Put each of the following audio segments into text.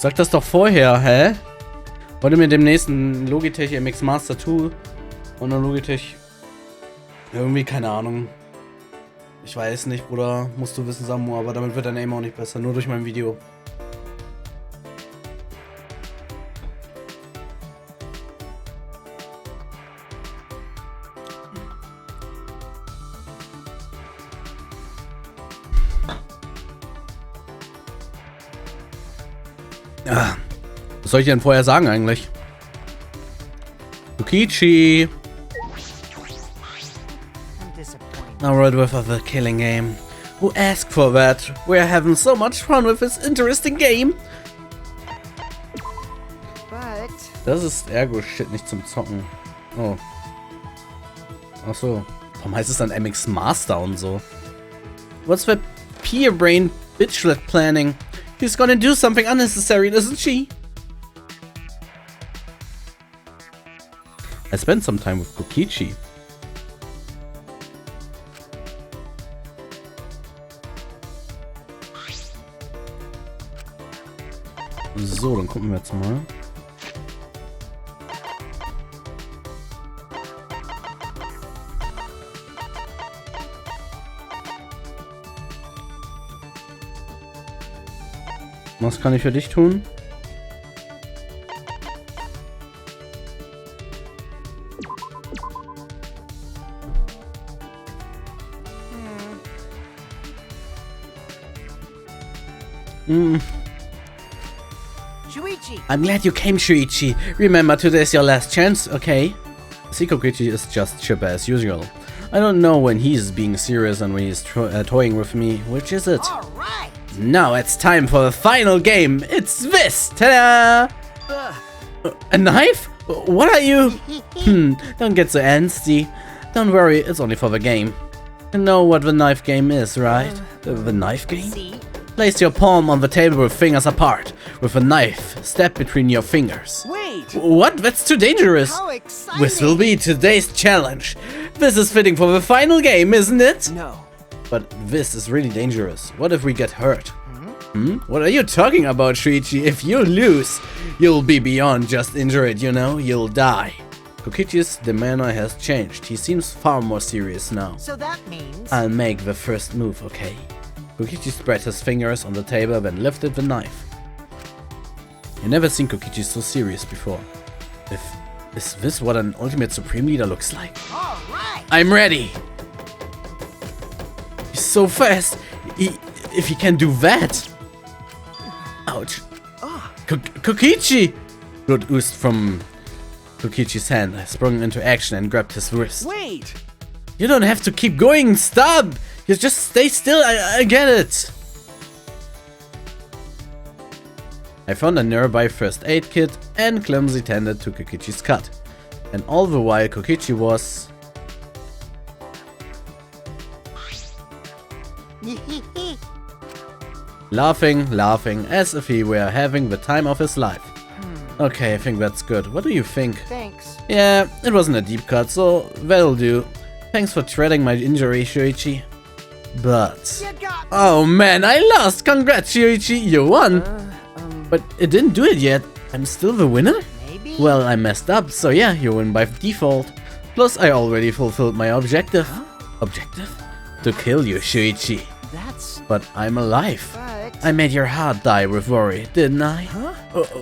Sag das doch vorher, hä? Wollte mir demnächst ein Logitech MX Master 2 und ein Logitech... Irgendwie, keine Ahnung. Ich weiß nicht, Bruder. Musst du wissen, Samu, aber damit wird dein Aim auch nicht besser. Nur durch mein Video. Ah, was soll ich denn vorher sagen eigentlich? Kokichi! Alright, with the killing game. Who asked for that? We're having so much fun with this interesting game. But... Das ist Ergo-Shit, nicht zum Zocken. Oh. Ach so. Warum heißt es dann MX Master und so? What's that peer brain bitchlet planning? She's gonna do something unnecessary, isn't she? I spent some time with Kokichi. So, dann gucken wir jetzt mal. Was kann ich für dich tun? I'm glad you came, Shuichi. Remember, today's your last chance, okay? Kokichi is just chipper as usual. I don't know when he's being serious and when he's toying with me. Which is it? All right. Now it's time for the final game. It's this. Ta-da! A knife? What are you? Don't get so antsy. Don't worry, it's only for the game. You know what the knife game is, right? The knife game? See? Place your palm on the table with fingers apart. With a knife, step between your fingers. Wait! What? That's too dangerous. How exciting! This will be today's challenge. This is fitting for the final game, isn't it? No. But this is really dangerous. What if we get hurt? What are you talking about, Shuichi? If you lose, you'll be beyond just injured, you know? You'll die. Kokichi's demeanor has changed. He seems far more serious now. So that means... I'll make the first move, okay? Kokichi spread his fingers on the table, then lifted the knife. I've never seen Kokichi so serious before. Is this what an Ultimate Supreme Leader looks like? All right. I'm ready! He's so fast! If he can do that! Ouch! Kokichi! Blood oozed from Kokichi's hand. I sprung into action and grabbed his wrist. Wait! You don't have to keep going! Stop! You just stay still, I get it! I found a nearby first aid kit and clumsily tended to Kokichi's cut. And all the while Kokichi was... laughing as if he were having the time of his life. Okay, I think that's good. What do you think? Thanks. Yeah, it wasn't a deep cut, so that'll do. Thanks for treading my injury, Shuichi. But... You got... Oh man, I lost! Congrats, Shuichi, you won! But it didn't do it yet. I'm still the winner? Maybe? Well, I messed up, so yeah, you win by default. Plus, I already fulfilled my objective. Huh? Objective? To kill you, Shuichi. That's... But I'm alive. But... I made your heart die with worry, didn't I? Huh?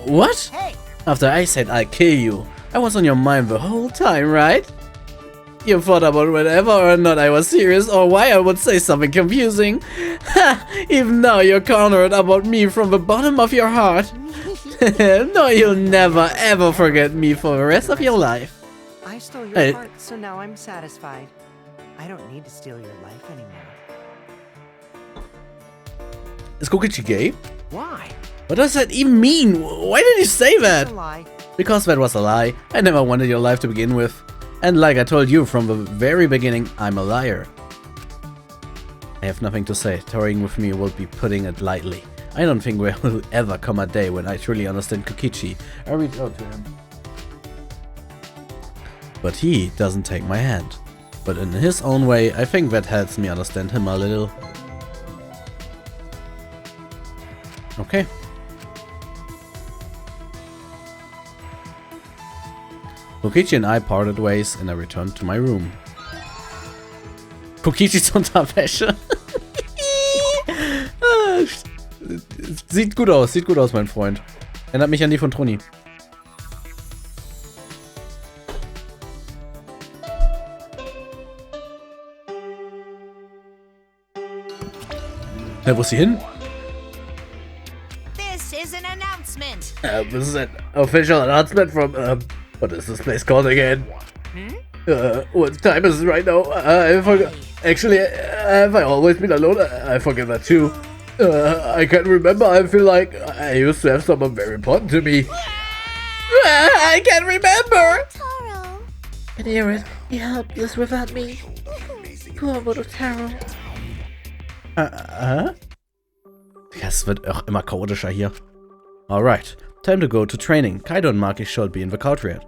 What? Hey! After I said I'll kill you, I was on your mind the whole time, right? You thought about whether or not I was serious or why I would say something confusing. Ha! Even now you're cornered about me from the bottom of your heart. No, you'll never ever forget me for the rest of your life. I stole your heart, so now I'm satisfied. I don't need to steal your life anymore. Is Kokichi gay? Why? What does that even mean? Why did you say that? It's a lie. Because that was a lie. I never wanted your life to begin with. And like I told you from the very beginning, I'm a liar. I have nothing to say. Toying with me will be putting it lightly. I don't think there will ever come a day when I truly understand Kokichi. I reach out to him. But he doesn't take my hand. But in his own way, I think that helps me understand him a little. Okay. Kokichi and I parted ways and I returned to my room. Kokichis Unterwäsche. Sieht gut aus, mein Freund. Erinnert mich an die von Troni. Wo ist sie hin? This is an announcement. This is an official announcement from, what is this place called again? What time is it right now? I forgot. Actually, have I always been alone? I forget that too. I can't remember. I feel like I used to have someone very important to me. I can't remember! Taro. Can hear it. He helped us without me. Poor little Taro. Ja, es wird auch immer chaotischer hier. Alright, time to go to training. Kaido and Maki should be in the courtyard.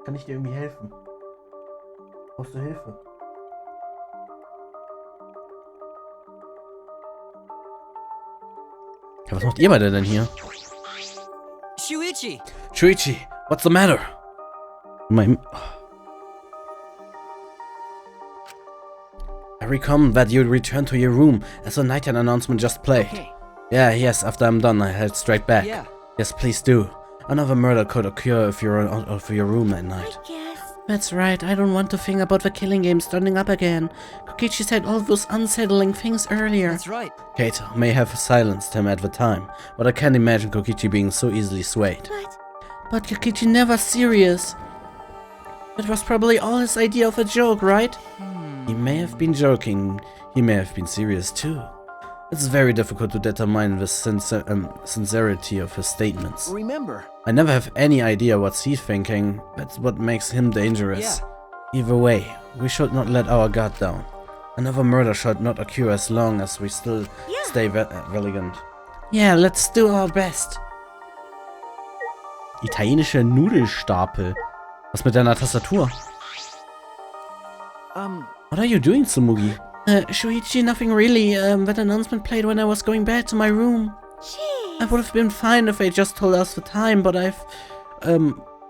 Kann ich dir irgendwie helfen? Brauchst du Hilfe? Ja, was macht ihr beide denn hier? Shuichi! Shuichi, what's the matter? I recall that you returned to your room as the nighttime announcement just played. Okay. Yeah, yes, after I'm done, I head straight back. Yeah. Yes, please do. Another murder could occur if you're out of your room at night. I guess. That's right, I don't want to think about the killing game starting up again. Kokichi said all those unsettling things earlier. That's right. Kato may have silenced him at the time, but I can't imagine Kokichi being so easily swayed. But Kokichi never serious. It was probably all his idea of a joke, right? He may have been joking, he may have been serious too. It's very difficult to determine the sincerity of his statements. Remember. I never have any idea what's he thinking. That's what makes him dangerous. Yeah. Either way, we should not let our guard down. Another murder should not occur as long as we still stay vigilant. Yeah, let's do our best. Italienische Nudelstapel. Was mit deiner Tastatur? What are you doing, Tsumugi? Shuichi, nothing really. That announcement played when I was going back to my room. Jeez. I would have been fine if they just told us the time, but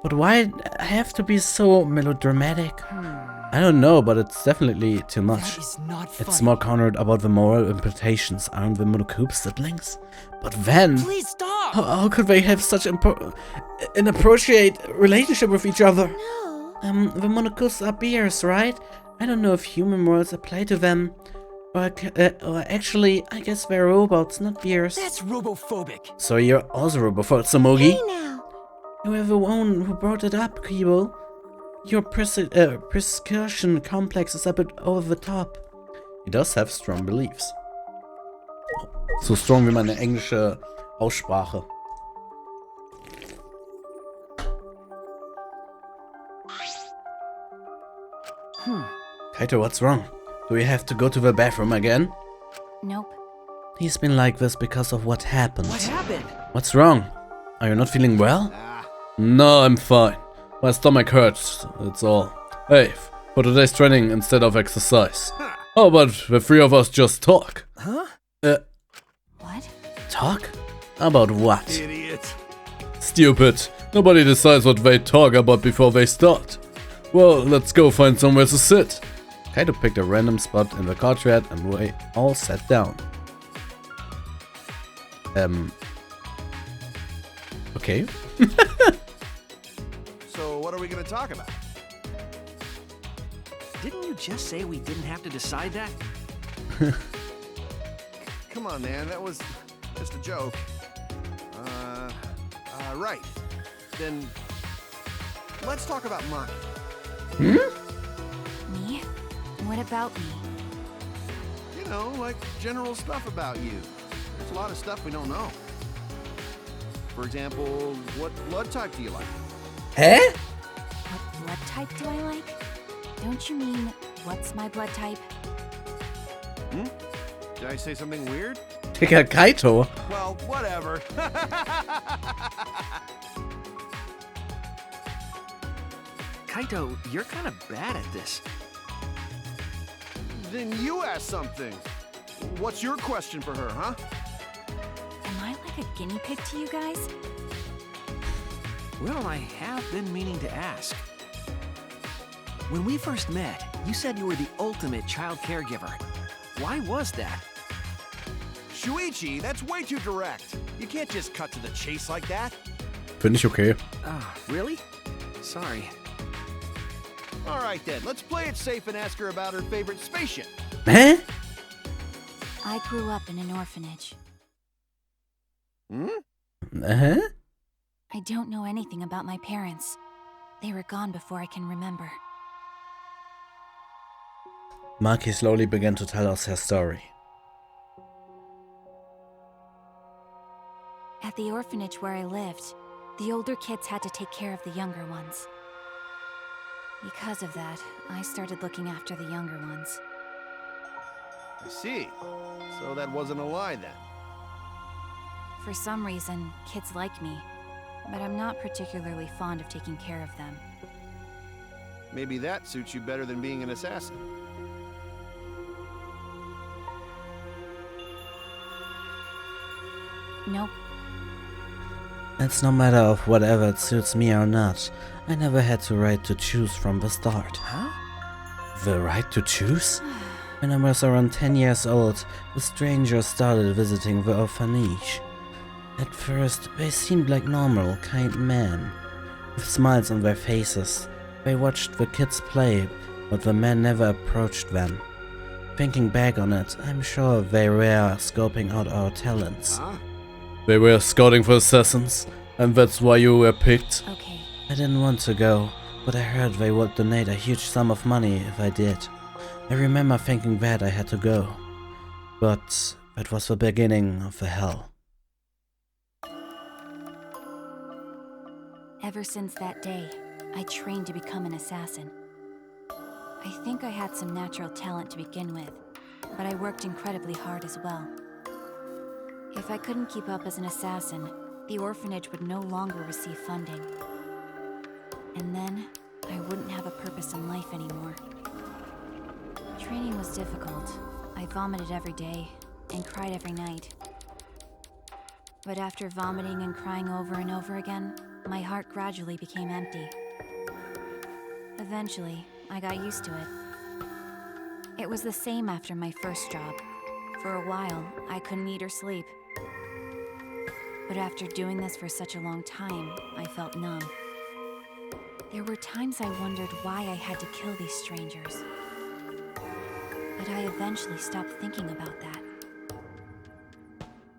but why I have to be so melodramatic? I don't know, but it's definitely too much. That is not funny. It's more cornered about the moral implications, aren't the Monocoop siblings? But then, Please stop! how could they have such an inappropriate relationship with each other? No. The Monocoops are bears, right? I don't know if human morals apply to them. Or actually, I guess they're robots, not bears. That's robophobic. So you're also robophobic, Tsumugi? Hey now. You were the one who brought it up, Kibo. Your persecution complex is a bit over the top. He does have strong beliefs. So strong wie meine englische Aussprache. Kaito, what's wrong? Do we have to go to the bathroom again? Nope. He's been like this because of what happened. What happened? What's wrong? Are you not feeling well? No, I'm fine. My stomach hurts, that's all. Hey, for today's training instead of exercise. How about the three of us just talk? Huh? What? Talk? About what? Idiot. Stupid. Nobody decides what they talk about before they start. Well, let's go find somewhere to sit. Kaito picked a random spot in the courtyard and we all sat down. Okay. So what are we gonna talk about? Didn't you just say we didn't have to decide that? Come on, man, that was just a joke. Right. Then let's talk about Maki. Me? What about me? You know, like general stuff about you. There's a lot of stuff we don't know. For example, what blood type do you like? Hä? What blood type do I like? Don't you mean, what's my blood type? Did I say something weird? Digga, Kaito. Well, whatever. Kaito, you're kind of bad at this. Then you ask something. What's your question for her, huh? Am I like a guinea pig to you guys? Well, I have been meaning to ask. When we first met, you said you were the ultimate child caregiver. Why was that? Shuichi, that's way too direct. You can't just cut to the chase like that. Finde ich okay. Really? Sorry. All right then, let's play it safe and ask her about her favorite spaceship. Hä? I grew up in an orphanage. Hä? I don't know anything about my parents. They were gone before I can remember. Maki slowly began to tell us her story. At the orphanage where I lived, the older kids had to take care of the younger ones. Because of that, I started looking after the younger ones. I see. So that wasn't a lie then. For some reason, kids like me, but I'm not particularly fond of taking care of them. Maybe that suits you better than being an assassin. Nope. It's no matter of whatever it suits me or not. I never had the right to choose from the start. Huh? The right to choose? When I was around 10 years old, the strangers started visiting the orphanage. At first, they seemed like normal, kind men. With smiles on their faces, they watched the kids play, but the men never approached them. Thinking back on it, I'm sure they were scoping out our talents. Huh? They were scouting for assassins, and that's why you were picked. Okay. I didn't want to go, but I heard they would donate a huge sum of money if I did. I remember thinking that I had to go. But that was the beginning of the hell. Ever since that day, I trained to become an assassin. I think I had some natural talent to begin with, but I worked incredibly hard as well. If I couldn't keep up as an assassin, the orphanage would no longer receive funding. And then, I wouldn't have a purpose in life anymore. Training was difficult. I vomited every day, and cried every night. But after vomiting and crying over and over again, my heart gradually became empty. Eventually, I got used to it. It was the same after my first job. For a while, I couldn't eat or sleep. But after doing this for such a long time, I felt numb. There were times I wondered why I had to kill these strangers. But I eventually stopped thinking about that.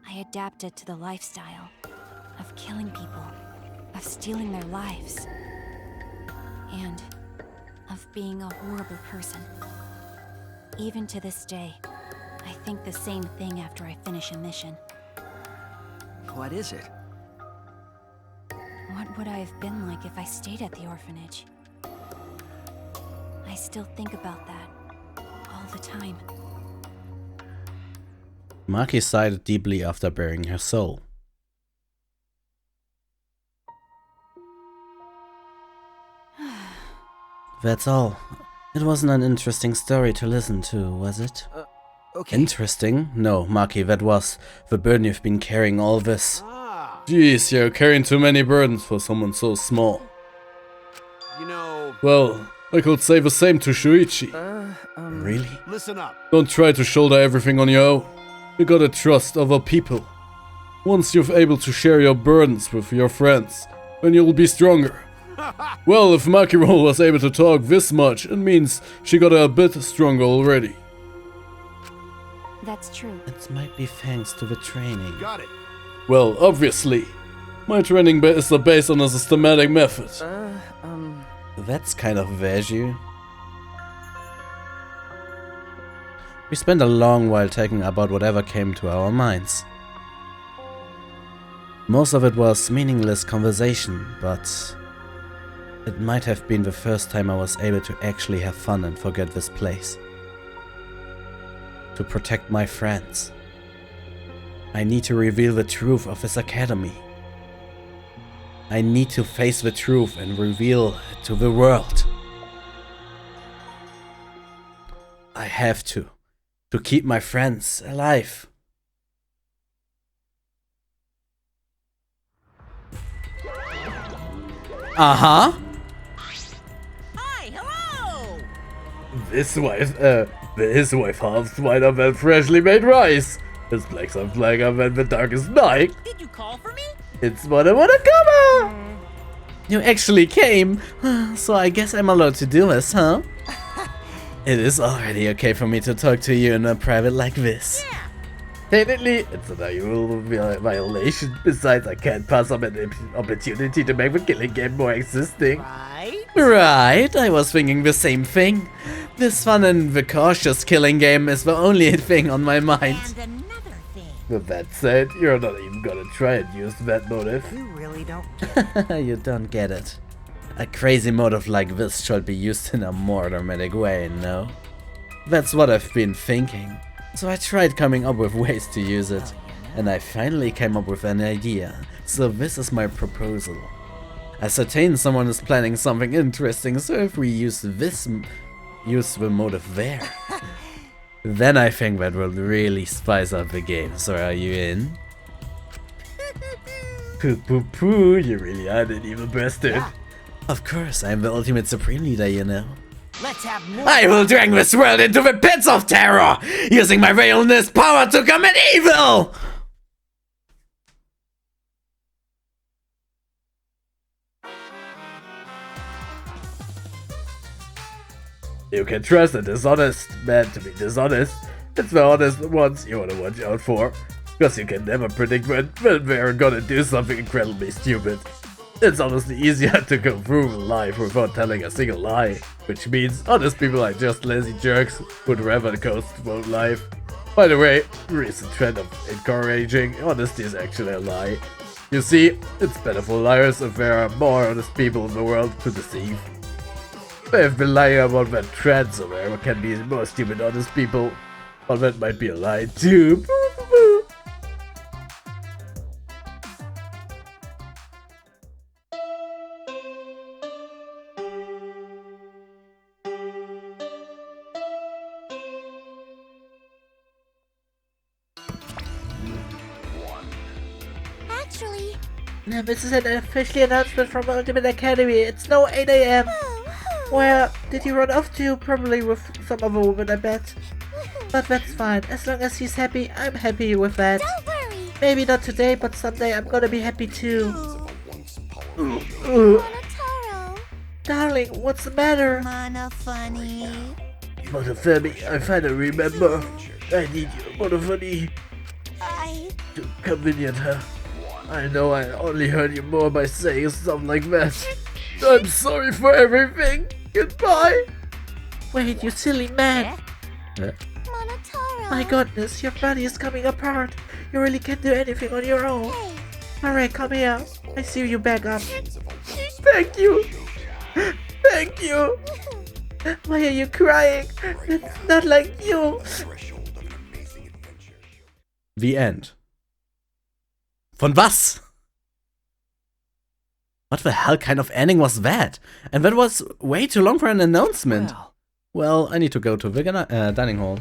I adapted to the lifestyle of killing people, of stealing their lives, and of being a horrible person. Even to this day, I think the same thing after I finish a mission. What is it? What would I have been like if I stayed at the orphanage? I still think about that all the time. Maki sighed deeply after bearing her soul. That's all. It wasn't an interesting story to listen to, was it? Okay. Interesting? No, Maki, that was. The burden you've been carrying all this. Ah, Jeez, you're carrying too many burdens for someone so small. you know, Well, I could say the same to Shuichi. Really? listen up. Don't try to shoulder everything on your own. You gotta trust other people. Once you're able to share your burdens with your friends, then you'll be stronger. Well, if Makiro was able to talk this much, it means she got a bit stronger already. That's true. It might be thanks to the training. Got it. Well, obviously. My training is based on a systematic method. That's kind of veggie. We spent a long while talking about whatever came to our minds. Most of it was meaningless conversation, but it might have been the first time I was able to actually have fun and forget this place. To protect my friends. I need to reveal the truth of this academy. I need to face the truth and reveal it to the world. I have to To keep my friends alive. Uh-huh. Hi, hello! His wife halves white up and freshly made rice. His blacks are black up and the darkest night. Did you call for me? It's what I wanna come. You actually came, so I guess I'm allowed to do this, huh? It is already okay for me to talk to you in a private like this. Yeah. Technically, it's an unusual violation. Besides, I can't pass up an opportunity to make the killing game more existing. Right? Right, I was thinking the same thing. This fun and the cautious killing game is the only thing on my mind. And another thing. With that said, you're not even gonna try and use that motive. You really don't. You don't get it. A crazy motive like this should be used in a more dramatic way, no? That's what I've been thinking. So I tried coming up with ways to use it. And I finally came up with an idea. So this is my proposal. Ascertain someone is planning something interesting, so if we use the motive there, then I think that will really spice up the game. So are you in? Poo poo poo, you really are an evil bastard. Yeah. Of course, I'm the ultimate supreme leader, you know. Let's have more. I will drag this world into the pits of terror, using my realness power to commit evil! You can trust a dishonest man to be dishonest. It's the honest ones you want to watch out for. Because you can never predict when they're gonna do something incredibly stupid. It's honestly easier to go through life without telling a single lie. Which means honest people are just lazy jerks who'd rather coast through life. By the way, recent trend of encouraging honesty is actually a lie. You see, it's better for liars if there are more honest people in the world to deceive. They've been lying about that trend, so there can be more stupid honest people. But that might be a lie too. Actually, Now, this is an official announcement from Ultimate Academy. It's no 8 AM. Where did he run off to? Probably with some other woman, I bet. But that's fine. As long as he's happy, I'm happy with that. don't worry. Maybe not today, but someday I'm gonna be happy too. Monotaro. Darling, what's the matter? Mana funny. Monofemi, I finally remember. I need you, Monofemi, to convenient her. I know I only hurt you more by saying something like that. I'm sorry for everything. Goodbye. Wait, you silly man. Monotaro. My goodness, your body is coming apart. You really can't do anything on your own. Alright, come here. I see you back up. Thank you. Thank you. Why are you crying? It's not like you. The end. Von was? What the hell kind of ending was that? And that was way too long for an announcement. Well, I need to go to the dining hall.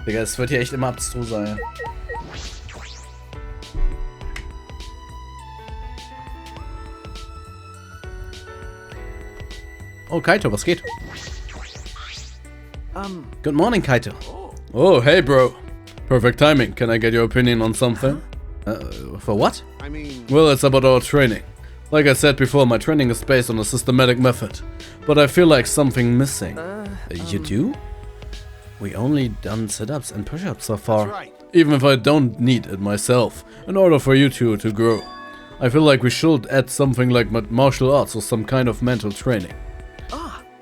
Digga, es wird hier echt immer abstrus sein. Oh, Kaito, was geht? Good morning, Kaito. Oh, hey, bro. Perfect timing. Can I get your opinion on something? For what? I mean, Well, it's about our training. Like I said before, my training is based on a systematic method. But I feel like something missing. You do? We only done sit-ups and push-ups so far. that's right. Even if I don't need it myself, in order for you two to grow. I feel like we should add something like martial arts or some kind of mental training.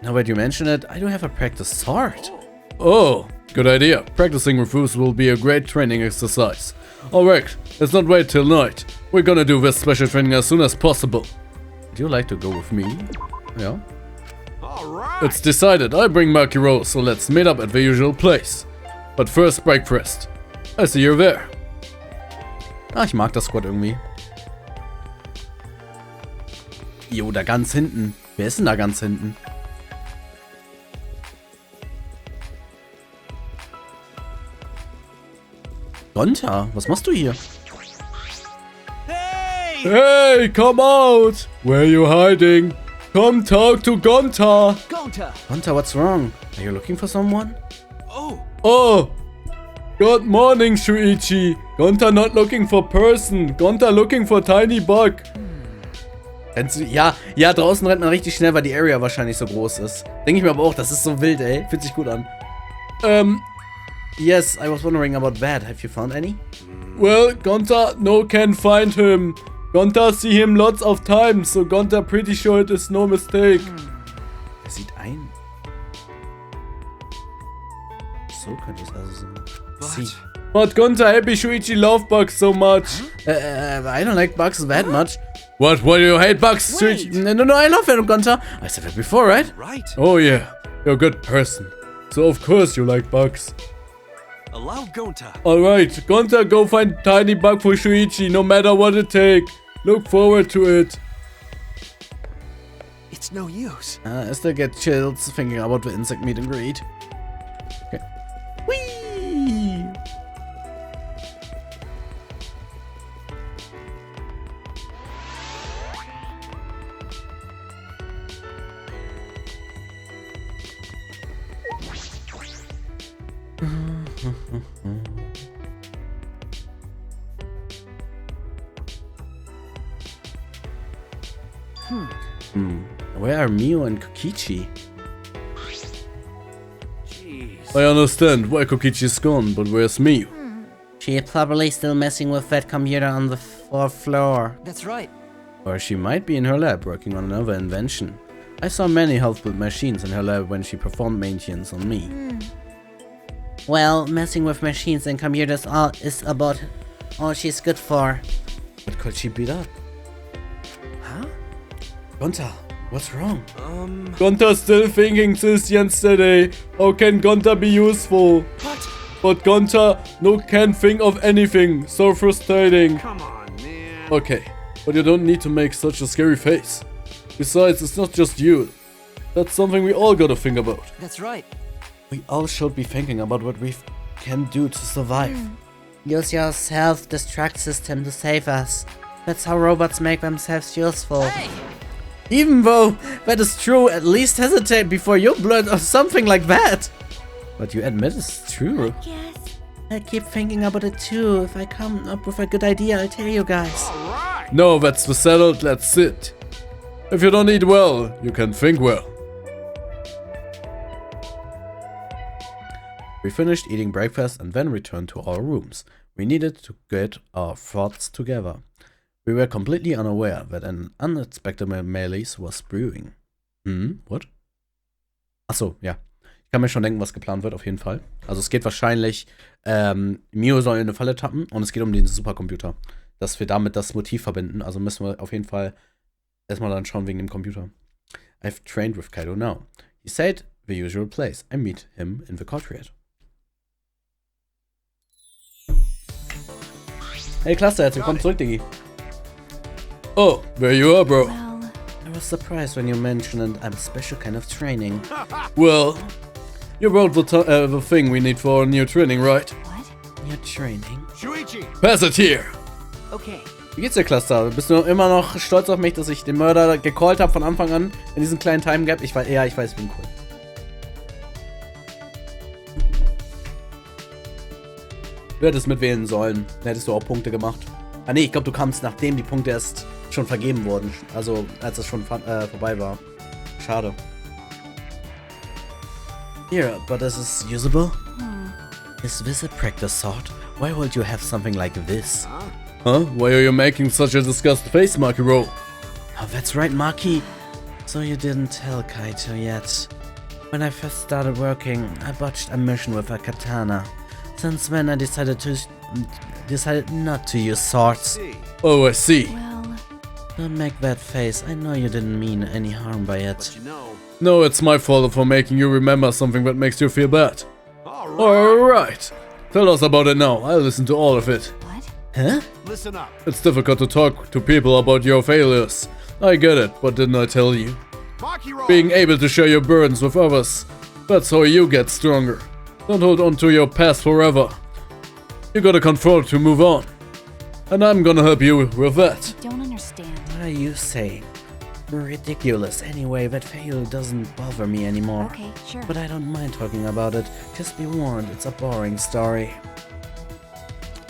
Now that you mention it, I do have a practice sword. Oh, good idea. Practicing with Rufus will be a great training exercise. Alright, let's not wait till night. We're gonna do this special training as soon as possible. Would you like to go with me? Yeah. All right. It's decided. I bring Makiro, so let's meet up at the usual place. But first breakfast. I see you're there. Ah, ich mag das Squad irgendwie. Jo, da ganz hinten. Wer ist denn da ganz hinten? Gonta, was machst du hier? Hey! Hey, come out! Where are you hiding? Come talk to Gonta! Gonta! Gonta, what's wrong? Are you looking for someone? Oh! Oh! Good morning, Shuichi. Gonta not looking for person. Gonta looking for tiny bug. Rennst du, ja, draußen rennt man richtig schnell, weil die Area wahrscheinlich so groß ist. Denke ich mir aber auch, das ist so wild, ey. Fühlt sich gut an. Yes, I was wondering about that. Have you found any? Well, Gonta no can find him. Gonta see him lots of times, so Gonta pretty sure it is no mistake. Er sieht ein. So könnte es also sein. See. But Gonta happy Shuichi love bugs so much. I don't like bugs that much. What? Why do you hate bugs, Wait. Shuichi? No, I love them, Gonta. I said that before, right? Right. Oh yeah, you're a good person. So of course you like bugs. Allow Gonta. Alright, Gonta go find tiny bug for Shuichi, no matter what it take. Look forward to it. It's no use. I still get chills thinking about the insect meet and greet. Okay. Whee! Where are Mio and Kokichi? Jeez. I understand why Kokichi is gone, but where's Miu? She is probably still messing with that computer on the fourth floor. That's right. Or she might be in her lab working on another invention. I saw many health-built machines in her lab when she performed maintenance on me. Well, messing with machines and computers is about all she's good for. What could she beat up? Huh? Gonta, what's wrong? Gonta's still thinking this yesterday. How can Gonta be useful? What? But Gonta no can think of anything. So frustrating. Come on, man. Okay, but you don't need to make such a scary face. Besides, it's not just you. That's something we all gotta think about. That's right. We all should be thinking about what we can do to survive. Use your self-destruct system to save us. That's how robots make themselves useful. Hey! Even though that is true, at least hesitate before you blood or something like that. But you admit it's true. Yes. I keep thinking about it too. If I come up with a good idea, I'll tell you guys. No, that's the settled, let's sit. If you don't eat well, you can think well. We finished eating breakfast and then returned to our rooms. We needed to get our thoughts together. We were completely unaware that an unexpected melee was brewing. What? Achso, ja. Ich kann mir schon denken, was geplant wird, auf jeden Fall. Also es geht wahrscheinlich, Mio soll in eine Falle tappen und es geht um den Supercomputer. Dass wir damit das Motiv verbinden. Also müssen wir auf jeden Fall erstmal dann schauen wegen dem Computer. I've trained with Kaido now. He said the usual place. I meet him in the courtyard. Hey Cluster, herzlich willkommen zurück, Diggi. Oh, there you are, bro. Well, I was surprised when you mentioned I'm a special kind of training. Well, you wrote the thing we need for our new training, right? what? Your training? Shuichi! Pass it here. Okay. Wie geht's dir, Cluster? Bist du immer noch stolz auf mich, dass ich den Mörder gecallt habe von Anfang an in diesem kleinen Time Gap? Ich weiß, ich bin cool. Du hättest mitwählen sollen. Dann hättest du auch Punkte gemacht. Ah nee, ich glaube, du kamst, nachdem die Punkte erst schon vergeben wurden. Also, als es schon vorbei war. Schade. Here, but is this usable? Is this a practice sword? Why would you have something like this? Huh? Why are you making such a disgusted face, Makiro? Oh, that's right, Maki. So you didn't tell Kaito yet. When I first started working, I botched a mission with a katana. Since then, I decided not to use swords. Oh, I see. Well, Don't make that face. I know you didn't mean any harm by it. You know. No, it's my fault for making you remember something that makes you feel bad. Alright. Alright. Tell us about it now. I'll listen to all of it. what? Huh? Listen up. It's difficult to talk to people about your failures. I get it, but didn't I tell you? Maki roll. Being able to share your burdens with others. That's how you get stronger. Don't hold on to your past forever. You gotta confront to move on. And I'm gonna help you with that. I don't understand. What are you saying? Ridiculous. Anyway, that fail doesn't bother me anymore. Okay, sure. But I don't mind talking about it. Just be warned, it's a boring story.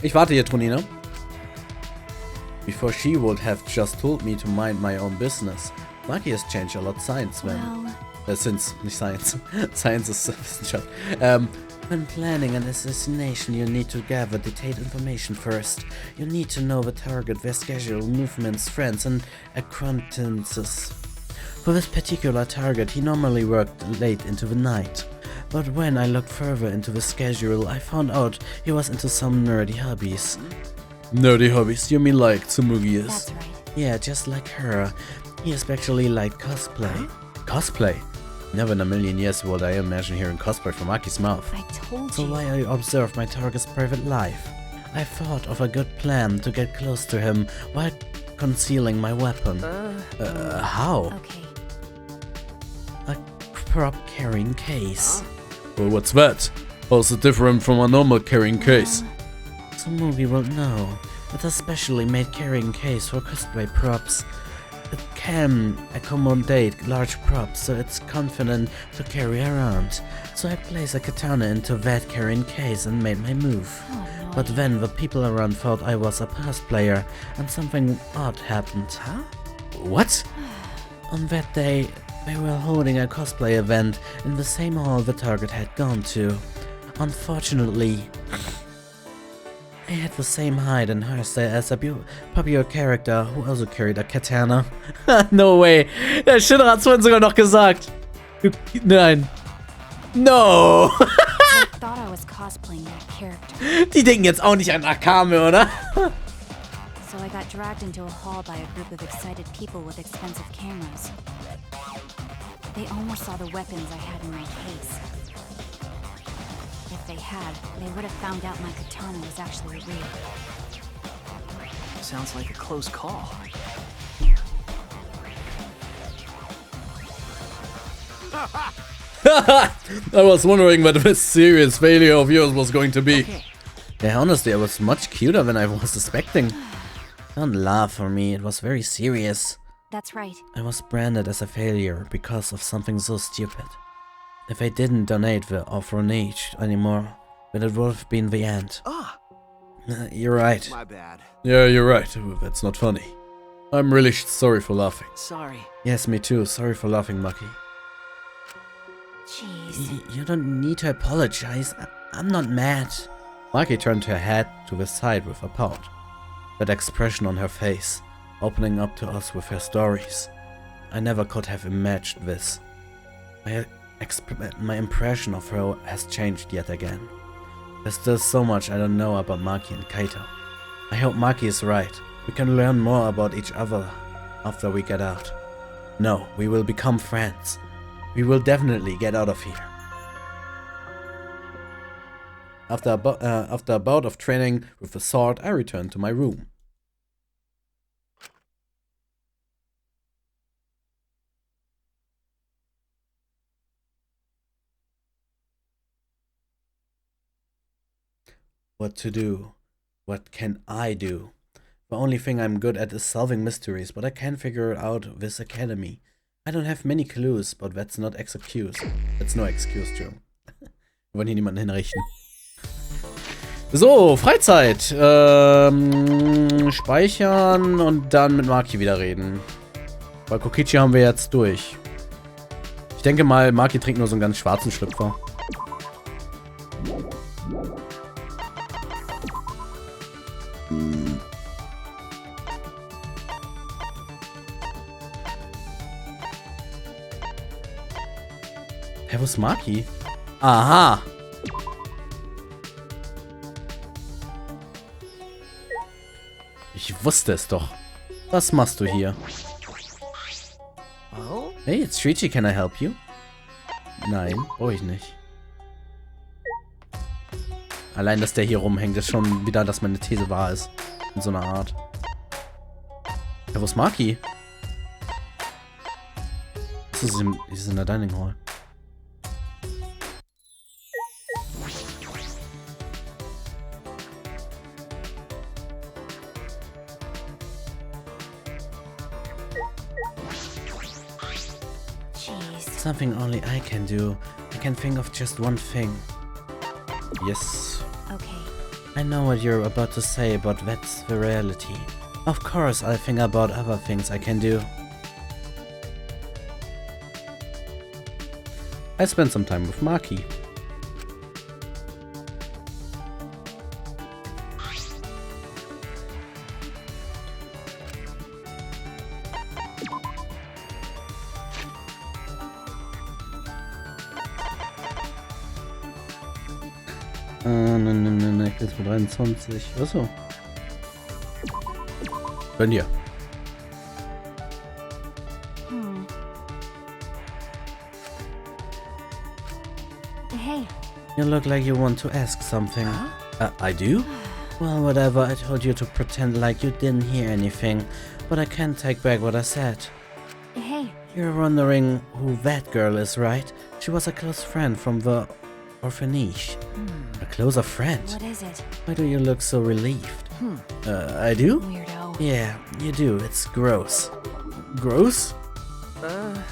Ich warte hier, Tonina. Before she would have just told me to mind my own business. Maki has changed a lot since when... Well, Since, nicht science. Science is Wissenschaft. When planning an assassination, you need to gather detailed information first. You need to know the target, their schedule, movements, friends, and acquaintances. For this particular target, he normally worked late into the night. But when I looked further into the schedule, I found out he was into some nerdy hobbies. Nerdy hobbies, you mean like Tsumugi is? that's right. Yeah, just like her. He especially liked cosplay. Cosplay? Never in a million years would I imagine hearing cosplay from Maki's mouth. I told So you. while I observed my target's private life, I thought of a good plan to get close to him while concealing my weapon. How? Okay. A prop carrying case. Well, what's that? How's it different from a normal carrying case? Tsumugi will know. It's a specially made carrying case for cosplay props. It can accommodate large props, so it's confident to carry around. So I placed a katana into that carrying case and made my move. Oh, But then the people around thought I was a cosplayer, and something odd happened. Huh? What? On that day, they were holding a cosplay event in the same hall the target had gone to. Unfortunately, I had the same height and hairstyle as a popular character who also carried a katana. No way! Der Shinra hat's vorhin sogar noch gesagt! Nein! No! I thought I was cosplaying that character. Die denken jetzt auch nicht an Akame, oder? So I got dragged into a hall by a group of excited people with expensive cameras. They almost saw the weapons I had in my case. If they had, they would have found out my katana was actually real. Sounds like a close call. I was wondering what this serious failure of yours was going to be. Yeah, honestly, I was much cuter than I was suspecting. Don't laugh for me, it was very serious. That's right. I was branded as a failure because of something so stupid. If I didn't donate the orphanage anymore, then it would have been the end. Ah, You're right. My bad. Yeah, you're right. That's not funny. I'm really sorry for laughing. sorry. Yes, me too. Sorry for laughing, Maki. Jeez. You don't need to apologize. I'm not mad. Maki turned her head to the side with a pout. That expression on her face, opening up to us with her stories. I never could have imagined this. My impression of her has changed yet again. There's still so much I don't know about Maki and Kaito. I hope Maki is right. We can learn more about each other after we get out. No, we will become friends. We will definitely get out of here. After a bout of training with the sword, I returned to my room. What to do? What can I do? The only thing I'm good at is solving mysteries, but I can't figure out this academy. I don't have many clues, but that's not excuse. That's no excuse, Joe. Wir wollen hier niemanden hinrichten. So, Freizeit. Speichern und dann mit Maki wieder reden. Weil Kokichi haben wir jetzt durch. Ich denke mal, Maki trinkt nur so einen ganz schwarzen Schlüpfer. Hä, wo ist Maki? Aha! Ich wusste es doch. Was machst du hier? Oh? Hey, it's Shuichi, can I help you? Nein, brauche ich nicht. Allein, dass der hier rumhängt, ist schon wieder, dass meine These wahr ist. In so einer Art. Ja, wo ist Maki? Achso, sie ist in der Dining Hall. Something only I can do. I can think of just one thing. Yes. Okay. I know what you're about to say, but that's the reality. Of course, I'll think about other things I can do. I spent some time with Maki. Ich bin für 23. Achso. Gönn dir. Hey. You look like you want to ask something. I do? Well, whatever. I told you to pretend like you didn't hear anything, but I can't take back what I said. Hey. You're wondering who that girl is, right? She was a close friend from the orphanage. A closer friend? What is it? Why do you look so relieved? I do? Weirdo. Yeah, you do. It's gross. Gross?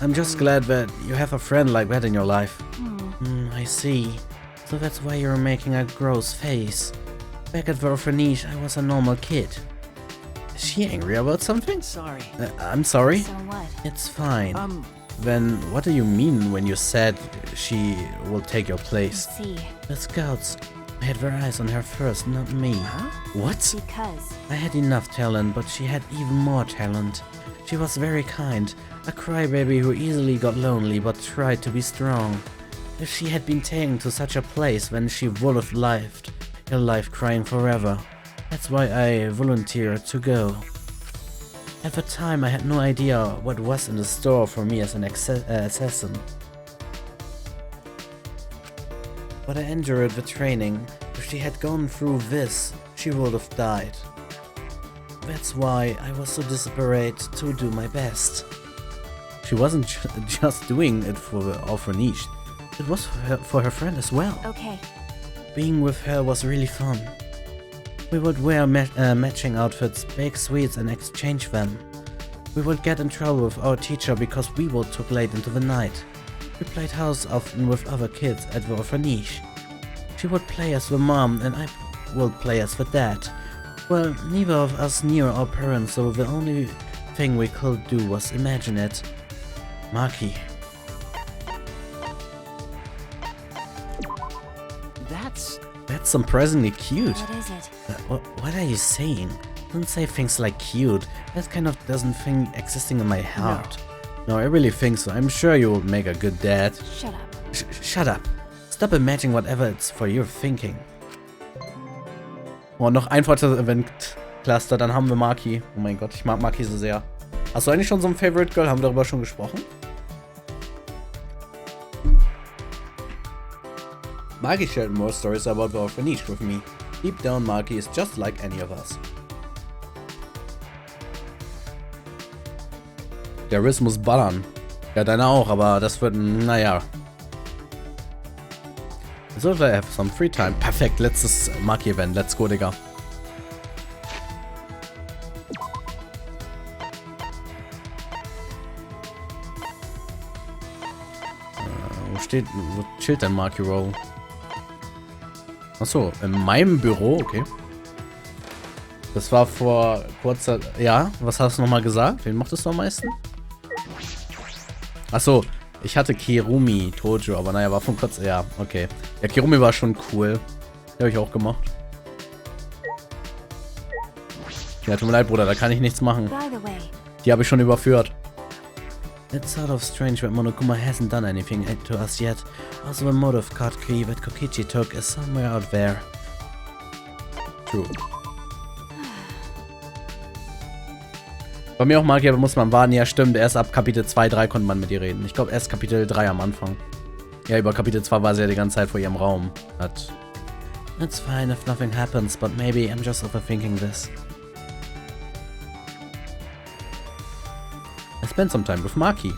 I'm just glad that you have a friend like that in your life. I see. So that's why you're making a gross face. Back at the orphanage, I was a normal kid. Is she angry about something? Sorry. I'm sorry? So what? It's fine. Then what do you mean when you said she will take your place? I see. The scouts. I had their eyes on her first, not me. What? Because. I had enough talent, but she had even more talent. She was very kind, a crybaby who easily got lonely but tried to be strong. If she had been taken to such a place, then she would have lived her life crying forever. That's why I volunteered to go. At the time, I had no idea what was in the store for me as an assassin. But I endured the training. If she had gone through this, she would have died. That's why I was so desperate to do my best. She wasn't just doing it for the orphanage. It was for her friend as well. Okay. Being with her was really fun. We would wear matching outfits, bake sweets and exchange them. We would get in trouble with our teacher because we would too late into the night. We played house often with other kids at the orphanage. She would play as the mom and I would play as the dad. Well, neither of us knew our parents, so the only thing we could do was imagine it. Maki. That's surprisingly cute. What is it? What are you saying? Don't say things like cute. That kind of doesn't thing existing in my heart. No, I really think so. I'm sure you will make a good dad. Shut up. Shut up. Stop imagining whatever it's for your thinking. Oh, noch ein weiteres Event-Cluster, dann haben wir Maki. Oh mein Gott, ich mag Maki so sehr. Hast du eigentlich schon so ein Favorite Girl? Haben wir darüber schon gesprochen? Maki shared more stories about the orphanage with me. Deep down, Maki is just like any of us. Der Riss muss ballern. Ja, deine auch, aber das wird, naja. So, I have some free time. Perfekt, letztes Maki-Event. Let's go, Digga. Wo chillt dein Maki Roll? Achso, in meinem Büro, okay. Das war vor kurzer... Ja, was hast du nochmal gesagt? Wen mochtest du am meisten? Achso, ich hatte Kirumi Tojo, aber naja, war von kurz... Ja, okay. Ja, Kirumi war schon cool. Die habe ich auch gemacht. Ja, tut mir leid, Bruder, da kann ich nichts machen. Die habe ich schon überführt. It's sort of strange that Monokuma hasn't done anything to us yet. Also the motive card key that Kokichi took is somewhere out there. True. Bei mir auch Maki, aber muss man warten. Ja, stimmt. Erst ab Kapitel 2, 3 konnte man mit ihr reden. Ich glaube erst Kapitel 3 am Anfang. Ja, über Kapitel 2 war sie ja die ganze Zeit vor ihrem Raum. It's fine if nothing happens, but maybe I'm just overthinking this. I spent some time with Maki.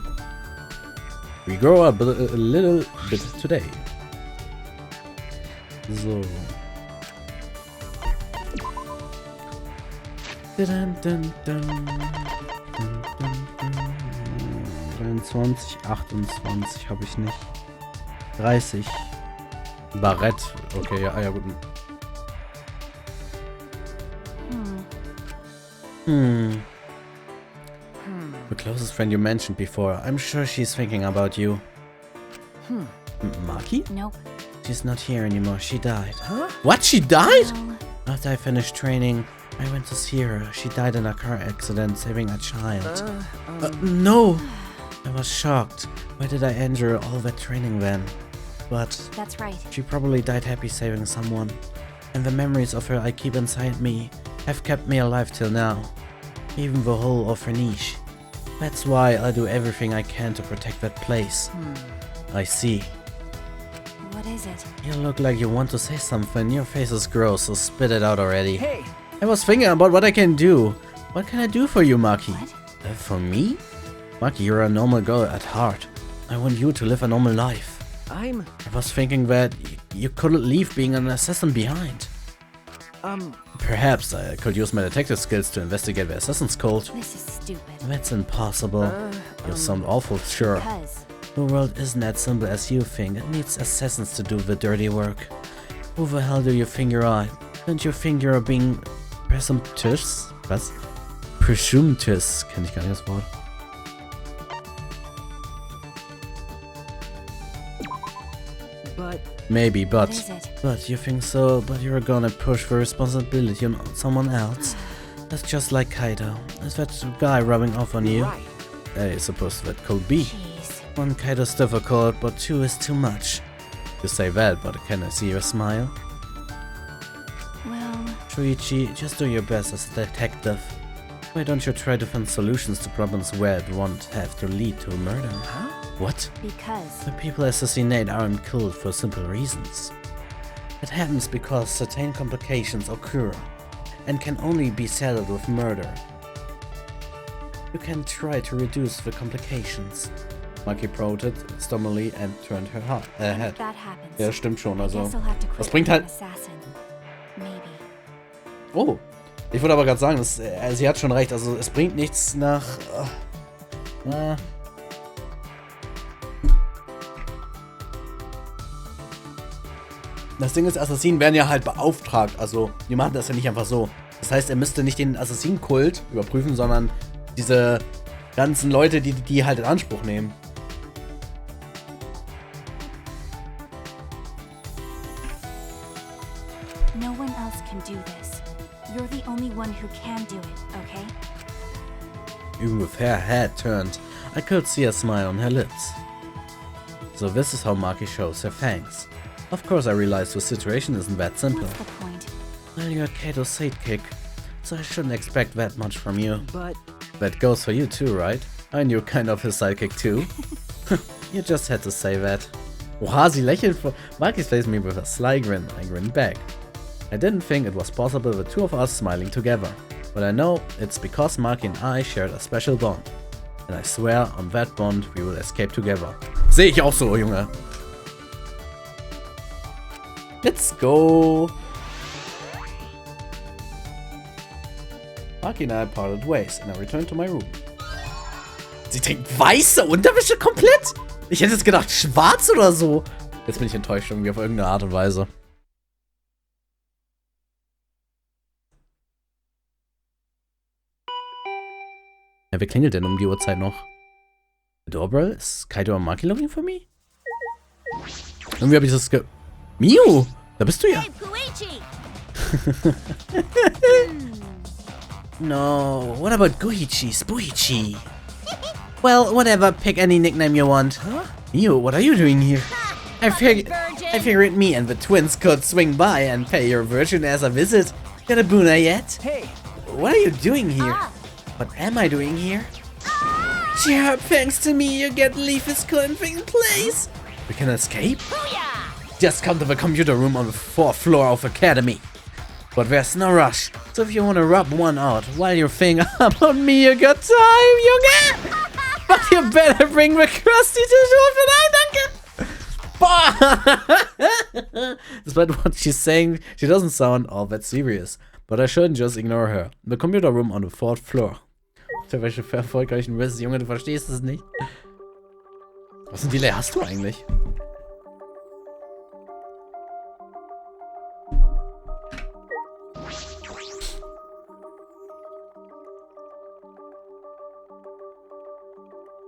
We grow up a little bit today. So. Dun, dun, dun. 23, 28 habe ich nicht. 30. Barett. Okay, ja gut. The closest friend you mentioned before. I'm sure she's thinking about you. Maki? Nope. She's not here anymore. She died. Huh? What? She died? No. After I finished training, I went to see her. She died in a car accident saving a child. No! I was shocked. Why did I endure all that training then? But That's right. she probably died happy saving someone. And the memories of her I keep inside me have kept me alive till now. Even the whole of her niche. That's why I'll do everything I can to protect that place. I see. What is it? You look like you want to say something. Your face is gross, so spit it out already. Hey! I was thinking about what I can do. What can I do for you, Maki? What? For me? Maki, you're a normal girl at heart. I want you to live a normal life. I was thinking that you couldn't leave being an assassin behind. Perhaps I could use my detective skills to investigate the assassin's cult. This is stupid. That's impossible. You sound awful sure. Because The world isn't as simple as you think. It needs assassins to do the dirty work. Who the hell do you think you are? Don't you think you're being presumptuous? Was? Presumptuous. Kenn ich gar nicht das Wort. But Maybe, what is it? but you think so, but you're gonna push the responsibility on someone else. That's just like Kaido. Is that guy rubbing off on you? right. I suppose that could be. Jeez. One Kaido's difficult, but two is too much. You say that, but can I see your smile? Well, Shuichi, just do your best as a detective. Why don't you try to find solutions to problems where it won't have to lead to murder? Huh? What? because The people assassinate aren't killed for simple reasons. It happens because certain complications occur and can only be settled with murder. You can try to reduce the complications. Maki prodded stomachly and turned her head. if that happens, Ja, stimmt schon, I also. guess I'll have to quit Das bringt being halt. an assassin. Maybe. Oh, ich würde aber gerade sagen, sie hat schon recht. Also es bringt nichts nach. Das Ding ist, Assassinen werden ja halt beauftragt. Also die machen das ja nicht einfach so. Das heißt, er müsste nicht den Assassinenkult überprüfen, sondern diese ganzen Leute, die halt in Anspruch nehmen. No one else can do this. You're the only one who can do it, okay? Even with her head turned, I could see a smile on her lips. So this is how Maki shows her thanks. Of course I realize the situation isn't that simple. What's the point? Well, you're Kato's sidekick, so I shouldn't expect that much from you. But That goes for you too, right? And you're kind of his sidekick too. You just had to say that. Wow, sie lächelt vor. Maki's faced me with a sly grin. I grinned back. I didn't think it was possible the two of us smiling together. But I know it's because Maki and I shared a special bond. And I swear on that bond we will escape together. Sehe ich auch so, Junge. Let's go. Maki and I parted ways and I returned to my room. Sie trägt weiße Unterwäsche komplett? Ich hätte jetzt gedacht schwarz oder so. Jetzt bin ich enttäuscht irgendwie auf irgendeine Art und Weise. Ja, wer klingelt denn um die Uhrzeit noch? Doorbell? Ist Kaido und Maki looking for me? Irgendwie habe ich das Miu! Da bist du ja. Hey, Puichi! No, what about Goichi, Spuichi? Well, whatever, pick any nickname you want. Huh? Miu, what are you doing here? I figured me and the twins could swing by and pay your virgin as a visit. Got a boona yet? hey, What are you doing here? What am I doing here? Sure, thanks to me you get Leaf's in place. We can escape? Booyah! Just come to the computer room on the 4th floor of Academy. But there's no rush, so if you wanna rub one out while you're thinking about me, you got time, Junge! But you better bring the crusty tissue danke! Despite what she's saying, she doesn't sound all that serious. But I shouldn't just ignore her. The computer room on the 4th floor. Für welche erfolgreichen Riss, Junge, du verstehst es nicht. Was für ein Delay hast du eigentlich?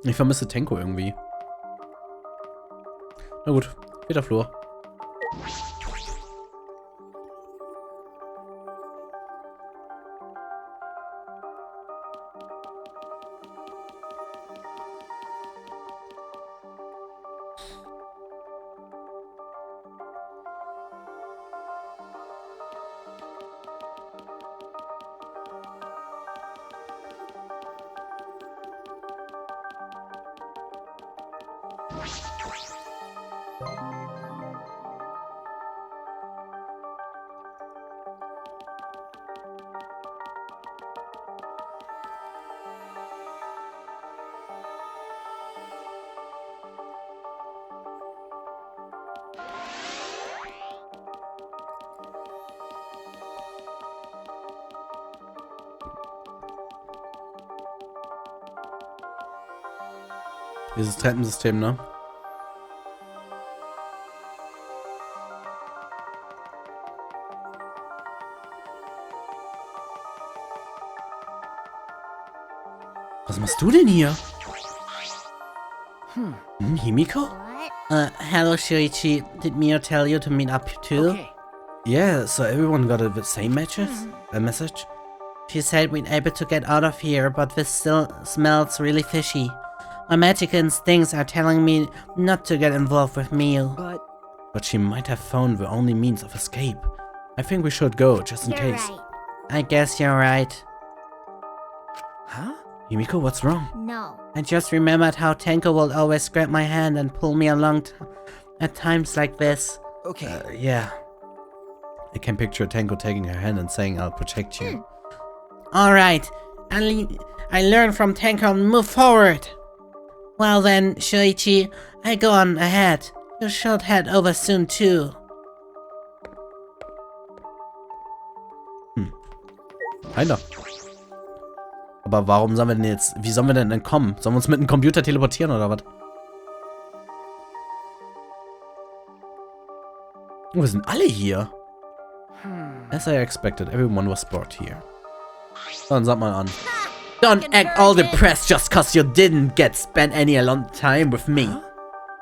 Ich vermisse Tenko irgendwie. Na gut, wieder Flur. Dieses Treppensystem, ne? Was machst du denn hier? Himiko? Hello, Shuichi. Did Mio tell you to meet up too? Okay. Yeah, so everyone got the same message? She said we'd able to get out of here, but this still smells really fishy. My magic instincts are telling me not to get involved with Mio. But she might have found the only means of escape. I think we should go, just in case. Right. I guess you're right. Huh? Himiko, what's wrong? No. I just remembered how Tenko will always grab my hand and pull me along at times like this. Okay. Yeah. I can picture Tenko taking her hand and saying, I'll protect you. Alright, I learned from Tenko and move forward. Well then, Shuichi, I go on ahead. You should head over soon too. Einer. Aber warum sollen wir denn jetzt, wie sollen wir denn entkommen? Sollen wir uns mit einem Computer teleportieren oder was? Oh, wir sind alle hier. As I expected, everyone was brought here. Dann sag mal an. Don't act all depressed just cause you didn't spend any alone time with me.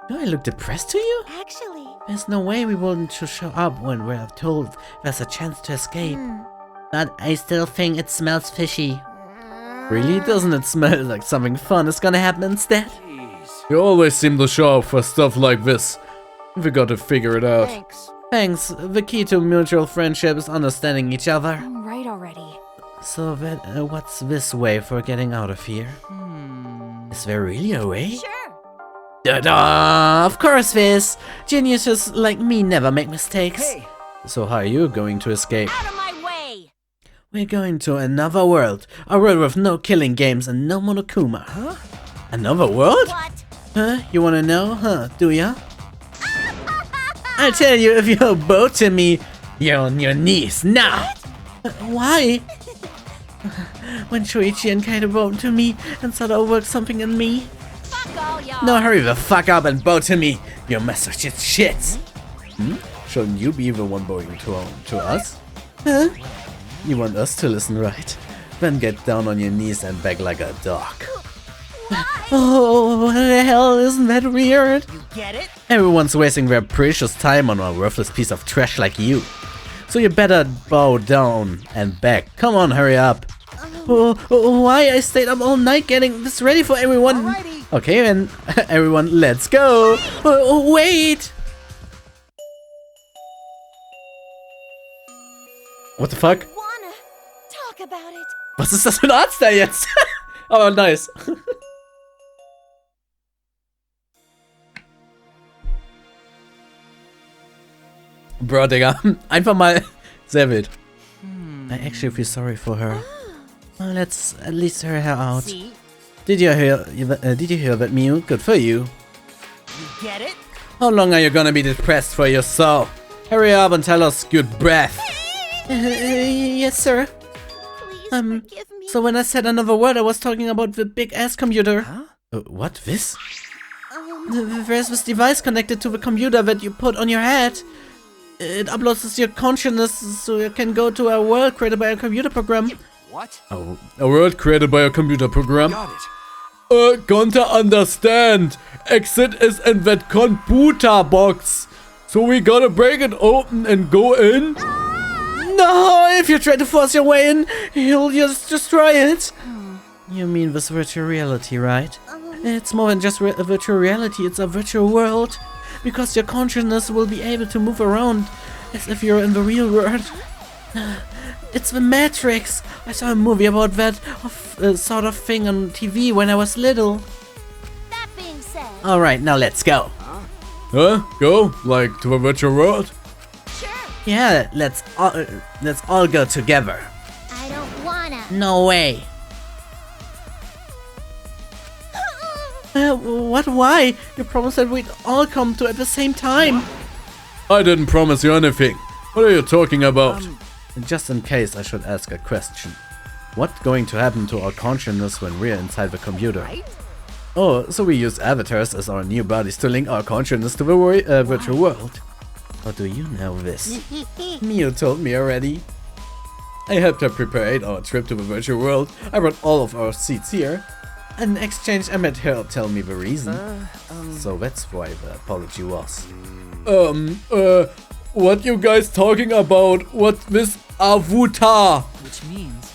Do I look depressed to you? Actually. There's no way we wouldn't show up when we're told there's a chance to escape. But I still think it smells fishy. Really? Doesn't it smell like something fun is gonna happen instead? You always seem to show up for stuff like this. We gotta figure it out. Thanks. The key to mutual friendship is understanding each other. I'm right already. So that, what's this way for getting out of here? Is there really a way? Sure. Da-da! Of course there is. Geniuses like me never make mistakes. Hey. So how are you going to escape? Out of my way! We're going to another world. A world with no killing games and no Monokuma. Huh? Another world? What? Huh? You wanna know? Huh? Do ya? I'll tell you if you bow to me. You're on your knees now. Why? When Shuichi and Kaito bowed to me and said I'll work something in me. Fuck all y'all! No, hurry the fuck up and bow to me. You massive shit. Shouldn't you be the one bowing to us? Huh? You want us to listen, right? Then get down on your knees and beg like a dog. Oh, what the hell, isn't that weird? You get it? Everyone's wasting their precious time on a worthless piece of trash like you. So you better bow down and beg. Come on, hurry up. Why? I stayed up all night getting this ready for everyone. Alrighty. Okay, then, everyone, let's go. Wait! What the fuck? Wanna talk about it? Was ist das für ein Arzt da jetzt? Aber nice. Bro, Digga. Einfach mal sehr wild. I actually feel sorry for her. Well, let's at least hear her out. See? Did you hear that, Mew? Good for you. You get it? How long are you gonna be depressed for your soul? Hurry up and tell us good breath. Yes, sir. Please forgive me. So when I said another word, I was talking about the big ass computer. Huh? What, this? There's this device connected to the computer that you put on your head. It uploads your consciousness so you can go to a world created by a computer program. What? Oh, a world created by a computer program? Got it. Can't understand. Exit is in that computer box. So we gotta break it open and go in? No, if you try to force your way in, you'll just destroy it. You mean this virtual reality, right? It's more than just a virtual reality, it's a virtual world. Because your consciousness will be able to move around as if you're in the real world. It's the Matrix. I saw a movie about that sort of thing on TV when I was little. That being said, Alright, now let's go. Huh? Go? Like to a virtual world? sure. Yeah, let's all go together. I don't wanna. No way. What? Why? You promised that we'd all come to at the same time. I didn't promise you anything. What are you talking about? Just in case, I should ask a question. What's going to happen to our consciousness when we're inside the computer? Right? Oh, so we use avatars as our new bodies to link our consciousness to the virtual world. How do you know this? Mew told me already. I helped her prepare our trip to the virtual world. I brought all of our seats here. In exchange, I made her tell me the reason. So that's why the apology was. What you guys talking about? What this avatar? Which means...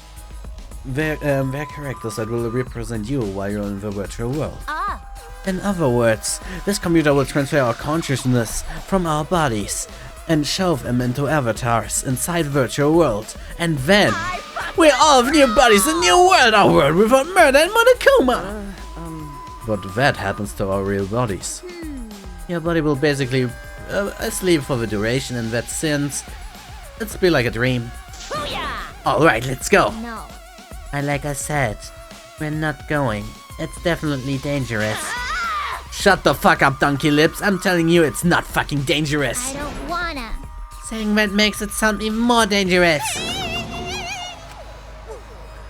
They're characters that will represent you while you're in the virtual world. Ah, In other words, this computer will transfer our consciousness from our bodies and shove them into avatars inside virtual world. And then, we all have new bodies, a new world, our world without murder and Monokuma! But that happens to our real bodies. Your body will basically sleep for the duration in that sense. It's be like a dream. booyah! Alright, let's go. No. Like I said, we're not going. It's definitely dangerous. Shut the fuck up, Donkey Lips. I'm telling you, it's not fucking dangerous. I don't wanna. Saying that makes it sound even more dangerous.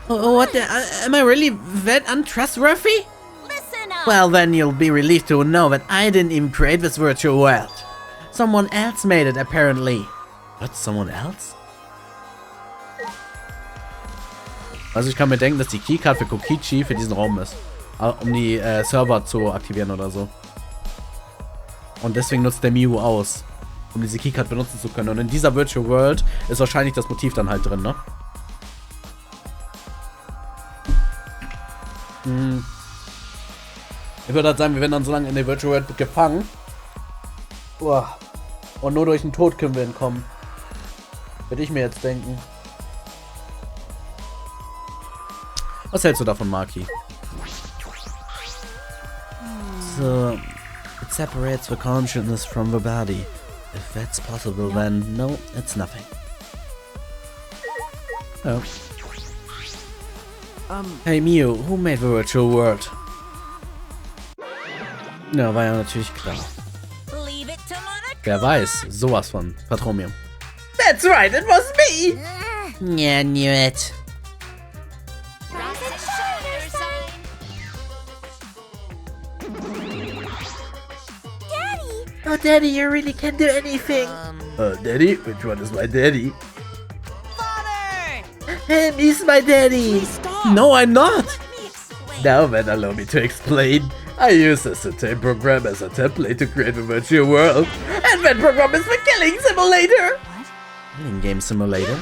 Oh, what the? Am I really that untrustworthy? Listen up. Well, then you'll be relieved to know that I didn't even create this virtual world. Someone else made it, apparently. What, someone else? Also ich kann mir denken, dass die Keycard für Kokichi für diesen Raum ist. Um die Server zu aktivieren oder so. Und deswegen nutzt der Mew aus, um diese Keycard benutzen zu können. Und in dieser Virtual World ist wahrscheinlich das Motiv dann halt drin, ne? Ich würde halt sagen, wir werden dann so lange in der Virtual World gefangen. Uah. Und nur durch den Tod können wir entkommen. Würde ich mir jetzt denken. Was hältst du davon, Maki? So, it separates the consciousness from the body. If that's possible, then no, it's nothing. Oh. Hey Mew, who made the virtual world? Ja, war ja natürlich klar. Leave it to Monica. Wer weiß, sowas von. Vertrau mir. That's right, it was me! Yeah, I knew it. Oh, Daddy, you really can do anything. Daddy? Which one is my daddy? Father! Him, he's my daddy. No, I'm not! Let me explain. Now then, allow me to explain. I use the certain program as a template to create a virtual world. And that program is the Killing Simulator! What? Killing Game Simulator?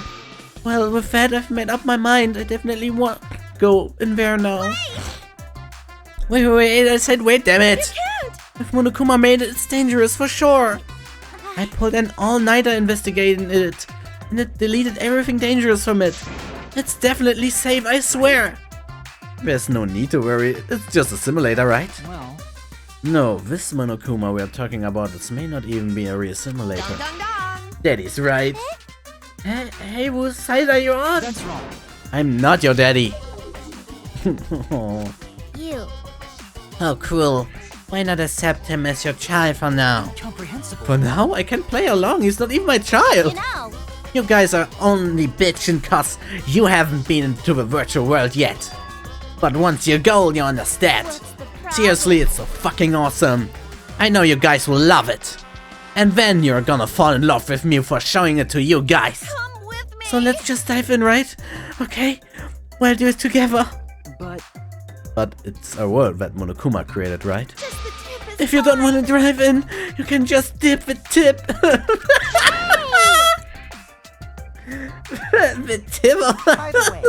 Well, with that, I've made up my mind. I definitely want to go in there now. Wait, I said wait, damn it. Can't. If Monokuma made it, it's dangerous for sure. I pulled an all-nighter investigating it, and it deleted everything dangerous from it. It's definitely safe, I swear. There's no need to worry, it's just a simulator, right? Well... No, this Monokuma we're talking about, this may not even be a real simulator. Dong dong. Daddy's right. Hey, whose side are you on? That's wrong. I'm not your daddy. you. How cruel. Why not accept him as your child for now? Incomprehensible. For now, I can play along. He's not even my child. You know, You guys are only bitching cause you haven't been into the virtual world yet. But once you go, you understand. what's the problem? Seriously, it's so fucking awesome. I know you guys will love it. And then you're gonna fall in love with me for showing it to you guys. Come with me. So let's just dive in, right? Okay? We'll do it together. But it's a world that Monokuma created, right? Just the tip is If you don't want to drive in, you can just dip the tip. The tip. By the way,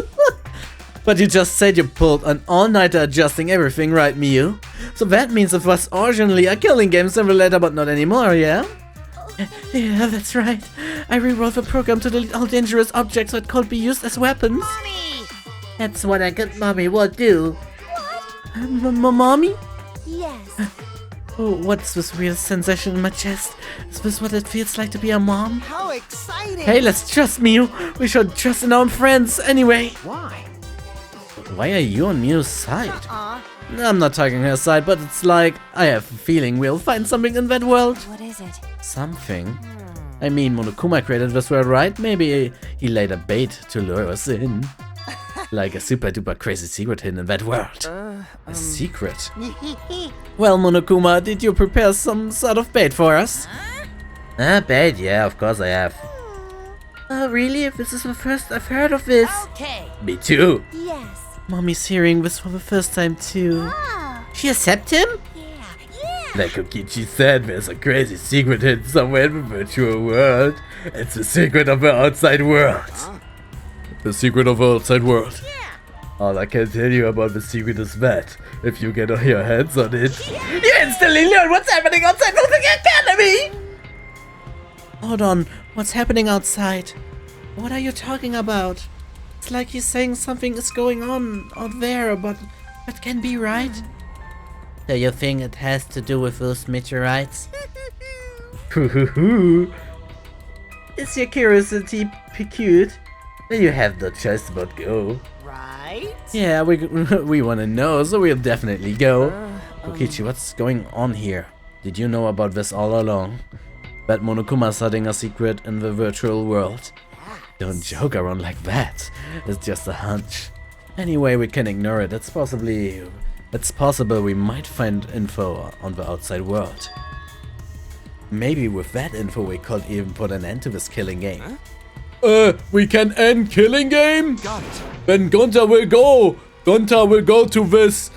But you just said you pulled an all-nighter adjusting everything, right, Miyu? So that means it was originally a killing game simulator, but not anymore, yeah? Yeah, that's right. I rewrote the program to delete all dangerous objects that could be used as weapons. Mommy. That's what a good mommy would do. Mommy? Yes. Oh, what's this weird sensation in my chest? Is this what it feels like to be a mom? how exciting! Hey, let's trust Miyu. We should trust in our friends anyway. Why? Why are you on Miyu's side? Uh, I'm not taking her side, but it's like, I have a feeling we'll find something in that world. What is it? Something? I mean, Monokuma created this world, right? Maybe he laid a bait to lure us in. Like a super duper crazy secret hidden in that world. A secret? Well, Monokuma, did you prepare some sort of bait for us? Bait? Yeah, of course I have. Oh, really? This is the first I've heard of this. Okay. Me too. Yes. Mommy's hearing this for the first time too. Ah. She accept him? Yeah. Like Kokichi said, there's a crazy secret hidden somewhere in the virtual world. It's the secret of the outside world. The secret of the outside world. All I can tell you about the secret is that, if you get your hands on it, you instantly learn what's happening outside the academy! Hold on, what's happening outside? What are you talking about? It's like he's saying something is going on out there, but that can be right. Do you think it has to do with those meteorites? Is your curiosity piqued? You have no choice but go. right? Yeah, we want to know, so we'll definitely go. Kokichi, what's going on here? Did you know about this all along? That Monokuma's hiding a secret in the virtual world. Don't joke around like that. It's just a hunch. Anyway, we can ignore it. It's possible we might find info on the outside world. Maybe with that info we could even put an end to this killing game. We can end killing game? Got it. Then Gonta will go. Gonta will go to this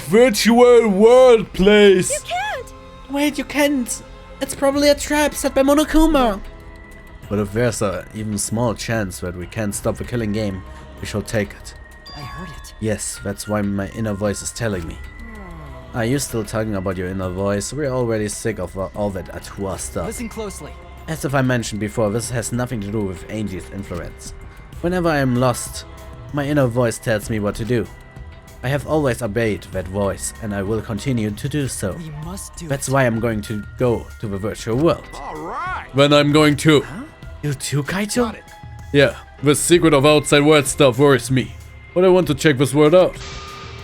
virtual world place. Can't. Wait, you can't! It's probably a trap set by Monokuma! But if there's a even small chance that we can't stop the killing game, we shall take it. I heard it. Yes, that's why my inner voice is telling me. Are you still talking about your inner voice? We're already sick of all that Atua stuff. Listen closely. As if I mentioned before, this has nothing to do with Angie's influence. Whenever I am lost, my inner voice tells me what to do. I have always obeyed that voice, and I will continue to do so. We must do That's it. why I'm going to go to the virtual world. Then I'm going to. You too, Kaito? Yeah, the secret of outside world stuff worries me. But I want to check this world out.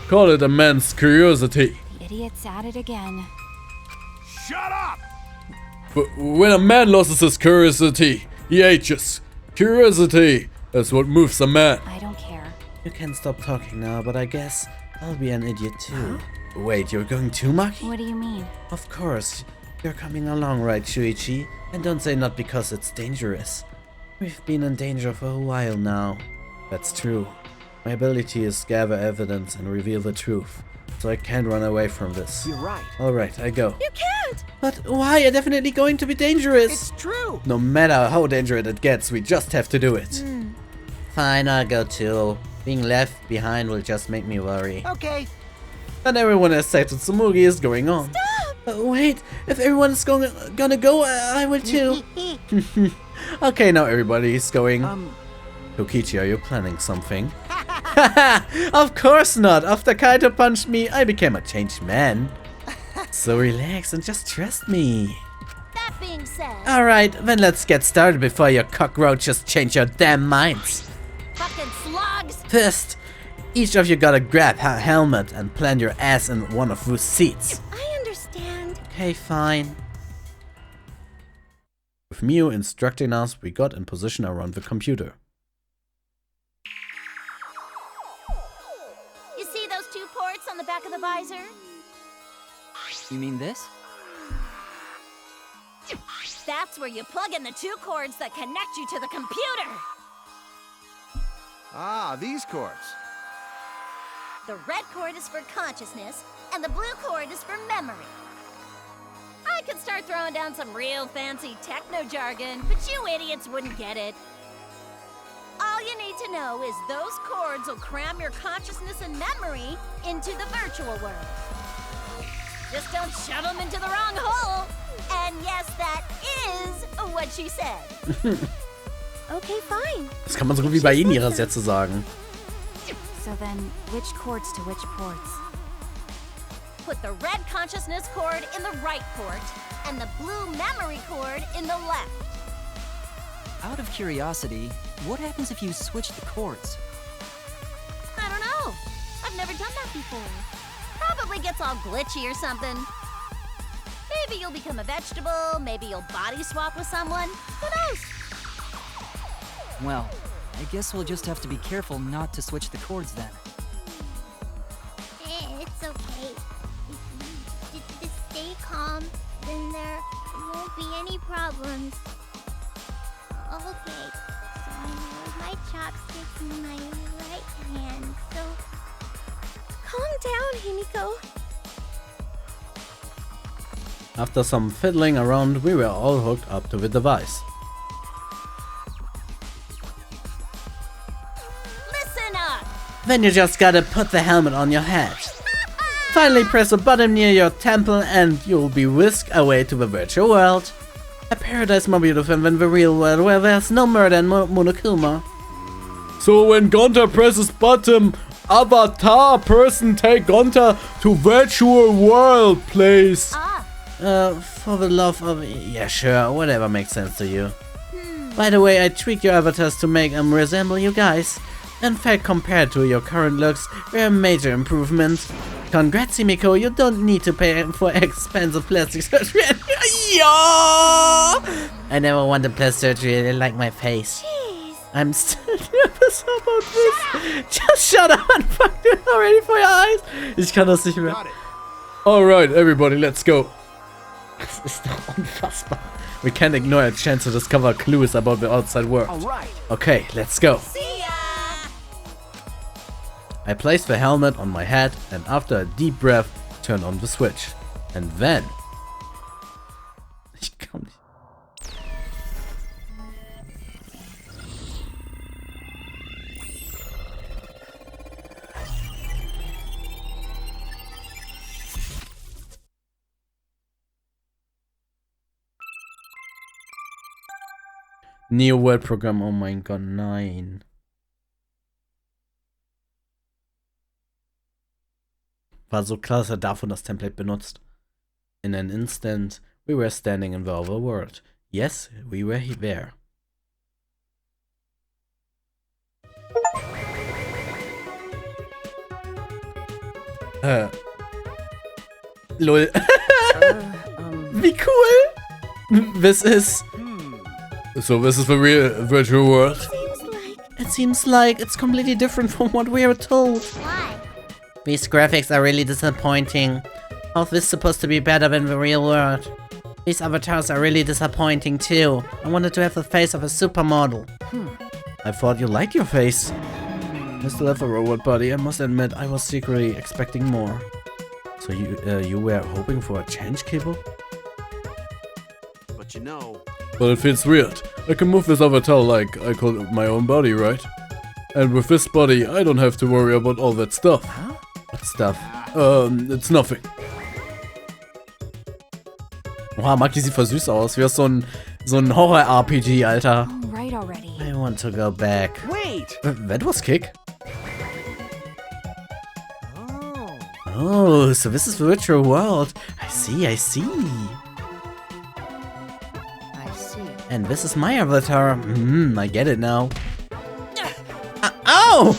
Call it a man's curiosity. The idiot's at it again. But when a man loses his curiosity, he ages. Curiosity is what moves a man. I don't care. You can stop talking now, but I guess I'll be an idiot too. Wait, you're going too, Maki? What do you mean? Of course. You're coming along, right, Shuichi? And don't say not because it's dangerous. We've been in danger for a while now. That's true. My ability is gather evidence and reveal the truth. So I can't run away from this. You're right. Alright, I go. You can't. But why? Are definitely going to be dangerous! It's true. No matter how dangerous it gets, we just have to do it. Fine, I'll go too. Being left behind will just make me worry. Okay. And everyone excited Tsumugi is going on. Wait, if everyone's gonna go, I will too. Okay, now everybody's going. Um, Kokichi, are you planning something? Of course not! After Kaito punched me, I became a changed man. So relax and just trust me. That being said, Alright, then let's get started before your cockroaches change your damn minds. fucking slugs. First, Each of you gotta grab a helmet and plant your ass in one of those seats. I understand. Okay, fine. With Mio instructing us, we got in position around the computer. You see those 2 ports on the back of the visor? You mean this? That's where you plug in the 2 cords that connect you to the computer. Ah, these cords. The red cord is for consciousness, and the blue cord is for memory. I could start throwing down some real fancy techno jargon, but you idiots wouldn't get it. All you need to know is those cords will cram your consciousness and memory into the virtual world. Just don't shove them into the wrong hole. And yes, that is what she said. Okay, fine. Das kann man so wie bei Ihnen ihrer Sätze sagen. So then, which cords to which ports? Put the red consciousness cord in the right port, and the blue memory cord in the left. Out of curiosity, what happens if you switch the cords? I don't know. I've never done that before. Probably gets all glitchy or something. Maybe you'll become a vegetable, maybe you'll body swap with someone. Who knows? Well, I guess we'll just have to be careful not to switch the cords then. It's okay. Just stay calm, then there won't be any problems. Okay, so I hold my chopsticks in my right hand, so calm down, Himiko. After some fiddling around, we were all hooked up to the device. Listen up! Then you just gotta put the helmet on your head. Finally press a button near your temple and you'll be whisked away to the virtual world. A paradise more beautiful than the real world where there's no murder and monokuma. So when Gonta presses button, avatar person take Gonta to virtual world, please. For the love of... Yeah, sure, whatever makes sense to you. By the way, I tweaked your avatars to make them resemble you guys. In fact, compared to your current looks, they're a major improvement. Congrats, Himiko, you don't need to pay for expensive plastic surgery. I never wanted plastic surgery, I like my face. Jeez. I'm still nervous about this. Just shut up and fuck it already for your eyes. Ich kann das nicht mehr. Got it. Alright, everybody, let's go. Das ist doch unfassbar. We can't ignore a chance to discover clues about the outside world. Alright. Okay, let's go. See ya! I placed the helmet on my head and after a deep breath, turned on the switch. And then... Ich komm nicht. Neo World Program, oh mein Gott, nein. War so klar, dass er davon das Template benutzt. In an instant, we were standing in the other world. Yes, we were there. Lol. Wie cool! This is... So this is the real virtual world? It seems like it's completely different from what we were told. Why? These graphics are really disappointing. How's this supposed to be better than the real world? These avatars are really disappointing too. I wanted to have the face of a supermodel. I thought you liked your face. I still have a robot body. I must admit, I was secretly expecting more. So you were hoping for a change, Kibo? But you know, But it feels weird. I can move this avatar like I call it my own body, right? And with this body, I don't have to worry about all that stuff. Huh? What stuff? It's nothing. Wow, Maki sieht voll süß aus. Wie aus so ein Horror-RPG, Alter. All right already. I want to go back. Wait! That was kick. Oh. Oh, so this is the virtual world. I see, I see. I see. And this is my avatar. I get it now. Ow!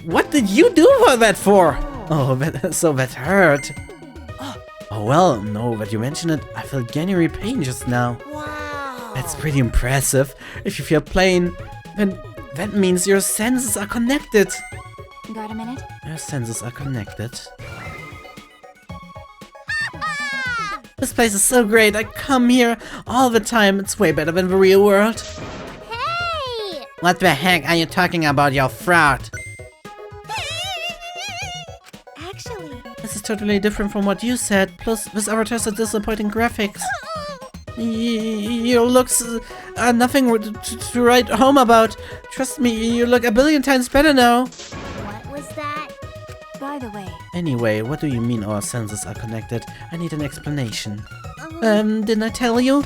What did you do for that for? Oh, so that hurt. Oh well, no, that you mentioned it, I felt January pain just now. Wow. That's pretty impressive. If you feel pain, then that means your senses are connected. Got a minute? Your senses are connected. This place is so great. I come here all the time. It's way better than the real world. Hey! What the heck are you talking about, you fraud? Actually, This is totally different from what you said. Plus, this avatar has disappointing graphics. Your looks are nothing to write home about. Trust me, you look a billion times better now. what was that? By the way, Anyway, what do you mean our senses are connected? I need an explanation. Didn't I tell you?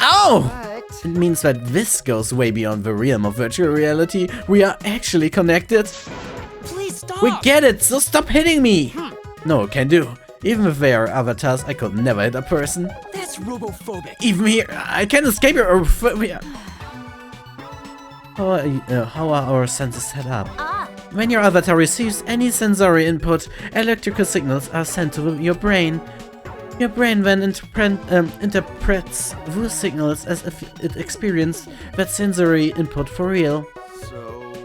Ow! But It means that this goes way beyond the realm of virtual reality. We are actually connected. Please stop! We get it, so stop hitting me! No, can do. Even if they are avatars, I could never hit a person. That's robophobic. Even here, I can't escape your euphoria. How are our senses set up? When your avatar receives any sensory input, electrical signals are sent to your brain. Your brain then interprets those signals as if it experienced that sensory input for real.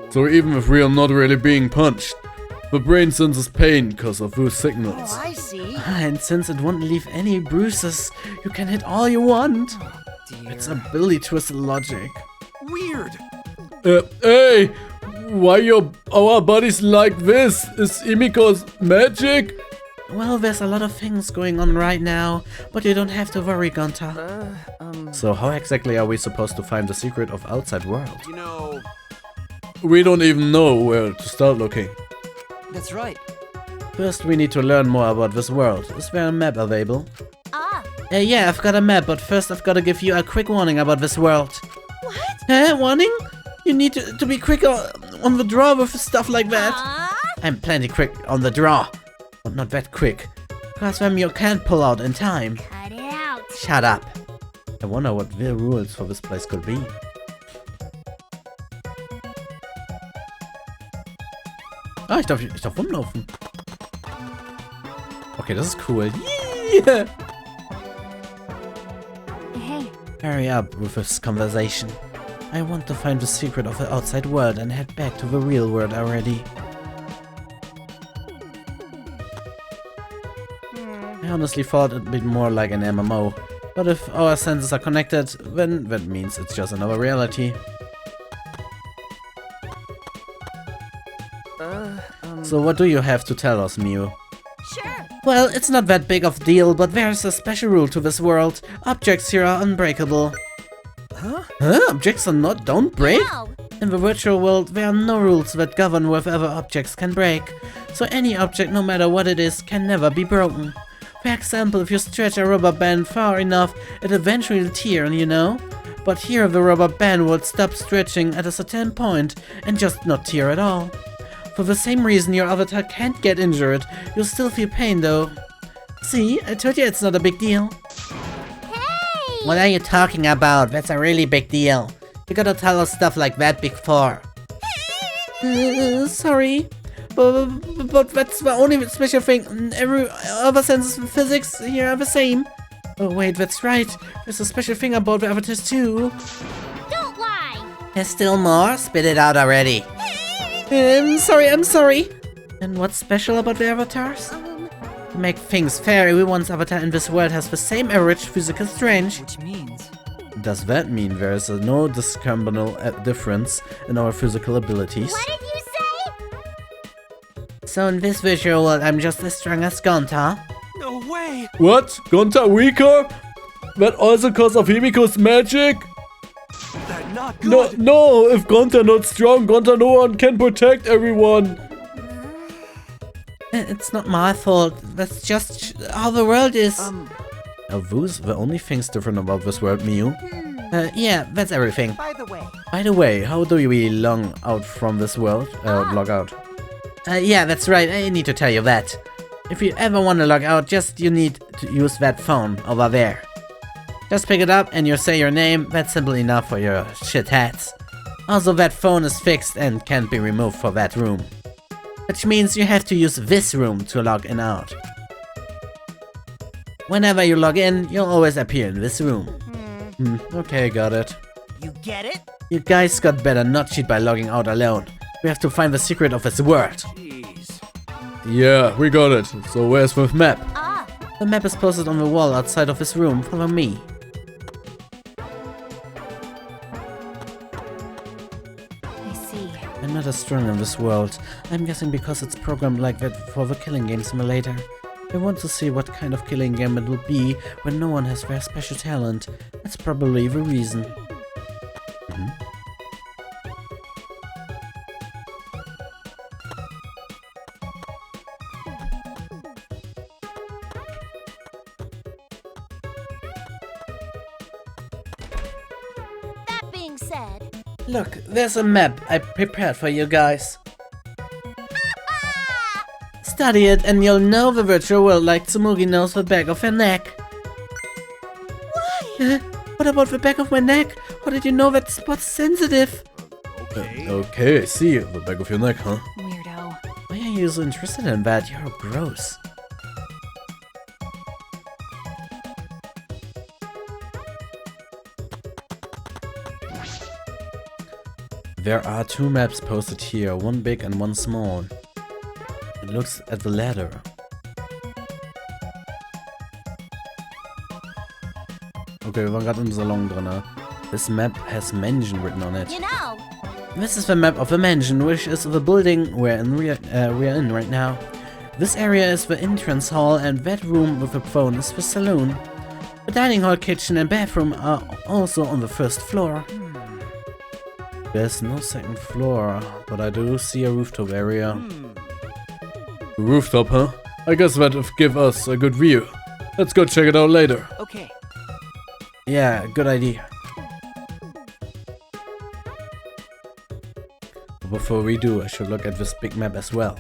So even if we are not really being punched, the brain senses pain because of those signals. oh, I see. And since it won't leave any bruises, you can hit all you want. It's a Billy Twisted logic. Weird. Hey! Why our bodies like this? Is Imiko's magic? Well, there's a lot of things going on right now, but you don't have to worry, Gonta. So how exactly are we supposed to find the secret of outside world? You know, We don't even know where to start looking. That's right. First, we need to learn more about this world. Is there a map available? Ah, Yeah, I've got a map, but first I've got to give you a quick warning about this world. what? Warning? You need to be quicker on the draw with stuff like that. I'm plenty quick on the draw, but not that quick. Because then you can't pull out in time. Cut it out. Shut up. I wonder what the rules for this place could be. Ah, ich darf rumlaufen. Okay, das ist cool. Yeah. hey, Hurry up with this conversation. I want to find the secret of the outside world and head back to the real world already. I honestly thought it'd be more like an MMO, but if our senses are connected, then that means it's just another reality. So what do you have to tell us, Miu? Sure. Well, it's not that big of a deal, but there's a special rule to this world. Objects here are unbreakable. Huh? Objects don't break? No. In the virtual world, there are no rules that govern whether objects can break. So any object, no matter what it is, can never be broken. For example, if you stretch a rubber band far enough, it eventually will tear, you know? But here the rubber band will stop stretching at a certain point and just not tear at all. For the same reason your avatar can't get injured, you'll still feel pain though. See, I told you it's not a big deal. Hey! What are you talking about? That's a really big deal. You gotta tell us stuff like that before. Sorry. But that's the only special thing. Every other senses of physics here are the same. Oh wait, that's right. There's a special thing about the avatars too. Don't lie. There's still more? Spit it out already. I'm sorry. And what's special about the avatars? To make things fair, everyone's avatar in this world has the same average physical strength. Which means... Does that mean there is no discernible difference in our physical abilities? What did you say? So in this visual world, I'm just as strong as Gonta. No way! What? Gonta weaker? That also because of Himiko's magic? That's not No, good! no! If Gonta not strong, Gonta no one can protect everyone! It's not my fault. That's just how the world is. Are those the only things different about this world, Miu? Yeah, that's everything. By the way, how do we log out from this world? Log out. Yeah, that's right. I need to tell you that. If you ever want to log out, you need to use that phone over there. Just pick it up and you say your name. That's simple enough for your shit hats. Also, that phone is fixed and can't be removed for that room. Which means you have to use this room to log in out. Whenever you log in, you'll always appear in this room. Okay, got it. You get it? You guys got better not cheat by logging out alone. We have to find the secret of his world. Jeez. Yeah, we got it. So where's the map? Ah, The map is posted on the wall outside of his room. Follow me. I see. I'm not as strong in this world. I'm guessing because it's programmed like that for the killing game simulator. I want to see what kind of killing game it will be when no one has their special talent. That's probably the reason. that being said, Look, there's a map I prepared for you guys. Study it and you'll know the virtual world like Tsumugi knows the back of her neck. why? What about the back of my neck? How did you know that spot's sensitive? Okay, I see. The back of your neck, huh? Weirdo. Why are you so interested in that? You're gross. There are two maps posted here, one big and one small. It looks at the ladder. Okay, wir waren gerade im Salon drin. This map has mansion written on it. You know, This is the map of the mansion, which is the building we're in right now. This area is the entrance hall, and that room with the phone is the saloon. The dining hall, kitchen, and bathroom are also on the first floor. There's no second floor, but I do see a rooftop area. Rooftop, huh? I guess that'll give us a good view. Let's go check it out later. Okay. Yeah, good idea. Before we do, I should look at this big map as well.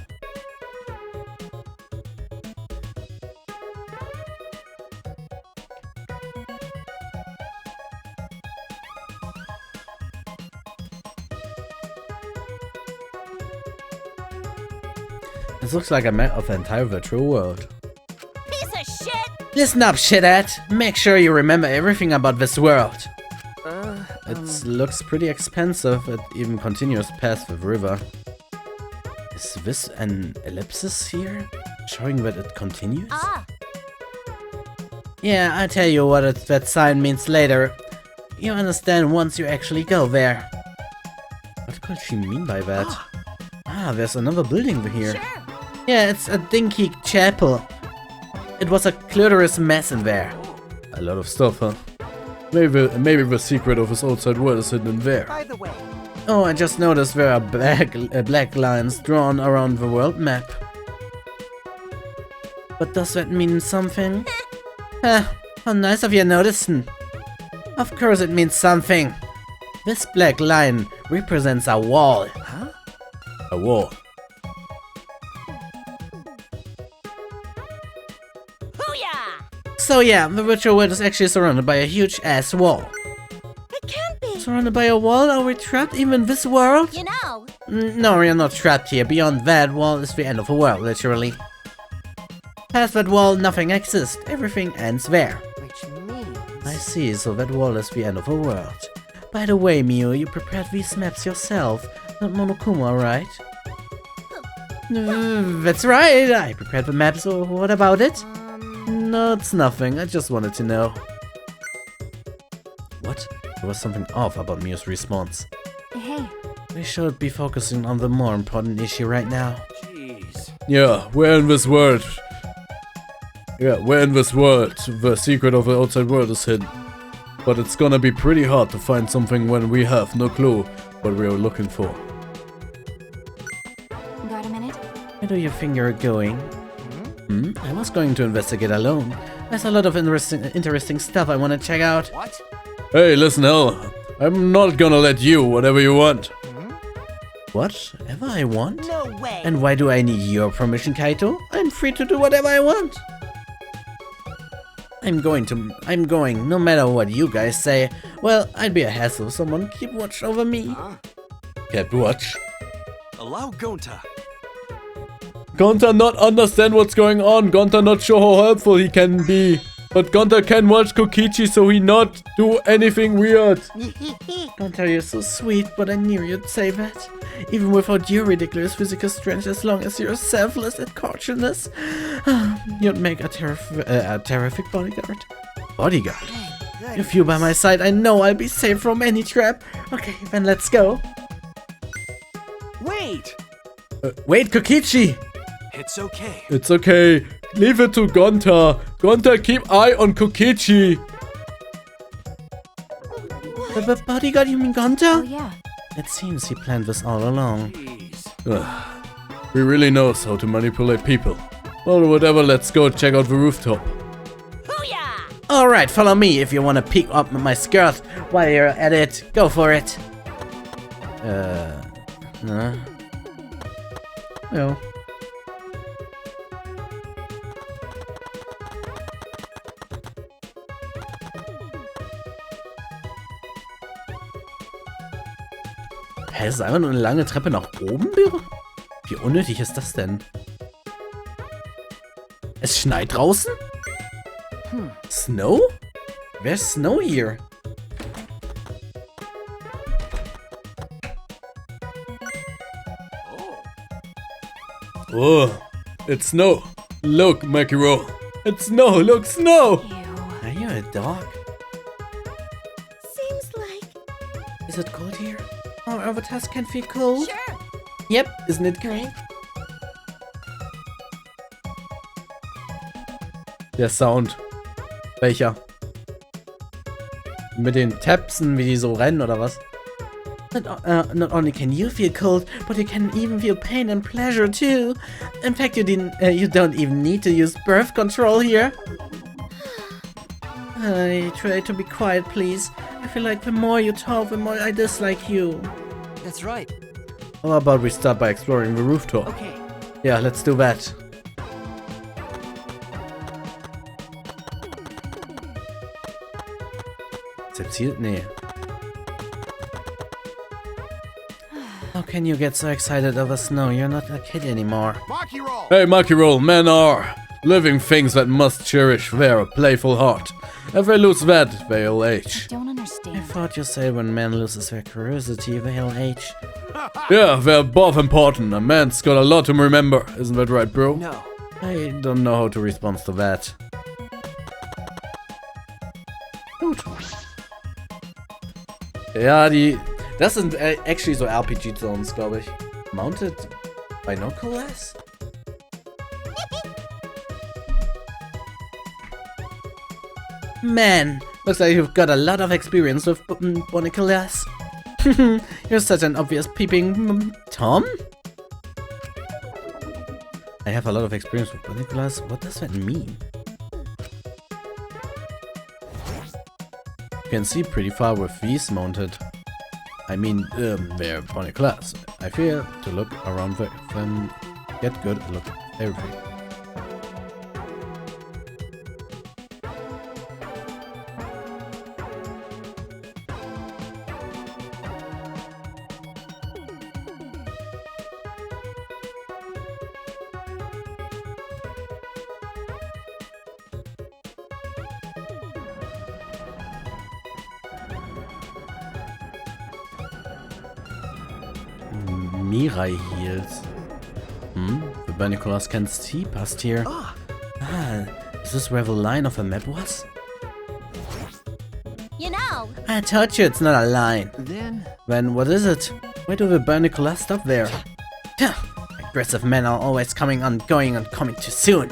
This looks like a map of the entire virtual world. piece of shit. Listen up, shithead! Make sure you remember everything about this world. It looks pretty expensive. It even continues past the river. Is this an ellipsis here? Showing that it continues? Ah, Yeah, I'll tell you what that sign means later. You understand once you actually go there. What could she mean by that? Ah, there's another building here. sure. Yeah, it's a dinky chapel. It was a clutterous mess in there. A lot of stuff, huh? Maybe the secret of his outside world is hidden in there. By the way, Oh, I just noticed there are black lines drawn around the world map. But does that mean something? How nice of you noticing. Of course it means something. This black line represents a wall. Huh? A wall. Booyah! So yeah, the virtual world is actually surrounded by a huge ass wall. It can't be. Surrounded by a wall? Are we trapped even in this world? You know, No, we are not trapped here. Beyond that wall is the end of the world, literally. Past that wall, nothing exists. Everything ends there. which means I see, so that wall is the end of the world. By the way, Miu, you prepared these maps yourself, not Monokuma, right? That's right, I prepared the maps, so what about it? No, it's nothing, I just wanted to know. What? There was something off about Miu's response. Hey, We should be focusing on the more important issue right now. Jeez. Yeah, we're in this world. The secret of the outside world is hidden. But it's gonna be pretty hard to find something when we have no clue what we are looking for. got a minute? Where do you think you're going? I was going to investigate alone. There's a lot of interesting stuff I want to check out. What? Hey, listen, Hell. I'm not gonna let you whatever you want. Whatever I want? no way. And why do I need your permission, Kaito? I'm free to do whatever I want. I'm going, no matter what you guys say. Well, I'd be a hassle if someone keep watch over me. Kept watch. Allow Gonta. Gonta not understand what's going on. Gonta not sure how helpful he can be. But Gonta can watch Kokichi so he not do anything weird. Gonta, you're so sweet, but I knew you'd say that. Even without your ridiculous physical strength, as long as you're selfless and cautiousness, you'd make a terrific bodyguard. Bodyguard? With you by my side, I know I'll be safe from any trap. Okay, then let's go. Wait! Wait, Kokichi! It's okay. It's okay. Leave it to Gonta. Gonta keep eye on Kokichi. The bodyguard, you mean Gonta? Oh yeah. It seems he planned this all along. He really knows how to manipulate people. Well, whatever, let's go check out the rooftop. Booyah! Alright, follow me if you want to peek up my skirt while you're at it. Go for it. No. Hä, ist einfach nur eine lange Treppe nach oben? Wie unnötig ist das denn? Es schneit draußen? Snow? Where's Snow here? Oh, it's snow. Look, Makiro. It's snow. Look, snow. Are you a dog? Seems like... Is it cold here? Our avatars can feel cold. Sure. Yep, isn't it great? Der Sound. Welcher? Mit den Tapsen, wie die so rennen, oder was? Not only can you feel cold, but you can even feel pain and pleasure too. In fact, you don't even need to use birth control here. I try to be quiet, please. I feel like the more you talk, the more I dislike you. That's right. How about we start by exploring the rooftop? Okay. Yeah, let's do that. Ist jetzt hier? Nee. How can you get so excited over snow? You're not a kid anymore. Maki roll! Hey, Makiro, men are living things that must cherish their playful heart. If they lose that, they'll age. Don't I understand. thought you said when man loses their curiosity, they'll age. Yeah, they're both important. A man's got a lot to remember. Isn't that right, bro? No. I don't know how to respond to that. Gut. Ja, das sind actually so RPG-Zones, glaube ich. Mounted binoculars? Man, looks like you've got a lot of experience with binoculars. You're such an obvious peeping Tom? I have a lot of experience with binoculars. What does that mean? You can see pretty far with these mounted. I mean, they're binoculars. I fear to look around them, get good look at everything. Mirai heals. The binoculars can see past here. Ah, is this where the line of a map was? You know, I told you it's not a line. Then What is it? Why do the binoculars stop there? Aggressive men are always coming and going and coming too soon.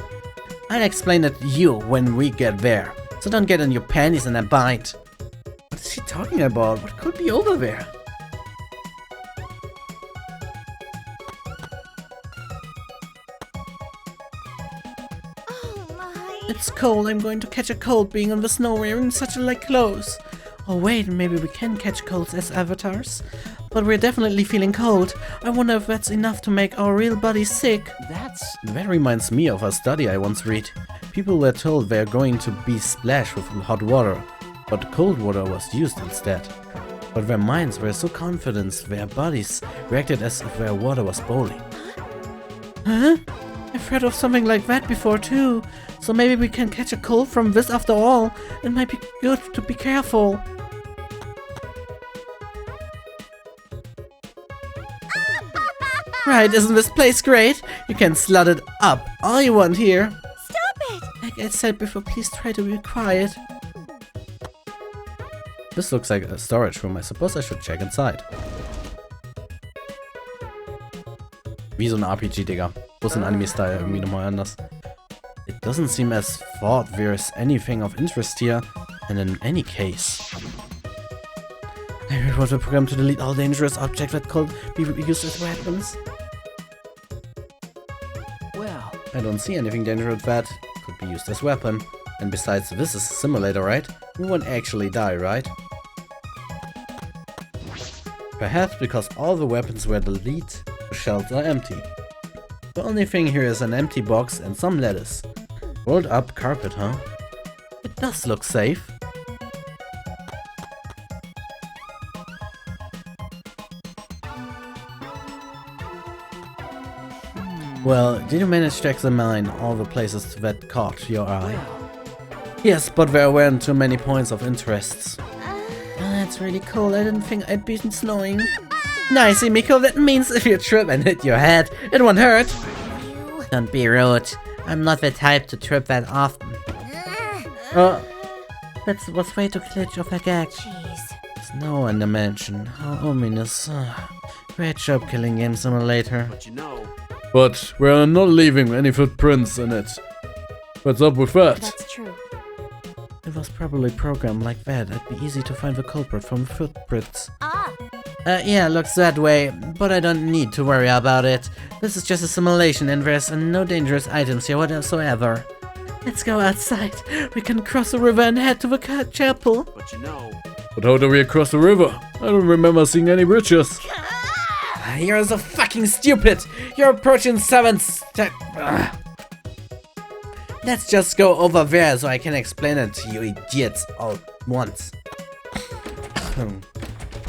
I'll explain it to you when we get there. So don't get in your panties in a bind. What is she talking about? What could be over there? oh my. It's cold. I'm going to catch a cold being in the snow wearing such light clothes. Oh wait, maybe we can catch colds as avatars. But we're definitely feeling cold. I wonder if that's enough to make our real bodies sick. that's... That reminds me of a study I once read. People were told they are going to be splashed with hot water, but cold water was used instead. But their minds were so confident, their bodies reacted as if their water was boiling. Huh? I've heard of something like that before too. So maybe we can catch a cold from this after all. It might be good to be careful. Right, isn't this place great? You can slut it up all you want here. Stop it! Like I said before, please try to be quiet. This looks like a storage room. I suppose I should check inside. Wie so ein RPG, Digga. Bloß in Anime-Style irgendwie nochmal anders. It doesn't seem as thought there's anything of interest here, and in any case. I rewrote the program to delete all dangerous objects that could be used as weapons. Well, I don't see anything dangerous that could be used as weapon. And besides, this is a simulator, right? We won't actually die, right? Perhaps because all the weapons were deleted, the shelves are empty. The only thing here is an empty box and some lettuce. Rolled up carpet, huh? It does look safe. Well, did you manage to examine all the places that caught your eye? Yes, but there weren't too many points of interest. That's really cool. I didn't think I'd be snowing. Nice, Miko. That means if you trip and hit your head, it won't hurt. Don't be rude. I'm not the type to trip that often. That was way too glitch of a gag. Jeez. Snow in the mansion. How ominous. Great job killing Game Simulator. but you know, But we're not leaving any footprints in it. What's up with that? That's true. It was probably programmed like that. It'd be easy to find the culprit from the footprints. Ah, Yeah, looks that way, but I don't need to worry about it. This is just a simulation and there's no dangerous items here whatsoever. Let's go outside. We can cross the river and head to the chapel. but you know. But how do we cross the river? I don't remember seeing any bridges. You're so fucking stupid! You're approaching 7 step. Let's just go over there so I can explain it to you idiots all at once.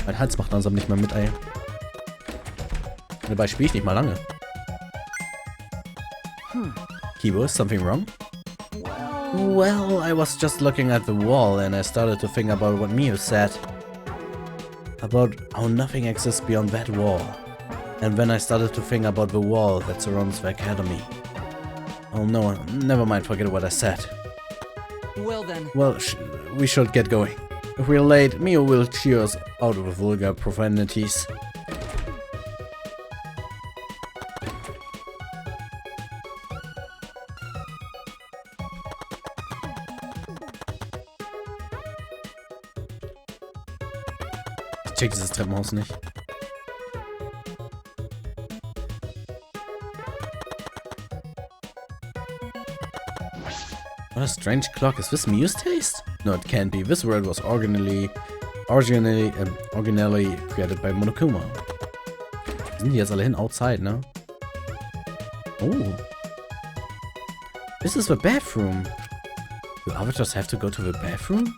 Mein Hals macht langsam nicht mehr mit, ey. Dabei spiele ich nicht mal lange. Kibo, is something wrong? Well, I was just looking at the wall and I started to think about what Miu said. About how nothing exists beyond that wall. And then I started to think about the wall that surrounds the academy. Oh no, never mind, forget what I said. Well then. Well, we should get going. If we're late, Mio will cheer us out with vulgar profanities. Ich check dieses Treppenhaus nicht. What a strange clock. Is this Miu's taste? No, it can't be. This world was originally created by Monokuma. Sind die jetzt alle hin? Outside, ne? Oh. This is the bathroom. Do avatars have to go to the bathroom?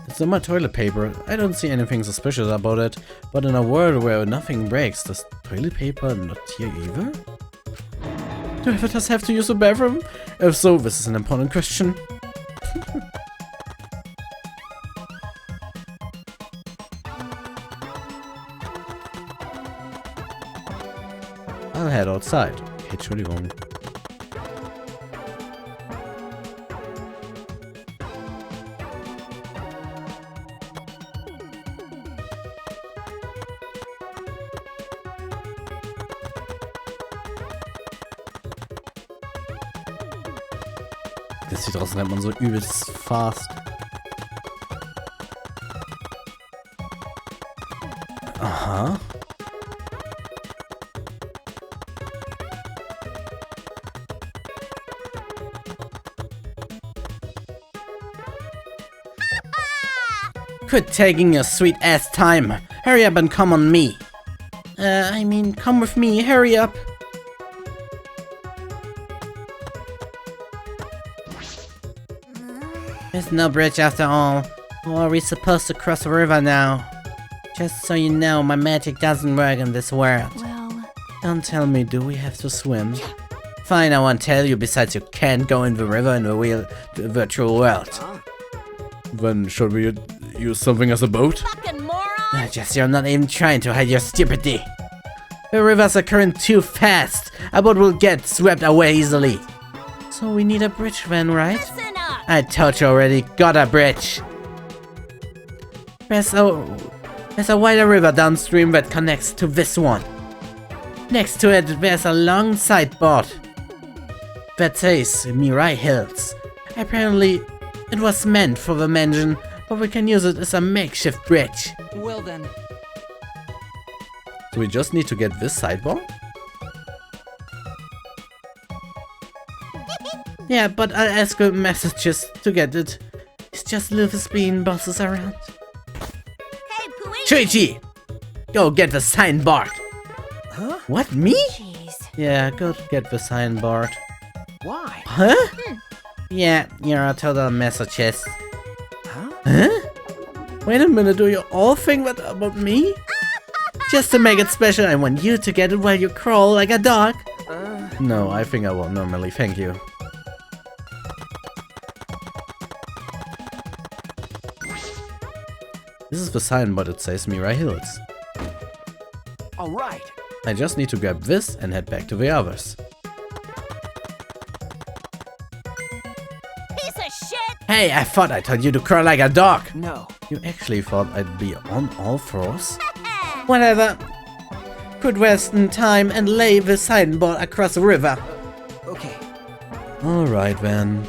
It's on my toilet paper. I don't see anything suspicious about it. But in a world where nothing breaks, does toilet paper not here either? Do avatars have to use the bathroom? If so, this is an important question. I'll head outside. Okay, Entschuldigung. Jetzt hier draußen rennt man so übelst fast. Aha. Quit taking your sweet ass time. Hurry up and come on me. I mean, come with me. Hurry up. There's no bridge after all. How are we supposed to cross a river now? Just so you know, my magic doesn't work in this world. Well, Don't tell me, do we have to swim? Fine, I won't tell you, besides you can't go in the river in the virtual world. Then should we use something as a boat? Fucking moron! Jess, you're not even trying to hide your stupidity. The rivers are current too fast. A boat will get swept away easily. So we need a bridge then, right? Listen up! I told you already, got a bridge. There's a wider river downstream that connects to this one. Next to it, there's a long sideboard that says Mirai Hills. Apparently, it was meant for the mansion, but we can use it as a makeshift bridge. Well then, So we just need to get this sideboard? Yeah, but I'll ask the messages to get it. It's just Luffy's being bosses around. Hey, Pooey! Chuichi! Go get the signboard! huh? What, me? jeez. Yeah, go get the signboard. Why? Huh? Yeah, you're a total masochist. Huh? Huh? Wait a minute, do you all think that about me? Just to make it special, I want you to get it while you crawl like a dog. No, I think I won't normally, thank you. This is the signboard that says Mirai Hills. All right. I just need to grab this and head back to the others. Piece of shit! Hey, I thought I told you to crawl like a dog! No. You actually thought I'd be on all fours? Whatever. Could rest in time and lay the signboard across the river. Okay. Alright then.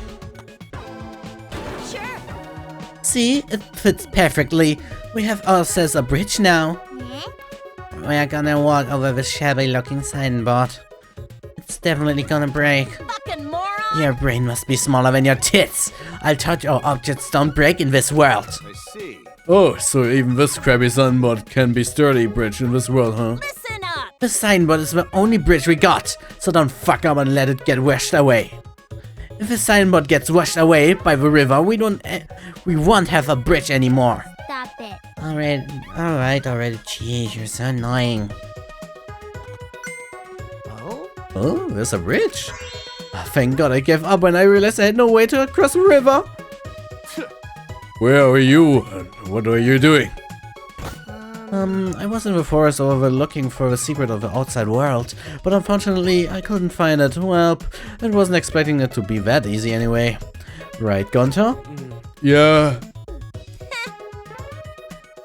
Sure. See, it fits perfectly. We have ourselves a bridge now. We're gonna walk over the shabby looking signboard. It's definitely gonna break. Fucking moron! Your brain must be smaller than your tits. I thought your objects don't break in this world. I see. Oh, so even this crabby signboard can be sturdy bridge in this world, huh? Listen up! The signboard is the only bridge we got, so don't fuck up and let it get washed away. If the signboard gets washed away by the river, we won't have a bridge anymore. Stop it. Alright, jeez, you're so annoying. Oh? Oh, there's a bridge. Oh, thank God I gave up when I realized I had no way to cross the river. Where are you? And what are you doing? I was in the forest over looking for the secret of the outside world, but unfortunately I couldn't find it. Well, I wasn't expecting it to be that easy anyway. Right, Gonto? Yeah.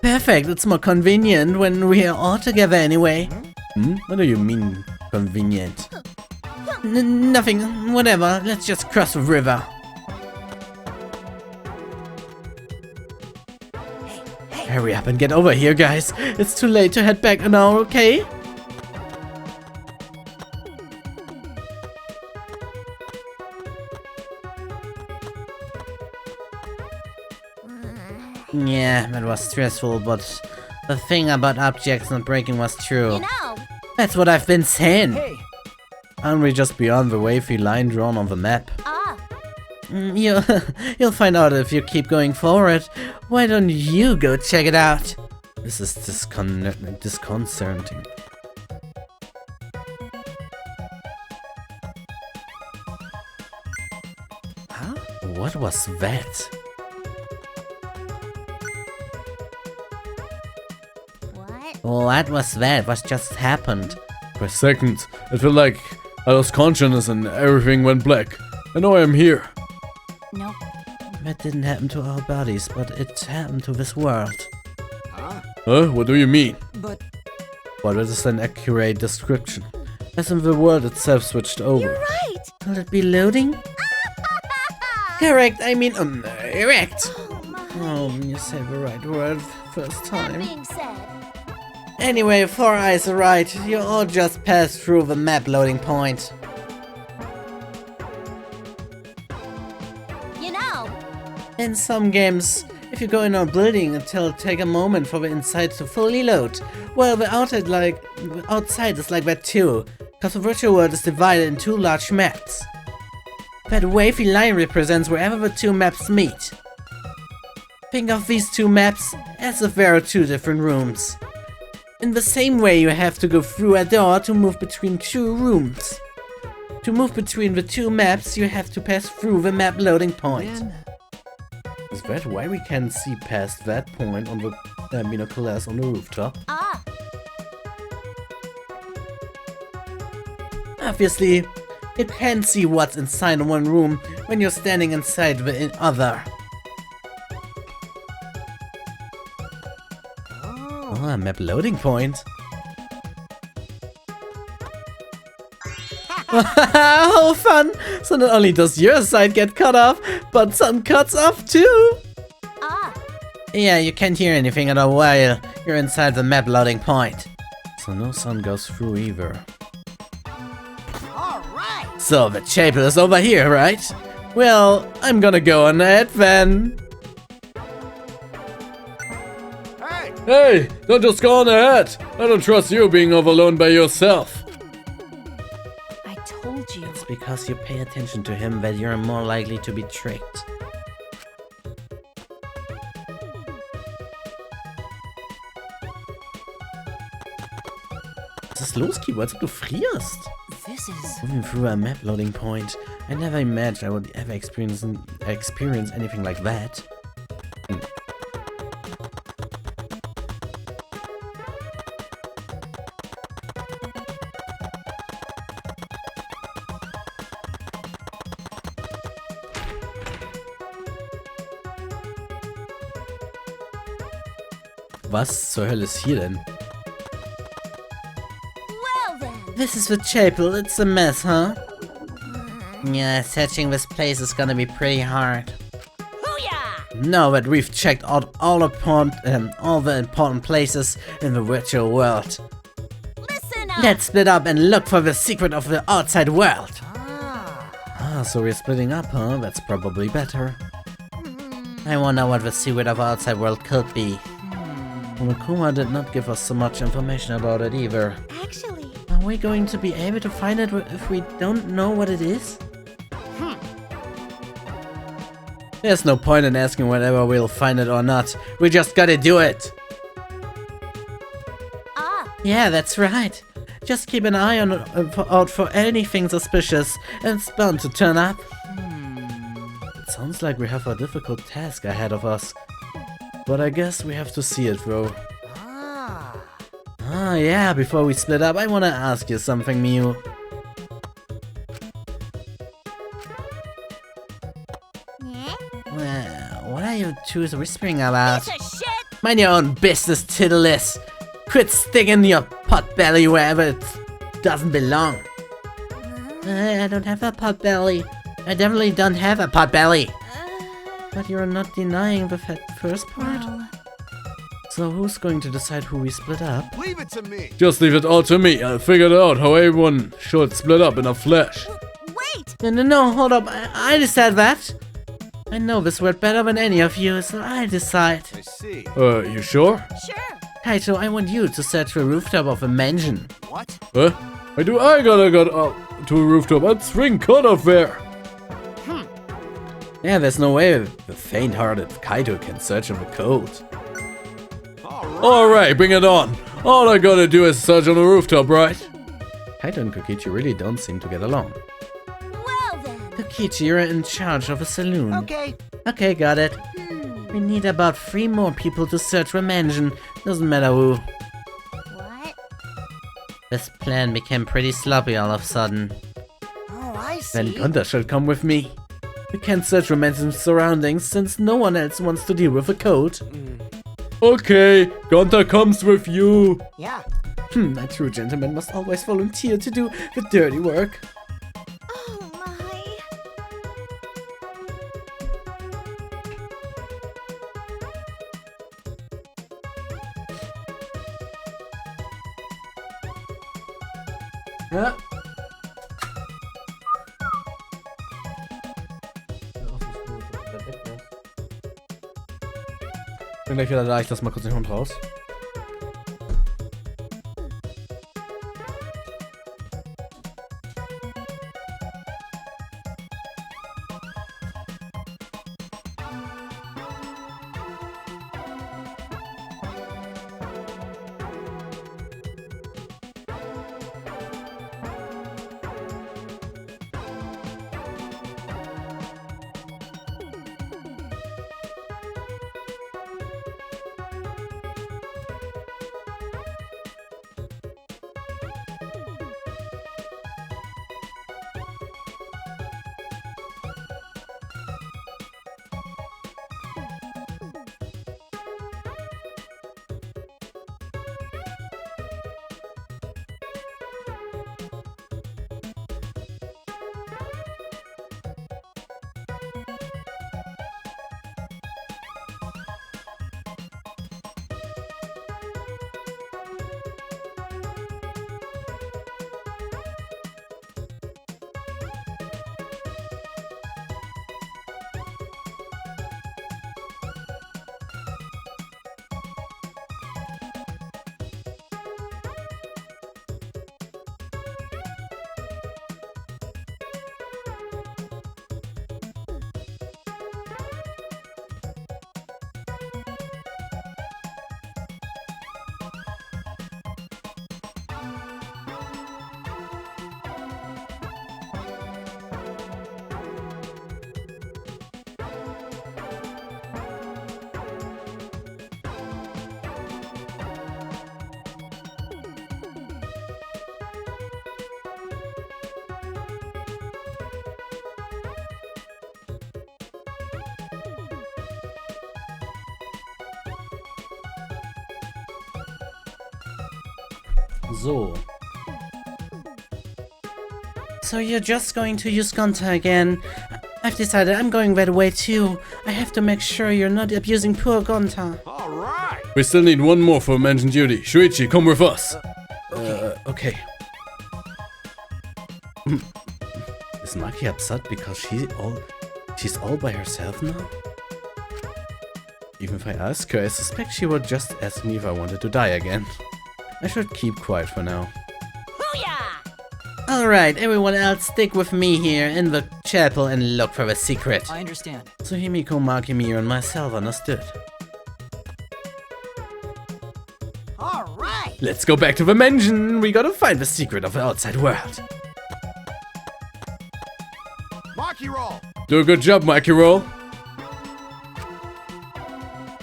Perfect, it's more convenient when we are all together anyway. What do you mean, convenient? Nothing, whatever, let's just cross the river. Hurry up and get over here, guys. It's too late to head back now, okay? Yeah, that was stressful, but the thing about objects not breaking was true. You know, That's what I've been saying. Hey. Aren't we just beyond the wavy line drawn on the map? ah, You'll find out if you keep going forward. Why don't you go check it out? This is disconcerting. Huh? What was that? what? What was that? What just happened? For a second, it felt like I lost consciousness and everything went black. And now I am here. Nope. That didn't happen to our bodies, but it happened to this world. Huh? What do you mean? But Well, that is an accurate description. As in the world itself switched over. You're right! Will it be loading? Correct, I mean, erect. Oh my. Oh, you said the right word first That time. being said, Anyway, Four Eyes are right. You all just passed through the map loading point. you know, In some games, if you go in a building, it'll take a moment for the inside to fully load. Well, the outside is like that too, because the virtual world is divided in two large maps. That wavy line represents wherever the two maps meet. Think of these two maps as if there are two different rooms. In the same way, you have to go through a door to move between two rooms. To move between the two maps, you have to pass through the map loading point. Is that why we can see past that point on the binoculars on the rooftop? Ah, Obviously, you can't see what's inside one room when you're standing inside the other. Oh, a map loading point. How fun! So not only does your side get cut off, but sun cuts off too! ah. Yeah, you can't hear anything at all while you're inside the map loading point. So no sun goes through either. All right. So the chapel is over here, right? Well, I'm gonna go on ahead then. Hey! Hey, don't just go on ahead. I don't trust you being over alone by yourself. I told you. It's because you pay attention to him that you're more likely to be tricked. Was ist los, Kibo, als ob du frierst? This is... Moving through a map loading point. I never imagined I would ever experience anything like that. Was zur Hölle ist hier denn? Well then. This is the chapel, it's a mess, huh? Yeah, searching this place is gonna be pretty hard. Hoo-yah! Now that we've checked out all the important places in the virtual world, Listen up. let's split up and look for the secret of the outside world. Ah. Ah, so we're splitting up, huh? That's probably better. I wonder what the secret of the outside world could be. Kuma did not give us so much information about it either. Actually, Are we going to be able to find it if we don't know what it is? There's no point in asking whether we'll find it or not. We just gotta do it. ah. Yeah, that's right. Just keep an eye out for anything suspicious, and it's bound to turn up. It sounds like we have a difficult task ahead of us. But I guess we have to see it through. Ah. Ah, yeah, before we split up, I wanna ask you something, Miu. Well, what are you two whispering about? Piece of shit. Mind your own business, Tiddless. Quit sticking your pot belly wherever it doesn't belong. I don't have a pot belly. I definitely don't have a pot belly. But you're not denying the first part? Well, So who's going to decide who we split up? Leave it to me. Just leave it all to me. I'll figure it out how everyone should split up in a flash. Wait. No, hold up. I decide that. I know this word better than any of you, so I decide. I see. You sure? Sure. Kaito, I want you to search the rooftop of a mansion. What? Huh? Why do I gotta go up to a rooftop? That's ring cut off there. Yeah, there's no way the faint-hearted Kaito can search on the code. Alright, bring it on. All I gotta do is search on the rooftop, right? Kaito and Kokichi really don't seem to get along. Well then. Kokichi, you're in charge of a saloon. Okay. Okay, got it. We need about 3 more people to search the mansion. Doesn't matter who. What? This plan became pretty sloppy all of a sudden. Oh, I Then see. Gunther shall come with me. We can't search the mansion's surroundings since no one else wants to deal with the code. Okay, Gunther comes with you. Yeah. A true gentleman must always volunteer to do the dirty work. Oh my. Ja. Bin gleich wieder da, ich lass mal kurz den Hund raus. So. So you're just going to use Gonta again? I've decided I'm going that way too. I have to make sure you're not abusing poor Gonta. All right. We still need one more for mentioned duty. Shuichi, come with us. Okay. Is Maki upset because she's all by herself now? Even if I ask her, I suspect she would just ask me if I wanted to die again. I should keep quiet for now. Booyah! Alright, everyone else stick with me here in the chapel and look for the secret. I understand. So Himiko, Maki, Miyu, and myself understood. All right. Let's go back to the mansion. We gotta find the secret of the outside world. Maki roll. Do a good job, Maki Roll.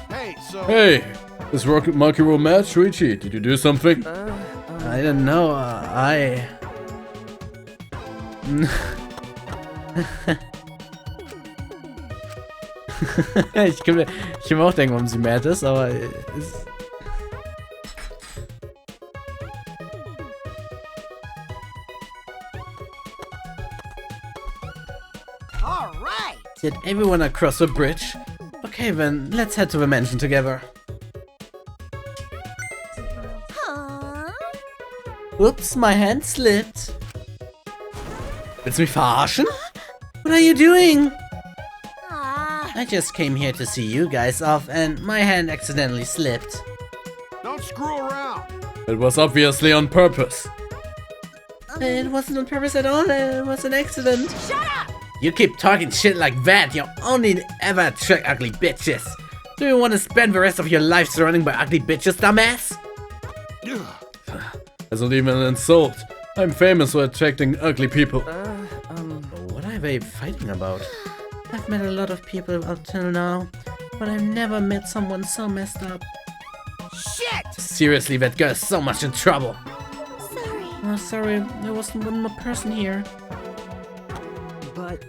Hey, so. Hey, is Maki Roll mad? Shuichi, did you do something? I don't know, ich kann mir auch denken, warum sie mad ist, aber es... All right. Did everyone across the bridge? Okay then, let's head to the mansion together. Huh? Whoops, my hand slipped. Willst du mich verarschen? What are you doing? I just came here to see you guys off and my hand accidentally slipped. Don't screw around. It was obviously on purpose. It wasn't on purpose at all, it was an accident. Shut up. You keep talking shit like that, you only ever attract ugly bitches. Do you want to spend the rest of your life surrounded by ugly bitches, dumbass? That's not even an insult. I'm famous for attracting ugly people. What are they fighting about? I've met a lot of people up till now, but I've never met someone so messed up. Shit. Seriously, that girl is so much in trouble. Sorry. Oh, sorry, there wasn't one more person here. But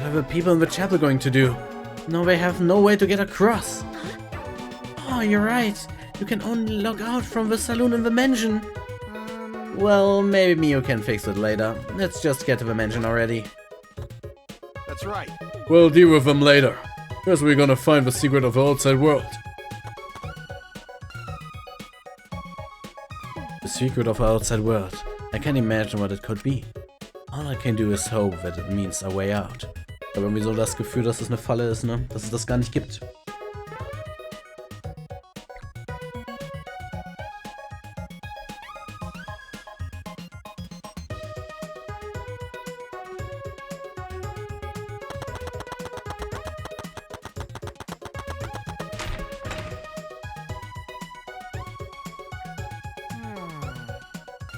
What are the people in the chapel going to do? No, they have no way to get across. Oh, you're right. You can only log out from the saloon in the mansion. Well, maybe Miyu can fix it later. Let's just get to the mansion already. That's right. We'll deal with them later. First, we're gonna find the secret of the outside world. The secret of our outside world. I can't imagine what it could be. All I can do is hope that it means a way out. Ich habe irgendwie so das Gefühl, dass es eine Falle ist, ne? Dass es das gar nicht gibt.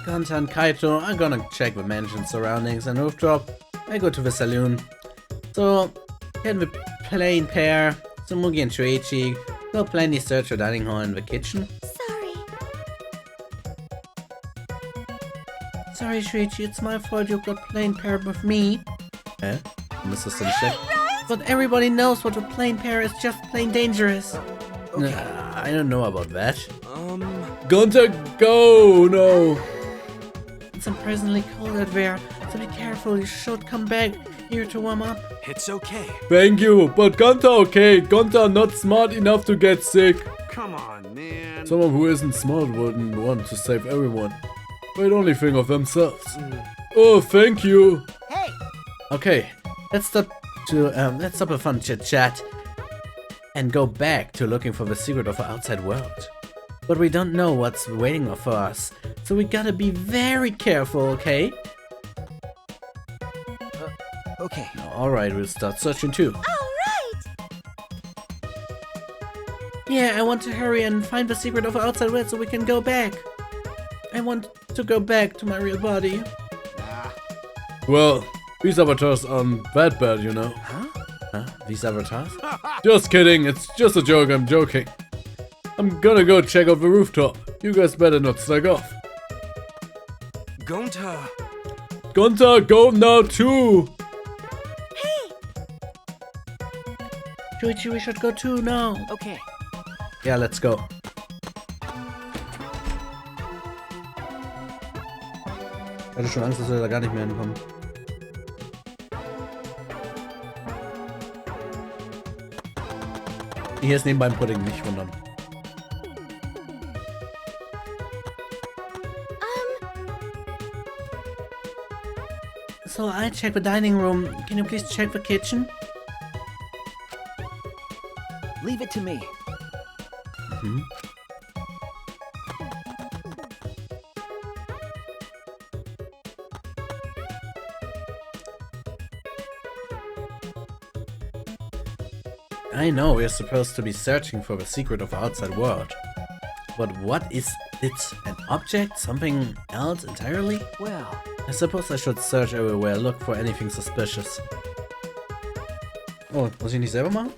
Gonta and Kaito are gonna check the mansion surroundings and rooftop. I go to the saloon. So, get the plain pair. Tsumugi and Shuichi go plainly search the dining hall and the kitchen. Sorry. Sorry, Shuichi, it's my fault you got plain paired with me. Hä? Muss das denn check? But everybody knows what a plain pair is just plain dangerous. I don't know about that. Gonta, go! No! It's surprisingly cold out there, so be careful, you should come back here to warm up. it's okay. Thank you, but Gonta okay. Gonta not smart enough to get sick. Come on, man. Someone who isn't smart wouldn't want to save everyone. They'd only think of themselves. Oh, thank you. Hey. Okay, let's stop a fun chit chat and go back to looking for the secret of our outside world. But we don't know what's waiting for us, so we gotta be very careful, okay? Okay. Alright, we'll start searching too. All right. Yeah, I want to hurry and find the secret of our outside world so we can go back. I want to go back to my real body. Well, these avatars aren't that bad, you know. Huh? These avatars? Just kidding, it's just a joke, I'm joking. I'm gonna go check out the rooftop. You guys better not slack off. Gonta. Gonta, go now too! Shuichi, we should go too now. Okay. Yeah, let's go. Ich hatte schon Angst, dass wir da gar nicht mehr hinkommen. Hier ist nebenbei ein Pudding, nicht wundern. So I check the dining room. Can you please check the kitchen? Leave it to me. Mhm. I know we're supposed to be searching for the secret of the outside world. But what is it? An object? Something else entirely? Well, I suppose I should search everywhere, look for anything suspicious. Oh, muss ich nicht selber machen?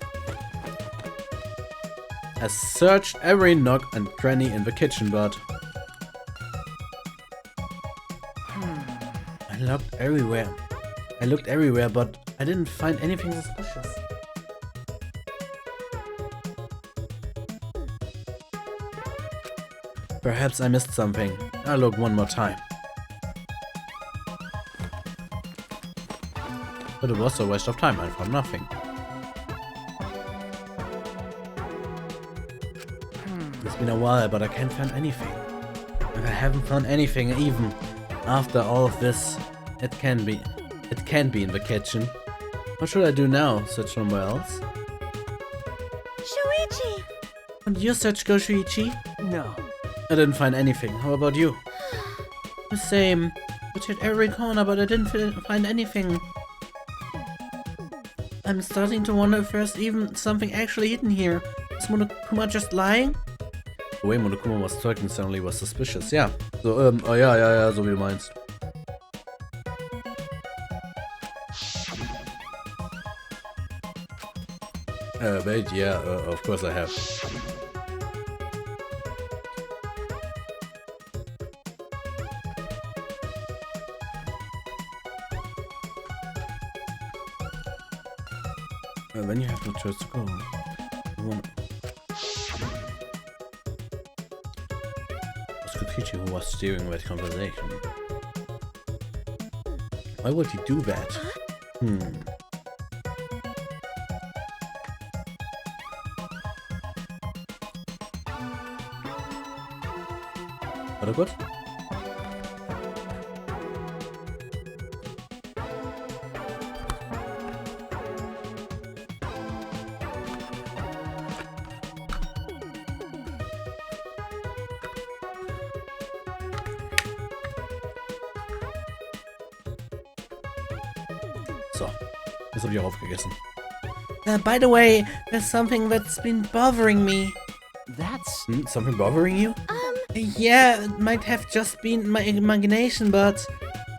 I searched every nook and cranny in the kitchen, but... I looked everywhere. But I didn't find anything suspicious. Perhaps I missed something. I'll look one more time. But it was a waste of time. I found nothing. It's been a while, but I can't find anything. If I haven't found anything, even after all of this, it can be in the kitchen. What should I do now? Search somewhere else? Shuichi! And you search go Shuichi? no. I didn't find anything. How about you? The same. I checked every corner, but I didn't find anything. I'm starting to wonder if there's even something actually hidden here. Is Monokuma just lying? The way Monokuma was talking suddenly was suspicious. Yeah. So, oh ja, so wie du meinst. Wait, yeah, of course I have. When you have no choice to go, you wanna... It was Kokichi who was steering that conversation. Why would he do that? Warte kurz. So, das habe ich auch aufgegessen. By the way, there's something that's been bothering me. That's... Something bothering you? Yeah, it might have just been my imagination, but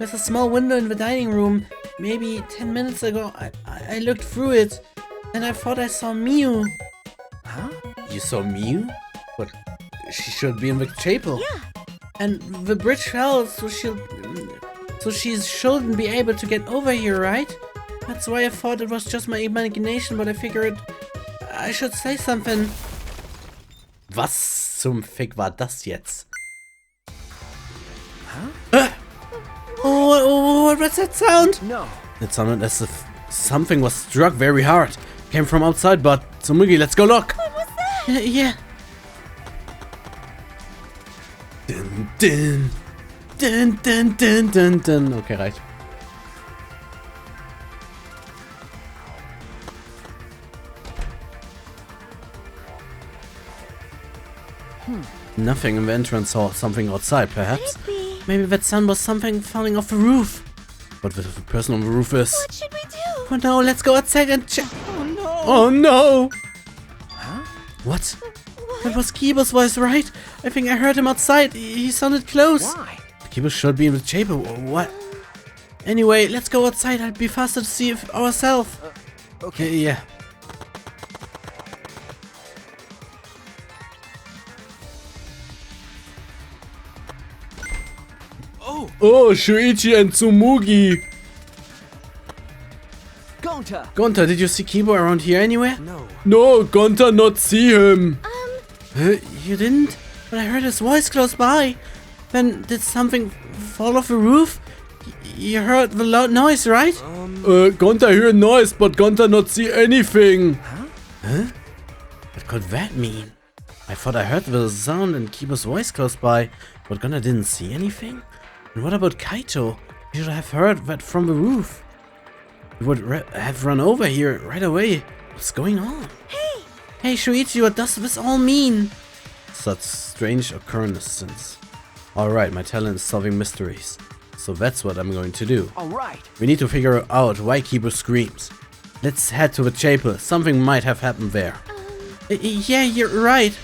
there's a small window in the dining room. Maybe 10 minutes ago, I looked through it, and I thought I saw Miu. Huh? You saw Miu? But she should be in the chapel. Yeah. And the bridge fell, so she shouldn't be able to get over here, right? That's why I thought it was just my imagination, but I figured I should say something. Was zum Fick war das jetzt? What was that sound? No. It sounded as if something was struck very hard. Came from outside, but Tsumugi, let's go look. What was that? Yeah. Dun, dun, dun, dun, dun, dun, dun. Okay, reicht. Nothing in the entrance hall. Something outside, perhaps. Maybe that sound was something falling off the roof. But if the person on the roof is... What should we do? Oh no, let's go outside and check. Oh no. Oh no! Huh? What? That was Kibo's voice, right? I think I heard him outside. He sounded close. Why? Kiba should be in the chapel. What? Anyway, let's go outside. I'll be faster to see it ourselves. Okay. Yeah. Oh, Shuichi and Tsumugi. Gonta. Gonta, did you see Kibo around here anywhere? No. No, Gonta not see him. You didn't? But I heard his voice close by. Then did something fall off the roof? You heard the loud noise, right? Gonta hear noise, but Gonta not see anything. Huh? What could that mean? I thought I heard the sound and Kibo's voice close by, but Gonta didn't see anything? And what about Kaito? He should have heard that from the roof. He would have run over here right away. What's going on? Hey! Hey Shuichi, what does this all mean? Such strange occurrences. Alright, my talent is solving mysteries. So that's what I'm going to do. Alright. We need to figure out why Kibo screams. Let's head to the chapel. Something might have happened there. Yeah, you're right.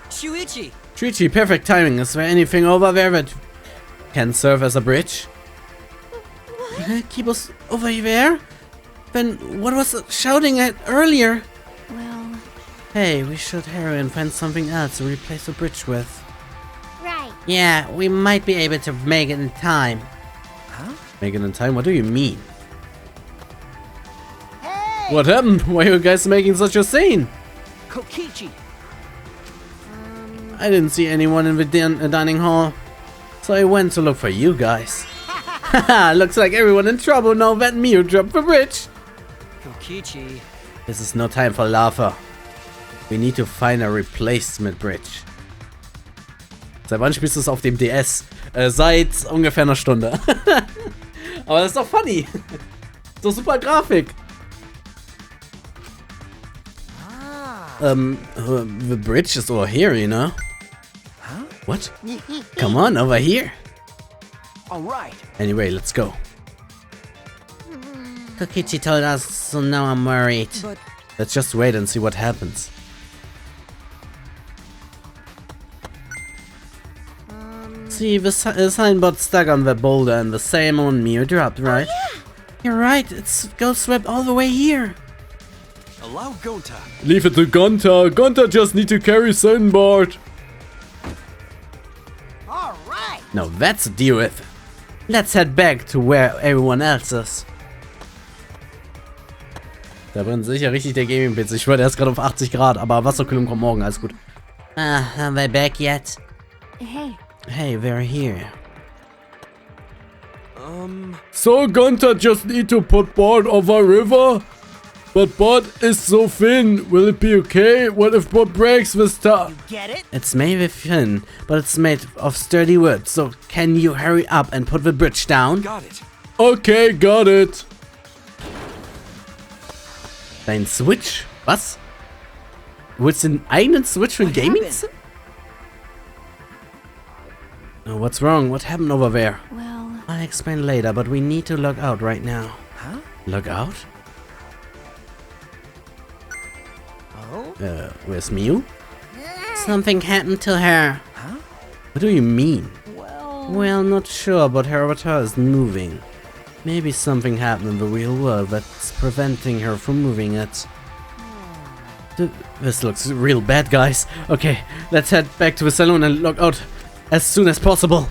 Shuichi! Shuichi, perfect timing. Is there anything over there that can serve as a bridge? Kibo's over there? Then what was shouting at earlier? Well, Hey, we should hurry and find something else to replace the bridge with. Right. Yeah, we might be able to make it in time. Huh? Make it in time? What do you mean? Hey! What happened? Why are you guys making such a scene? Kokichi! I didn't see anyone in the dining hall, so I went to look for you guys. Haha, looks like everyone in trouble now that Miu dropped the bridge. Kokichi. This is no time for laughter. We need to find a replacement bridge. Seit wann spielst du es auf dem DS? Seit ungefähr einer Stunde. Aber das ist doch funny. So super Grafik. The bridge is over here, you know? Huh? What? Come on, over here. Alright. Anyway, let's go. Kokichi told us, so now I'm worried. But Let's just wait and see what happens. See, the signboard stuck on the boulder and the same on Miu dropped, right? You're right, it's ghost swept all the way here. allow Gonta. Leave it to Gonta. Gonta just need to carry signboard. Alright! No, that's a deal with. Let's head back to where everyone else is. Da brennt sicher richtig der Gaming-Blitz. Ich schwör, der ist gerade auf 80 Grad, aber Wasserkühlung kommt morgen, alles gut. Are they back yet? hey, Hey, they're here. So Gonta just need to put board over river? But board is so thin. Will it be okay? What if board breaks this time? Get it? It's made with thin, but it's made of sturdy wood, so can you hurry up and put the bridge down? Got it. Okay, got it. Dein Switch? Was? Du willst den eigenen Switch für What Gaming? happened? Oh, what's wrong? What happened over there? well, I'll explain later, but we need to log out right now. Huh? Log out? Oh? Where's Miu? Something happened to her. Huh? What do you mean? well, Well, not sure, but her avatar is moving. Maybe something happened in the real world that's preventing her from moving it. This looks real bad, guys. Okay, let's head back to the saloon and log out as soon as possible.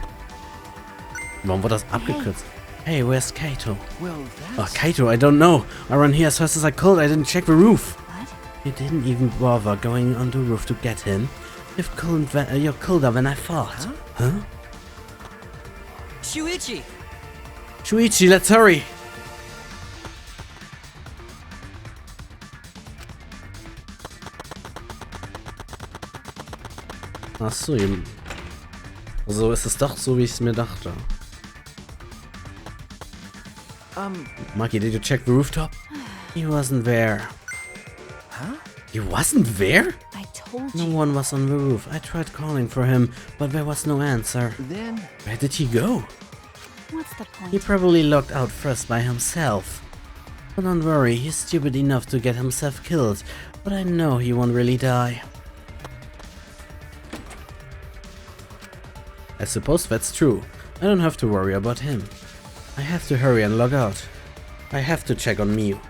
Warum wurde das abgekürzt? Hey, where's Kaito? Well, Oh, that's... Kaito, I don't know. I ran here as fast as I could. I didn't check the roof. what? You didn't even bother going on the roof to get him. You're colder than I thought. Huh? Shuichi! Shuichi, let's hurry. Ach so, so ist es doch so, wie ich es mir dachte. Maki, did you check the rooftop? He wasn't there. Huh? He wasn't there? I told No you. one was on the roof. I tried calling for him, but there was no answer. Then... Where did he go? What's the point? He probably locked out first by himself. But don't worry, he's stupid enough to get himself killed. But I know he won't really die. I suppose that's true. I don't have to worry about him. I have to hurry and log out. I have to check on Miu.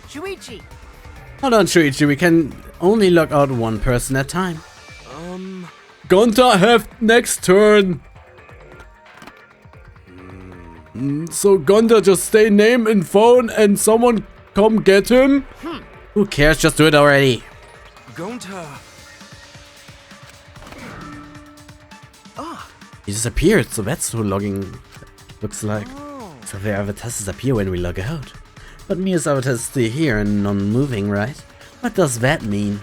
Shuichi! Hold on, Shuichi, we can only log out one person at a time. Gonta have next turn. So Gonta just stay name and phone and someone come get him? Who cares? Just do it already. Gonta. He disappeared, so that's who logging looks like. So their avatars disappear when we log out. But Mia's avatar is still here and non-moving, right? What does that mean?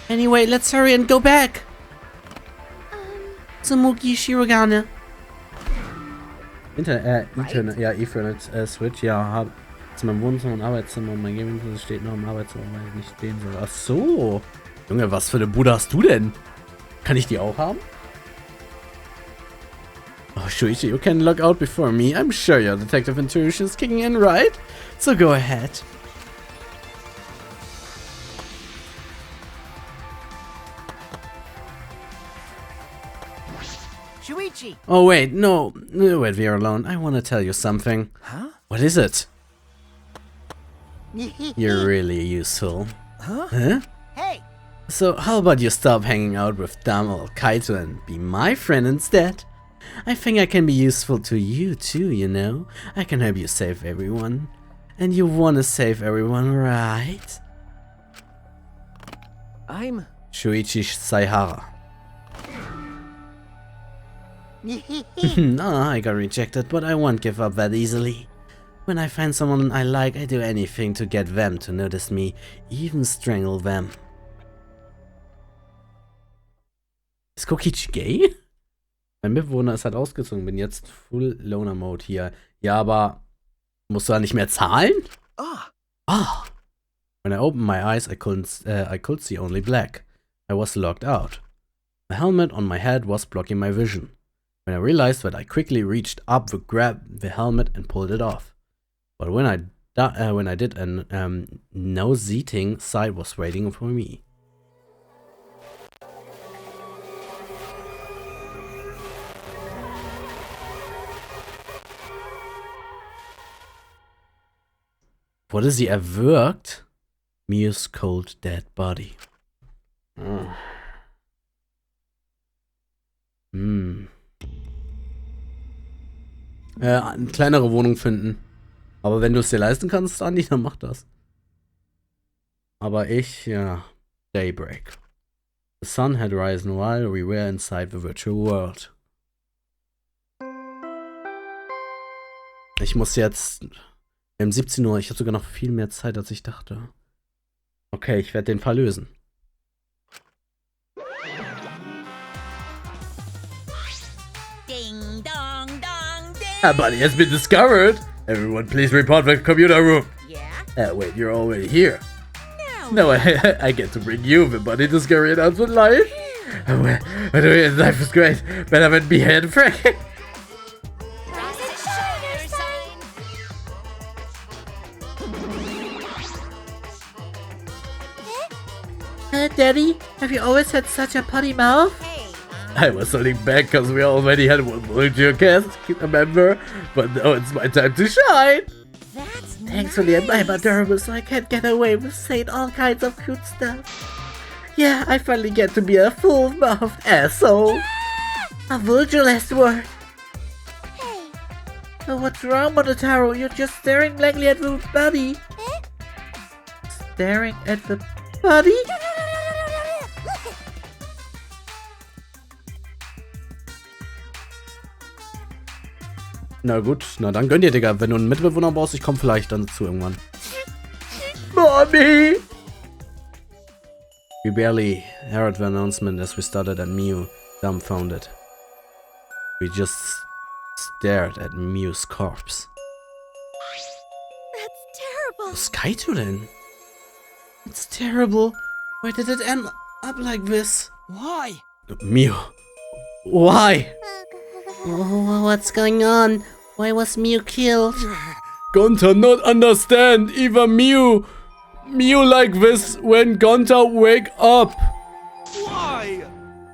Anyway, let's hurry and go back. Samuki Shirogane. Ethernet-Switch, ja, hab zu meinem Wohnzimmer und Arbeitszimmer und mein Gaming steht noch im Arbeitszimmer, weil ich nicht stehen soll. Ach so. Junge, was für eine Bude hast du denn? Kann ich die auch haben? Oh, Shuichi, you can log out before me. I'm sure your detective intuition is kicking in, right? So go ahead. Shuichi! Oh, wait, no. Wait, we are alone. I want to tell you something. Huh? What is it? You're really useful. Huh? Hey! So, how about you stop hanging out with Dam or Kaito and be my friend instead? I think I can be useful to you too, you know? I can help you save everyone. And you wanna save everyone, right? I'm... Shuichi Saihara. No, I got rejected, but I won't give up that easily. When I find someone I like, I do anything to get them to notice me, even strangle them. Ist Kokichi gay? Mein Mitbewohner ist halt ausgezogen, bin jetzt Full Loner Mode hier. Ja, aber musst du da nicht mehr zahlen? Ah. When I opened my eyes, I could see only black. I was locked out. The helmet on my head was blocking my vision. When I realized that, I quickly reached up to grab the helmet and pulled it off. But when I did, an nauseating sight was waiting for me. Wurde sie erwürgt? Mia's cold dead body. Eine kleinere Wohnung finden. Aber wenn du es dir leisten kannst, Andi, dann mach das. Aber ich, ja, Daybreak. The sun had risen while we were inside the virtual world. Ich muss jetzt... Wir haben 17 Uhr, ich habe sogar noch viel mehr Zeit, als ich dachte. Okay, ich werde den Fall lösen. Ding dong dong ding. A body has been discovered. Everyone please report the computer room. Yeah? Wait, you're already here. No. No, I get to bring you the body discovery announcement live. Life is great. Better than behead Frank. Daddy, have you always had such a potty mouth? I was holding back because we already had one volunteer cast, remember? But now it's my time to shine. That's Thankfully, I'm adorable, so I can't get away with saying all kinds of cute stuff. Yeah, I finally get to be a full-mouthed asshole. A vulgar last word. Hey. Oh, what's wrong, Monotaro? You're just staring blankly at the body. Staring at the body? Na gut, na dann gönn dir, Digga. Wenn du einen Mitbewohner brauchst, ich komm vielleicht dann dazu irgendwann. Mommy! We barely heard the announcement as we started at Mew, dumbfounded. We just stared at Mew's corpse. That's terrible. Was Kaito denn? It's terrible. Why did it end up like this? Why? Mew. Why? Oh, what's going on? Why was Mew killed? Gonta not understand, even Mew. Mew like this when Gonta wake up. Why?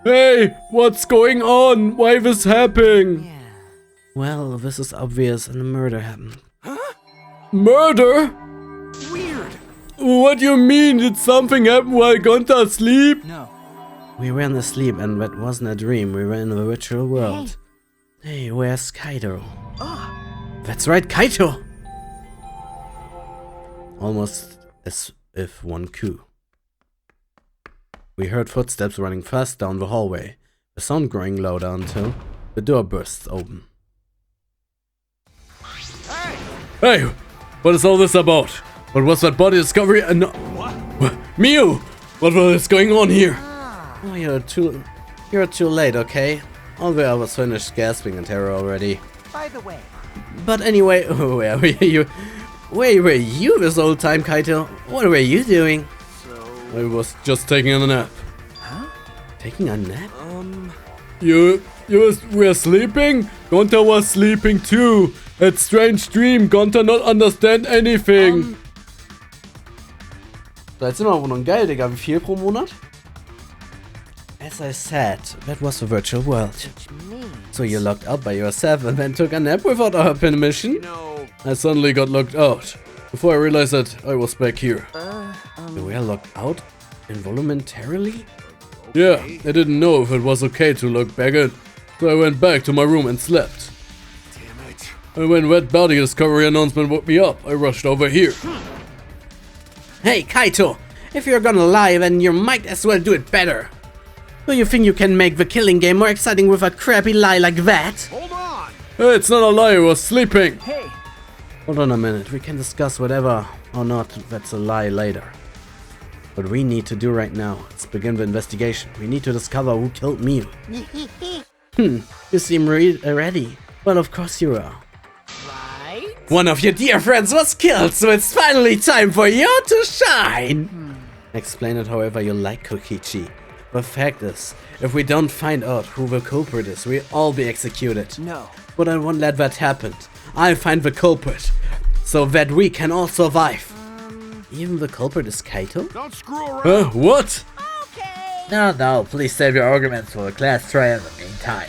Hey, what's going on? Why this happening? Well, this is obvious and a murder happened. Murder? Weird. What do you mean? Did something happen while Gonta asleep? No. We weren't asleep and that wasn't a dream. We were in the virtual world. Hey, where's Kaito? That's right, Kaito! Almost as if one coup. We heard footsteps running fast down the hallway, the sound growing louder until the door bursts open. Hey, what is all this about? What was that body discovery? No. What? Miu! What is going on here? Oh, you're too late, okay? All the others finished gasping in terror already. By the way, But anyway, where were you? Where were you this whole time, Kaito? What were you doing? I was just taking a nap. Taking a nap? You were sleeping? Gonta was sleeping too. That strange dream, Gonta not understand anything. So, jetzt sind wir aber noch geil, Digga. Wie viel pro Monat? As I said, that was the virtual world. So you locked out by yourself and then took a nap without our permission? I suddenly got locked out. Before I realized that, I was back here. You were locked out? Involuntarily? Yeah, I didn't know if it was okay to look back in. So I went back to my room and slept. Damn it. And when that body discovery announcement woke me up, I rushed over here. Hey, Kaito! If you're gonna lie, then you might as well do it better. Do you think you can make the killing game more exciting with a crappy lie like that? Hold on. Hey, it's not a lie, I was sleeping. Hey, Hold on a minute, we can discuss whatever or not that's a lie later. What we need to do right now is begin the investigation. We need to discover who killed Miu. You seem ready. Well, of course you are. right? One of your dear friends was killed, so it's finally time for you to shine! Explain it however you like, Kokichi. The fact is, if we don't find out who the culprit is, we'll all be executed. no. But I won't let that happen. I'll find the culprit, so that we can all survive. Even the culprit is Kaito? Don't screw around. What? Okay. No, please save your arguments for the class trial in the meantime.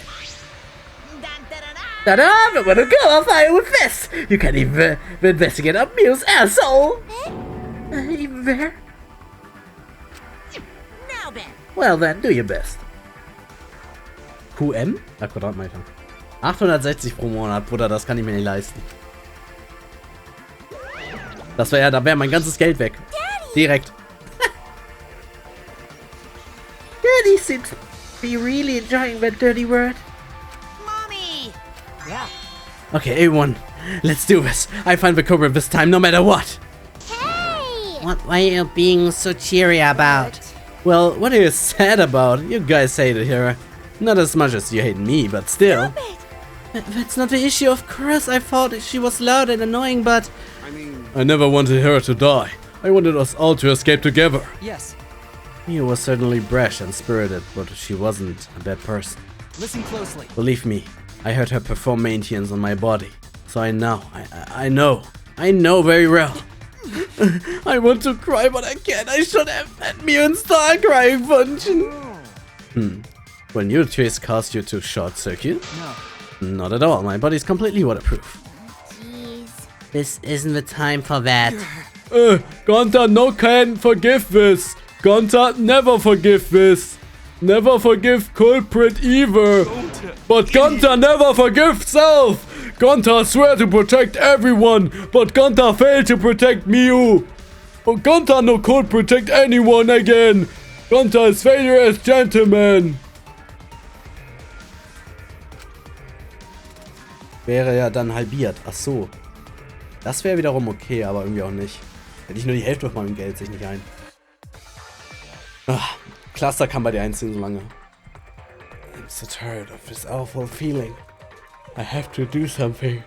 Da, da, da, da. Ta-da! I'm gonna go on fire with this! You can't even investigate a Miu's asshole! Even there? Now then. Well then, do your best. QM? Ja, Quadratmeter. 860 pro Monat, Bruder, das kann ich mir nicht leisten. Das wäre ja, da wäre mein ganzes Geld weg. Direkt. Daddy seems to be really enjoying that dirty word. Mommy. Yeah. Okay, everyone, let's do this. I find the culprit this time, no matter what. Hey. Why are you being so cheery about? Well, what are you sad about? You guys hate it here. Not as much as you hate me, but still. That's not the issue, of course. I thought she was loud and annoying, but... I mean, I never wanted her to die. I wanted us all to escape together. Yes. Miu was certainly brash and spirited, but she wasn't a bad person. Listen closely. Believe me, I heard her perform maintenance on my body. So I know, I know very well. I want to cry, but I can't. I should have had Miu install crying function. When your choice caused you to short circuit? No. Not at all, my body's completely waterproof. Jeez. This isn't the time for that. Gonta no can forgive this. Gonta never forgive this. Never forgive culprit either. But Gonta never forgive self. Gonta swear to protect everyone, but Gonta failed to protect Miu. But Gonta no could protect anyone again. Gonta is failure as gentleman. Wäre ja dann halbiert. Ach so. Das wäre wiederum okay, aber irgendwie auch nicht. Hätte ich nur die Hälfte von meinem Geld, sich nicht ein. Ach, Cluster kann bei dir einziehen so lange. I'm so tired of this awful feeling. I have to do something.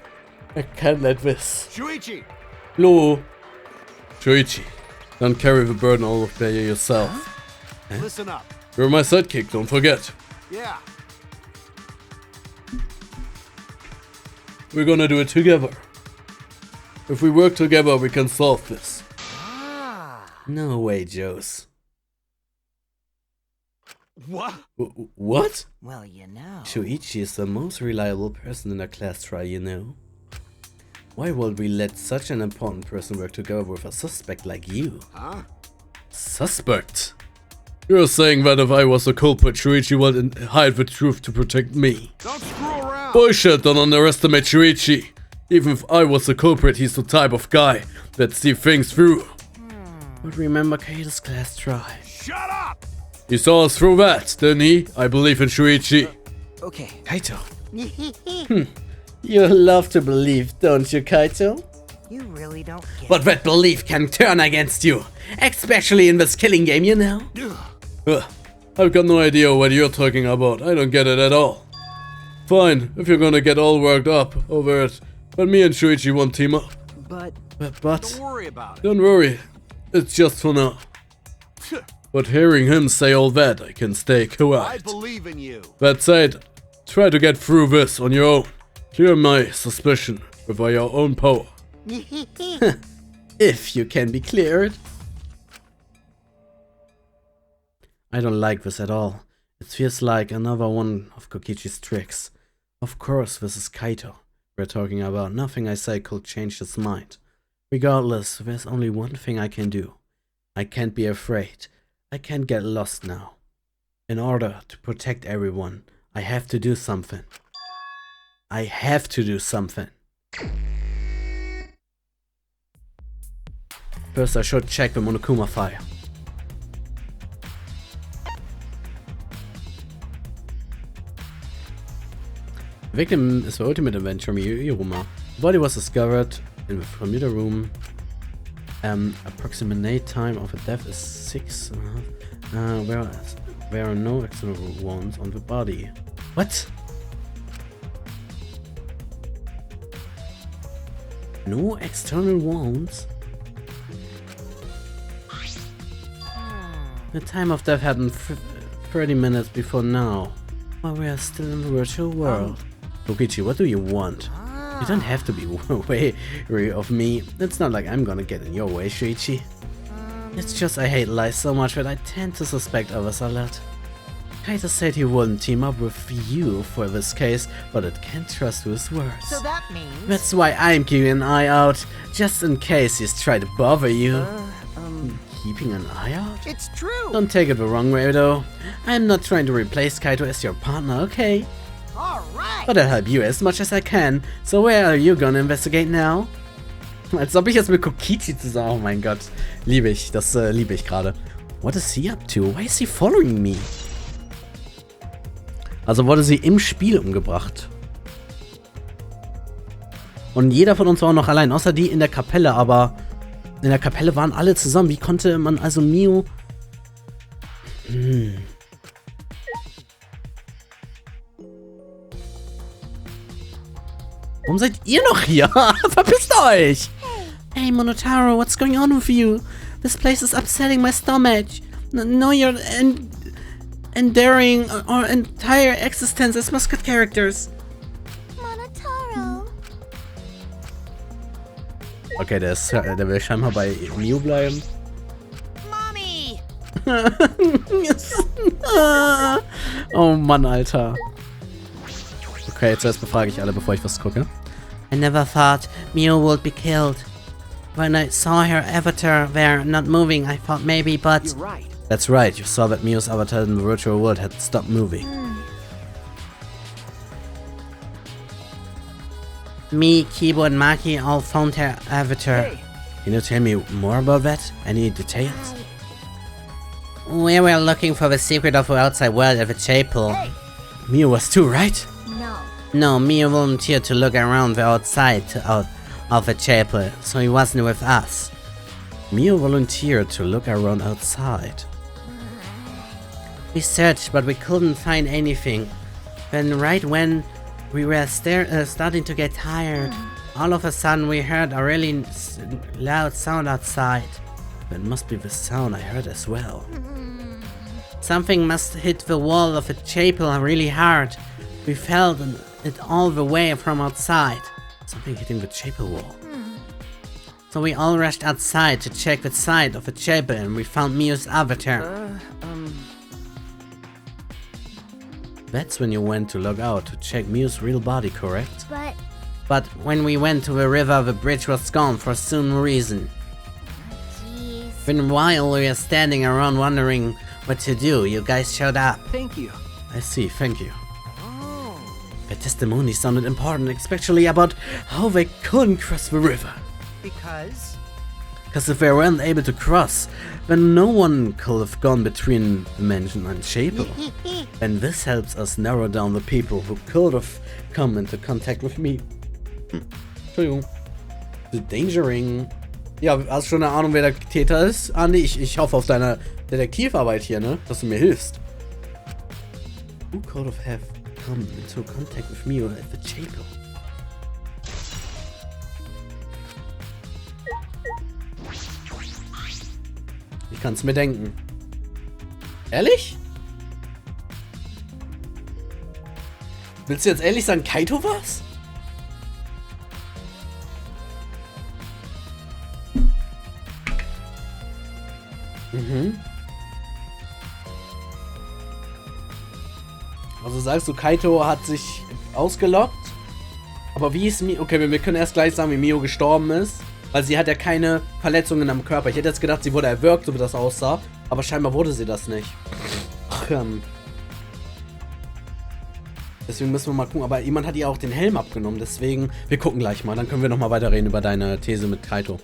I can't let this. Shuichi. Lo. Shuichi, don't carry the burden all of by yourself. Listen up. You're my sidekick, don't forget. Yeah. We're gonna do it together. If we work together, we can solve this. No way, Joes. What? What? Well, you know. Shuichi is the most reliable person in a class trial, you know. Why would we let such an important person work together with a suspect like you? Huh? Suspect? You're saying that if I was the culprit, Shuichi would hide the truth to protect me. Don't screw around. Bullshit, don't underestimate Shuichi. Even if I was the culprit, he's the type of guy that sees things through. But remember Kaito's class try. Shut up! He saw us through that, didn't he? I believe in Shuichi. Okay. Kaito. You love to believe, don't you, Kaito? You really don't get But that belief can turn against you. Especially in this killing game, you know? I've got no idea what you're talking about. I don't get it at all. Fine, if you're gonna get all worked up over it, but me and Shuichi won't team up. But Don't worry about it. Don't worry, it's just for now. But hearing him say all that, I can stay I quiet. believe in you. That said, try to get through this on your own. Clear my suspicion with your own power. If you can be cleared. I don't like this at all. It feels like another one of Kokichi's tricks. Of course, this is Kaito we're talking about. Nothing I say could change his mind. Regardless, there's only one thing I can do. I can't be afraid. I can't get lost now. In order to protect everyone, I have to do something. I have to do something. First, I should check the Monokuma file. The victim is the ultimate avenger, Iruma. The body was discovered in the computer room. Approximate time of the death is 6.5. There are no external wounds on the body. What? No external wounds? The time of death happened 30 minutes before now. While we are still in the virtual world. Kokichi, what do you want? You don't have to be wary of me. It's not like I'm gonna get in your way, Shuichi. It's just I hate lies so much that I tend to suspect others a lot. Kaito said he wouldn't team up with you for this case, but I can't trust his words. So that means... That's why I'm keeping an eye out, just in case he's trying to bother you. Keeping an eye out? It's true! Don't take it the wrong way though. I'm not trying to replace Kaito as your partner, okay? Alright! But I'll help you as much as I can. So where are you gonna investigate now? Als ob ich jetzt mit Kokichi zusammen... Oh mein Gott. Liebe ich. Das liebe ich gerade. What is he up to? Why is he following me? Also wurde sie im Spiel umgebracht. Und jeder von uns war auch noch allein. Außer die in der Kapelle, aber... In der Kapelle waren alle zusammen. Wie konnte man also Mio... Warum seid ihr noch hier? Verpisst euch! Hey Monotaro, what's going on with you? This place is upsetting my stomach. No, you're enduring our entire existence as mascot characters. Monotaro. Okay, der will scheinbar bei Mio bleiben. Mommy! Oh Mann, Alter. Okay, zuerst befrage ich alle, bevor ich was gucke. I never thought Mio would be killed. When I saw her avatar there not moving, I thought maybe, but... you're right. That's right, you saw that Mio's avatar in the virtual world had stopped moving. Me, Kibo, and Maki all found her avatar. Hey. Can you tell me more about that? Any details? We were looking for the secret of the outside world at the chapel. Hey. Mio was too, right? No. No, Mio volunteered to look around the outside of the chapel, so he wasn't with us. Mio volunteered to look around outside. We searched, but we couldn't find anything. Then right when we were starting to get tired, all of a sudden we heard a really loud sound outside. That must be the sound I heard as well. Something must hit the wall of the chapel really hard. We felt it all the way from outside. Something hitting the chapel wall. So we all rushed outside to check the side of the chapel and we found Mio's avatar. That's when you went to log out to check Mio's real body, correct? But But when we went to the river, the bridge was gone for some reason. Jeez. Then while we were standing around wondering what to do, you guys showed up. Thank you. I see, thank you. Oh. The testimony sounded important, especially about how they couldn't cross the river. Because? Because if they weren't able to cross, then no one could have gone between the mansion and Chapel. And this helps us narrow down the people who could have come into contact with me. Entschuldigung. The Danger Ring. Ja, hast schon eine Ahnung, wer der Täter ist? Andi, ich hoffe auf deine Detektivarbeit hier, ne? Dass du mir hilfst. Who could have come into contact with me at the Chapel? Ich kann's mir denken. Ehrlich? Willst du jetzt ehrlich sagen, Kaito war's? Mhm. Also sagst du, Kaito hat sich ausgelockt? Aber wie ist Mio? Okay, wir können erst gleich sagen, wie Mio gestorben ist. Weil sie hat ja keine Verletzungen am Körper. Ich hätte jetzt gedacht, sie wurde erwürgt, so wie das aussah. Aber scheinbar wurde sie das nicht. Ach, deswegen müssen wir mal gucken. Aber jemand hat ihr auch den Helm abgenommen. Deswegen, wir gucken gleich mal. Dann können wir nochmal weiterreden über deine These mit Kaito.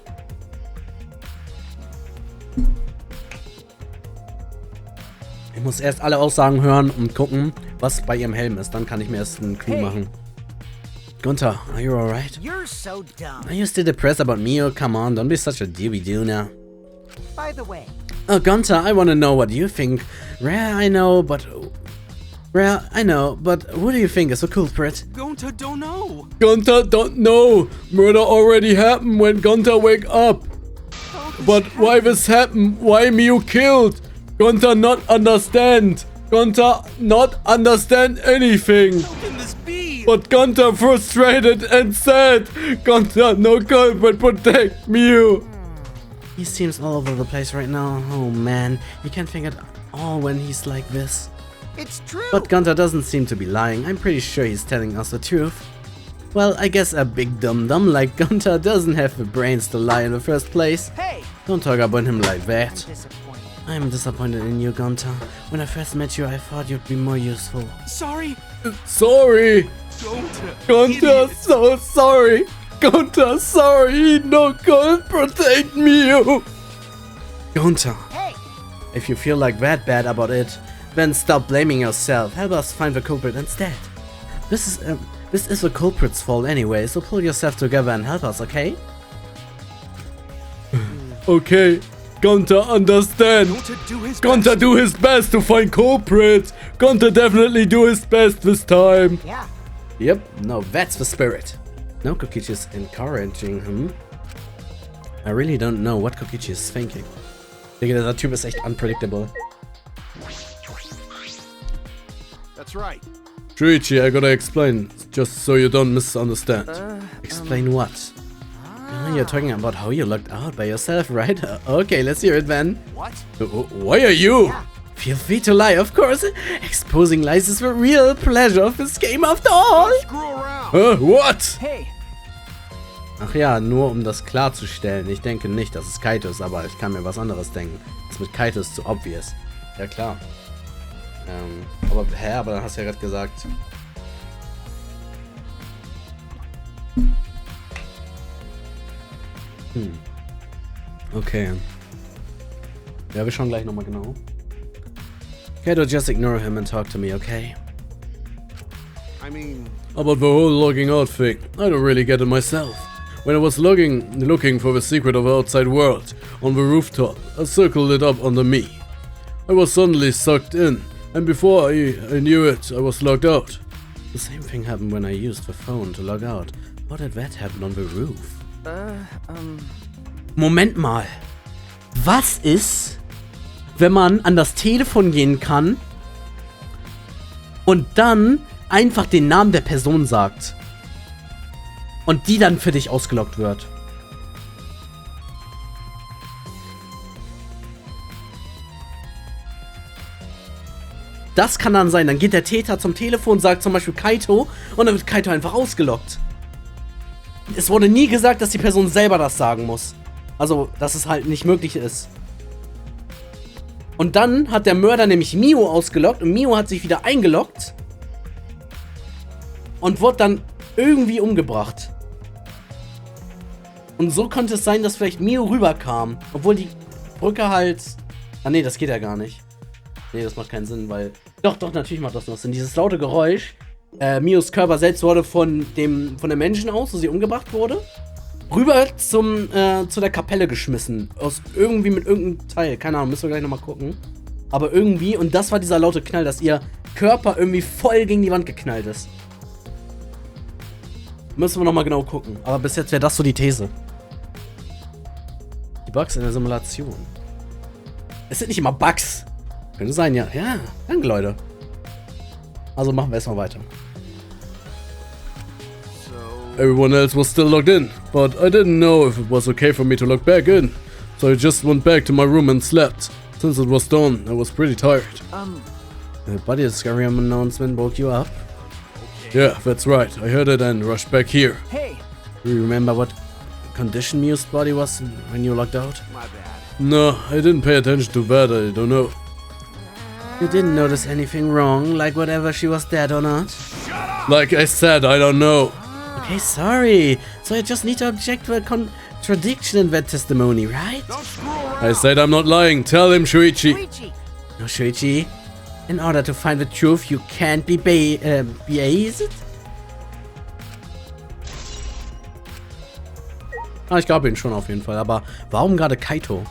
Ich muss erst alle Aussagen hören und gucken, was bei ihrem Helm ist. Dann kann ich mir erst einen Clou machen. Gunther, are you alright? You're so dumb. Are you still depressed about Mio? Come on, don't be such a dooby-doo now. By the way, Oh, Gunther, I want to know what you think. Rare, I know, but who do you think is the culprit? Gonta don't know. Gunther don't know. Murder already happened when Gunther wake up. But why this happened? Why Miu killed? Gunther not understand. Gunther not understand anything. How can this be? But Gunther frustrated and sad. Gunther no culprit protect Miu. He seems all over the place right now. Oh man, you can't think at all when he's like this. it's true. But Gunther doesn't seem to be lying. I'm pretty sure he's telling us the truth. Well, I guess a big dum-dum like Gunther doesn't have the brains to lie in the first place. Hey, Don't talk about him like I'm that. disappointed. I'm disappointed in you, Gunther. When I first met you, I thought you'd be more useful. Sorry. Sorry. Gonta. Gunther idiot. so sorry. Gunther sorry. He no could protect Miu. Gunther, Hey, if you feel like that bad about it, then stop blaming yourself. Help us find the culprit instead. This is the culprit's fault anyway, so pull yourself together and help us, okay? Okay. Gunther understand. Gonta do his Gunther best. do his best to find culprit. Gunther definitely do his best this time. yeah. Yep, no, that's the spirit. Now Kokichi is encouraging him. I really don't know what Kokichi is thinking. Digga, dieser Typ ist echt unpredictable. That's right. Shuichi, I gotta explain, just so you don't misunderstand. Explain what? You're talking about how you looked out by yourself, right? Okay, let's hear it then. What? Why are you? Yeah. Feel free to lie, of course. Exposing lies is the real pleasure of this game after all. Screw around. What? Hey. Ach ja, nur um das klarzustellen. Ich denke nicht, dass es Kaito ist, aber ich kann mir was anderes denken. Das mit Kaito ist zu obvious. Ja klar. Aber dann hast du ja gerade gesagt. Okay. Ja, wir schauen gleich nochmal genau. Kaito, just ignore him and talk to me, okay? I mean, About the whole logging out thing, I don't really get it myself. When I was looking for the secret of the outside world on the rooftop, a circle lit up under me. I was suddenly sucked in, and before I knew it, I was logged out. The same thing happened when I used the phone to log out. How did that happen on the roof? Moment mal. Was ist, wenn man an das Telefon gehen kann und dann einfach den Namen der Person sagt und die dann für dich ausgeloggt wird? Das kann dann sein. Dann geht der Täter zum Telefon, sagt zum Beispiel Kaito und dann wird Kaito einfach ausgeloggt. es wurde nie gesagt, dass die Person selber das sagen muss. Also, dass es halt nicht möglich ist. Und dann hat der Mörder nämlich Mio ausgelockt und Mio hat sich wieder eingeloggt und wurde dann irgendwie umgebracht. Und so konnte es sein, dass vielleicht Mio rüberkam, obwohl die Brücke halt... Ah nee, das geht ja gar nicht. Nee, das macht keinen Sinn, weil... Doch, natürlich macht das noch Sinn. Dieses laute Geräusch, Mios Körper selbst wurde von dem Menschen aus, wo sie umgebracht wurde, rüber zu der Kapelle geschmissen. Irgendwie mit irgendeinem Teil. Keine Ahnung, müssen wir gleich nochmal gucken. Aber irgendwie, und das war dieser laute Knall, dass ihr Körper irgendwie voll gegen die Wand geknallt ist. Müssen wir nochmal genau gucken. Aber bis jetzt wäre das so die These. Die Bugs in der Simulation. Es sind nicht immer Bugs. Könnte sein, ja. Ja, danke, Leute. Also machen wir erstmal weiter. Everyone else was still logged in, but I didn't know if it was okay for me to log back in. So I just went back to my room and slept. Since it was dawn, I was pretty tired. The body discovery announcement woke you up? Yeah, that's right. I heard it and rushed back here. Hey, Do you remember what condition Mio's body was when you logged out? my bad. No, I didn't pay attention to that, I don't know. You didn't notice anything wrong, like whatever she was dead or not? Like I said, I don't know. Okay, sorry. So I just need to object to a contradiction in that testimony, right? I said I'm not lying. Tell him, Shuichi. Luigi! No, Shuichi. In order to find the truth, you can't be biased. Ah, ich glaube ihn schon auf jeden Fall. Aber warum gerade Kaito?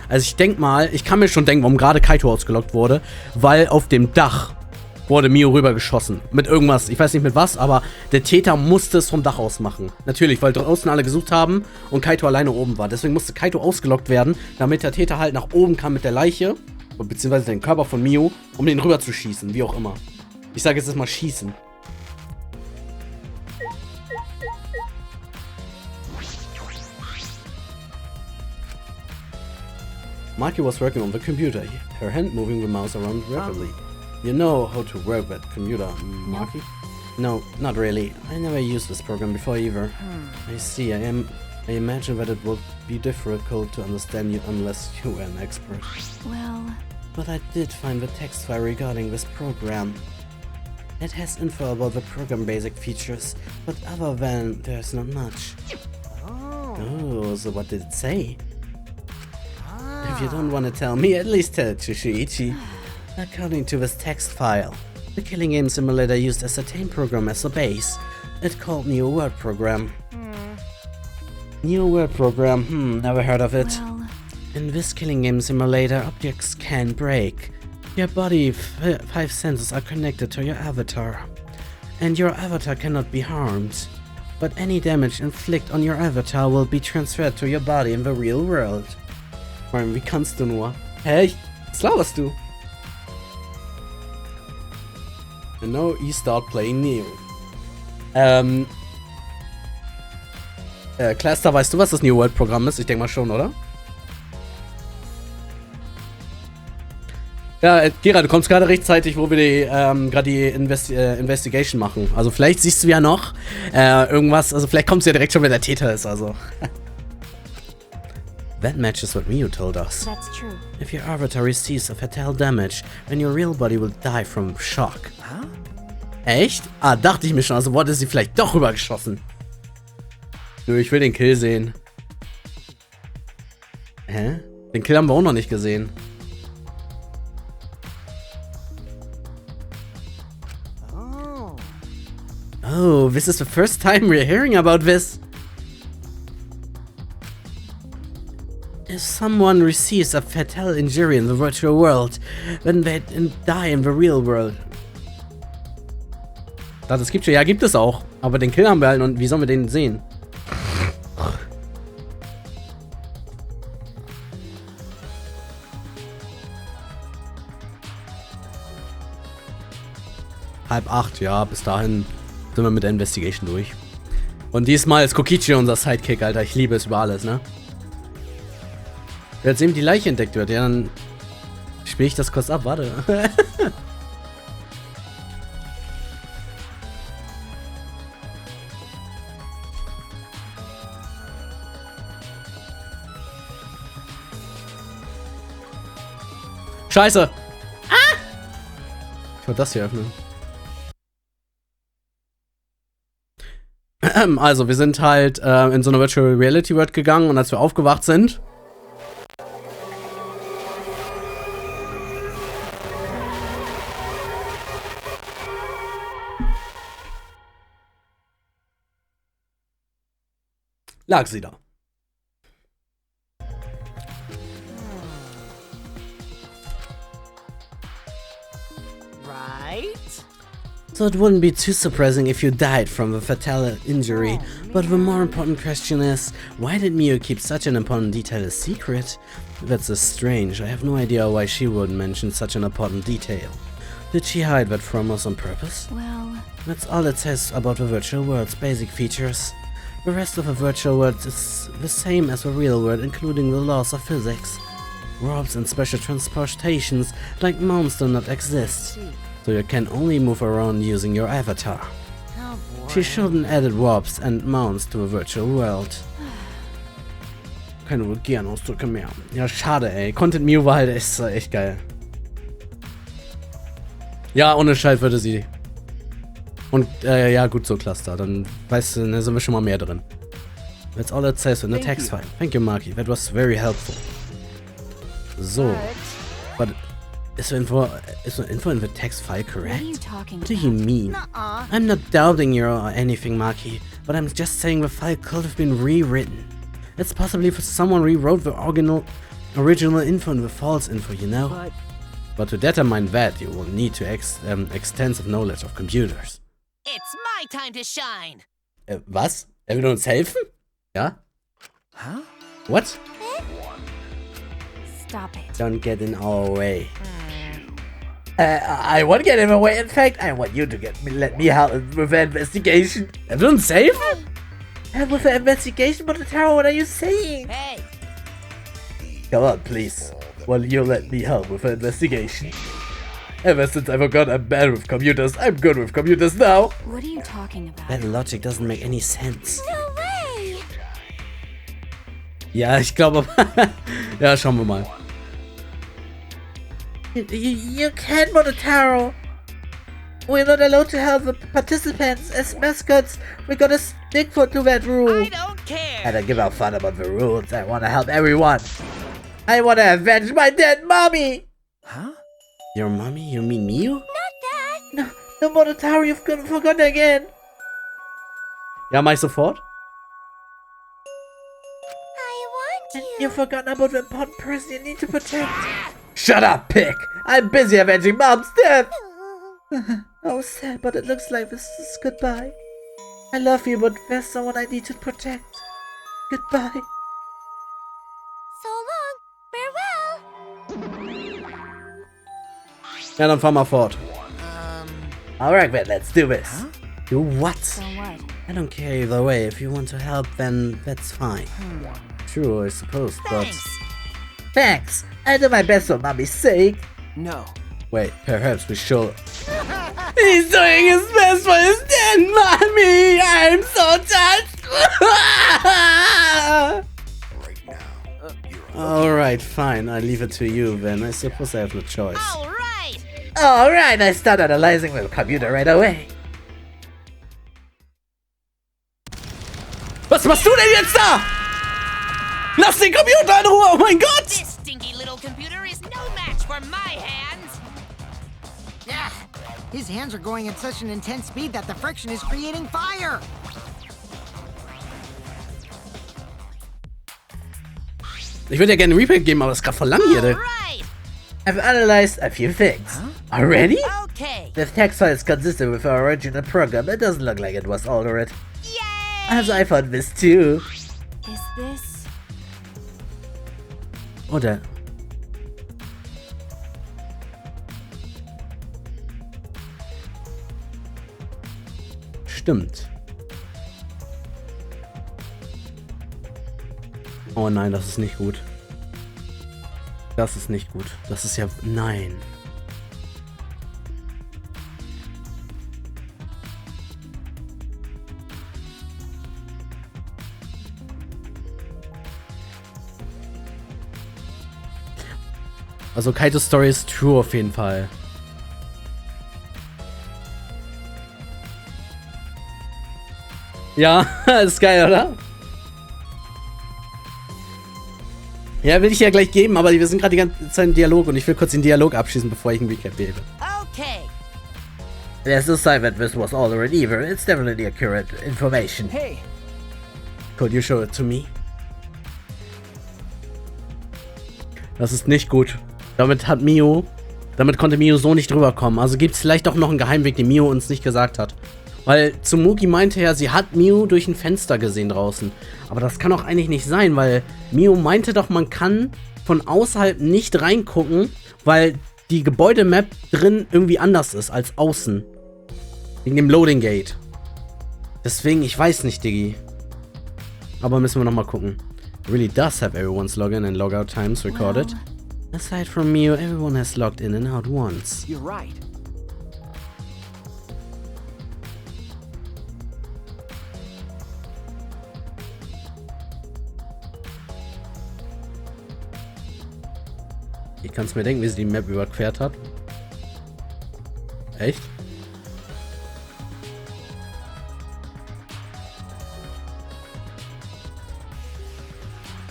Also ich denke mal, ich kann mir schon denken, warum gerade Kaito ausgelockt wurde. Weil auf dem Dach wurde Mio rübergeschossen. Mit irgendwas. Ich weiß nicht mit was, aber der Täter musste es vom Dach aus machen. Natürlich, weil draußen alle gesucht haben und Kaito alleine oben war. Deswegen musste Kaito ausgelockt werden, damit der Täter halt nach oben kam mit der Leiche, beziehungsweise den Körper von Mio, um den rüber zu schießen, wie auch immer. Ich sage jetzt erstmal schießen. Maki was working on the computer, her hand moving the mouse around rapidly. You know how to work that computer, Maki? No, not really. I never used this program before either. I see, I imagine that it would be difficult to understand you unless you were an expert. Well, But I did find the text file regarding this program. It has info about the program basic features, but other than there's not much. Oh, so what did it say? If you don't want to tell me, at least tell it to Shuichi. According to this text file, the killing game simulator used a certain program as a base. It's called New World Program. New World Program, never heard of it. well, In this killing game simulator, objects can break. Your body 5 senses are connected to your avatar. And your avatar cannot be harmed. But any damage inflicted on your avatar will be transferred to your body in the real world. Mann, wie kannst du nur? Hä? Was laberst du? And now you start playing Neo. Cluster, weißt du, was das New World Programm ist? Ich denke mal schon, oder? Ja, Gera, du kommst gerade rechtzeitig, wo wir gerade die Investigation machen. Also vielleicht siehst du ja noch irgendwas, also vielleicht kommst du ja direkt schon, wer der Täter ist, also. That matches what Ryu told us. that's true. If your avatar receives a fatal damage, then your real body will die from shock. Huh? Echt? Ah, dachte ich mir schon, also wurde sie vielleicht doch rübergeschossen. Nö, ich will den Kill sehen. Hä? Den Kill haben wir auch noch nicht gesehen. Oh, this is the first time we're hearing about this. If someone receives a fatal injury in the virtual world, then they die in the real world. Das gibt schon, ja, gibt es auch. Aber den Kill haben wir halt und wie sollen wir den sehen? 7:30, ja, bis dahin sind wir mit der Investigation durch. Und diesmal ist Kokichi unser Sidekick, Alter. Ich liebe es über alles, ne? Wenn jetzt eben die Leiche entdeckt wird, ja, dann spiele ich das kurz ab, warte. Scheiße! Ah! Ich wollte das hier öffnen. Also, wir sind halt in so eine Virtual Reality World gegangen und als wir aufgewacht sind... lag sie da. Right? So it wouldn't be too surprising if you died from a fatal injury, but the more important question is, why did Mio keep such an important detail a secret? That's strange. I have no idea why she would mention such an important detail. Did she hide that from us on purpose? Well, That's all it says about the virtual world's basic features. The rest of the virtual world is the same as the real world, including the laws of physics. Warps and special transportations like mounts do not exist, so you can only move around using your avatar. Oh boy. She shouldn't added warps and mounts to a virtual world. Keine vulgären Ausdrücke mehr. Ja, schade, ey. Content Mew war halt echt geil. Ja, ohne Scheiß würde sie. Und, ja, gut, so Cluster. Dann, weißt du, da sind wir schon mal mehr drin. That's all it says in the text file. Thank you, Marky. That was very helpful. So. But is the info in the text file what are you correct? talking What do about? you mean? Nuh-uh. I'm not doubting you or anything, Marky, but I'm just saying the file could have been rewritten. It's possibly for someone rewrote the original info and the false info, you know? But to determine that, you will need to extensive knowledge of computers. It's my time to shine. Was? Er will uns helfen? Ja? Huh? What? Stop it. Don't get in our way. I won't get in my way. In fact, I want you to let me help with the investigation. Er will uns helfen? Help with the investigation? But Taro, what are you saying? Hey, Come on, please. Will you let me help with the investigation? Ever since I forgot I'm bad with computers, I'm good with computers now. What are you talking about? That logic doesn't make any sense. no way. Ja, ich glaube... ja, schauen wir mal. You can't, Monotaro. We're not allowed to help the participants. As mascots, we gotta stick to that rule. I don't care. I don't give a fuck about the rules. I wanna help everyone. I wanna avenge my dead mommy. Huh? Your mommy? You mean Miu? No, Monotaro, you've forgotten again. Ja, mach ich sofort. I want And you. you've forgotten about the important person you need to protect. Shut up, pig! I'm busy avenging Mom's death! Oh, sad, but it looks like this is goodbye. I love you, but there's someone I need to protect. Goodbye. So long. Farewell. Ja, dann fahr mal fort. Alright, then, let's do this. Do what? So what? I don't care either way. If you want to help, then that's fine. True, I suppose, but... Thanks. I'll do my best for Mommy's sake. No. Wait, perhaps we should... He's doing his best for his dead mommy! I'm so touched! Alright, fine. I leave it to you then. I suppose I have no choice. All right. Alright, I start analyzing the computer right away. Was machst du denn jetzt da? Lass den Computer in Ruhe, oh mein Gott! This stinky little computer is no match for my hands. Yeah. His hands are going at such an intense speed that the friction is creating fire. Ich würde ja gerne ein Replay geben, aber das ist gerade voll lang hier. All right. I've analyzed a few things. Already? Okay. The text file is consistent with our original program. It doesn't look like it was altered. Yay. As I found this too. Is this... Oder... Stimmt. Oh nein, das ist nicht gut. Das ist nicht gut. Das ist ja... Nein. Also Kaitos Story ist true auf jeden Fall. Ja, ist geil, oder? Ja, will ich ja gleich geben, aber wir sind gerade die ganze Zeit im Dialog und ich will kurz den Dialog abschließen, bevor ich einen Recap gebe. Okay. There's no sign that this was all an evil. It's definitely accurate information. Hey, Could you show it to me? Das ist nicht gut. Damit konnte Mio so nicht rüberkommen. Also gibt es vielleicht auch noch einen Geheimweg, den Mio uns nicht gesagt hat. Weil Tsumugi meinte ja, sie hat Mio durch ein Fenster gesehen draußen. Aber das kann doch eigentlich nicht sein, weil Mio meinte doch, man kann von außerhalb nicht reingucken, weil die Gebäudemap drin irgendwie anders ist als außen. Wegen dem Loading Gate. Deswegen, ich weiß nicht, Diggi. Aber müssen wir nochmal gucken. Really does have everyone's login and logout times recorded. Aside from Mio, everyone has logged in and out once. you're right. Ich kann es mir denken, wie sie die Map überquert hat. Echt?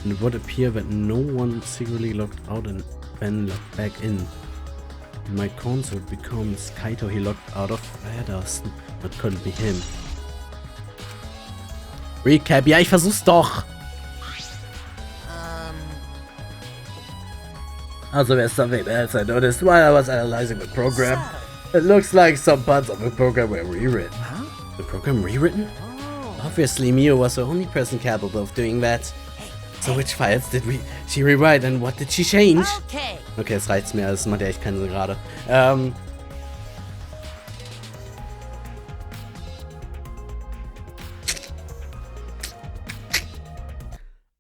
And it would appear that no one secretly logged out and then logged back in. In my console becomes Kaito, he logged out of Headers, but couldn't be him. Recap, ja, ich versuch's doch! Also, there's something else I noticed while I was analyzing the program. It looks like some parts of the program were rewritten. The program rewritten? Obviously, Mio was the only person capable of doing that. So which files did she rewrite and what did she change? Okay. Okay, es reicht's mir, das macht ja echt keinen Sinn gerade.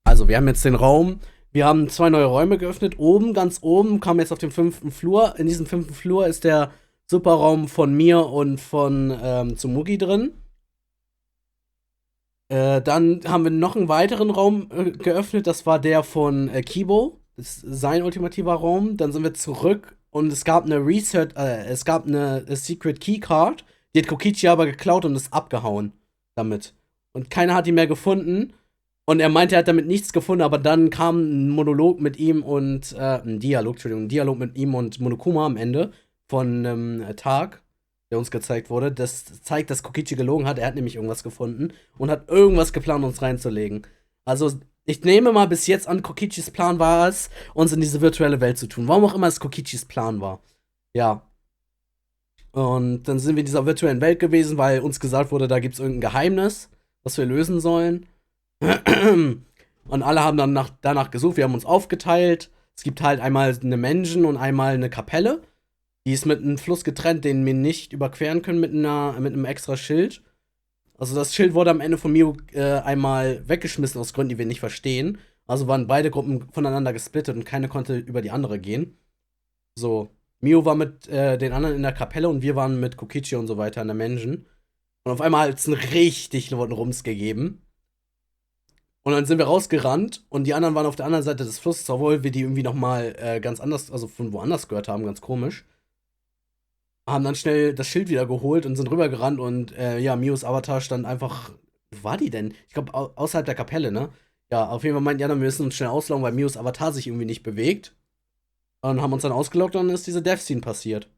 Also, wir haben jetzt den Raum. Wir haben 2 neue Räume geöffnet. Oben, ganz oben, kam jetzt auf den 5. Flur. In diesem 5. Flur ist der Superraum von mir und von Tsumugi drin. Dann haben wir noch einen weiteren Raum geöffnet. Das war der von Kibo. Das ist sein ultimativer Raum. Dann sind wir zurück und es gab eine Secret Key Card. Die hat Kokichi aber geklaut und ist abgehauen damit. Und keiner hat die mehr gefunden. Und er meinte, er hat damit nichts gefunden, aber dann kam ein Monolog mit ihm und, ein Dialog mit ihm und Monokuma am Ende von einem Tag, der uns gezeigt wurde. Das zeigt, dass Kokichi gelogen hat. Er hat nämlich irgendwas gefunden und hat irgendwas geplant, uns reinzulegen. Also, ich nehme mal bis jetzt an, Kokichis Plan war es, uns in diese virtuelle Welt zu tun. Warum auch immer es Kokichis Plan war. Ja. Und dann sind wir in dieser virtuellen Welt gewesen, weil uns gesagt wurde, da gibt es irgendein Geheimnis, was wir lösen sollen. Und alle haben dann danach gesucht, wir haben uns aufgeteilt. Es gibt halt einmal eine Mansion und einmal eine Kapelle. Die ist mit einem Fluss getrennt, den wir nicht überqueren können mit einem extra Schild. Also das Schild wurde am Ende von Mio einmal weggeschmissen aus Gründen, die wir nicht verstehen. Also waren beide Gruppen voneinander gesplittet und keine konnte über die andere gehen. So, Mio war mit den anderen in der Kapelle und wir waren mit Kokichi und so weiter in der Mansion. Und auf einmal hat es einen richtig lauten Rums gegeben. Und dann sind wir rausgerannt und die anderen waren auf der anderen Seite des Flusses, obwohl wir die irgendwie nochmal ganz anders, also von woanders gehört haben, ganz komisch. Haben dann schnell das Schild wieder geholt und sind rübergerannt und ja, Mios Avatar stand einfach, wo war die denn? Ich glaube, außerhalb der Kapelle, ne? Ja, auf jeden Fall meinten die anderen, wir müssen uns schnell ausloggen, weil Mios Avatar sich irgendwie nicht bewegt. Und haben uns dann ausgeloggt und dann ist diese Death Scene passiert.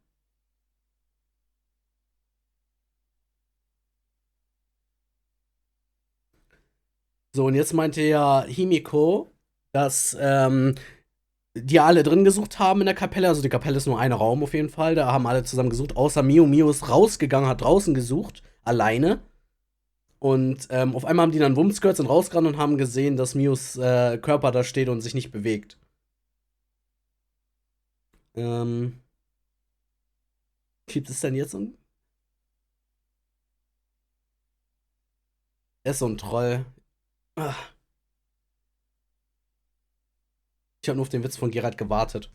So, und jetzt meinte ja Himiko, dass die alle drin gesucht haben in der Kapelle. Also die Kapelle ist nur ein Raum auf jeden Fall. Da haben alle zusammen gesucht, außer Mio. Mio ist rausgegangen, hat draußen gesucht, alleine. Und auf einmal haben die dann Wumms gehört, sind rausgerannt und haben gesehen, dass Mios Körper da steht und sich nicht bewegt. Gibt es denn jetzt so? Er ist so ein Troll. Ich habe nur auf den Witz von Gerard gewartet.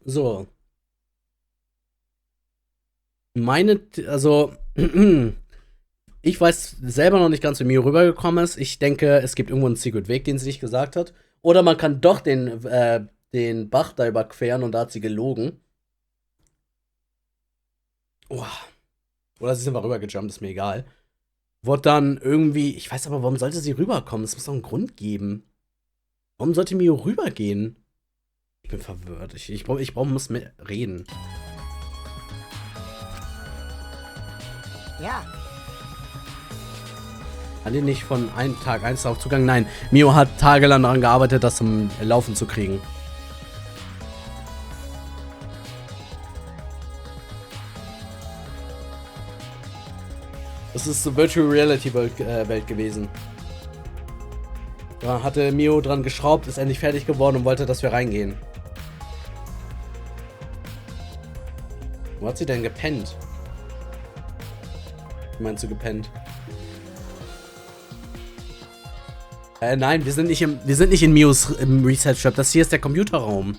So. Also, Ich weiß selber noch nicht ganz, wie Mio rübergekommen ist. Ich denke, es gibt irgendwo einen Secret Weg, den sie nicht gesagt hat. Oder man kann doch den Bach da überqueren und da hat sie gelogen. Oh. Oder sie ist einfach rübergejumpt, ist mir egal. Wurde dann irgendwie, ich weiß aber, warum sollte sie rüberkommen? Es muss doch einen Grund geben. Warum sollte Mio rübergehen? Ich bin verwirrt. Ich muss mehr reden. Ja. Hat die nicht von einem Tag 1 darauf Zugang? Nein, Mio hat tagelang daran gearbeitet, das zum Laufen zu kriegen. Das ist so Virtual Reality Welt gewesen. Da hatte Mio dran geschraubt, ist endlich fertig geworden und wollte, dass wir reingehen. Wo hat sie denn gepennt? Wie meinst du gepennt? Nein, wir sind nicht in Mios im Reset Shop. Das hier ist der Computerraum.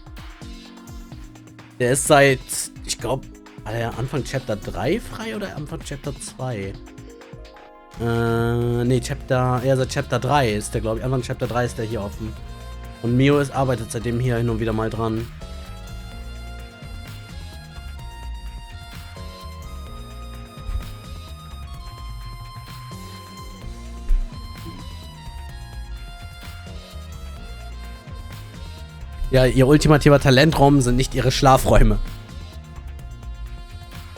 Der ist seit, ich glaube, Anfang Chapter 3 frei oder Anfang Chapter 2? Nee, seit Chapter 3 ist der, glaube ich. Anfang Chapter 3 ist der hier offen. Und Mio arbeitet seitdem hier hin und wieder mal dran. Ja, ihr ultimativer Talentraum sind nicht ihre Schlafräume.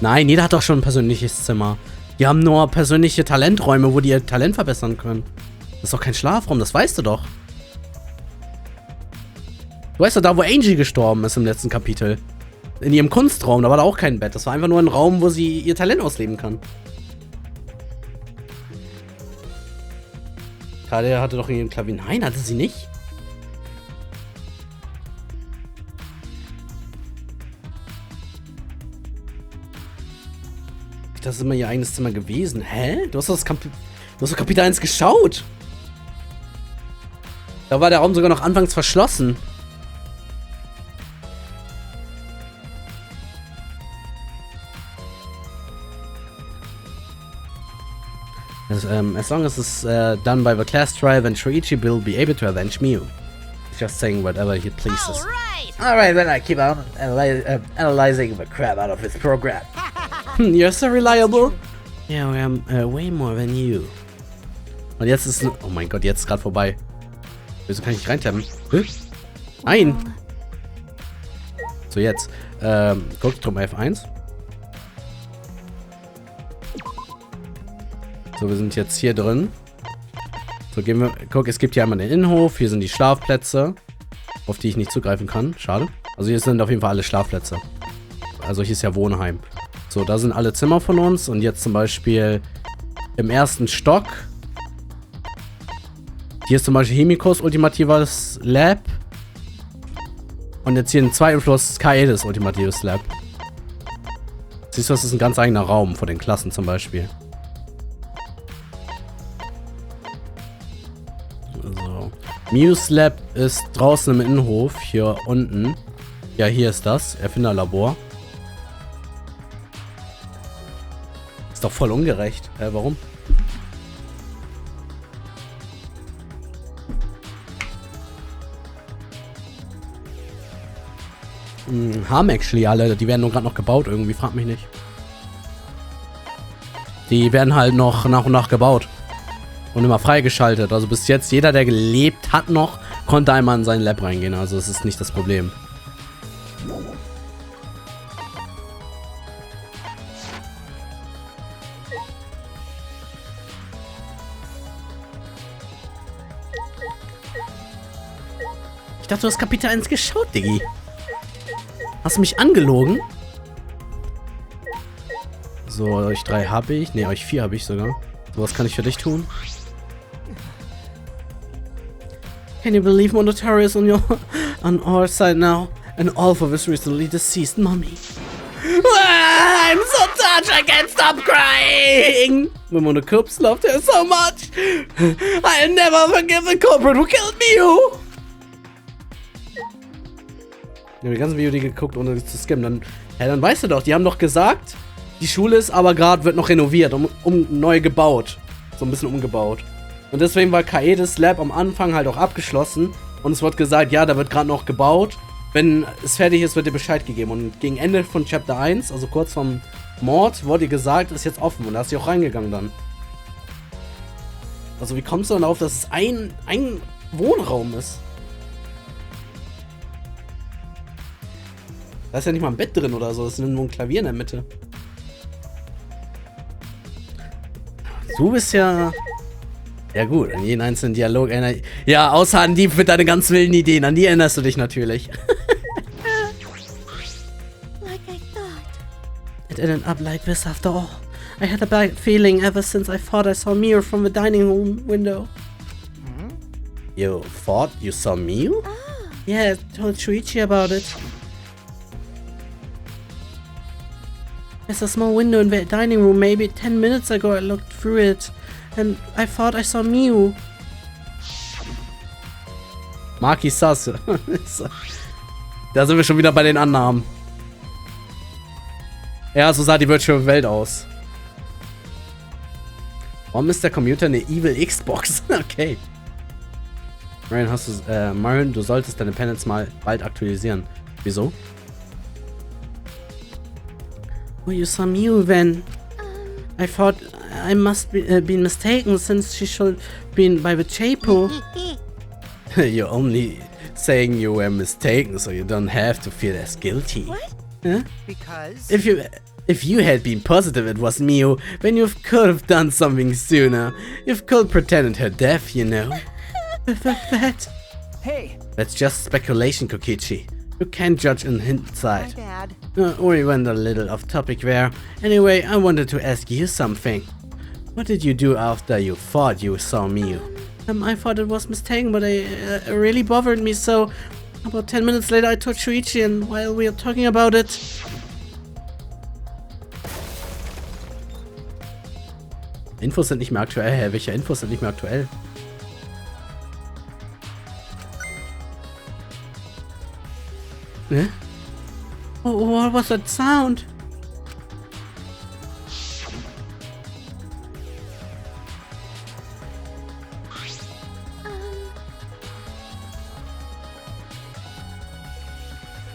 Nein, jeder hat doch schon ein persönliches Zimmer. Die haben nur persönliche Talenträume, wo die ihr Talent verbessern können. Das ist doch kein Schlafraum, das weißt du doch. Du weißt doch, da wo Angie gestorben ist im letzten Kapitel. In ihrem Kunstraum, da war da auch kein Bett. Das war einfach nur ein Raum, wo sie ihr Talent ausleben kann. Talia hatte doch in ihrem Klavier... Nein, hatte sie nicht. Das ist immer ihr eigenes Zimmer gewesen. Hä? Du hast doch Kapitel 1 geschaut. Da war der Raum sogar noch anfangs verschlossen. As long as it's done by the class trial, then Shuichi will be able to avenge Miu. He's just saying whatever he pleases. Alright, then I keep on analyzing the crap out of his program. You're so reliable. Yeah, I'm way more than you. Und jetzt ist... Oh mein Gott, jetzt ist gerade vorbei. Wieso kann ich nicht reintappen? Nein! So, jetzt. Guck, drum F1. So, wir sind jetzt hier drin. So, gehen wir... Guck, es gibt hier einmal den Innenhof. Hier sind die Schlafplätze, auf die ich nicht zugreifen kann. Schade. Also hier sind auf jeden Fall alle Schlafplätze. Also hier ist ja Wohnheim. So, da sind alle Zimmer von uns. Und jetzt zum Beispiel im ersten Stock. Hier ist zum Beispiel Himikos ultimatives Lab. Und jetzt hier im zweiten Fluss Kaedes ultimatives Lab. Siehst du, das ist ein ganz eigener Raum von den Klassen zum Beispiel. So. Miu's Lab ist draußen im Innenhof. Hier unten. Ja, hier ist das. Erfinderlabor. Ist doch voll ungerecht. Warum? Haben actually alle. Die werden nur gerade noch gebaut irgendwie. Frag mich nicht. Die werden halt noch nach und nach gebaut. Und immer freigeschaltet. Also bis jetzt, jeder, der gelebt hat noch, konnte einmal in sein Lab reingehen. Also es ist nicht das Problem. Ich dachte, du hast Kapitel 1 geschaut, Diggi. Hast du mich angelogen? So, euch 3 habe ich. Ne, euch 4 habe ich sogar. So, was kann ich für dich tun? Can you believe Monotauri is on our side now? And all for this recently deceased mommy. I'm so touched, I can't stop crying! When Monocoops loved her so much. I'll never forgive the culprit who killed Miu! Ich habe die ganzen Video geguckt, ohne zu skimmen. Dann weißt du doch, die haben doch gesagt, Die Schule ist aber gerade, wird noch renoviert, neu gebaut. So ein bisschen umgebaut. Und deswegen war Kaedes Lab am Anfang halt auch abgeschlossen. Und es wird gesagt, ja, da wird gerade noch gebaut. Wenn es fertig ist, wird dir Bescheid gegeben. Und gegen Ende von Chapter 1, also kurz vom Mord, wurde dir gesagt, ist jetzt offen. Und da ist sie auch reingegangen dann. Also wie kommst du dann auf, dass es ein Wohnraum ist? Da ist ja nicht mal ein Bett drin oder so. Das ist nur ein Klavier in der Mitte. Du bist ja... Ja gut, an jeden einzelnen Dialog erinnere ich... Ja, außer an die mit deinen ganz wilden Ideen. An die erinnerst du dich natürlich. Like I thought. It ended up like this after all. I had a bad feeling ever since I thought I saw Mio from the dining room window. You thought you saw Mew? Yeah, I told Shuichi about it. There's a small window in the dining room. Maybe 10 minutes ago I looked through it. And I thought I saw Mew. Maki Sasse. Da sind wir schon wieder bei den Annahmen. Ja, so sah die Virtual Welt aus. Warum ist der Computer eine Evil Xbox? Okay. Marion, du solltest deine Penance mal bald aktualisieren. Wieso? Oh, you saw Mew then. I thought I must been mistaken since she should been by the chapel. You're only saying you were mistaken, so you don't have to feel as guilty. What? Huh? Because... If you had been positive it was Mew, then you could have done something sooner. You could have pretended her death, you know. That... Hey, That's just speculation, Kokichi. You can't judge in My hindsight. bad. We went a little off topic there. Anyway, I wanted to ask you something. What did you do after you thought you saw Mew? I thought it was mistaken, but it really bothered me, so... About 10 minutes later I told Shuichi, and while we were talking about it... Infos sind nicht mehr aktuell. Hä, welche Infos sind nicht mehr aktuell? Ne? Oh, what was that sound?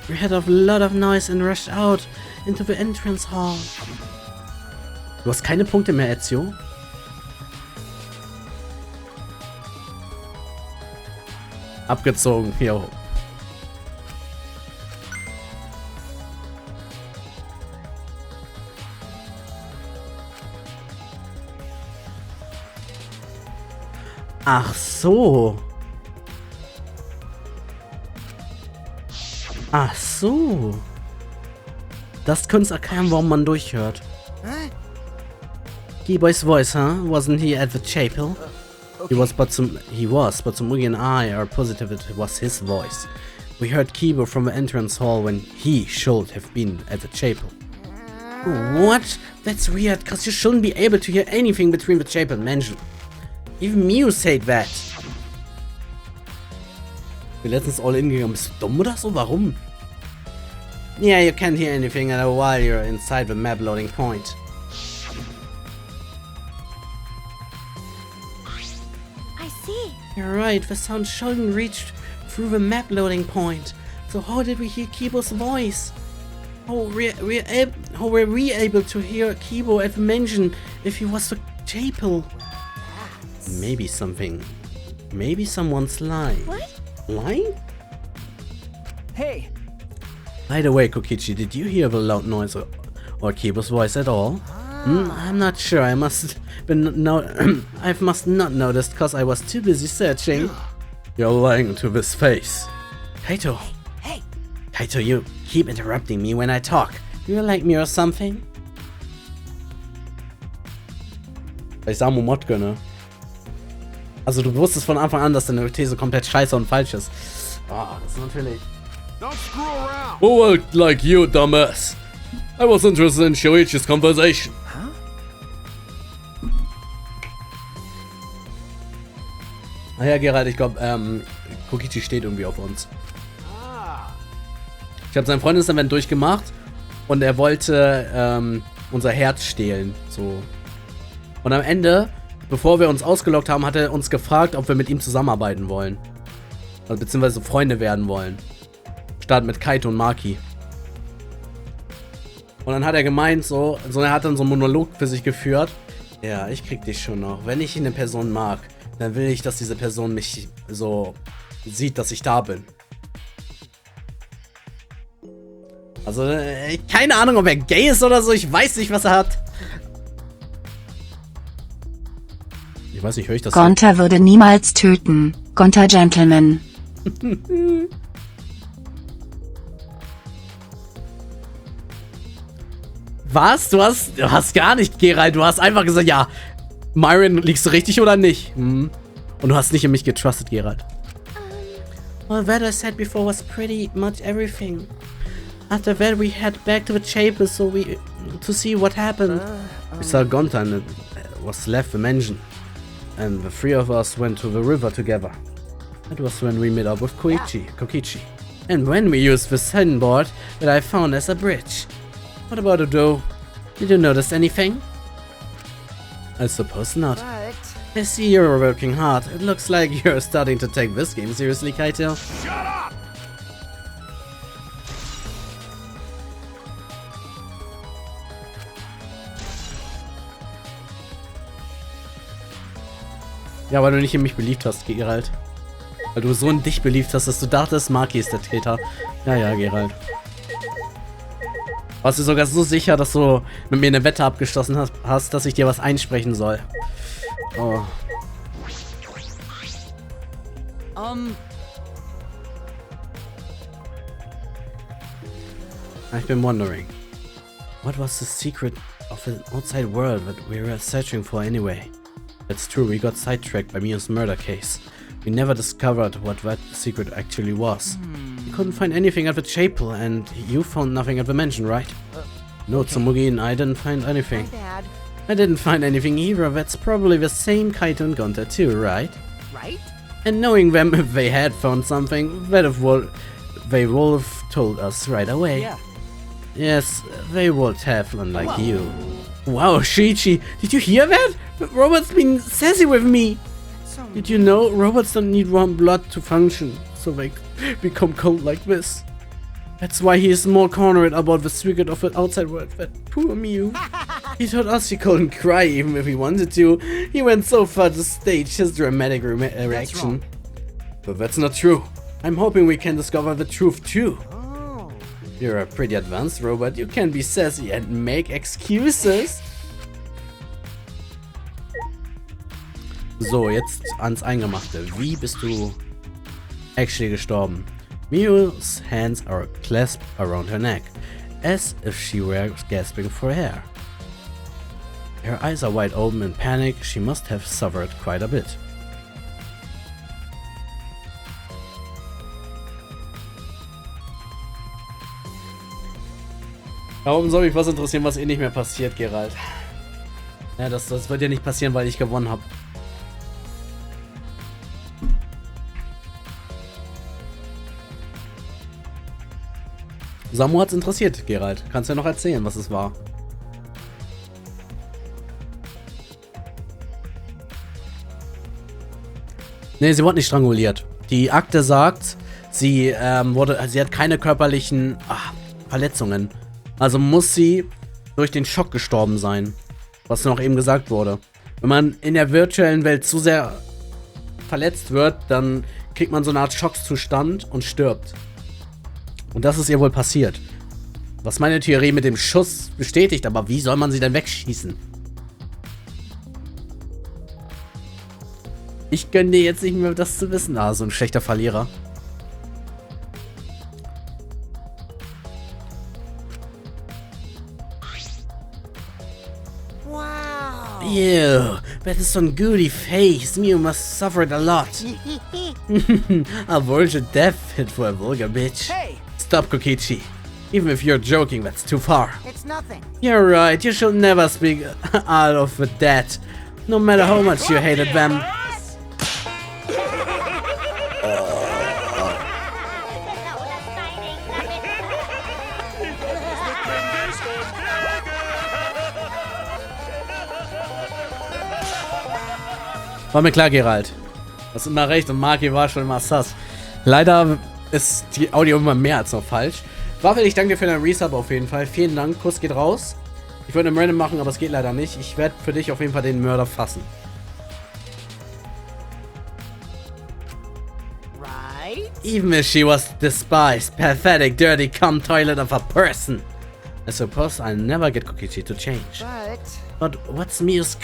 We heard a lot of noise and rushed out into the entrance hall. Du hast keine Punkte mehr, Ezio? Abgezogen, jo. Ach so. Ach so. Das könnte es erklären, warum man durchhört. Huh? Keyboy's voice, huh? Wasn't he at the chapel? He was, but Tsumugi and I are positive it was his voice. We heard Kibo from the entrance hall when he should have been at the chapel. What? That's weird, cause you shouldn't be able to hear anything between the chapel and mansion. Even Mew said that. Wir letztens all in gegangen. Bist du dumm oder so? Warum? Yeah, you can't hear anything while you're inside the map loading point. I see. You're right, the sound shouldn't reach through the map loading point. So how did we hear Kibo's voice? How were we able to hear Kibo at the mansion if he was the chapel? Maybe someone's lying. What? Lying? hey, By the way, Kokichi, did you hear the loud noise or Kibo's voice at all? I'm not sure. I must not noticed because I was too busy searching. You're lying to this face. Kaito. hey, Kaito, you keep interrupting me when I talk. Do you like me or something? Ich sag Momotke, ne? Also du wusstest von Anfang an, dass deine These komplett scheiße und falsch ist. Oh, das ist natürlich... Don't screw around. Who worked like you, dumbass? I was interested in Shuichi's conversation. Ah ja, Gerald, ich glaube, Kokichi steht irgendwie auf uns. Ich habe sein Freundesevent durchgemacht und er wollte unser Herz stehlen. So. Und am Ende, bevor wir uns ausgeloggt haben, hat er uns gefragt, ob wir mit ihm zusammenarbeiten wollen. Also, beziehungsweise Freunde werden wollen. Statt mit Kaito und Maki. Und dann hat er gemeint, er hat dann so einen Monolog für sich geführt. Ja, ich krieg dich schon noch. Wenn ich eine Person mag, dann will ich, dass diese Person mich so sieht, dass ich da bin. Also, keine Ahnung, ob er gay ist oder so. Ich weiß nicht, was er hat. Ich weiß nicht, höre ich das? Gonta würde niemals töten. Gonta Gentleman. Was? Du hast gar nicht, Geralt. Du hast einfach gesagt, ja, Myron, liegst du richtig oder nicht? Hm. Und du hast nicht in mich getrustet, Geralt. Well, what I said before was pretty much everything. After that, we head back to the chapel to see what happened. We saw Gonta and it was left the mansion. And the three of us went to the river together. That was when we met up with Kokichi. And when we used the signboard that I found as a bridge. What about Udo? Did you notice anything? I suppose not. But I see you're working hard. It looks like you're starting to take this game seriously, Kaito. Shut up! Ja, weil du nicht in mich beliebt hast, Geralt. Weil du so in dich beliebt hast, dass du dachtest, Maki ist der Täter. Ja, Geralt. Warst du sogar so sicher, dass du mit mir eine Wette abgeschlossen hast, dass ich dir was einsprechen soll. Oh. I've been wondering. What was the secret of the outside world that we were searching for anyway? That's true, we got sidetracked by Mio's murder case. We never discovered what that secret actually was. We couldn't find anything at the chapel, and you found nothing at the mansion, right? No, Tsumugi and I didn't find anything. Dad, I didn't find anything either. That's probably the same Kaito and Gonta too, right? right? And knowing them, if they had found something, they would have told us right away. Yeah. Yes, they would have, unlike you. Wow, Shiichi, did you hear that? Robots been sassy with me. So Did you know robots don't need warm blood to function, so they become cold like this? That's why he is more cornered about the secret of the outside world. That poor Mew. He told us he couldn't cry even if he wanted to. He went so far to stage his dramatic reaction. But that's not true. I'm hoping we can discover the truth too. Oh. You're a pretty advanced robot. You can be sassy and make excuses. So, jetzt ans Eingemachte. Wie bist du actually gestorben? Mio's hands are clasped around her neck, as if she were gasping for air. Her eyes are wide open in panic. She must have suffered quite a bit. Warum soll mich was interessieren, was eh nicht mehr passiert, Geralt? Ja, das wird ja nicht passieren, weil ich gewonnen habe. Samu hat's interessiert, Geralt. Kannst du ja noch erzählen, was es war. Nee, sie wurde nicht stranguliert. Die Akte sagt, sie hat keine körperlichen Verletzungen. Also muss sie durch den Schock gestorben sein. Was noch eben gesagt wurde. Wenn man in der virtuellen Welt zu sehr verletzt wird, dann kriegt man so eine Art Schockzustand und stirbt. Und das ist ihr wohl passiert. Was meine Theorie mit dem Schuss bestätigt, aber wie soll man sie denn wegschießen? Ich gönne dir jetzt nicht mehr das zu wissen. Ah, so ein schlechter Verlierer. Wow. Ew, that is some goody face. Mew must suffer it a lot. A vulture death hit for a vulgar bitch. Hey, Stop, Kokichi. Even if you're joking, that's too far. it's nothing. You're right, you should never speak out of the dead. No matter how much you hated them. War mir klar, Geralt. Du hast immer recht und Maki war schon immer sass. Leider ist die Audio immer mehr als noch falsch. Waffel, ich danke dir für deinen Resub auf jeden Fall. Vielen Dank, Kuss geht raus. Ich würde einen Random machen, aber es geht leider nicht. Ich werde für dich auf jeden Fall den Mörder fassen. Right? Even if she was despised, pathetic, dirty, cum toilet of a person. I suppose I'll never get Kokichi to change. But what's Miu's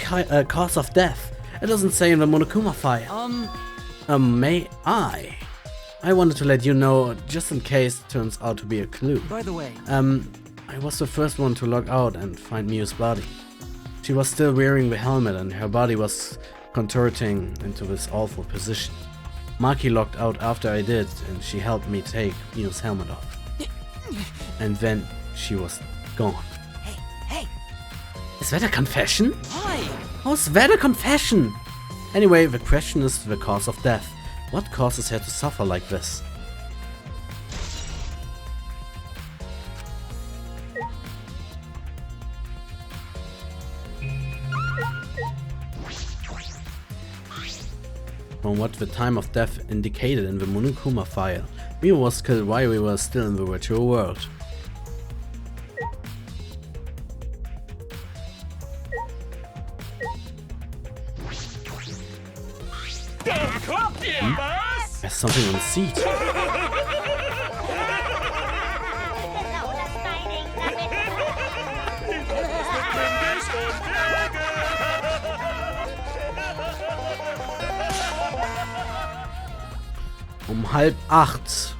cause of death? It doesn't say in the Monokuma file. May I? I wanted to let you know, just in case it turns out to be a clue. By the way, I was the first one to log out and find Miu's body. She was still wearing the helmet and her body was contorting into this awful position. Maki logged out after I did and she helped me take Miu's helmet off. And then she was gone. Hey! Is that a confession? why? How's that a confession? Anyway, the question is the cause of death. What causes her to suffer like this? From what the time of death indicated in the Monokuma file, Miu was killed while we were still in the virtual world. There's something on the seat. Um 7:30.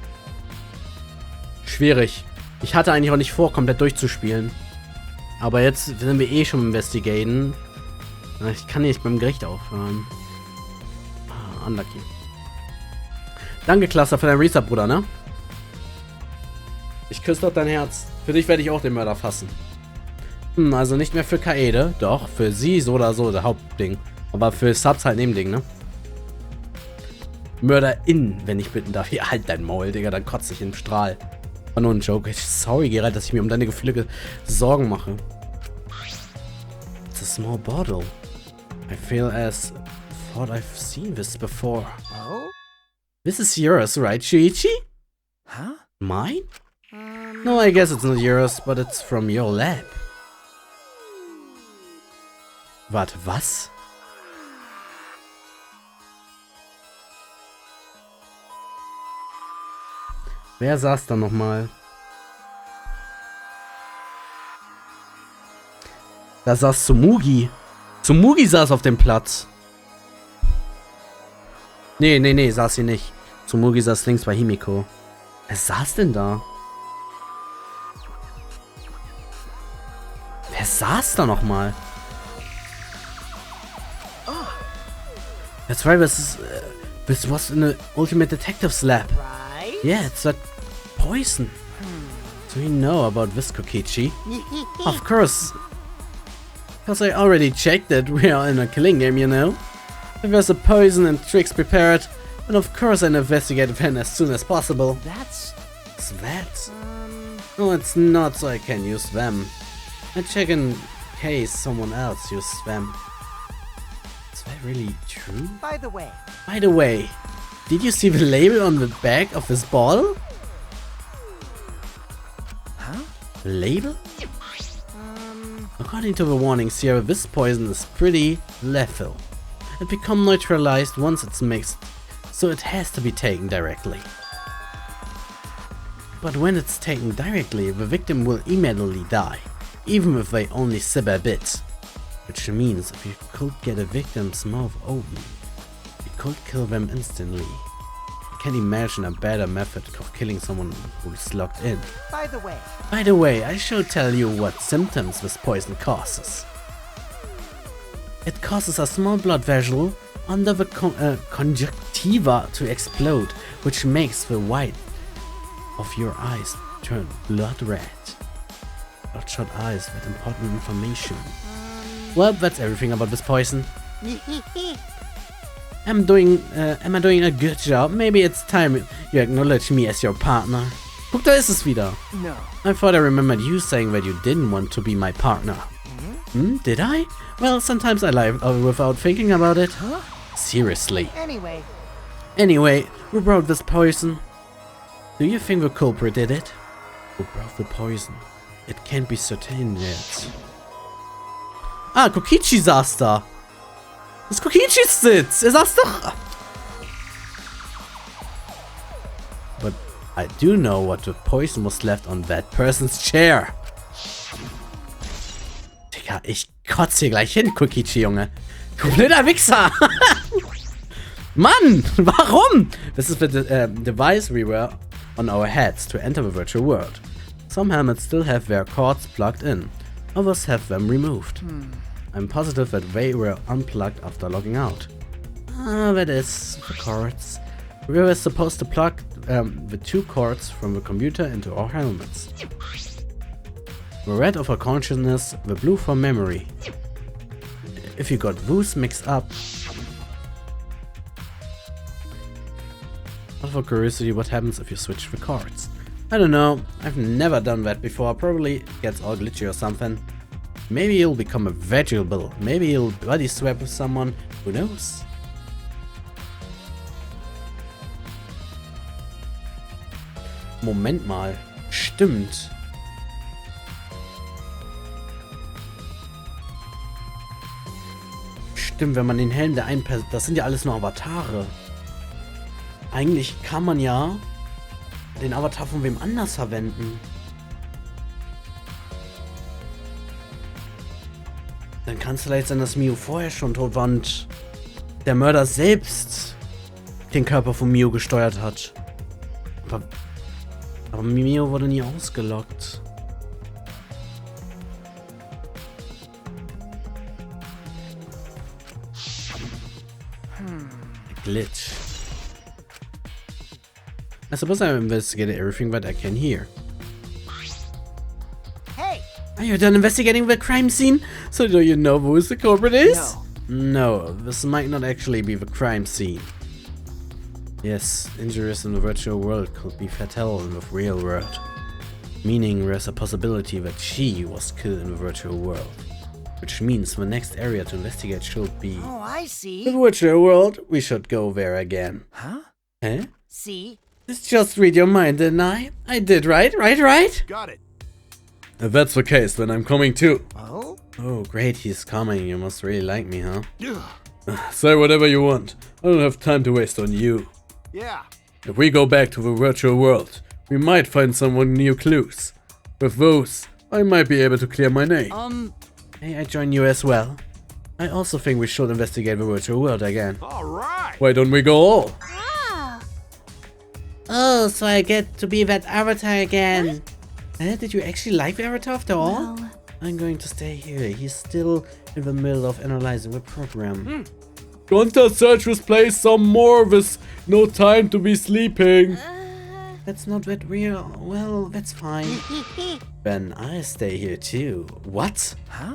Schwierig. Ich hatte eigentlich auch nicht vor, komplett durchzuspielen. Aber jetzt sind wir eh schon investigaten. Ich kann nicht beim Gericht aufhören. Unlucky. Danke, Cluster, für dein Resub, Bruder, ne? Ich küsse doch dein Herz. Für dich werde ich auch den Mörder fassen. Also nicht mehr für Kaede. Doch, für sie so oder so, der Hauptding. Aber für Subs halt Nebending, ne? Mörderin, wenn ich bitten darf. Ja, halt dein Maul, Digga, dann kotze ich im Strahl. War nur ein Joke. Sorry, Geralt, dass ich mir um deine Gefühle Sorgen mache. It's a small bottle. I feel as thought I've seen this before. Oh? This is yours, right, Shuichi? Huh? Mine? No, I guess it's not yours, but it's from your lab. Warte, was? Wer saß da nochmal? Da saß Tsumugi. Tsumugi saß auf dem Platz. Nee, saß sie nicht. Tsumugi saß links bei Himiko. Wer saß denn da? Wer saß da nochmal? That's right, this was in the Ultimate Detective's lab. Right? Yeah, it's that poison. Do you know about this, Kokichi? Of course. Because I already checked that we are in a killing game, you know? If there's a poison and tricks prepared, then of course I investigate them as soon as possible. That's... What's that? No, it's not, so I can use them. I check in case someone else uses them. Is that really true? By the way, did you see the label on the back of this bottle? Huh? The label? According to the warnings here, this poison is pretty lethal. It becomes neutralized once it's mixed, so it has to be taken directly. But when it's taken directly, the victim will immediately die, even if they only sip a bit. Which means if you could get a victim's mouth open, you could kill them instantly. I can't imagine a better method of killing someone who's locked in. by the way. By the way, I should tell you what symptoms this poison causes. It causes a small blood vessel under the conjunctiva to explode, which makes the white of your eyes turn blood red. Bloodshot eyes with important information. Well, that's everything about this poison. Am I doing a good job? Maybe it's time you acknowledge me as your partner. Guck, da ist es wieder. No. I thought I remembered you saying that you didn't want to be my partner. Did I? Well, sometimes I lie without thinking about it. Huh? Seriously. Anyway, who brought this poison? Do you think the culprit did it? Who brought the poison? It can't be certain yet. Ah, Kokichi saß da. Das ist Kokichis Sitz. Er saß doch. But I do know what the poison was left on that person's chair. Digga, ich kotze hier gleich hin, Kokichi, Junge. Du blöder Wichser. Mann, warum? This is the device we wear on our heads to enter the virtual world. Some helmets still have their cords plugged in. Others have them removed. I'm positive that they were unplugged after logging out. Ah, that is the cords. We were supposed to plug the 2 cords from the computer into our helmets. The red of our consciousness, the blue for memory. If you got those mixed up. Out of curiosity, what happens if you switch the cords? I don't know, I've never done that before, probably gets all glitchy or something. Maybe you'll become a vegetable, maybe you'll body swap with someone, who knows? Moment mal, stimmt. Stimmt, wenn man den Helm der einen Person, das sind ja alles nur Avatare. Eigentlich kann man ja den Avatar von wem anders verwenden. Dann kann es vielleicht sein, dass Mio vorher schon tot war und der Mörder selbst den Körper von Mio gesteuert hat. Aber Mio wurde nie ausgelockt. Glitch. I suppose I've investigated everything that I can here. hey, Are you done investigating the crime scene? So do you know who the culprit is? No, this might not actually be the crime scene. Yes, injuries in the virtual world could be fatal in the real world. Meaning there's a possibility that she was killed in the virtual world. Which means the next area to investigate should be... oh, I see. the virtual world. We should go there again. Huh? Eh? See? Just read your mind, didn't I? I did, right? Right? Got it. If that's the case, then I'm coming too. Oh? Oh, great, he's coming. You must really like me, huh? Say whatever you want. I don't have time to waste on you. Yeah. If we go back to the virtual world, we might find some new clues. With those, I might be able to clear my name. May I join you as well? I also think we should investigate the virtual world again. All right. Why don't we go all? Ah, Oh, so I get to be that avatar again. Did you actually like the avatar after all? Well, I'm going to stay here. He's still in the middle of analyzing the program. Gunter search this place some more with no time to be sleeping. That's not that real. Well, that's fine. Then I stay here too. What? Huh?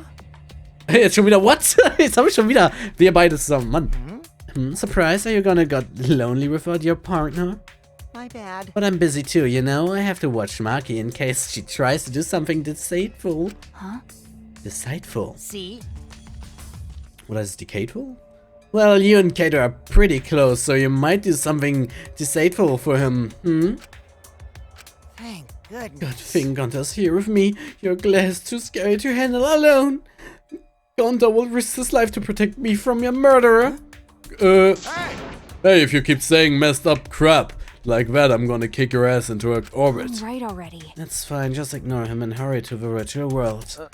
Jetzt schon wieder what? Jetzt habe ich schon wieder wir beide zusammen. Mann. Surprised? Are you gonna get lonely without your partner? My bad. But I'm busy too, you know? I have to watch Maki in case she tries to do something deceitful. huh? Deceitful? See? What is decadeful? Well, you and Kato are pretty close, so you might do something deceitful for him, Thank goodness. Good thing Gunter's here with me. Your glass too scary to handle alone. Gunter will risk his life to protect me from your murderer. Hey, if you keep saying messed up crap like that, I'm gonna kick your ass into an orbit. Right already. That's fine, just ignore him and hurry to the virtual world.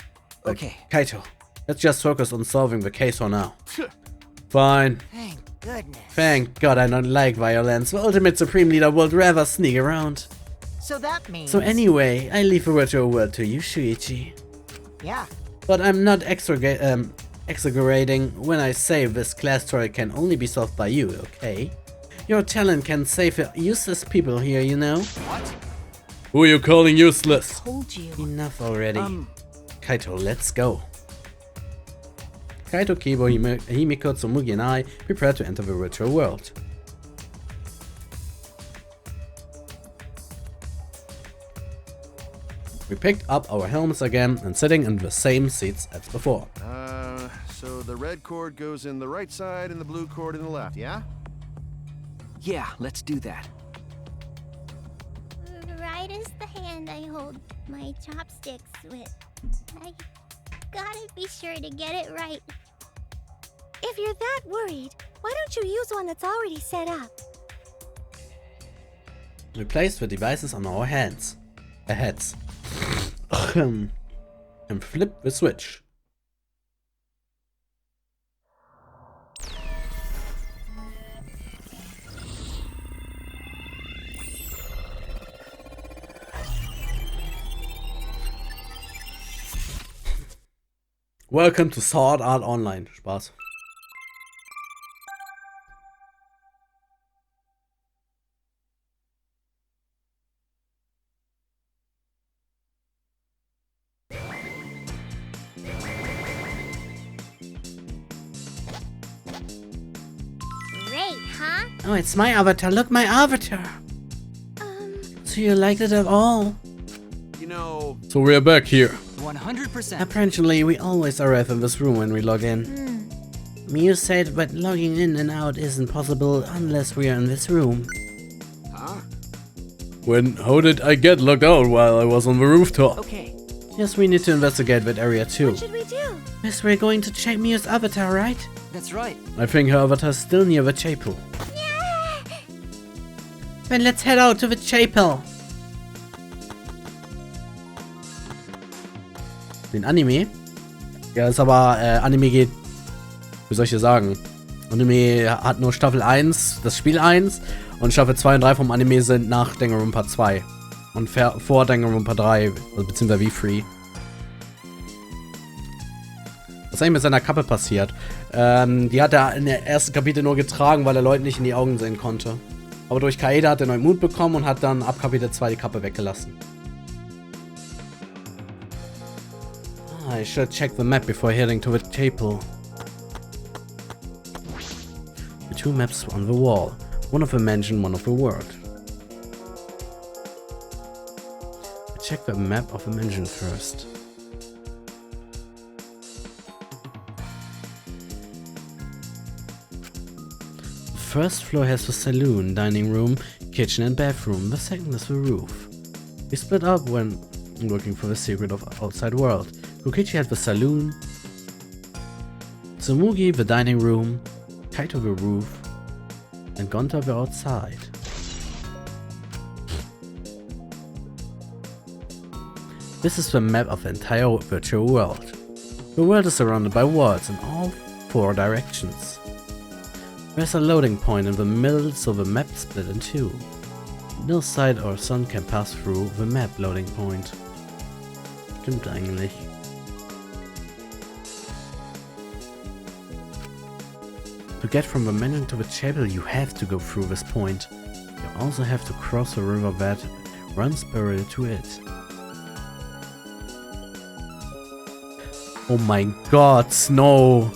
Okay. Kaito, let's just focus on solving the case for now. Fine. Thank goodness. Thank God I don't like violence. The ultimate supreme leader would rather sneak around. So that means... So anyway, I leave the virtual world to you, Shuichi. yeah. But I'm not exaggerating when I say this class story can only be solved by you, okay? Your talent can save useless people here, you know? Who are you calling useless? Told you. Enough already. Kaito, let's go. Kaito, Kibo, Himiko, Tsumugi and I prepare to enter the virtual world. We picked up our helmets again and sitting in the same seats as before. So the red cord goes in the right side and the blue cord in the left, yeah? Yeah, let's do that. Right is the hand I hold my chopsticks with. I gotta be sure to get it right. If you're that worried, why don't you use one that's already set up? Replace the devices on our heads. And flip the switch. Welcome to Sword Art Online. Spaß. Great, huh? Oh, it's my avatar. Look, my avatar. So you liked it at all? You know, So we're back here. 100%. Apparently, we always arrive in this room when we log in. Miu said that logging in and out isn't possible unless we are in this room. huh? How did I get locked out while I was on the rooftop? Okay. Yes, we need to investigate that area too. What should we do? Yes, we're going to check Miu's avatar, right? That's right. I think her avatar is still near the chapel. Then let's head out to the chapel. Den Anime? Ja, ist aber, Anime geht, wie soll ich dir sagen? Anime hat nur Staffel 1, das Spiel 1, und Staffel 2 und 3 vom Anime sind nach Danganronpa 2. Und vor Danganronpa 3, also beziehungsweise V3. Was ist eigentlich mit seiner Kappe passiert? Die hat er in der ersten Kapitel nur getragen, weil er Leuten nicht in die Augen sehen konnte. Aber durch Kaeda hat er neuen Mut bekommen und hat dann ab Kapitel 2 die Kappe weggelassen. I should check the map before heading to the chapel. The two maps on the wall. One of the mansion, one of the world. Check the map of the mansion first. The first floor has the saloon, dining room, kitchen and bathroom. The second is the roof. We split up when looking for the secret of outside world. Kokichi had the saloon, Tsumugi the dining room, Kaito the roof, and Gonta the outside. This is the map of the entire virtual world. The world is surrounded by walls in all 4 directions. There's a loading point in the middle, so the map is split in 2. No side or sun can pass through the map loading point. Stimmt eigentlich. To get from the mansion to the chapel, you have to go through this point. You also have to cross a river that runs parallel to it. Oh mein Gott, Snow.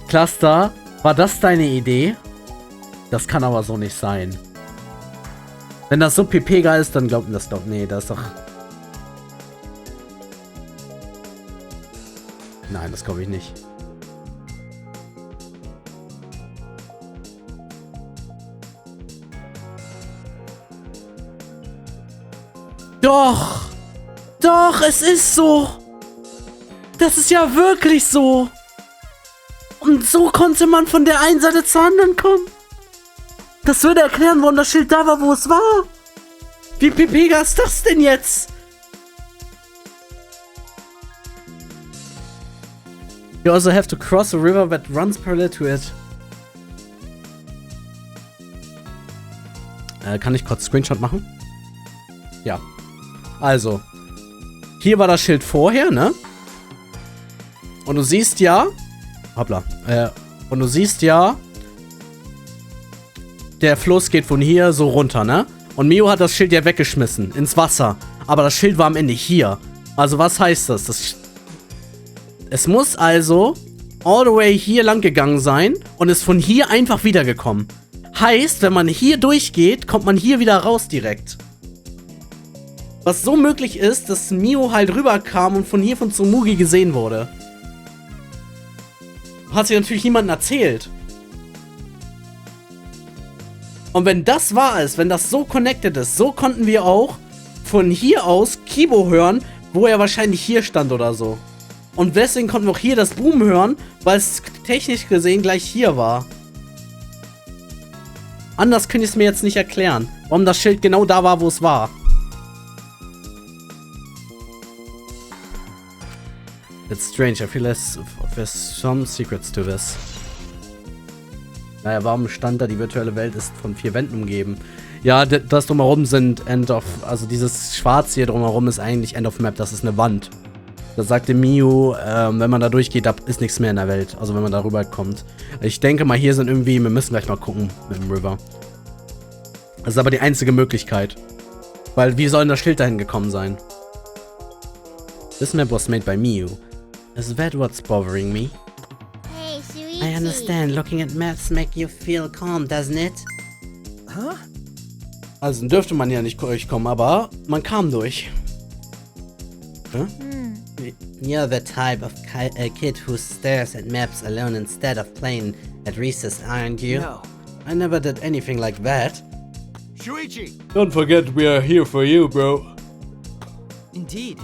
Cluster, war das deine Idee? Das kann aber so nicht sein. Wenn das so PP-geil ist, dann glaubt mir das doch. Nee, das ist doch... Nein, das glaube ich nicht. Doch! Doch, es ist so! Das ist ja wirklich so! Und so konnte man von der einen Seite zur anderen kommen. Das würde erklären, warum das Schild da war, wo es war. Wie Pepega ist das denn jetzt? You also have to cross a river that runs parallel to it. Kann ich kurz Screenshot machen? Ja. Also. Hier war das Schild vorher, ne? Und du siehst ja... Hoppla. Und du siehst ja... Der Fluss geht von hier so runter, ne? Und Mio hat das Schild ja weggeschmissen. Ins Wasser. Aber das Schild war am Ende hier. Also was heißt das? Es muss also all the way hier lang gegangen sein und ist von hier einfach wiedergekommen. Heißt, wenn man hier durchgeht, kommt man hier wieder raus direkt. Was so möglich ist, dass Mio halt rüberkam und von hier von Tsumugi gesehen wurde. Hat sie natürlich niemandem erzählt. Und wenn das wahr ist, wenn das so connected ist, so konnten wir auch von hier aus Kibo hören, wo er wahrscheinlich hier stand oder so. Und deswegen konnten wir auch hier das Boom hören, weil es technisch gesehen gleich hier war. Anders könnte ich es mir jetzt nicht erklären, warum das Schild genau da war, wo es war. It's strange, I feel there's some secrets to this. Naja, warum stand da, die virtuelle Welt ist von 4 Wänden umgeben? Ja, das drumherum sind also dieses Schwarz hier drumherum ist eigentlich End of Map, das ist eine Wand. Da sagte Miu, wenn man da durchgeht, da ist nichts mehr in der Welt. Also wenn man da rüber kommt. Ich denke mal, hier sind irgendwie, wir müssen gleich mal gucken mit dem River. Das ist aber die einzige Möglichkeit. Weil, wie soll denn das Schild dahin gekommen sein? This map was made by Miu. Is that what's bothering me? Hey, Shuichi. I understand, looking at maps make you feel calm, doesn't it? Huh? Also dürfte man ja nicht durchkommen, aber man kam durch. Huh? You're the type of kid who stares at maps alone instead of playing at recess, aren't you? No. I never did anything like that. Shuichi! Don't forget we are here for you, bro. Indeed.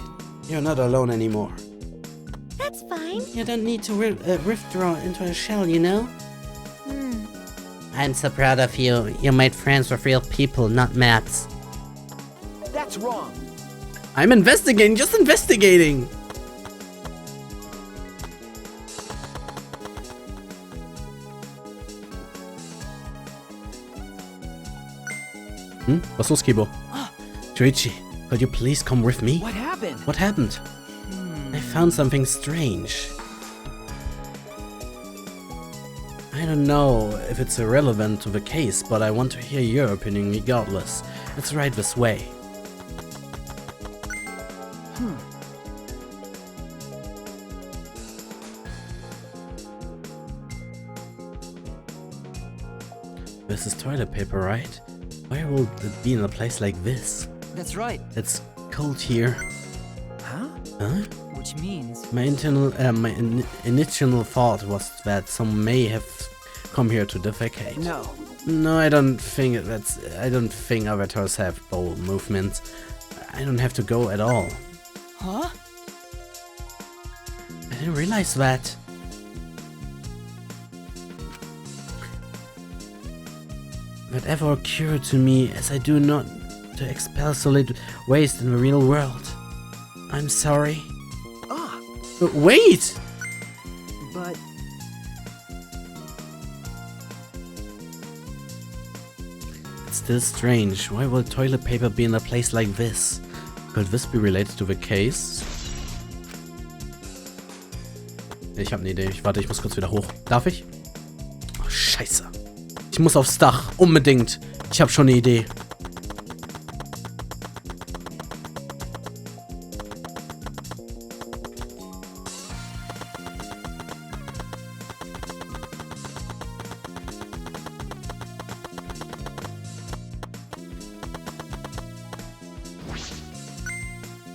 You're not alone anymore. That's fine. You don't need to withdraw into a shell, you know? I'm so proud of you. You made friends with real people, not maps. That's wrong. I'm investigating, just investigating! Was ist los, Kibo? Shuichi, could you please come with me? What happened? What happened? I found something strange. I don't know if it's irrelevant to the case, but I want to hear your opinion regardless. Let's ride this way. This is toilet paper, right? Why will it be in a place like this? That's right. It's cold here. Huh? Huh? Which means... My initial thought was that some may have come here to defecate. No. No, I don't think I don't think avatars have bowel movements. I don't have to go at all. Huh? I didn't realize that. Whatever occurred to me as I do not to expel solid waste in the real world. I'm sorry. Ah, But wait! but... It's still strange. Why will toilet paper be in a place like this? Could this be related to the case? Ich habe eine Idee. Warte, ich muss kurz wieder hoch. Darf ich? Oh, scheiße. Ich muss aufs Dach. Unbedingt. Ich habe schon eine Idee.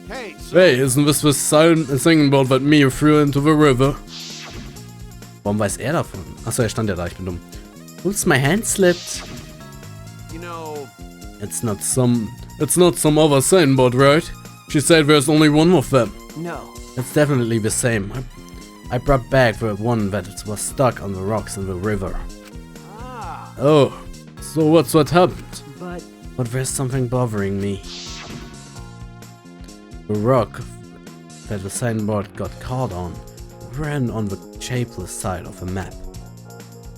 Hey, so Hey, isn't this the singing board that Mio threw into the river? Warum weiß er davon? Achso, er stand ja da. Ich bin dumm. Oops, my hand slipped. you know, It's not some other singing board, right? She said there's only one of them. No. It's definitely the same. I brought back the one that was stuck on the rocks in the river. Ah, Oh, so what happened? but... But there's something bothering me. The rock that the signboard got caught on ran on the shapeless side of the map.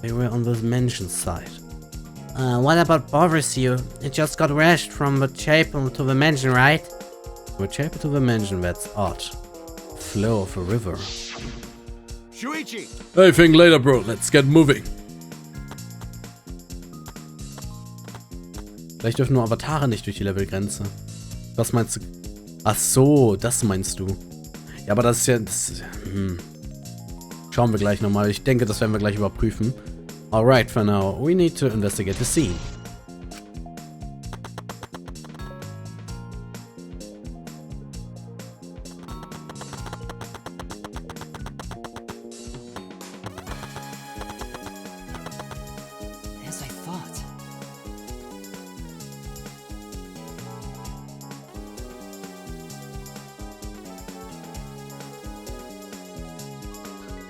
They were on the mansion side. What about bothers you? It just got rushed from the chapel to the mansion, right? From the chapel to the mansion, that's odd. Flow of a river. Shuichi! I think later, bro. Let's get moving. Vielleicht dürfen nur Avatare nicht durch die Levelgrenze. Was meinst du? Ach so, das meinst du. Ja, aber das ist ja... Schauen wir gleich nochmal. Ich denke, das werden wir gleich überprüfen. Alright, for now, we need to investigate the scene.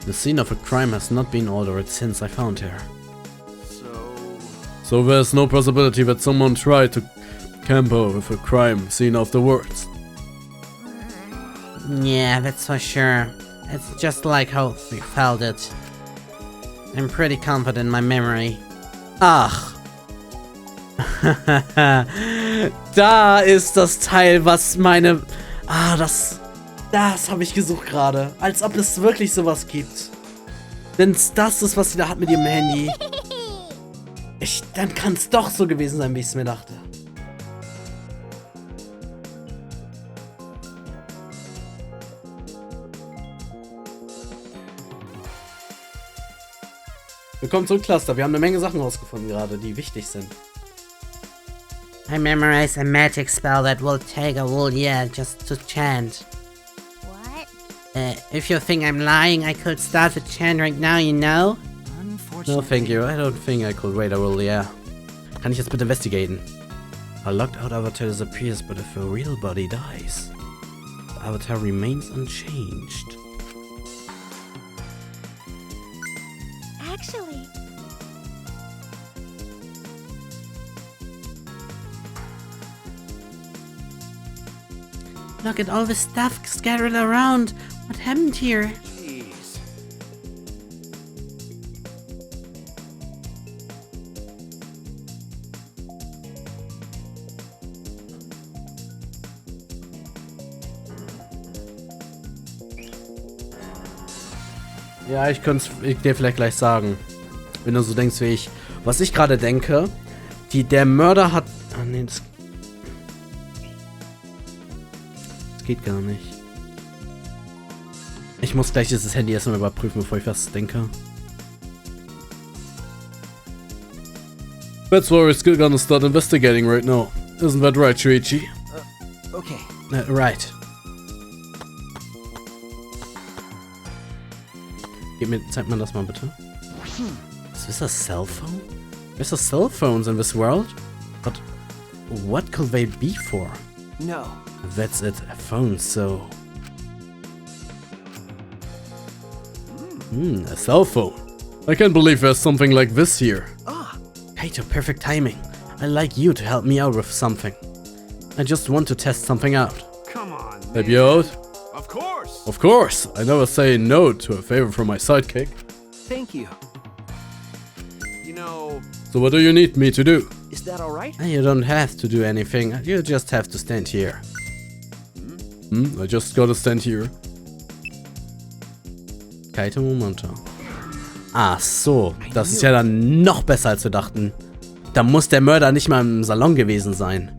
The scene of a crime has not been altered since I found her. So there's no possibility that someone tried to camper with a crime scene afterwards. Yeah, that's for sure. It's just like how we felt it. I'm pretty confident in my memory. Ach. Da ist das Teil, was meine... das habe ich gesucht gerade. Als ob es wirklich sowas gibt. Denn das ist, was sie da hat mit ihrem Handy. Dann kann es doch so gewesen sein, wie ich es mir dachte. Willkommen zurück, Cluster. Wir haben eine Menge Sachen rausgefunden gerade, die wichtig sind. I memorized a magic spell that will take a whole year just to chant. What? If you think I'm lying, I could start the chant right now, you know? No, thank you. I don't think I could wait a whole year. Kann ich jetzt bitte investigaten? A locked out avatar disappears, but if a real body dies, the avatar remains unchanged. Actually, Look at all the stuff scattered around. What happened here? Jeez. Ja, ich könnte es dir vielleicht gleich sagen. Wenn du so denkst wie ich. Was ich gerade denke, der Mörder hat... Ah, nee, das geht gar nicht. Ich muss gleich dieses Handy erstmal überprüfen, bevor ich was denke. That's why we're still gonna start investigating right now. Isn't that right, Shuichi? Okay. Right. Zeig mir das mal bitte. Is this a cell phone? There's a cell phones in this world? But what could they be for? No. That's it, a phone, so... A cell phone. I can't believe there's something like this here. Kaito, perfect timing. I'd like you to help me out with something. I just want to test something out. Come on, man. Help you out? Of course. Of course. I never say no to a favor from my sidekick. Thank you. You know, So what do you need me to do? is that all right? You don't have to do anything, you just have to stand here. I just gotta stand here. Kaito Momento. Ach so, das ist ja dann noch besser, als wir dachten. Da muss der Mörder nicht mal im Salon gewesen sein.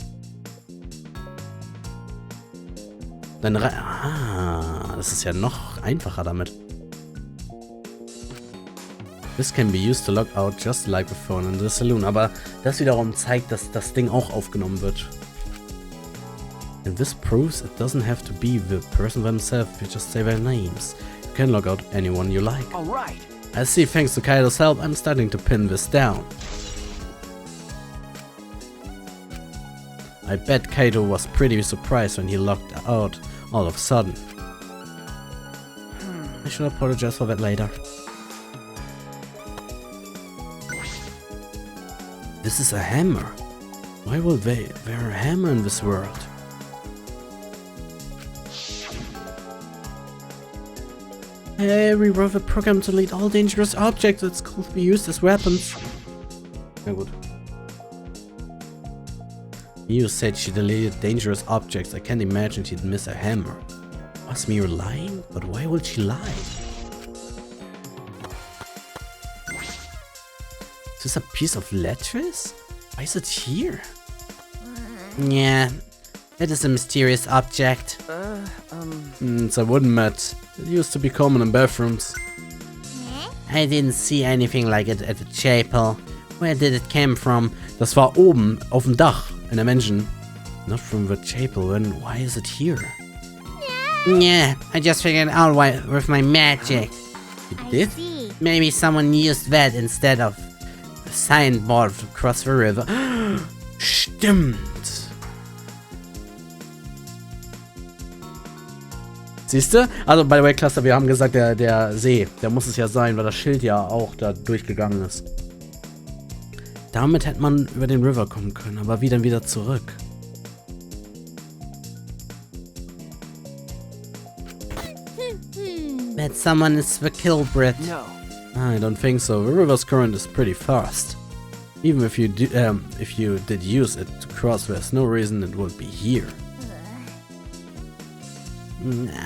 Dann das ist ja noch einfacher damit. This can be used to log out just like a phone in the saloon. Aber das wiederum zeigt, dass das Ding auch aufgenommen wird. And this proves it doesn't have to be the person themselves, you just say their names. You can log out anyone you like. All right. I see, thanks to Kaito's help, I'm starting to pin this down. I bet Kaito was pretty surprised when he logged out all of a sudden. I should apologize for that later. This is a hammer. Why would they wear a hammer in this world? Hey, we wrote a program to delete all dangerous objects that could be used as weapons. Na gut. You said she deleted dangerous objects. I can't imagine she'd miss a hammer. Was Miu lying? But why would she lie? Is this a piece of lettuce? Why is it here? Yeah, that is a mysterious object. It's a wooden mat. It used to be common in bathrooms. I didn't see anything like it at the chapel. Where did it come from? Das war oben auf dem Dach in der Mansion. Not from the chapel. Then why is it here? Yeah, I just figured out why with my magic. You did? See. Maybe someone used that instead of the signboard across the river. Stimmt. Siehst du? Also, by the way, Cluster, wir haben gesagt, der See, der muss es ja sein, weil das Schild ja auch da durchgegangen ist. Damit hätte man über den River kommen können, aber wie denn wieder zurück? That someone is the culprit. No. I don't think so. The river's current is pretty fast. Even if you did use it to cross, there's no reason it would be here.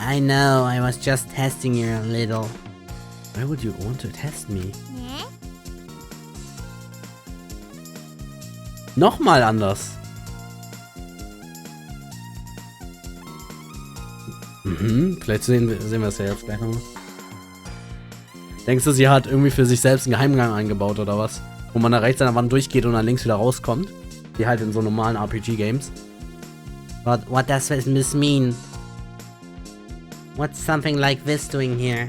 I know, I was just testing you a little. Why would you want to test me? Nochmal anders. Vielleicht sehen wir es ja jetzt gleich nochmal. Denkst du, sie hat irgendwie für sich selbst einen Geheimgang eingebaut oder was? Wo man da rechts an der Wand durchgeht und dann links wieder rauskommt? Wie halt in so normalen RPG-Games. What does this mean? What's something like this doing here?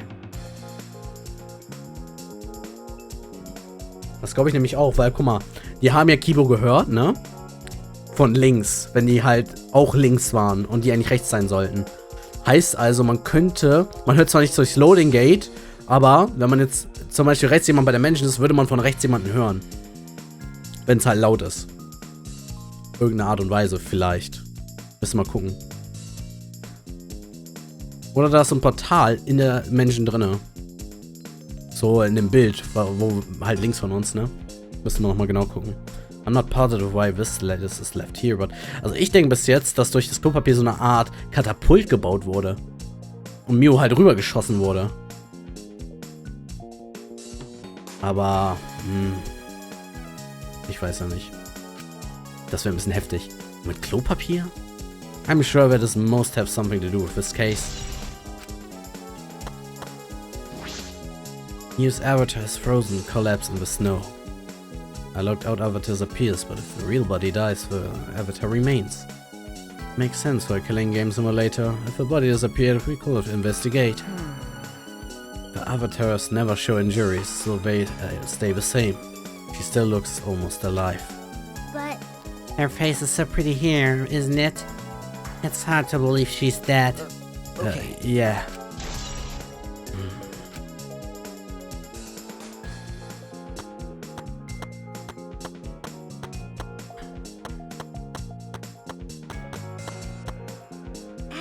Das glaube ich nämlich auch, weil, guck mal, die haben ja Kibo gehört, ne? Von links, wenn die halt auch links waren und die eigentlich rechts sein sollten. Heißt also, man hört zwar nicht durchs Loading Gate, aber wenn man jetzt zum Beispiel rechts jemand bei der Menschen ist, würde man von rechts jemanden hören. Wenn es halt laut ist. Irgendeine Art und Weise, vielleicht. Müssen wir mal gucken. Oder da ist so ein Portal in der Menschen drinne. So in dem Bild, wo halt links von uns, ne? Müssen wir nochmal genau gucken. I'm not positive why this lettuce is left here, but... Also ich denke bis jetzt, dass durch das Klopapier so eine Art Katapult gebaut wurde. Und Mio halt rübergeschossen wurde. Aber... ich weiß ja nicht. Das wäre ein bisschen heftig. Mit Klopapier? I'm sure that this must have something to do with this case. Mio's avatar is frozen, collapsed in the snow. I looked out Avatar's appears, but if the real body dies, the avatar remains. Makes sense for a killing game simulator. If the body disappeared, we could investigate. The avatars never show injuries, so they stay the same. She still looks almost alive. But Her face is so pretty here, isn't it? It's hard to believe she's dead. Okay. Yeah.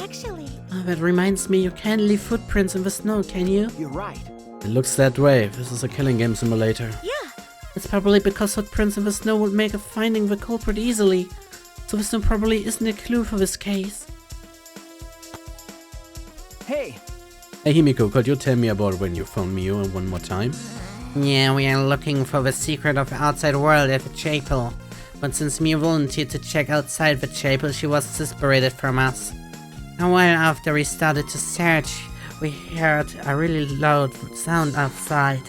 actually, That reminds me, you can't leave footprints in the snow, can you? You're right. It looks that way. This is a killing game simulator. yeah. It's probably because footprints in the snow would make finding the culprit easily. So this one probably isn't a clue for this case. Hey, Hey Himiko, could you tell me about when you found Mio one more time? Yeah, we are looking for the secret of the outside world at the chapel. But since Mio volunteered to check outside the chapel, she was separated from us. A while after we started to search, we heard a really loud sound outside.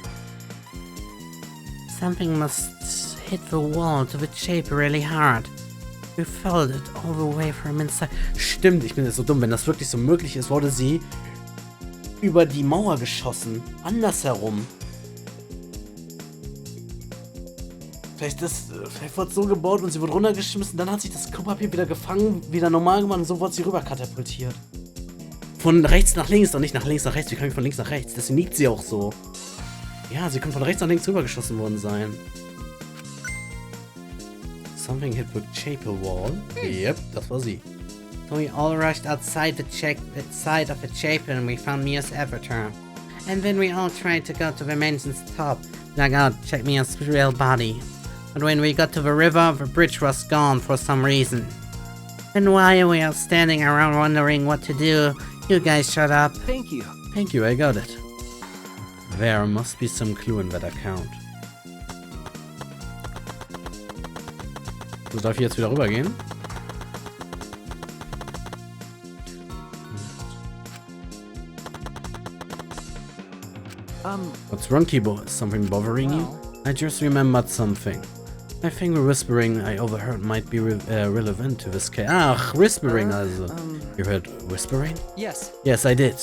Something must hit the wall to the chapel really hard. We felt it all the way from inside. Stimmt, ich bin jetzt so dumm. Wenn das wirklich so möglich ist, wurde sie über die Mauer geschossen. Andersherum. Vielleicht wurde es so gebaut und sie wurde runtergeschmissen. Dann hat sich das Klopapier wieder gefangen, wieder normal gemacht und so wurde sie rüber katapultiert. Von rechts nach links, doch nicht nach links nach rechts. Wie kann ich von links nach rechts? Deswegen liegt sie auch so. Ja, sie kann von rechts nach links rübergeschossen worden sein. Something hit the chapel wall. Yep, das war sie. So we all rushed outside the side of the chapel and we found Mia's avatar. And then we all tried to go to the mansion's top, dug out, check Mia's real body. But when we got to the river, the bridge was gone for some reason. And while we are standing around wondering what to do, you guys shut up. thank you. Thank you, I got it. There must be some clue in that account. So, darf ich jetzt wieder rübergehen? What's wrong, Kibo? Is something bothering you? I just remembered something. I think the whispering I overheard might be relevant to this case. Ach, whispering also. You heard whispering? Yes. Yes, I did.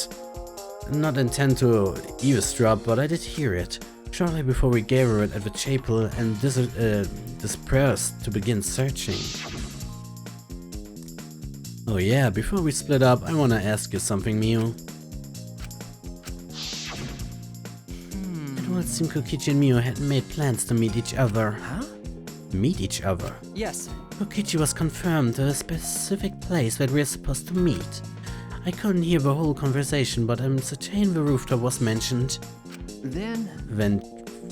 Not intend to eavesdrop, but I did hear it. Shortly before we gathered at the chapel and dispersed to begin searching. Oh yeah, before we split up, I wanna ask you something, Mio. seemed Kokichi and Mio had made plans to meet each other. Huh? Meet each other? Yes. Kokichi was confirmed to a specific place where we are supposed to meet. I couldn't hear the whole conversation, but I'm certain the rooftop was mentioned. Then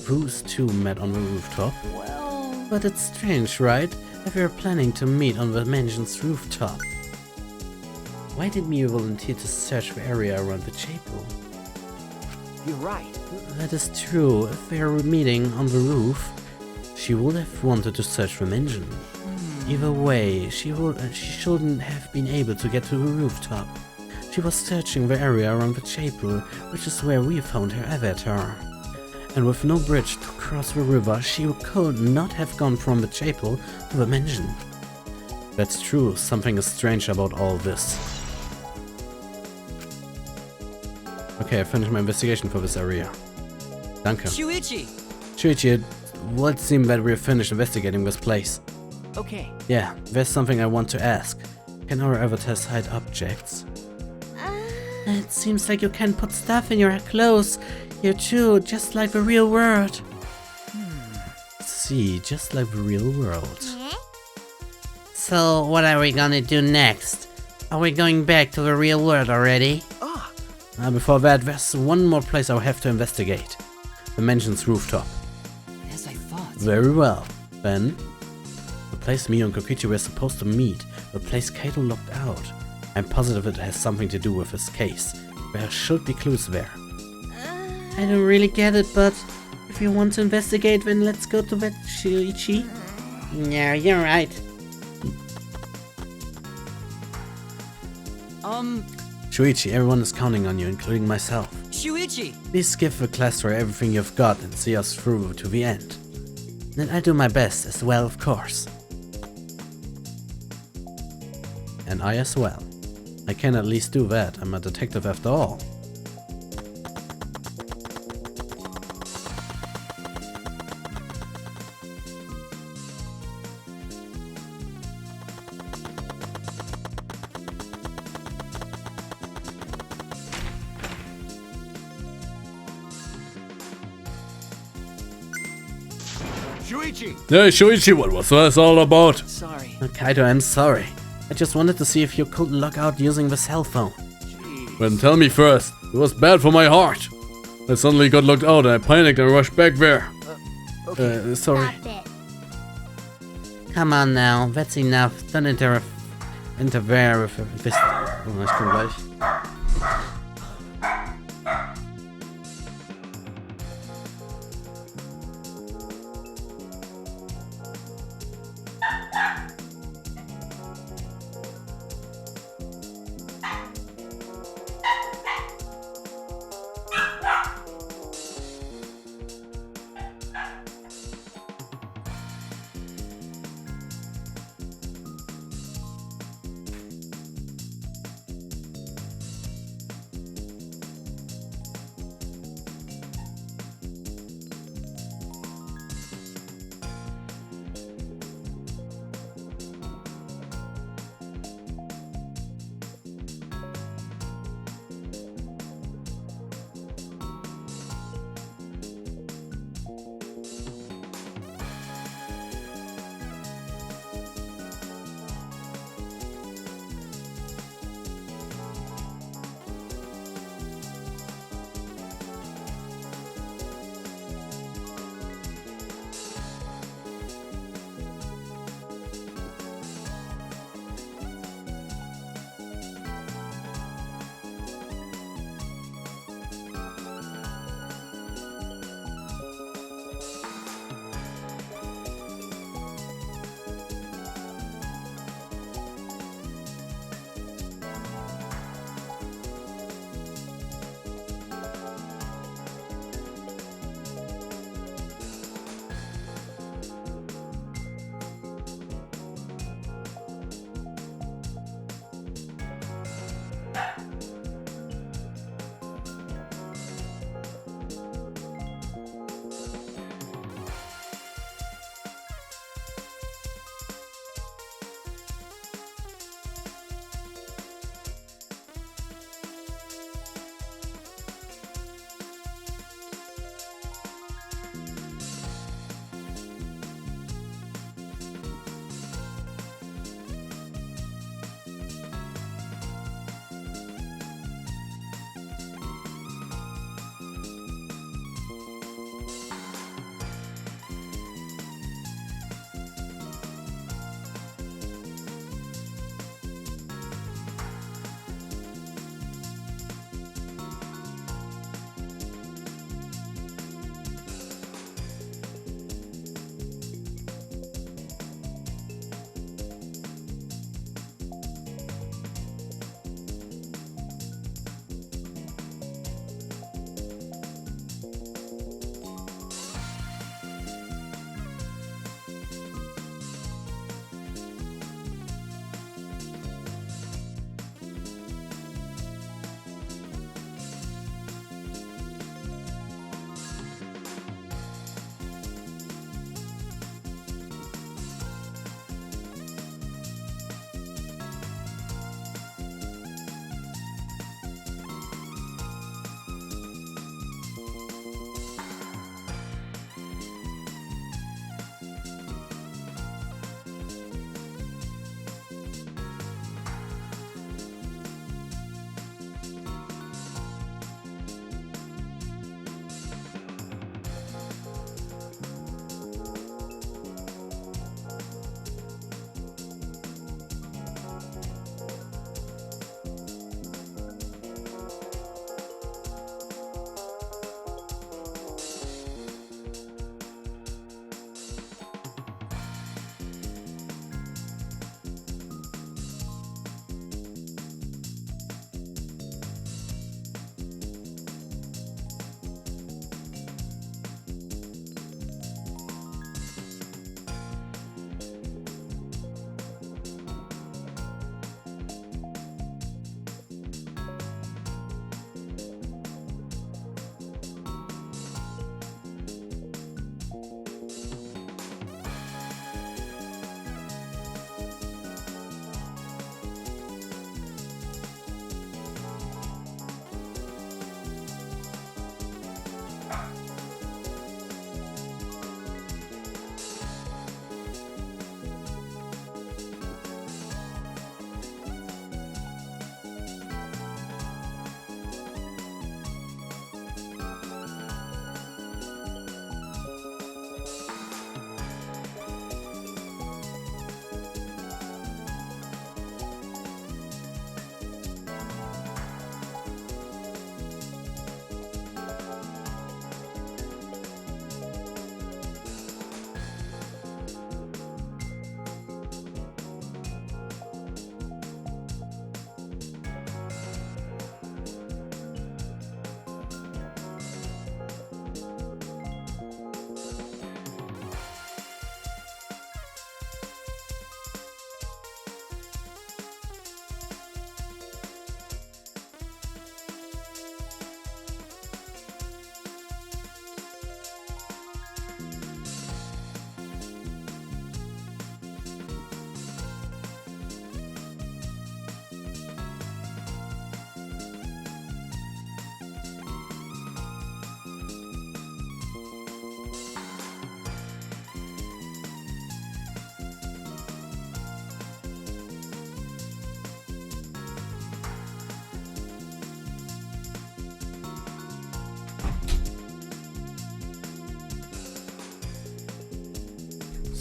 whose two met on the rooftop? well... But it's strange, right? If we are planning to meet on the mansion's rooftop. Why did Mio volunteer to search the area around the chapel? You're right. That is true. If we are meeting on the roof, she would have wanted to search the mansion. Either way, she shouldn't have been able to get to the rooftop. She was searching the area around the chapel, which is where we found her avatar. And with no bridge to cross the river, she could not have gone from the chapel to the mansion. That's true, something is strange about all this. Okay, I finished my investigation for this area. Danke. Shuichi! Shuichi, it would seem that we're finished investigating this place. Okay. Yeah, there's something I want to ask. Can our avatars hide objects? It seems like you can put stuff in your clothes here too, just like the real world. See, just like the real world. So, what are we gonna do next? Are we going back to the real world already? Before that, there's one more place I'll have to investigate. The mansion's rooftop. As I thought. Very well. Then, the place Mio and Kokichi were supposed to meet, the place Kaito locked out. I'm positive it has something to do with his case. There should be clues there. I don't really get it, but if you want to investigate, then let's go to that, Shuichi. Yeah, you're right. Shuichi, everyone is counting on you, including myself. Shuichi! Please give the class tour everything you've got and see us through to the end. Then I'll do my best as well, of course. And I as well. I can at least do that, I'm a detective after all. Shuichi! Hey, Shuichi, what was this all about? Sorry. Kaito, I'm sorry. I just wanted to see if you could log out using the cell phone. Then tell me first. It was bad for my heart. I suddenly got locked out and I panicked and rushed back there. Sorry. Stop it. Come on now, that's enough. Don't interfere with this. Oh, ich komm gleich.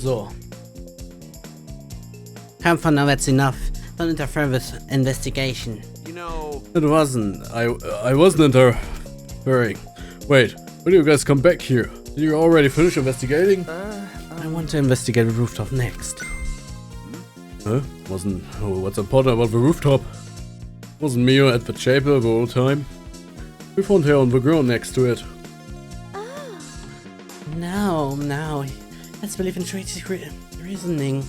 So. Come for now, that's enough. Don't interfere with investigation. You know, It wasn't. I wasn't interfering. Wait, when do you guys come back here? Did you already finish investigating? I want to investigate the rooftop next. Huh? What's important about the rooftop? Wasn't Mio at the chapel the whole time? We found her and the girl next to it. No. Let's believe in Tracy's reasoning.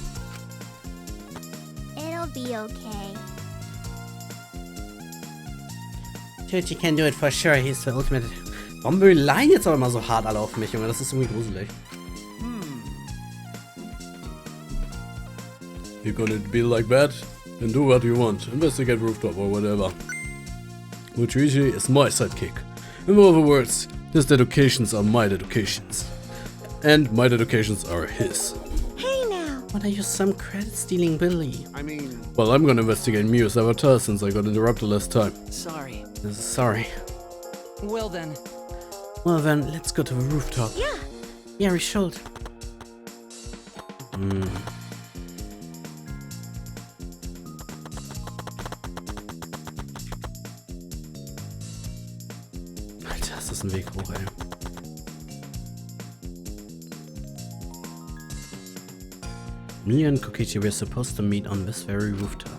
It'll be okay. Tracy can do it for sure. He's the ultimate. Warum beleidigen jetzt aber immer so hart alle auf mich, Junge? Das ist irgendwie gruselig. You're gonna be like that? Then do what you want. Investigate rooftop or whatever. Mochichi is my sidekick. In other words, his dedications are my dedications. And my dedications are his. Hey now! What are you, some credit-stealing Billy? I mean, Well, I'm gonna investigate Mio's avatar since I got interrupted last time. Sorry. Sorry. Well then. Well then, let's go to the rooftop. Yeah, we should. Alter, das ist ein Weg hoch, ey. Mio and Kokichi were supposed to meet on this very rooftop.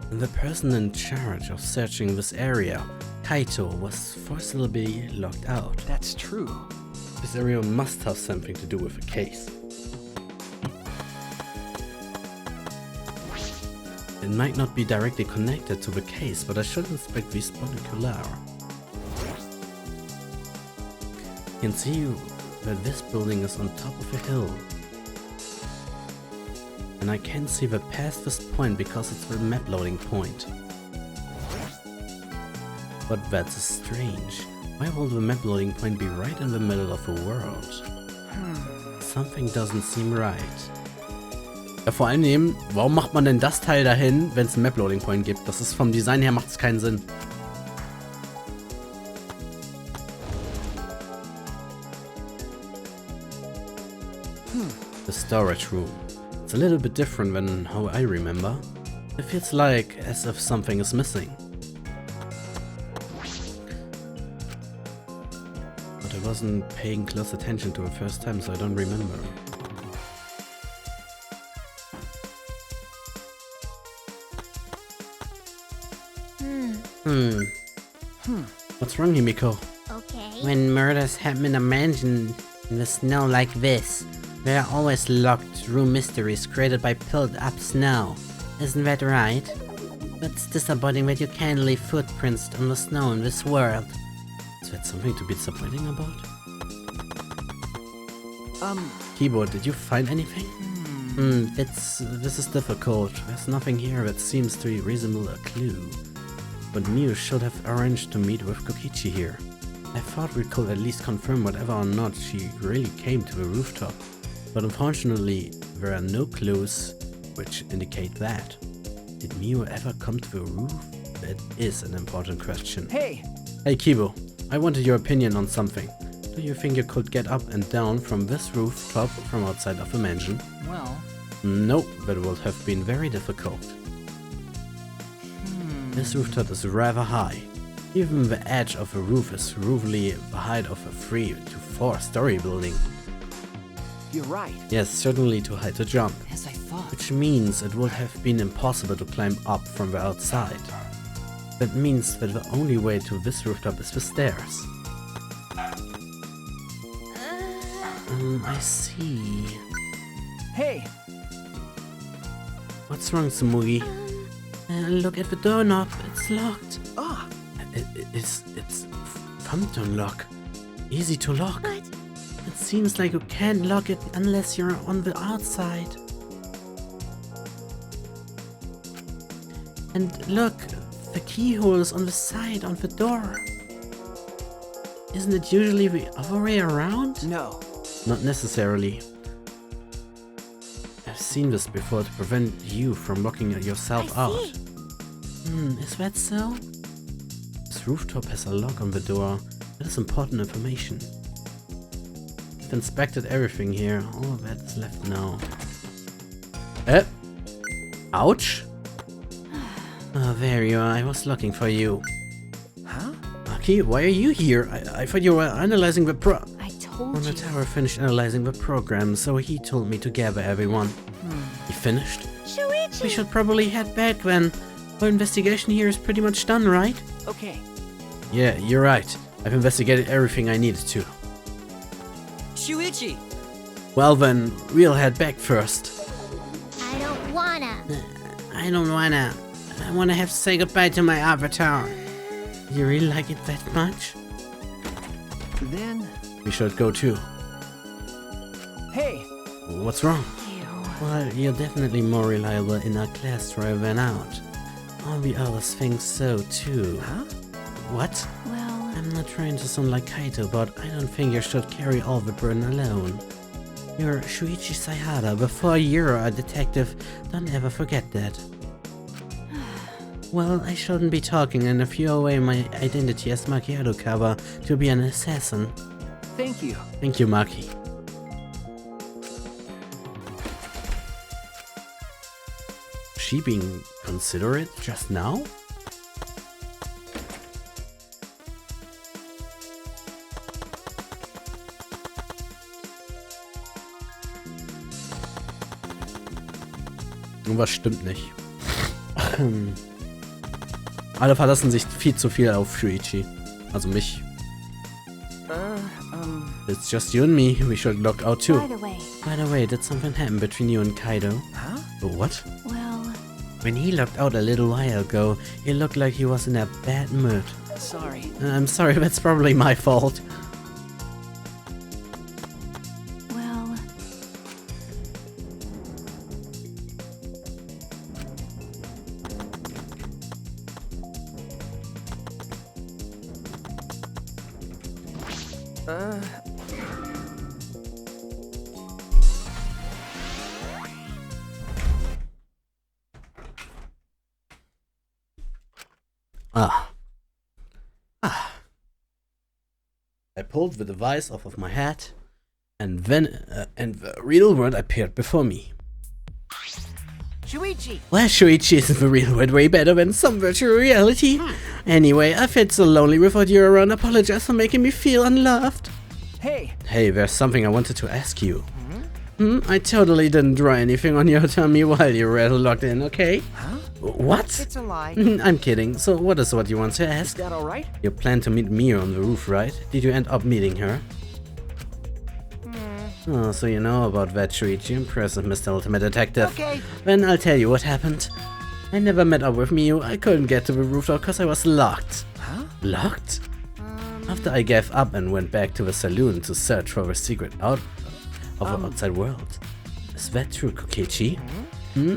And the person in charge of searching this area, Kaito, was forcibly locked out. That's true. This area must have something to do with the case. It might not be directly connected to the case, but I should inspect these particular. You can see that this building is on top of a hill. And I can't see the past this point because it's the map loading point. But that's strange. Why will the map loading point be right in the middle of the world? Something doesn't seem right. Ja, vor allem, warum macht man denn das Teil dahin, wenn es einen Map Loading Point gibt? Das ist vom Design her macht es keinen Sinn. The storage room. It's a little bit different than how I remember. It feels like as if something is missing. But I wasn't paying close attention to the first time, so I don't remember. What's wrong, Himiko? Okay. When murders happen in a mansion in the snow like this, there are always locked room mysteries created by piled up snow. Isn't that right? But it's disappointing that you can't leave footprints on the snow in this world. Is that something to be disappointing about? Keyboard, did you find anything? This is difficult. There's nothing here that seems to be reasonable a clue. But Miu should have arranged to meet with Kokichi here. I thought we could at least confirm whether or not she really came to the rooftop. But unfortunately, there are no clues which indicate that. Did Miu ever come to the roof? That is an important question. Hey! Hey Kibo, I wanted your opinion on something. Do you think you could get up and down from this rooftop from outside of the mansion? Well... Nope, that would have been very difficult. This rooftop is rather high. Even the edge of the roof is roughly the height of a 3 to 4 story building. You're right. Yes, certainly too high to jump. As I thought. Which means it would have been impossible to climb up from the outside. That means that the only way to this rooftop is the stairs. I see. Hey! What's wrong, Tsumugi? Look at the doorknob, it's locked. Ah! It's phantom lock. Easy to lock. But It seems like you can't lock it unless you're on the outside. And look, the keyhole is on the side on the door. Isn't it usually the other way around? No. Not necessarily. I've seen this before to prevent you from locking yourself I out. see. Is that so? This rooftop has a lock on the door. That is important information. I've inspected everything here. All that's left now. Ouch! Oh, there you are. I was looking for you. Huh? Maki, why are you here? I thought you were analyzing the I told When you. the tower finished analyzing the program, so he told me to gather everyone. He finished? Shuichi! We should probably head back then. Our investigation here is pretty much done, right? Okay. Yeah, you're right. I've investigated everything I needed to. Shuichi! Well then, we'll head back first. I don't wanna. I don't wanna. I wanna have to say goodbye to my avatar. You really like it that much? Then... We should go too. Hey! What's wrong? Ew. Well, you're definitely more reliable in our class trial than out. All the others think so too. Huh? What? Well, I'm not trying to sound like Kaito, but I don't think you should carry all the burden alone. You're Shuichi Sayada. Before you're a detective, don't ever forget that. Well, I shouldn't be talking and if you away my identity as Maki Adokawa to be an assassin. Thank you. Thank you, Maki. She being considerate just now? Was stimmt nicht? Alle verlassen sich viel zu viel auf Shuichi. Also mich. It's just you and me. We should look out too. By the way, did something happen between you and Kaido? Huh? What? well, When he looked out a little while ago, it looked like he was in a bad mood. Sorry. I'm sorry, that's probably my fault. well, I pulled the device off of my hat, and then the real world appeared before me. Shuichi! Well, Shuichi is in the real world way better than some virtual reality. Anyway, I felt so lonely without you around. Apologize for making me feel unloved. Hey! Hey, there's something I wanted to ask you. I totally didn't draw anything on your tummy while you were locked in, okay? Huh? What? It's a lie. I'm kidding. So what is what you want to Is ask? that alright? You planned to meet Mio on the roof, right? Did you end up meeting her? Oh, so you know about that, Shuichi. Impressive, Mr. Ultimate Detective. Okay. Then I'll tell you what happened. I never met up with Mio. I couldn't get to the rooftop because I was locked. Huh? Locked? After I gave up and went back to the saloon to search for the secret out of the outside world. Is that true, Kokichi?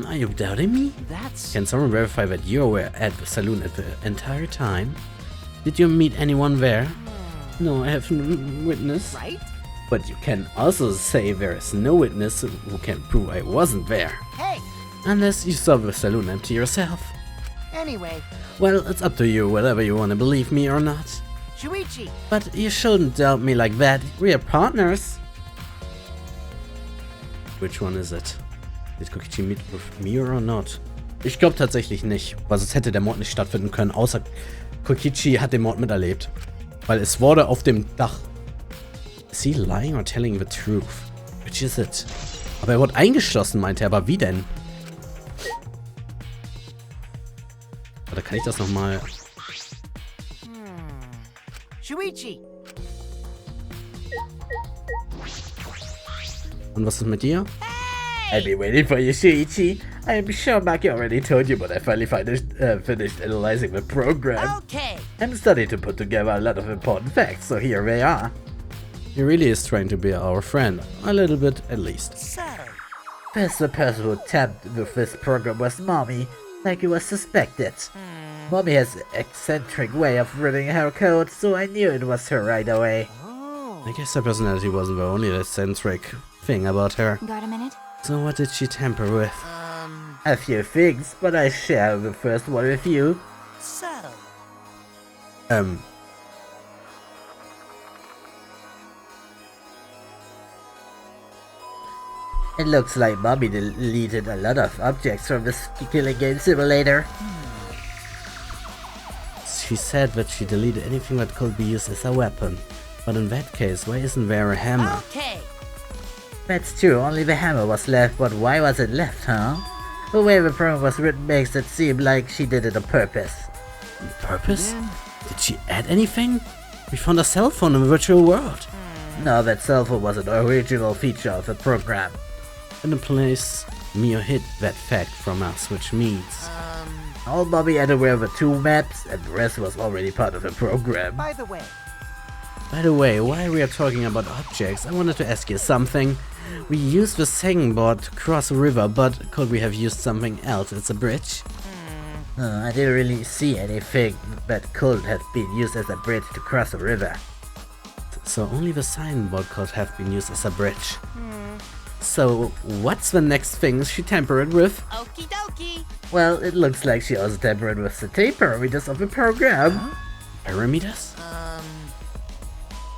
Are you doubting me? That's... Can someone verify that you were at the saloon at the entire time? Did you meet anyone there? No, I have no witness. Right? But you can also say there is no witness who can prove I wasn't there. Hey! Unless you saw the saloon empty yourself. Anyway, Well, it's up to you, whether you want to believe me or not. Shuichi! But you shouldn't doubt me like that. We are partners. Which one is it? Did Kokichi meet with me or not? Ich glaube tatsächlich nicht, weil sonst hätte der Mord nicht stattfinden können, außer Kokichi hat den Mord miterlebt. Weil es wurde auf dem Dach. Is he lying or telling the truth? Which is it? Aber er wurde eingeschlossen, meinte er, aber wie denn? Oder kann ich das nochmal... Shuichi! Und was ist mit dir? I've been waiting for you, Shuichi. I'm sure Maki already told you, but I finally finished analyzing the program. Okay! I'm starting to put together a lot of important facts, so here they are. He really is trying to be our friend. A little bit, at least. So, First, the person who tapped with this program was Mommy, like it was suspected. Mommy has an eccentric way of reading her code, so I knew it was her right away. I guess her personality wasn't the only eccentric thing about her. got a minute? So what did she tamper with? A few things, but I share the first one with you. so. It looks like Mommy deleted a lot of objects from this killing game simulator. She said that she deleted anything that could be used as a weapon. But in that case, why isn't there a hammer? Okay. That's true, only the hammer was left, but why was it left, huh? The way the program was written makes it seem like she did it on purpose. On purpose? Did she add anything? We found a cell phone in the virtual world. No, that cell phone was an original feature of the program. In the place, Mio hid that fact from us, which means... All Mommy added were the 2 maps, and the rest was already part of the program. By the way, while we are talking about objects, I wanted to ask you something. We used the sailing board to cross a river, but could we have used something else as a bridge? I didn't really see anything that could have been used as a bridge to cross a river. So only the sailing board could have been used as a bridge. So what's the next thing she tampered with? Okie dokie. Well, it looks like she also tampered with the tape parameters of the program. Parameters?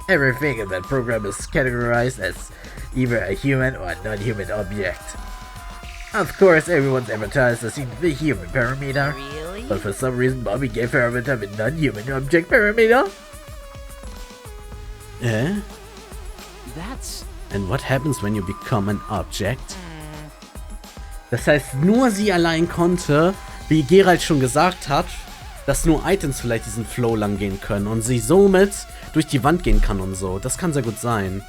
Everything in that program is categorized as either a human or a non-human object. Of course, everyone's advertised as the human parameter. Really? But for some reason, Mommy gave her a non-human object parameter. Eh? That's... And what happens when you become an object? Das heißt, nur sie allein konnte, wie Geralt schon gesagt hat, dass nur Items vielleicht diesen Flow lang gehen können und sie somit durch die Wand gehen kann und so. Das kann sehr gut sein.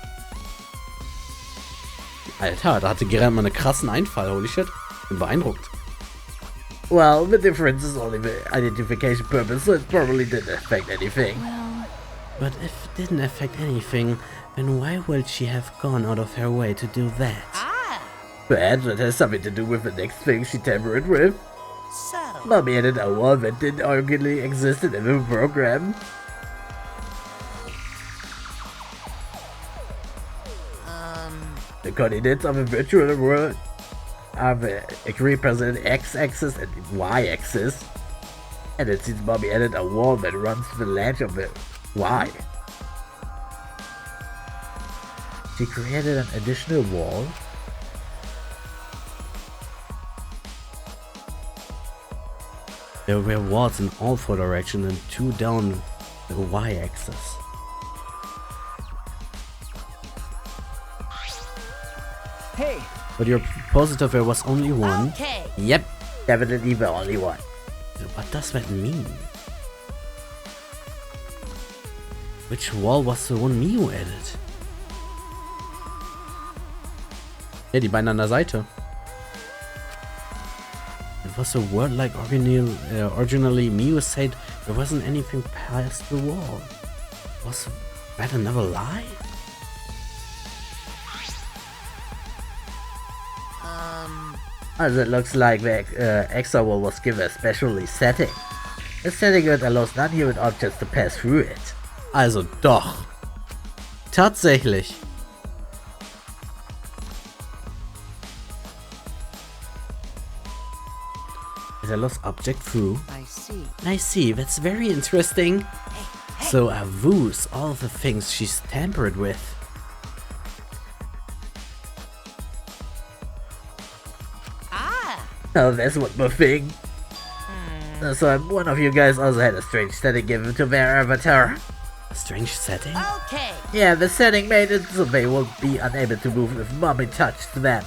Alter, da hatte Geralt mal einen krassen Einfall. Holy shit. Bin beeindruckt. Well, the difference is only the identification purpose, so it probably didn't affect anything. But if it didn't affect anything, then why would she have gone out of her way to do that? Perhaps that has something to do with the next thing she tampered with. So, Mommy added a wall that didn't originally exist in the program. The coordinates of a virtual world are the represented x-axis and y-axis. And it seems Mommy added a wall that runs the length of the y. She created an additional wall. There were walls in all 4 directions and 2 down the y-axis. Hey! But you're positive there was only one? okay. Yep, definitely the only one. What does that mean? Which wall was the one Mio added? Ja, die beiden an der Seite. It was a word like originally Mio said there wasn't anything past the wall. Was that another lie? As it looks like the extra wall was given a special setting. The setting that allows non-human objects to pass through it. Also doch. Tatsächlich. Is a lost object through? I see. I see, that's very interesting. So are those all the things she's tampered with? Oh, that's one more thing. So one of you guys also had a strange setting given to their avatar. A strange setting? Okay. Yeah, the setting made it so they will be unable to move if Mommy touched them.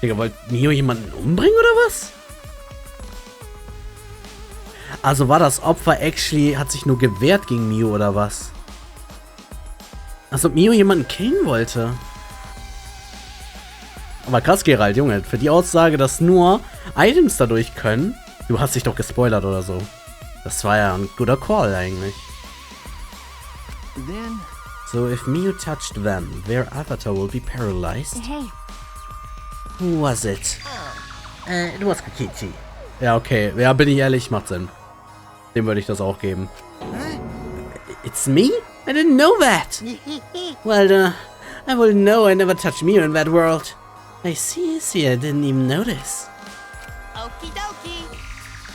Digga, wollt Mio jemanden umbringen oder was? Also war das Opfer actually, hat sich nur gewehrt gegen Mio oder was? Also ob Mio jemanden killen wollte. Aber krass, Geralt, Junge, für die Aussage, dass nur Items dadurch können, du hast dich doch gespoilert oder so. Das war ja ein guter Call eigentlich. Then... So if Mio touched them, their avatar will be paralyzed. Hey, Who was it? It was Kokichi. Ja, okay. Ja, bin ich ehrlich, macht Sinn. Dem würde ich das auch geben. It's me? I didn't know that. Well, I will know I never touched Mio in that world. I see, I didn't even notice. Okie dokie.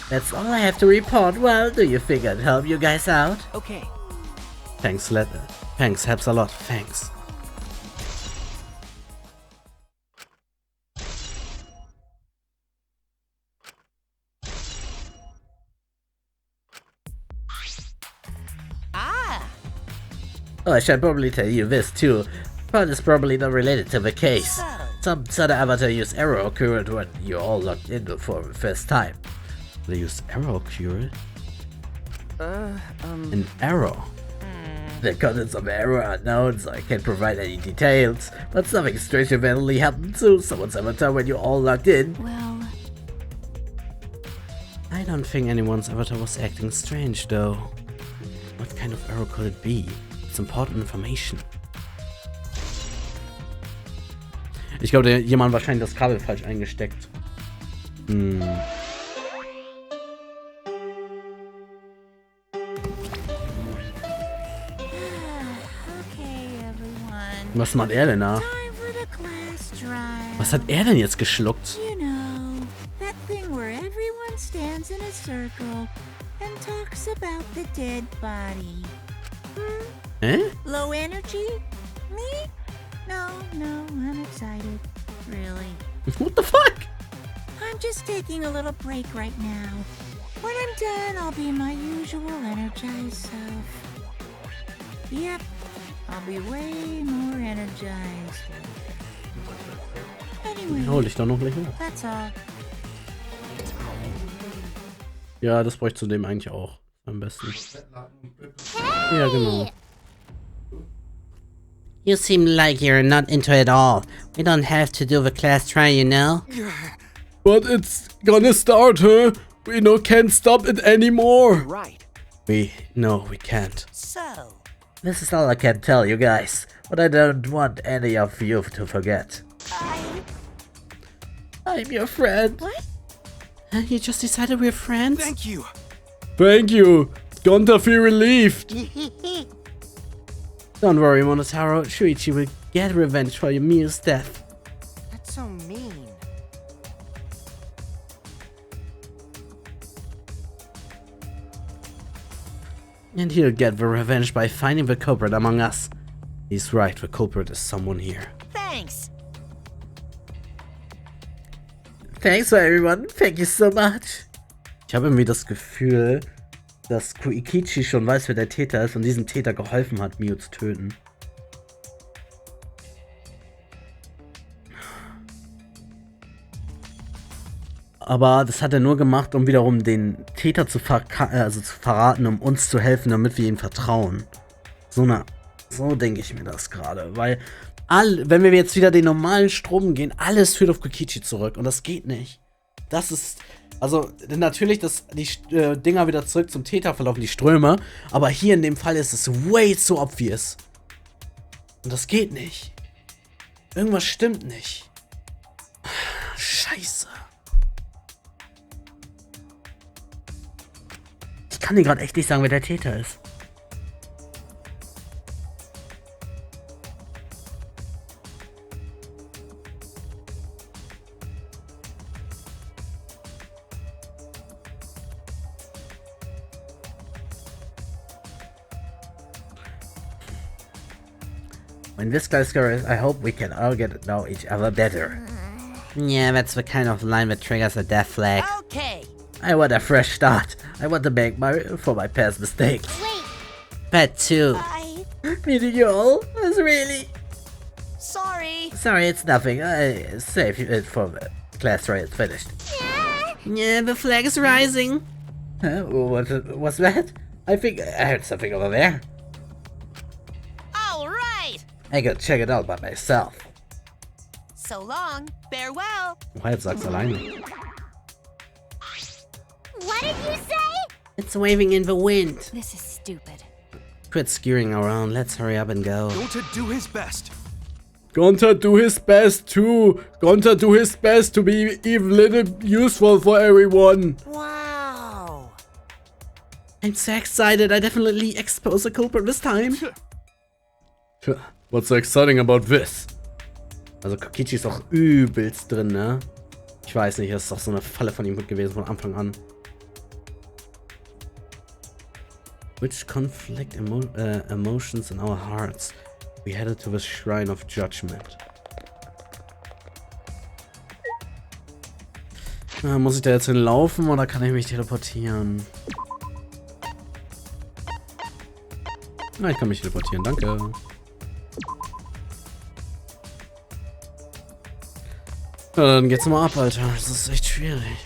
That's all I have to report. Well, do you think I'd help you guys out? Okay. Thanks, helps a lot. Thanks. Oh, I should probably tell you this too, but it's probably not related to the case. Some sort of avatar use error occurred when you're all logged in for the first time. They use arrow curate? An arrow? The contents of the error are unknown, so I can't provide any details, but something strange eventually happened to someone's avatar when you're all logged in. Well, I don't think anyone's avatar was acting strange, though. What kind of error could it be? It's important information. Ich glaube, der jemand wahrscheinlich das Kabel falsch eingesteckt. Was macht er denn da? Was hat er denn jetzt geschluckt? You know, that thing where everyone stands in a circle and talks about the dead body. Low energy? Me? No, I'm excited. Really. What the fuck? I'm just taking a little break right now. When I'm done, I'll be my usual energized self. Yep, I'll be way more energized. Anyway, Hol ich da noch gleich hin. that's all. Ja, das bräuchte zudem eigentlich auch. Am besten. Ja, genau. You seem like you're not into it all. We don't have to do the class try, you know? But it's gonna start, huh? We can't stop it anymore. Right. We can't. So, This is all I can tell you guys, but I don't want any of you to forget. I'm your friend. what? You just decided we're friends? Thank you. Thank you. Gonta feel relieved. Don't worry, Monotaro. Shuichi will get revenge for Miu's death. That's so mean. And he'll get the revenge by finding the culprit among us. He's right, the culprit is someone here. Thanks. Thanks for everyone. Thank you so much. Ich habe irgendwie das Gefühl, dass Koikichi schon weiß, wer der Täter ist und diesem Täter geholfen hat, Miu zu töten. Aber das hat er nur gemacht, um wiederum den Täter zu verraten, um uns zu helfen, damit wir ihm vertrauen. So denke ich mir das gerade, weil wenn wir jetzt wieder den normalen Strom gehen, alles führt auf Koikichi zurück und das geht nicht. Das ist, also natürlich, dass die Dinger wieder zurück zum Täter verlaufen, die Ströme, aber hier in dem Fall ist es way too obvious. Und das geht nicht. Irgendwas stimmt nicht. Scheiße. Ich kann dir gerade echt nicht sagen, wer der Täter ist. When this class goes, I hope we can all get to know each other better. Yeah, that's the kind of line that triggers a death flag. Okay. I want a fresh start. I want to make for my past mistakes. Wait, But too. Meeting you all was really... Sorry. Sorry, it's nothing. I saved it for the class right it's finished. Yeah, the flag is rising. Huh? What was that? I think I heard something over there. All right. I could check it out by myself. So long. Farewell. Oha, jetzt sag's alleine. what did you say? It's waving in the wind. This is stupid. Quit skewering around, let's hurry up and go. Gonta do his best. Gonta do his best too. Gonta do his best to be even little useful for everyone. Wow. I'm so excited. I definitely expose the culprit this time. What's so exciting about this? Also Koikichi ist auch übelst drin, ne? Ich weiß nicht, das ist doch so eine Falle von ihm gewesen von Anfang an. Which conflict emotions in our hearts? We headed to the Shrine of Judgment. Muss ich da jetzt hinlaufen oder kann ich mich teleportieren? Ah, ich kann mich teleportieren, danke. Ja, dann geht's mal ab, Alter. Das ist echt schwierig.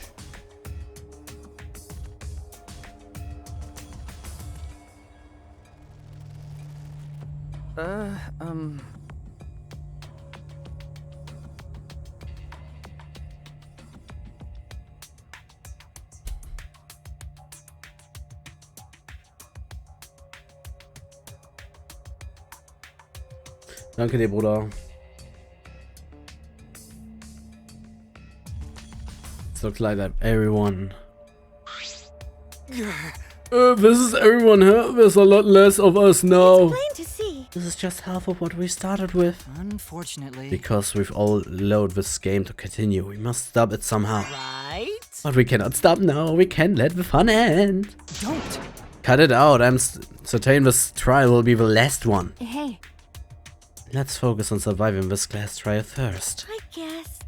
Danke dir, Bruder. It looks like that everyone. This is everyone, huh? There's a lot less of us now. Plain to see. This is just half of what we started with. Unfortunately. Because we've all allowed this game to continue. We must stop it somehow. Right? But we cannot stop now. We can't let the fun end. Don't. Cut it out. I'm certain this trial will be the last one. Hey, Let's focus on surviving this class trial first. I guess.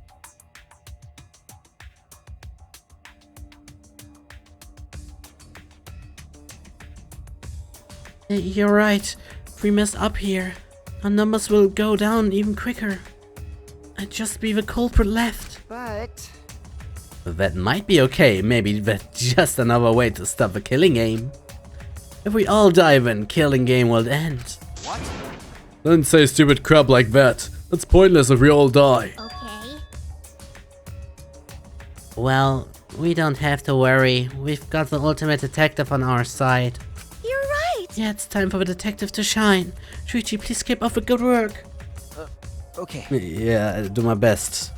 You're right. If we mess up here, our numbers will go down even quicker. I'd just be the culprit left. But That might be okay. Maybe that's just another way to stop the killing game. If we all die, then killing game will end. What? Don't say stupid crap like that. That's pointless if we all die. Okay. Well, we don't have to worry. We've got the ultimate detective on our side. You're right. Yeah, it's time for the detective to shine. Shuichi, please keep up the good work. okay. Yeah, I'll do my best.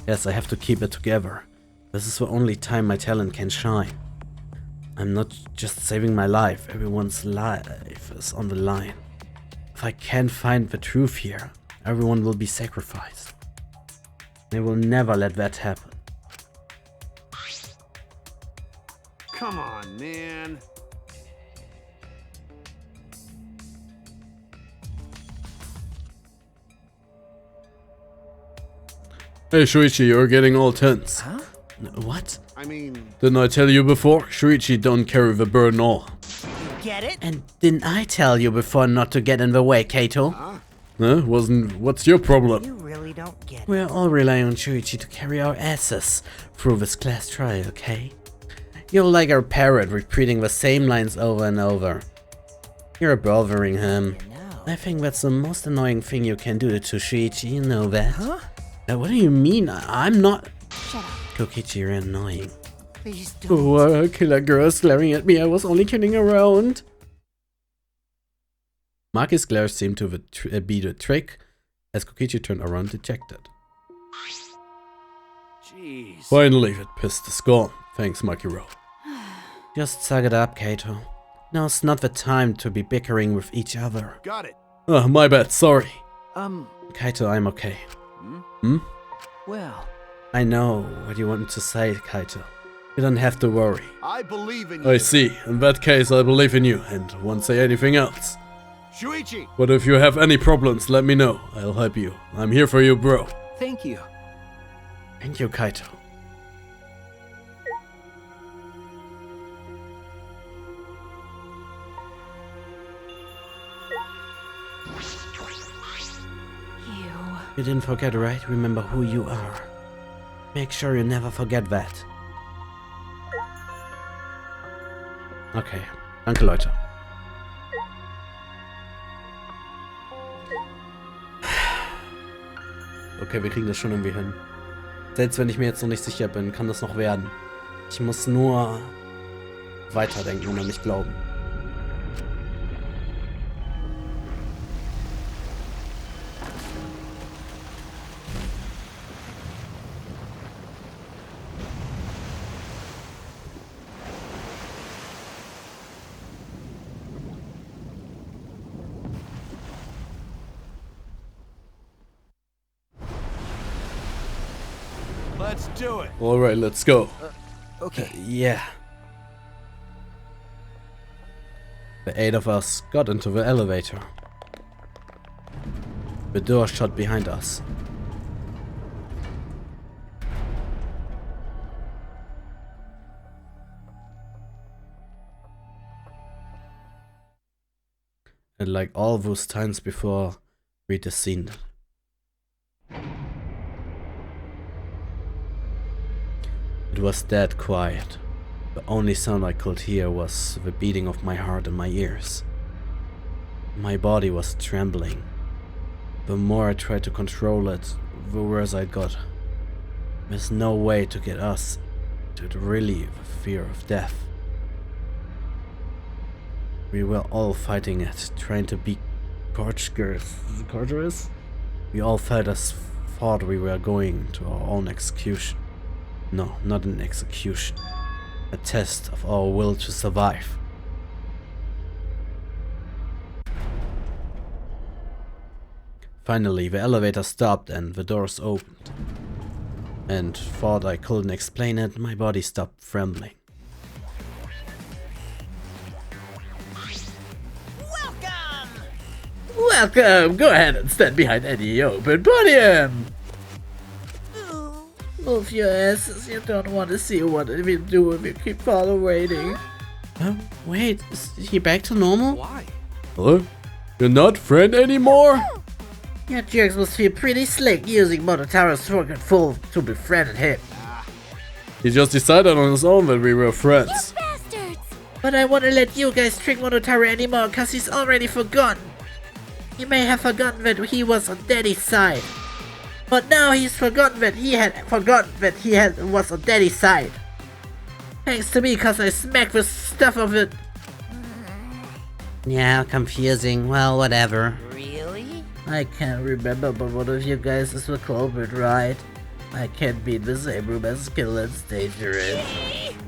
Yes, I have to keep it together. This is the only time my talent can shine. I'm not just saving my life. Everyone's life is on the line. If I can't find the truth here, everyone will be sacrificed. They will never let that happen. Come on, man. Hey Shuichi, you're getting all tense. Huh? What? I mean, Didn't I tell you before? Shuichi don't carry the burden all. Get it? And didn't I tell you before not to get in the way, Kato? huh? Huh? What's your problem? You really don't get it. We're all relying on Shuichi to carry our asses through this class trial, okay? You're like a parrot repeating the same lines over and over. You're bothering him. No. I think that's the most annoying thing you can do to Shuichi, you know that? Huh? What do you mean? I'm not... shut up. Kokichi, you're annoying. Please don't. Oh, killer girls glaring at me. I was only kidding around. Maki's glare seemed to be the trick as Kokichi turned around dejected. Jeez. Finally, that pissed is gone. Thanks, Makiro. Just suck it up, Kato. Now's not the time to be bickering with each other. Got it. Oh, my bad. Sorry. Kaito, I'm okay. Well, I know what you want to say, Kaito. You don't have to worry. I believe in you. I see. In that case, I believe in you and won't say anything else. Shuichi! But if you have any problems, let me know. I'll help you. I'm here for you, bro. thank you. Thank you, Kaito. You didn't forget, right? Remember who you are. Make sure you never forget that. Okay. Danke, Leute. Okay, wir kriegen das schon irgendwie hin. Selbst wenn ich mir jetzt noch nicht sicher bin, kann das noch werden. Ich muss nur weiterdenken und an mich glauben. Let's do it. Alright, let's go. Okay. Yeah. The 8 of us got into the elevator. The door shut behind us. And like all those times before, we descended. It was dead quiet. The only sound I could hear was the beating of my heart in my ears. My body was trembling. The more I tried to control it, the worse I got. There's no way to get us to relieve the fear of death. We were all fighting it, trying to be courageous. We all thought we were going to our own execution. No, not an execution. A test of our will to survive. Finally, the elevator stopped and the doors opened. And thought I couldn't explain it, my body stopped trembling. Welcome! Go ahead and stand behind any open podium! Move your asses, you don't want to see what we do if you keep tolerating. Wait, is he back to normal? Why? Huh? You're not friend anymore? You jerks must feel pretty slick using Monotaro's fucking fool to befriend him. He just decided on his own that we were friends. Bastards! But I won't let you guys trick Monotaro anymore cause he's already forgotten. He may have forgotten that he was on Daddy's side. But now he's forgotten that he was on Daddy's side. Thanks to me cause I smacked the stuff of it. Yeah, confusing. Well, whatever. Really? I can't remember, but one of you guys is the culprit, right? I can't be in the same room as Skill and Dangerous.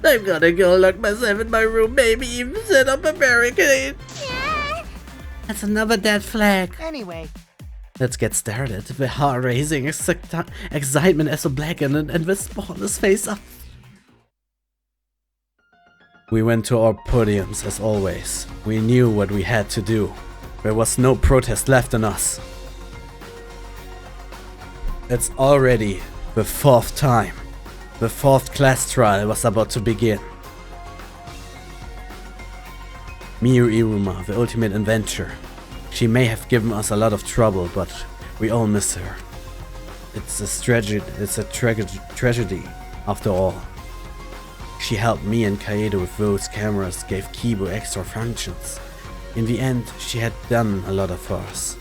I'm gonna go lock myself in my room, maybe even set up a barricade. That's another dead flag. Anyway, Let's get started. The heart-raising excitement as a blackened and the spotless face up. We went to our podiums as always. We knew what we had to do. There was no protest left in us. It's already the fourth time. The fourth class trial was about to begin. Miyu Iruma, the ultimate adventurer. She may have given us a lot of trouble, but we all miss her. It's a tragedy after all. She helped me and Kaedo with those cameras, gave Kibo extra functions. In the end, she had done a lot for us.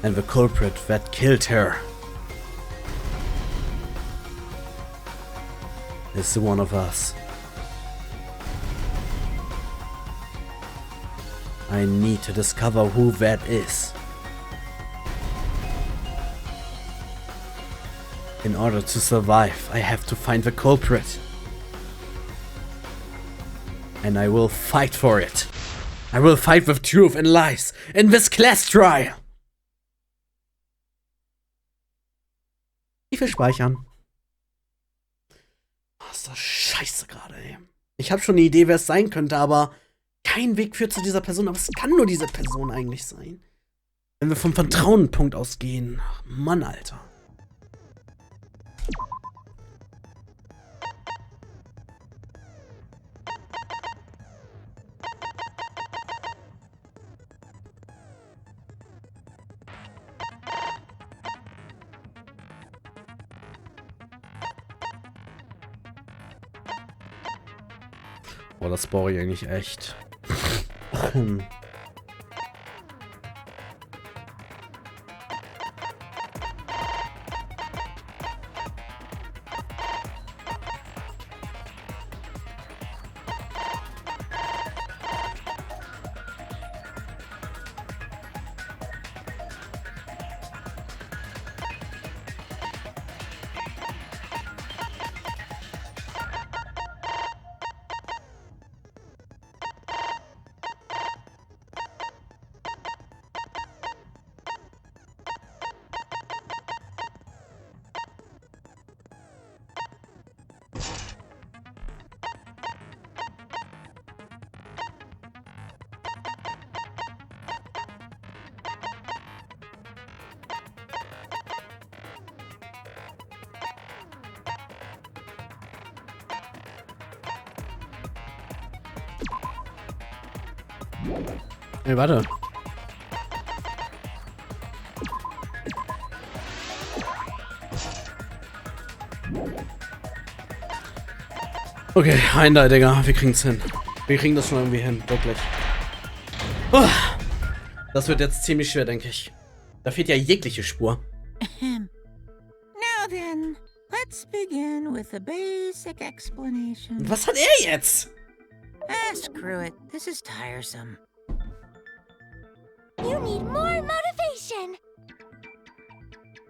And the culprit that killed her is one of us. I need to discover who that is. In order to survive, I have to find the culprit. And I will fight for it. I will fight with truth and lies in this class trial. Ich will speichern. Oh, ist das scheiße gerade, ey. Ich habe schon eine Idee, wer es sein könnte, aber kein Weg führt zu dieser Person. Aber es kann nur diese Person eigentlich sein. Wenn wir vom Vertrauenpunkt ausgehen. Mann, Alter. Oh, das brauche ich eigentlich echt. Hey, warte. Okay, ein da, Digga. Wir kriegen's hin. Wir kriegen das schon irgendwie hin, wirklich. Das wird jetzt ziemlich schwer, denke ich. Da fehlt ja jegliche Spur. Now then, let's begin with a basic explanation. Was hat er jetzt? Ah, screw it. This is tiresome. You need more motivation.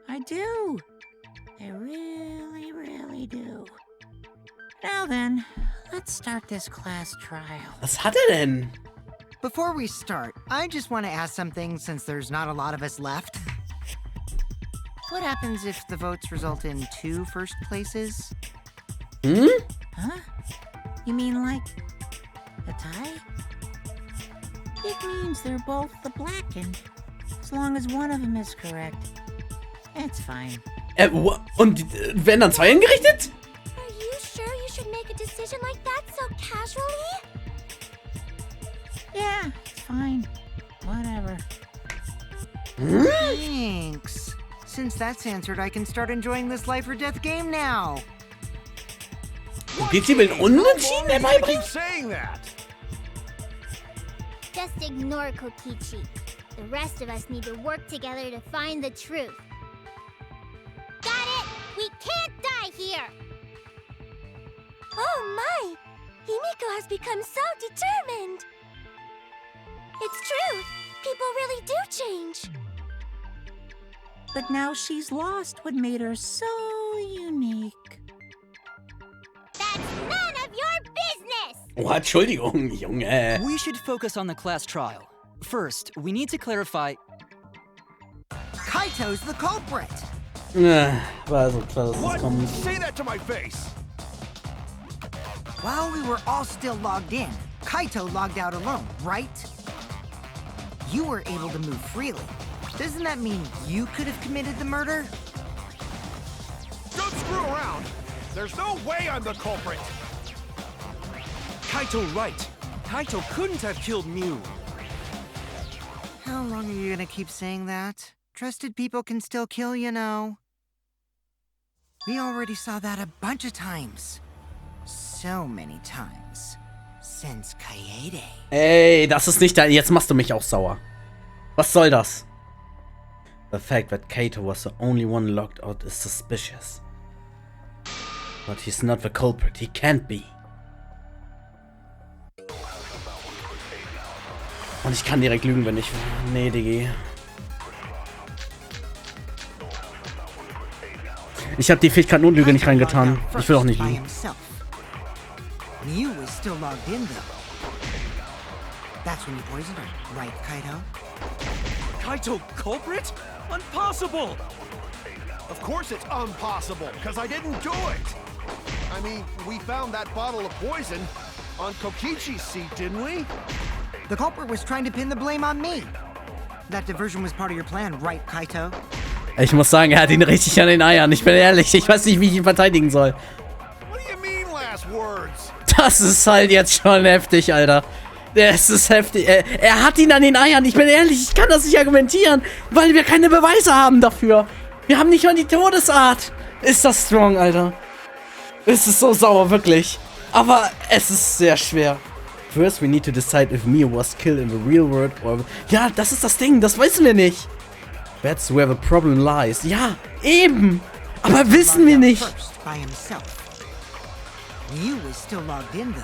I do. I really, really do. Now then, let's start this class trial. Was hat er denn? Before we start, I just want to ask something since there's not a lot of us left. What happens if the votes result in 2 first places? Hmm? Huh? You mean like a tie? It means they're both the blackened. As long as one of them is correct. It's fine. Und werden dann 2 hingerichtet? Are you sure you should make a decision like that so casually? Yeah, it's fine. Whatever. Thanks. Since that's answered, I can start enjoying this life or death game now. Geht sie mit Unentschieden I keep beibringen? saying that. Just ignore Kokichi. The rest of us need to work together to find the truth. Got it! We can't die here! Oh my! Himiko has become so determined! It's true! People really do change! But now she's lost what made her so unique. That's none of your business! Oh, Entschuldigung, Junge. We should focus on the class trial. First, we need to clarify... Kaito's the culprit! War so klar, dass What? es kommt. Say that to my face. While we were all still logged in, Kaito logged out alone, right? You were able to move freely. Doesn't that mean you could have committed the murder? Don't screw around. There's no way I'm the culprit. Kaito right. Kaito couldn't have killed Mew. How long are you gonna keep saying that? Trusted people can still kill, you know. We already saw that a bunch of times. So many times. Since Kaede. Ey, das ist nicht dein... Jetzt machst du mich auch sauer. Was soll das? The fact that Kaito was the only one locked out is suspicious. But he's not the culprit. He can't be. Und ich kann direkt lügen, wenn ich... Nee, Diggi. Ich habe die Fähigkeit Notlüge nicht reingetan. Ich will auch nicht lügen. Mew was still logged in though. That's when you poisoned her, right, Kaito? Kaito culprit? Impossible! Of course it's impossible, because I didn't do it. I mean, we found that bottle of poison on Kokichi's seat, didn't we? The culprit was trying to pin the blame on me. That diversion was part of your plan, right, Kaito? Ich muss sagen, er hat ihn richtig an den Eiern. Ich bin ehrlich, ich weiß nicht, wie ich ihn verteidigen soll. What do you mean last words? Das ist halt jetzt schon heftig, Alter. Das ist heftig. Er hat ihn an den Eiern. Ich bin ehrlich, ich kann das nicht argumentieren, weil wir keine Beweise haben dafür. Wir haben nicht mal die Todesart. Ist das strong, Alter. Es ist so sauer, wirklich. Aber es ist sehr schwer. First, we need to decide if Mia was killed in the real world or... Ja, das ist das Ding, das wissen wir nicht. That's where the problem lies. Ja, eben. Aber wissen wir nicht. By himself. Mew was still logged in though.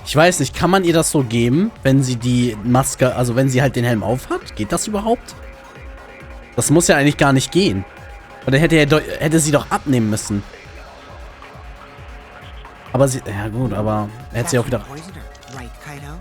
Ich weiß nicht, kann man ihr das so geben, wenn sie die Maske, also wenn sie halt den Helm aufhat? Geht das überhaupt? Das muss ja eigentlich gar nicht gehen. Oder hätte sie doch abnehmen müssen. Aber sie, ja gut, aber hätte sie auch wieder... Right, Kaito?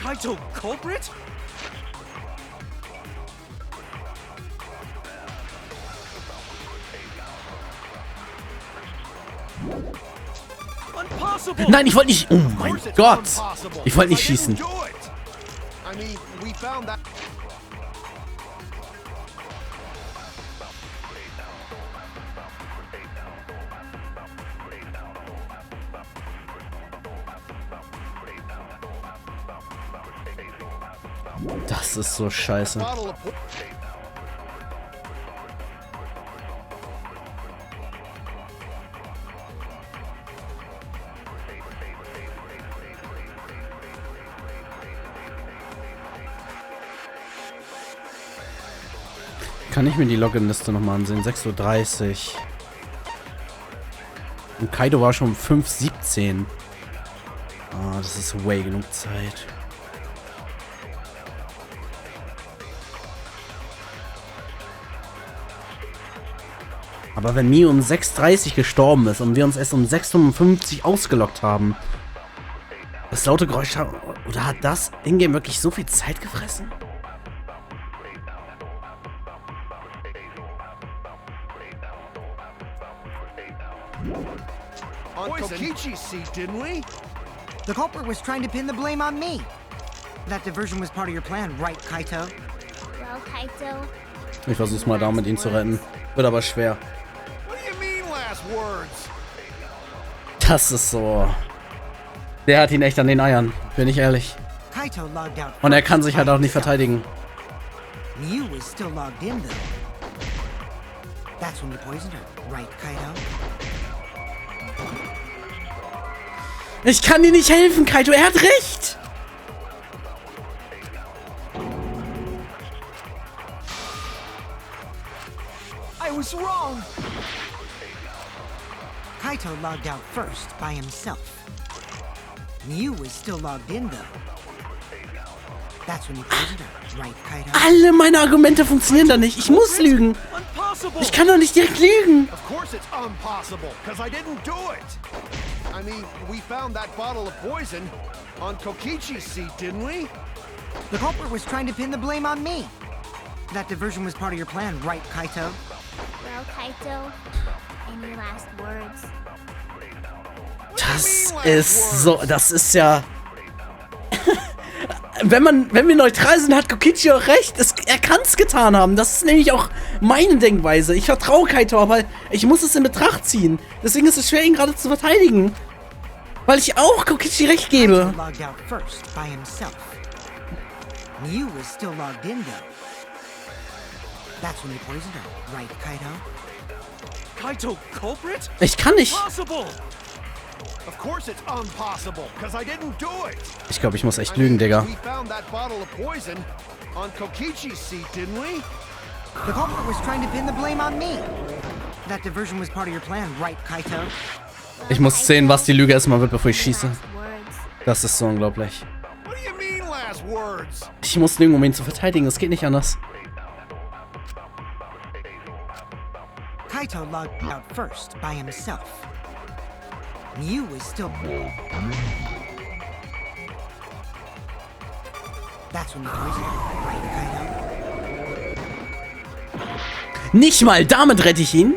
Kaito, culprit? Impossible! Nein, ich wollte nicht... Oh mein Gott! Ich wollte nicht schießen. I mean, we found that. Das ist so scheiße. Kann ich mir die Login-Liste nochmal ansehen? 6:30 Uhr. Und Kaido war schon um 5:17 Uhr. Ah, das ist way genug Zeit. Aber wenn Mio um 6:30 Uhr gestorben ist und wir uns erst um 6:55 Uhr ausgeloggt haben, das laute Geräusch hat, oder hat das Ingame wirklich so viel Zeit gefressen? On Kokichi's seat, didn't we? The culprit was trying to pin the blame on me. That diversion was part of your plan, right, Kaito? Well, Kaito. Ich versuch's mal damit, ihn zu retten. Wird aber schwer. What do you mean, last words? Das ist so... Der hat ihn echt an den Eiern, bin ich ehrlich. Kaito logged out. Und er kann sich halt auch nicht verteidigen. You was still logged in, though. That's when you poisoned her, right, Kaito? Ich kann dir nicht helfen, Kaito, er hat recht! I was wrong! Kaito logged out first by himself. You was still logged in, though. That's when you poisoned her, right, Kaito? Alle meine Argumente funktionieren da nicht. Ich muss lügen. Ich kann doch nicht direkt lügen. Of course it's impossible, because I didn't do it. I mean, we found that bottle of poison on Kokichi's seat, didn't we? The culprit was trying to pin the blame on me. That diversion was part of your plan, right, Kaito? Well, Kaito, any last words? Das ist ja... Wenn wir neutral sind, hat Kokichi auch recht. Er kann es getan haben. Das ist nämlich auch meine Denkweise. Ich vertraue Kaito, aber ich muss es in Betracht ziehen. Deswegen ist es schwer, ihn gerade zu verteidigen. Weil ich auch Kokichi recht gebe. Ich kann nicht. Of course it's impossible, because I didn't do it. Ich glaube, ich muss echt lügen, Digga. We found that bottle of poison on Kokichi's seat, didn't we? The culprit was trying to pin the blame on me. That diversion was part of your plan, right, Kaito? Ich muss sehen, was die Lüge erstmal wird, bevor ich schieße. Das ist so unglaublich. What do you mean, last words? Ich muss lügen, um ihn zu verteidigen. Es geht nicht anders. Kaito logged out first by himself. You was still... That's when you poisoned her, right, Kaito? Nicht mal damit rette ich ihn?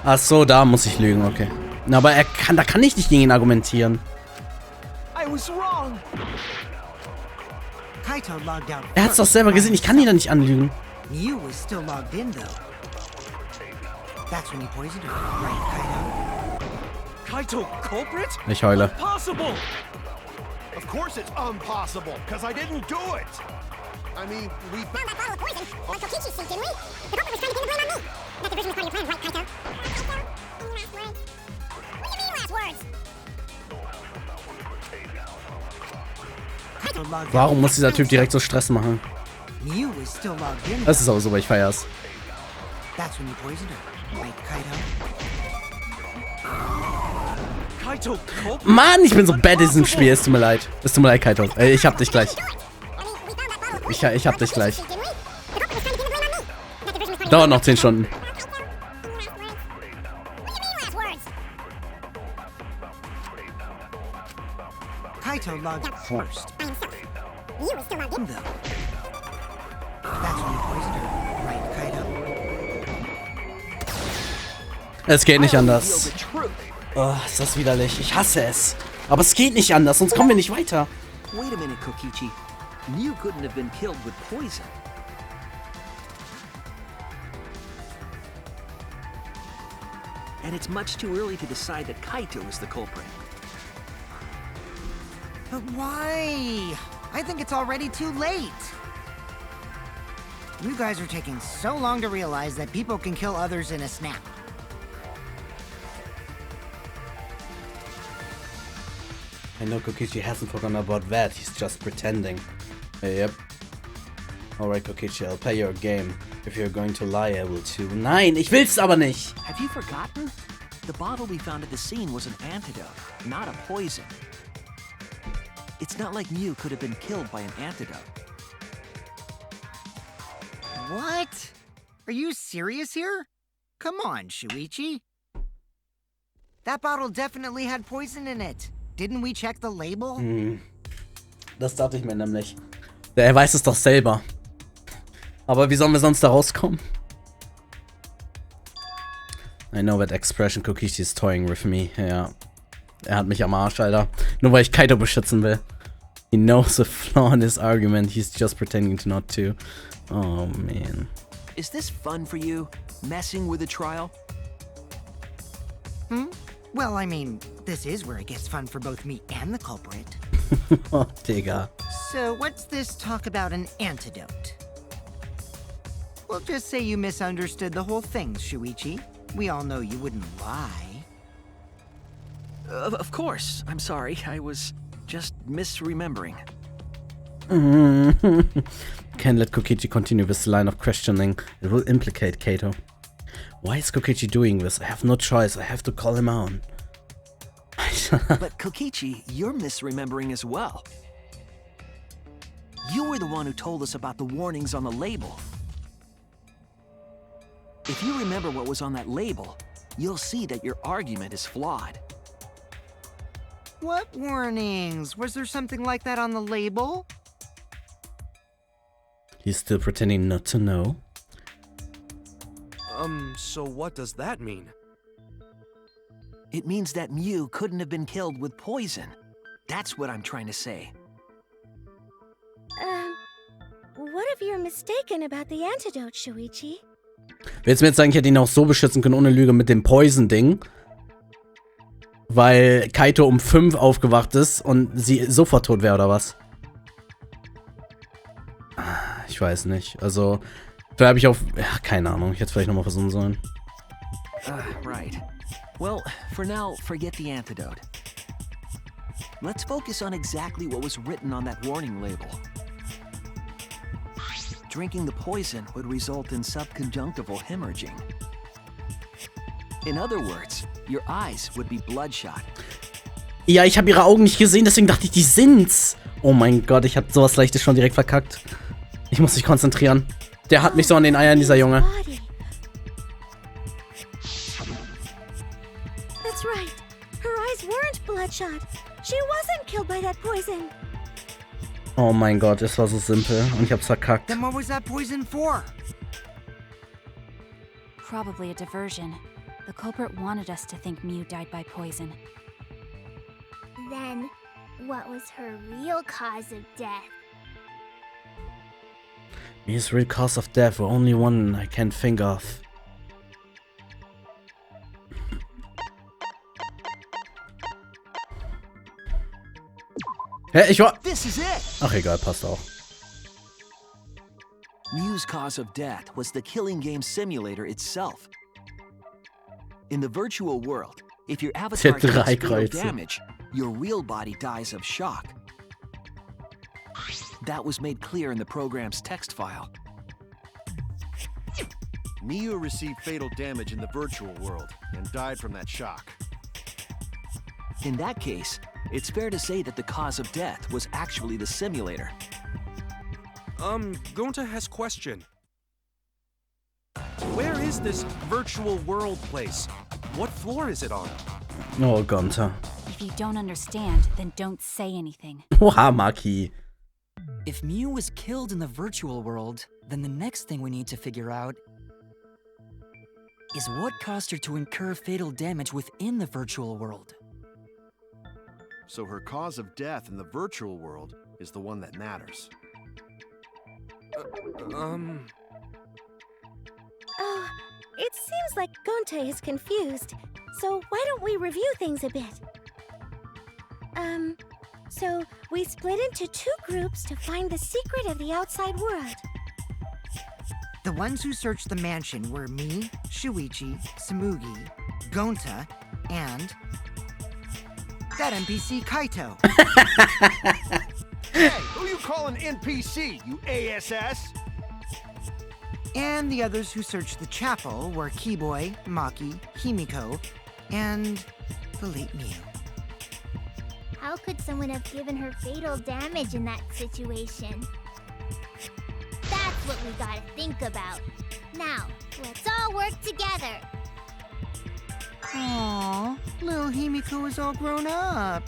Ach so, da muss ich lügen, okay. Aber da kann ich nicht gegen ihn argumentieren. I was wrong. Kaito logged out. Er hat's doch selber gesehen, ich kann ihn da nicht anlügen. You was still logged in, though. That's when you poisoned her, right, Kaito? Kaito, culprit? Ich heule. Impossible. Of course it's impossible, because I didn't do it. I mean, we found that bottle of poison on Kokichi's seat, didn't we? The culprit was trying to pin the blame on me. That diversion was part of your plan, right, Kaito? Kaito, any last words? What do you mean, last words? Warum muss dieser Typ direkt so Stress machen? Das ist aber so, weil ich feier's. Mann, ich bin so bad in diesem Spiel. Es tut mir leid. Es tut mir leid, Kaito. Ich hab dich gleich. Ich hab dich gleich. Dauert noch 10 Stunden. Kaito logged first. By himself. You were still logged in. Though. That's when you poisoned her, right, Kaito? Es geht nicht anders. Oh, ist das widerlich. Ich hasse es. Aber es geht nicht anders, sonst kommen wir nicht weiter. Wait a minute, Kokichi. Mew couldn't have been killed with poison. And it's much too early to decide that Kaito is the culprit. But why? I think it's already too late. You guys are taking so long to realize that people can kill others in a snap. I know Kokichi hasn't forgotten about that, he's just pretending. Yep. Alright, Kokichi, I'll play your game. If you're going to lie, I will too. Nein, ich will's aber nicht! Have you forgotten? The bottle we found at the scene was an antidote, not a poison. It's not like Mew could have been killed by an antidote. What? Are you serious here? Come on, Shuichi. That bottle definitely had poison in it. Didn't we check the label? Das dachte ich mir nämlich. Er weiß es doch selber. Aber wie sollen wir sonst da rauskommen? I know that expression, Kokichi is toying with me. Ja. Er hat mich am Arsch, Alter. Nur weil ich Kaito beschützen will. He knows the flaw in his argument. He's just pretending to not to. Oh, man. Is this fun for you? Messing with a trial? Well, I mean, this is where it gets fun for both me and the culprit. Oh, Digga. So, what's this talk about an antidote? Well, just say you misunderstood the whole thing, Shuichi. We all know you wouldn't lie. Of course. I'm sorry. I was just misremembering. Can't let Kokichi continue this line of questioning. It will implicate Kaito. Why is Kokichi doing this? I have no choice. I have to call him out. But Kokichi, you're misremembering as well. You were the one who told us about the warnings on the label. If you remember what was on that label, you'll see that your argument is flawed. What warnings? Was there something like that on the label? He's still pretending not to know. So what does that mean? It means that Mew couldn't have been killed with poison. That's what I'm trying to say. What if you're mistaken about the antidote, Shuichi? Willst du mir jetzt sagen, ich hätte ihn auch so beschützen können ohne Lüge mit dem Poison-Ding? Weil Kaito um 5 aufgewacht ist und sie sofort tot wäre, oder was? Ich weiß nicht. Also, da habe ich auf... Ja, keine Ahnung. Ich hätte es vielleicht nochmal versuchen sollen. Right. Well, for now, forget the antidote. Let's focus on exactly what was written on that warning label. Drinking the poison would result in subconjunctival hemorrhaging. In other words, your eyes would be bloodshot. Ja, ich habe ihre Augen nicht gesehen, deswegen dachte ich, die sind's. Oh mein Gott, ich habe sowas Leichtes schon direkt verkackt. Ich muss mich konzentrieren. Der hat mich so an den Eiern, dieser Junge. That's right. Her eyes weren't bloodshot. She wasn't killed by that poison. Oh mein Gott, es war so simpel und ich hab's verkackt. Then what was that poison for? Probably a diversion. The culprit wanted us to think Mew died by poison. Then, what was her real cause of death? Mew's real cause of death were only one I can't think of. Hä, ich war... This is it! Ach egal, passt auch. Mew's cause of death was the killing game simulator itself. In the virtual world, if your avatar takes fatal damage, your real body dies of shock. That was made clear in the program's text file. Mew received fatal damage in the virtual world and died from that shock. In that case, it's fair to say that the cause of death was actually the simulator. Gonta has question. Where is this virtual world place? What floor is it on? Oh, Gonta. If you don't understand, then don't say anything. Oha, Maki. If Mew was killed in the virtual world, then the next thing we need to figure out is what caused her to incur fatal damage within the virtual world. So her cause of death in the virtual world is the one that matters. Oh, it seems like Gonta is confused. So why don't we review things a bit? So we split into 2 groups to find the secret of the outside world. The ones who searched the mansion were me, Shuichi, Samugi, Gonta, and that NPC Kaito. Hey, who you calling NPC, you ASS? And the others who searched the chapel were Keyboy, Maki, Himiko, and the late Mew. How could someone have given her fatal damage in that situation? That's what we gotta think about. Now, let's all work together. Aww, little Himiko is all grown up.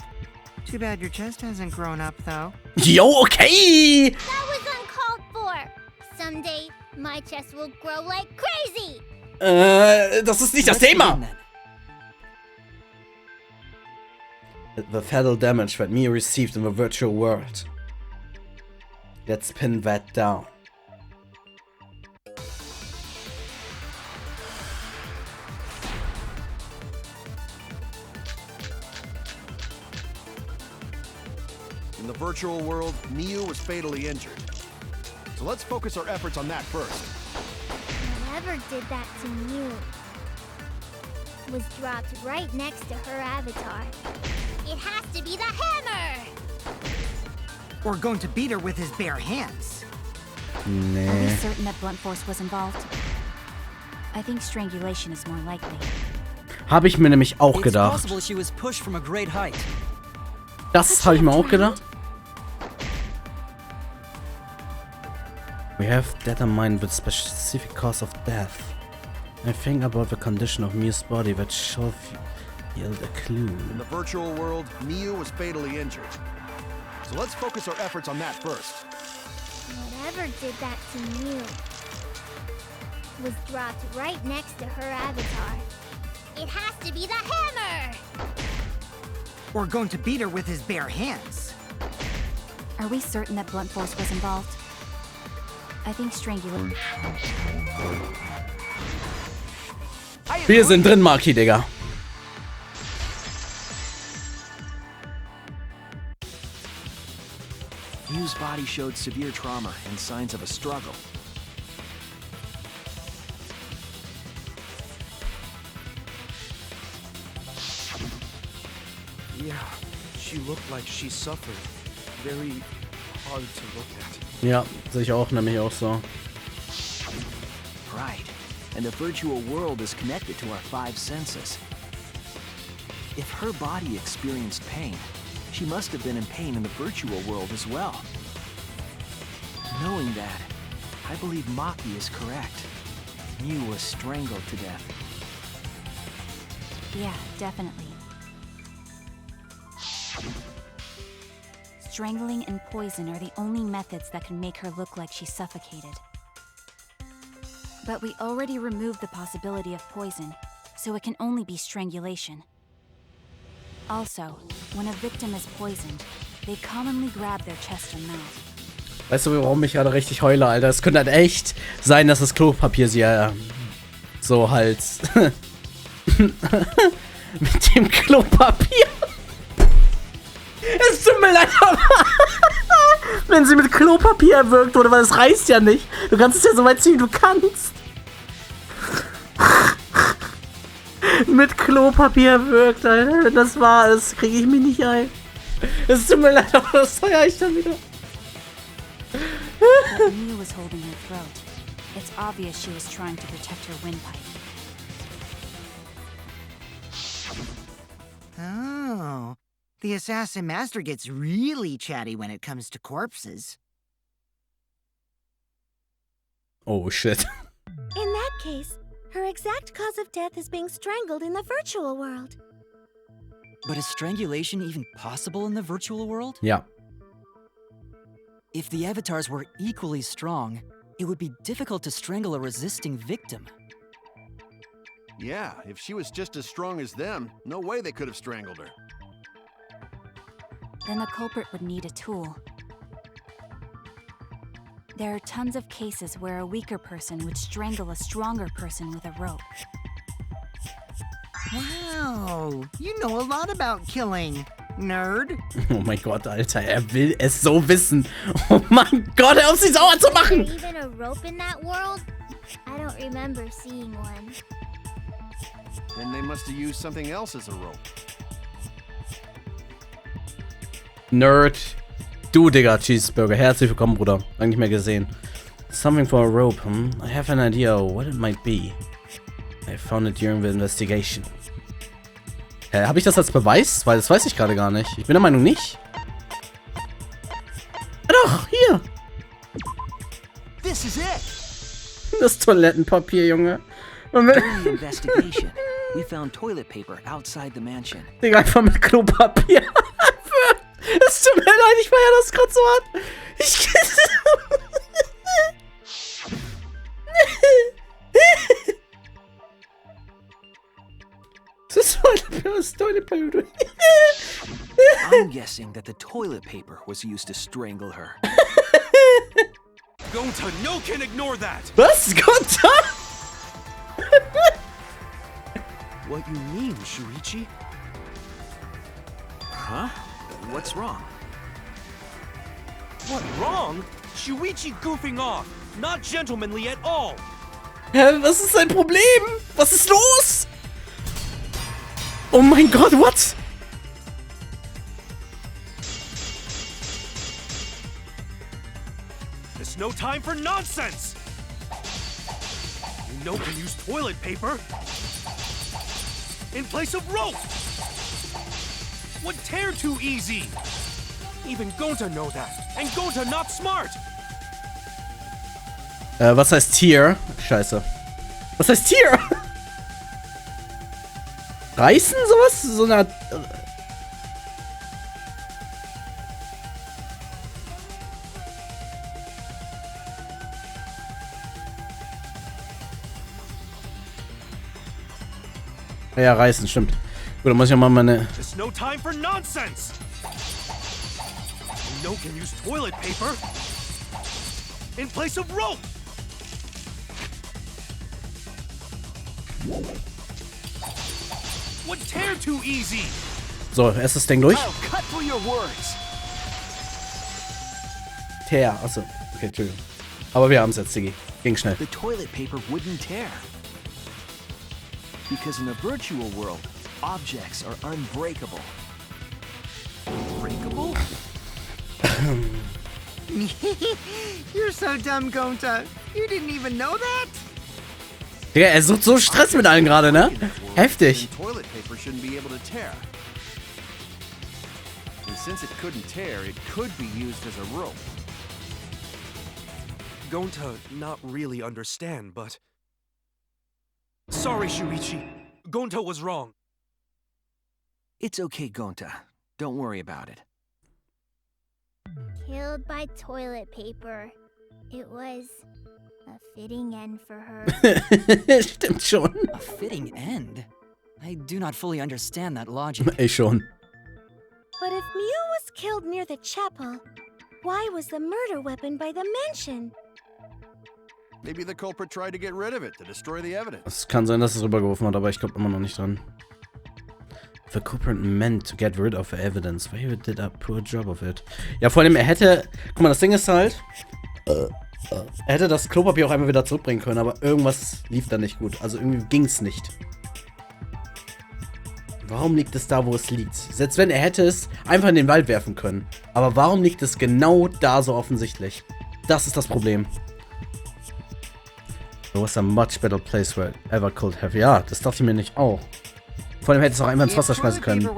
Too bad your chest hasn't grown up, though. Yo, okay! That was uncalled for. Someday, my chest will grow like crazy. Das ist nicht das Thema! The fatal damage that Mew received in the virtual world. Let's pin that down. In the virtual world, Mew was fatally injured. So let's focus our efforts on that first. Whatever did that to Mew was dropped right next to her avatar. It has to be the hammer! Or going to beat her with his bare hands. Are we certain that blunt force was involved? I think strangulation is more likely. Habe ich mir nämlich auch It's gedacht. possible she was pushed from a great height. Das habe ich mir auch gedacht. We have determined the specific cause of death. I think about the condition of Mew's body that should yield a clue. In the virtual world, Mew was fatally injured. So let's focus our efforts on that first. Whatever did that to Mew was dropped right next to her avatar. It has to be the hammer! Or going to beat her with his bare hands. Are we certain that blunt force was involved? I think strangulation. Wir sind drin, Maki, Digga. Mew's body showed severe trauma and signs of a struggle. Yeah, she looked like she suffered. Very hard to look at. Ja, sehe ich auch, nämlich auch so. Right. And the virtual world is connected to our 5 senses. If her body experienced pain, she must have been in pain in the virtual world as well. Knowing that, I believe Maki is correct. Mew was strangled to death. Yeah, definitely. Strangling and poison are the only methods that can make her look like she suffocated. But we already removed the possibility of poison, so it can only be strangulation. Also, when a victim is poisoned, they commonly grab their chest or mouth. Weißt du, warum ich gerade richtig heule, Alter? Es könnte halt echt sein, dass das Klopapier sie so halt mit dem Klopapier. Es tut mir leid, aber wenn sie mit Klopapier erwürgt wurde, weil es reißt ja nicht. Du kannst es ja so weit ziehen, wie du kannst. Mit Klopapier erwürgt, Alter. Wenn das wahr ist, kriege ich mich nicht ein. Es tut mir leid, aber das feiere ich dann wieder. But Mew was holding her throat. It's obvious she was trying to protect her windpipe. Oh, the assassin master gets really chatty when it comes to corpses. Oh shit. In that case, her exact cause of death is being strangled in the virtual world. But is strangulation even possible in the virtual world? Ja. If the avatars were equally strong, it would be difficult to strangle a resisting victim. Yeah, if she was just as strong as them, no way they could have strangled her. Then the culprit would need a tool. There are tons of cases where a weaker person would strangle a stronger person with a rope. Wow, you know a lot about killing, nerd. Oh mein Gott, Alter, will es so wissen. Oh mein Gott, hör auf, sie sauer zu machen! Is there even a rope in that world? I don't remember seeing one. Then they must have used something else as a rope. Nerd. Du, Digga, Cheeseburger. Herzlich willkommen, Bruder. Lange nicht mehr gesehen. Something for a rope, hm? I have an idea what it might be. I found it during the investigation. Habe ich das als Beweis? Weil das weiß ich gerade gar nicht. Ich bin der Meinung nicht. Doch, hier. This is it. Das Toilettenpapier, Junge. During the investigation, we found toilet paper outside the mansion. Digga, einfach mit Klopapier. Es tut mir leid, ich feier das gerade so hart. I'm guessing that the toilet paper was used to strangle her. Gonta, no can ignore that! Was? Gonta? What you mean, Shuichi? Huh? What's wrong? What, wrong? Shuichi goofing off. Not gentlemanly at all. Hä, was ist sein Problem? Was ist los? Oh mein Gott, what? There's no time for nonsense! You know can use toilet paper in place of rope! Would tear too easy! Even Gonta know that, and Gonta not smart! Was heißt Tier? Scheiße. Was heißt Tier? Reißen sowas? So eine Art... Ja, reißen, stimmt. Gut, dann muss ich ja mal meine... There's no time for nonsense! You know can use toilet paper in place of rope! Would tear too easy! So, erstes Ding durch. I'll cut through your words. Tear, achso. Okay, Entschuldigung. Aber wir haben es jetzt, Diggi. Ging schnell. The toilet paper wouldn't tear. Because in the virtual world, objects are unbreakable. Unbreakable? You're so dumb, Gonta. You didn't even know that? Digga, er sucht so Stress mit allen gerade, ne? Heftig. Toilet paper shouldn't be able to tear. And since it couldn't tear, it could be used as a rope. Gonta not really understand, but... Sorry, Shuichi. Gonta was wrong. It's okay, Gonta. Don't worry about it. Killed by toilet paper. It was a fitting end for her. Stimmt schon. A fitting end? I do not fully understand that logic. Ich schon. But if Mew was killed near the chapel, why was the murder weapon by the mansion? Maybe the culprit tried to get rid of it, to destroy the evidence. Es kann sein, dass es rübergeworfen hat, aber ich glaube immer noch nicht dran. The culprit meant to get rid of evidence. Why did a poor job of it? Ja, vor allem, er hätte... Guck mal, das Ding ist halt... Er hätte das Klopapier auch einmal wieder zurückbringen können, aber irgendwas lief da nicht gut. Also irgendwie ging's nicht. Warum liegt es da, wo es liegt? Selbst wenn er hätte es einfach in den Wald werfen können. Aber warum liegt es genau da so offensichtlich? Das ist das Problem. It was a much better place where it ever could have. Ja, das dachte ich mir nicht auch. Vor allem hätte es auch einfach ins Wasser schmeißen können. Ja,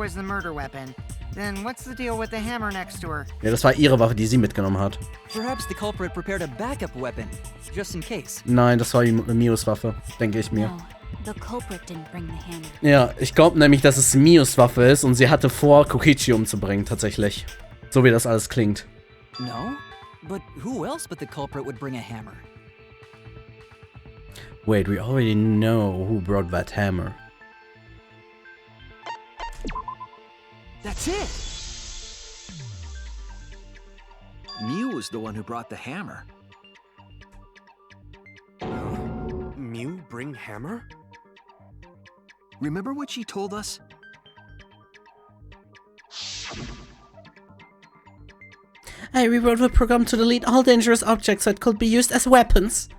das war ihre Waffe, die sie mitgenommen hat. Perhaps the culprit prepared a backup weapon, just in case. Nein, das war Mios Waffe, denke ich mir. No, The culprit didn't bring the hammer. Ja, ich glaube nämlich, dass es Mius Waffe ist und sie hatte vor, Kokichi umzubringen, tatsächlich. So wie das alles klingt. No? But who else but the culprit would bring a hammer? Wait, we already know who brought that hammer. That's it! Mew was the one who brought the hammer. Mew bring hammer? Remember what she told us? I rewrote the program to delete all dangerous objects that could be used as weapons.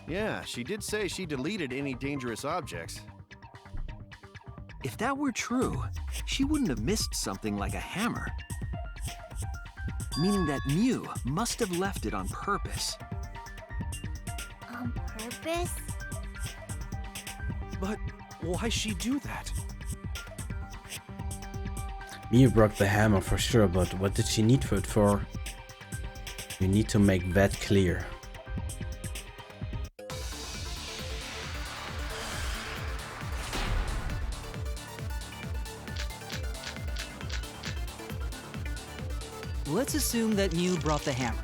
Yeah, she did say she deleted any dangerous objects. If that were true, she wouldn't have missed something like a hammer. Meaning that Mew must have left it on purpose. On purpose? But why'd she do that? Mew broke the hammer for sure, but what did she need it for? We need to make that clear. Let's assume that Mew brought the hammer.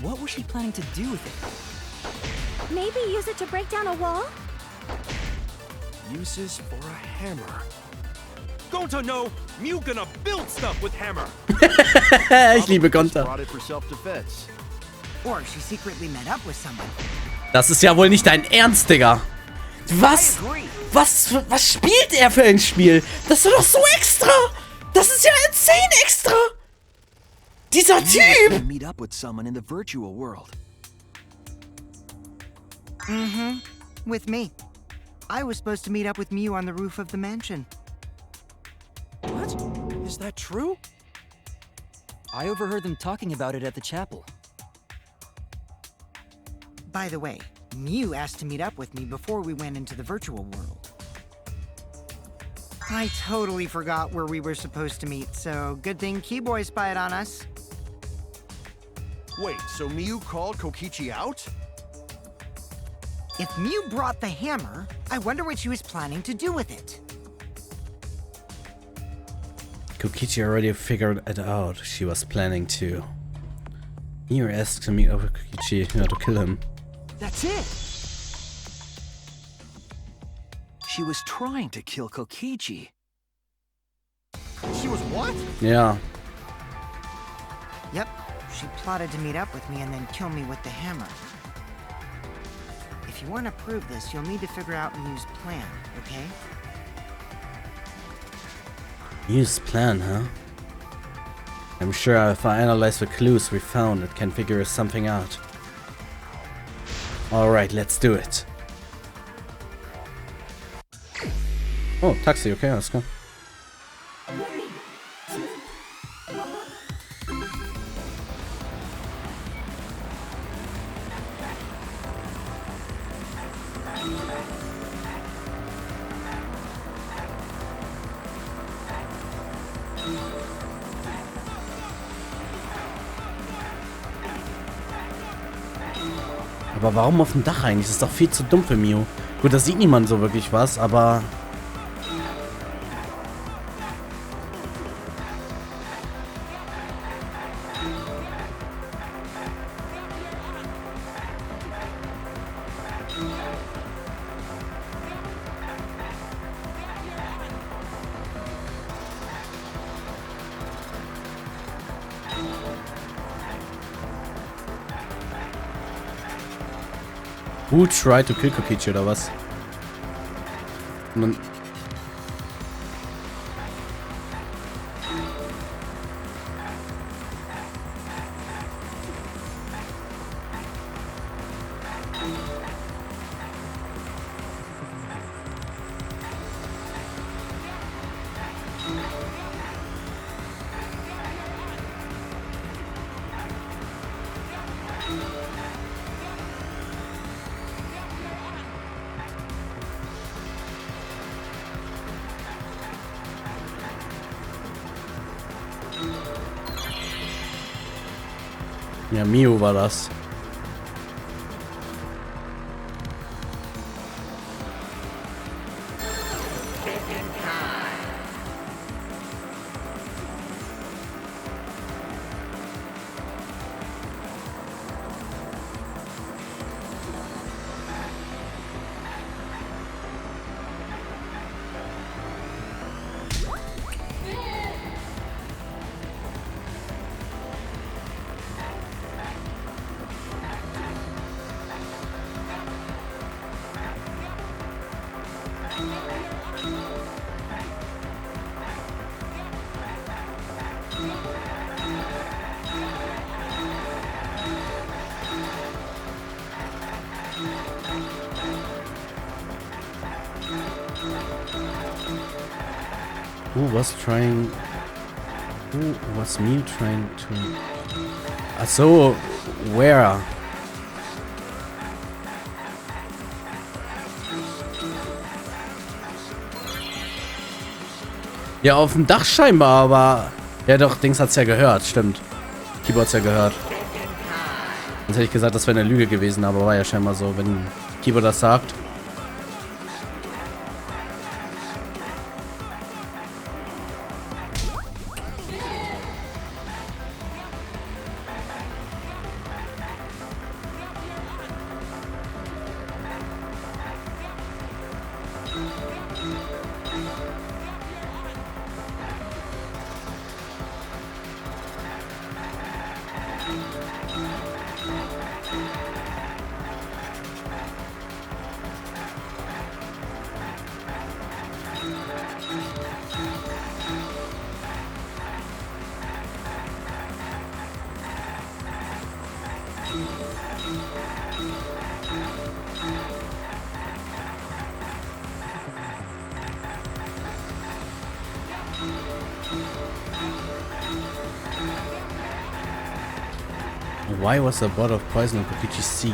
What was she planning to do with it? Maybe use it to break down a wall? Uses for a hammer. Gonta, no! Mew gonna build stuff with hammer! Ich liebe Gonta. Brought it for self-defense. Or she secretly met up with someone. Das ist ja wohl nicht dein Ernst, Digga. Was? Was spielt er für ein Spiel? Das ist doch so extra. Das ist ja insane extra. Dieser Typ. Meet up with someone in the virtual world. Mm-hmm. With me. I was supposed to meet up with Mew on the roof of the mansion. What? Is that true? I overheard them talking about it at the chapel. By the way, Mew asked to meet up with me before we went into the virtual world. I totally forgot where we were supposed to meet, so good thing Keyboy spied on us. Wait, so Mew called Kokichi out? If Mew brought the hammer, I wonder what she was planning to do with it. Kokichi already figured it out. She was planning to. Mew asked to meet up with Kokichi to kill him. That's it! She was trying to kill Kokichi. She was what? Yeah. Yep, she plotted to meet up with me and then kill me with the hammer. If you want to prove this, you'll need to figure out Mew's plan, okay? Mew's plan, huh? I'm sure if I analyze the clues we found, it can figure something out. Alright, let's do it. Oh, Taxi, okay, alles klar. Aber warum auf dem Dach eigentlich? Das ist doch viel zu dumm für Mew. Gut, da sieht niemand so wirklich was, aber... Who tried to kill Kokichi oder was? Und dann ja, Mew war das. Who was me trying to... Ach so, where? Ja, auf dem Dach scheinbar, aber... Ja doch, Dings hat's ja gehört, stimmt. Kibo hat's ja gehört. Sonst hätte ich gesagt, das wäre eine Lüge gewesen, aber war ja scheinbar so, wenn Kibo das sagt. Why was a bottle of poison on Kokichi's seat?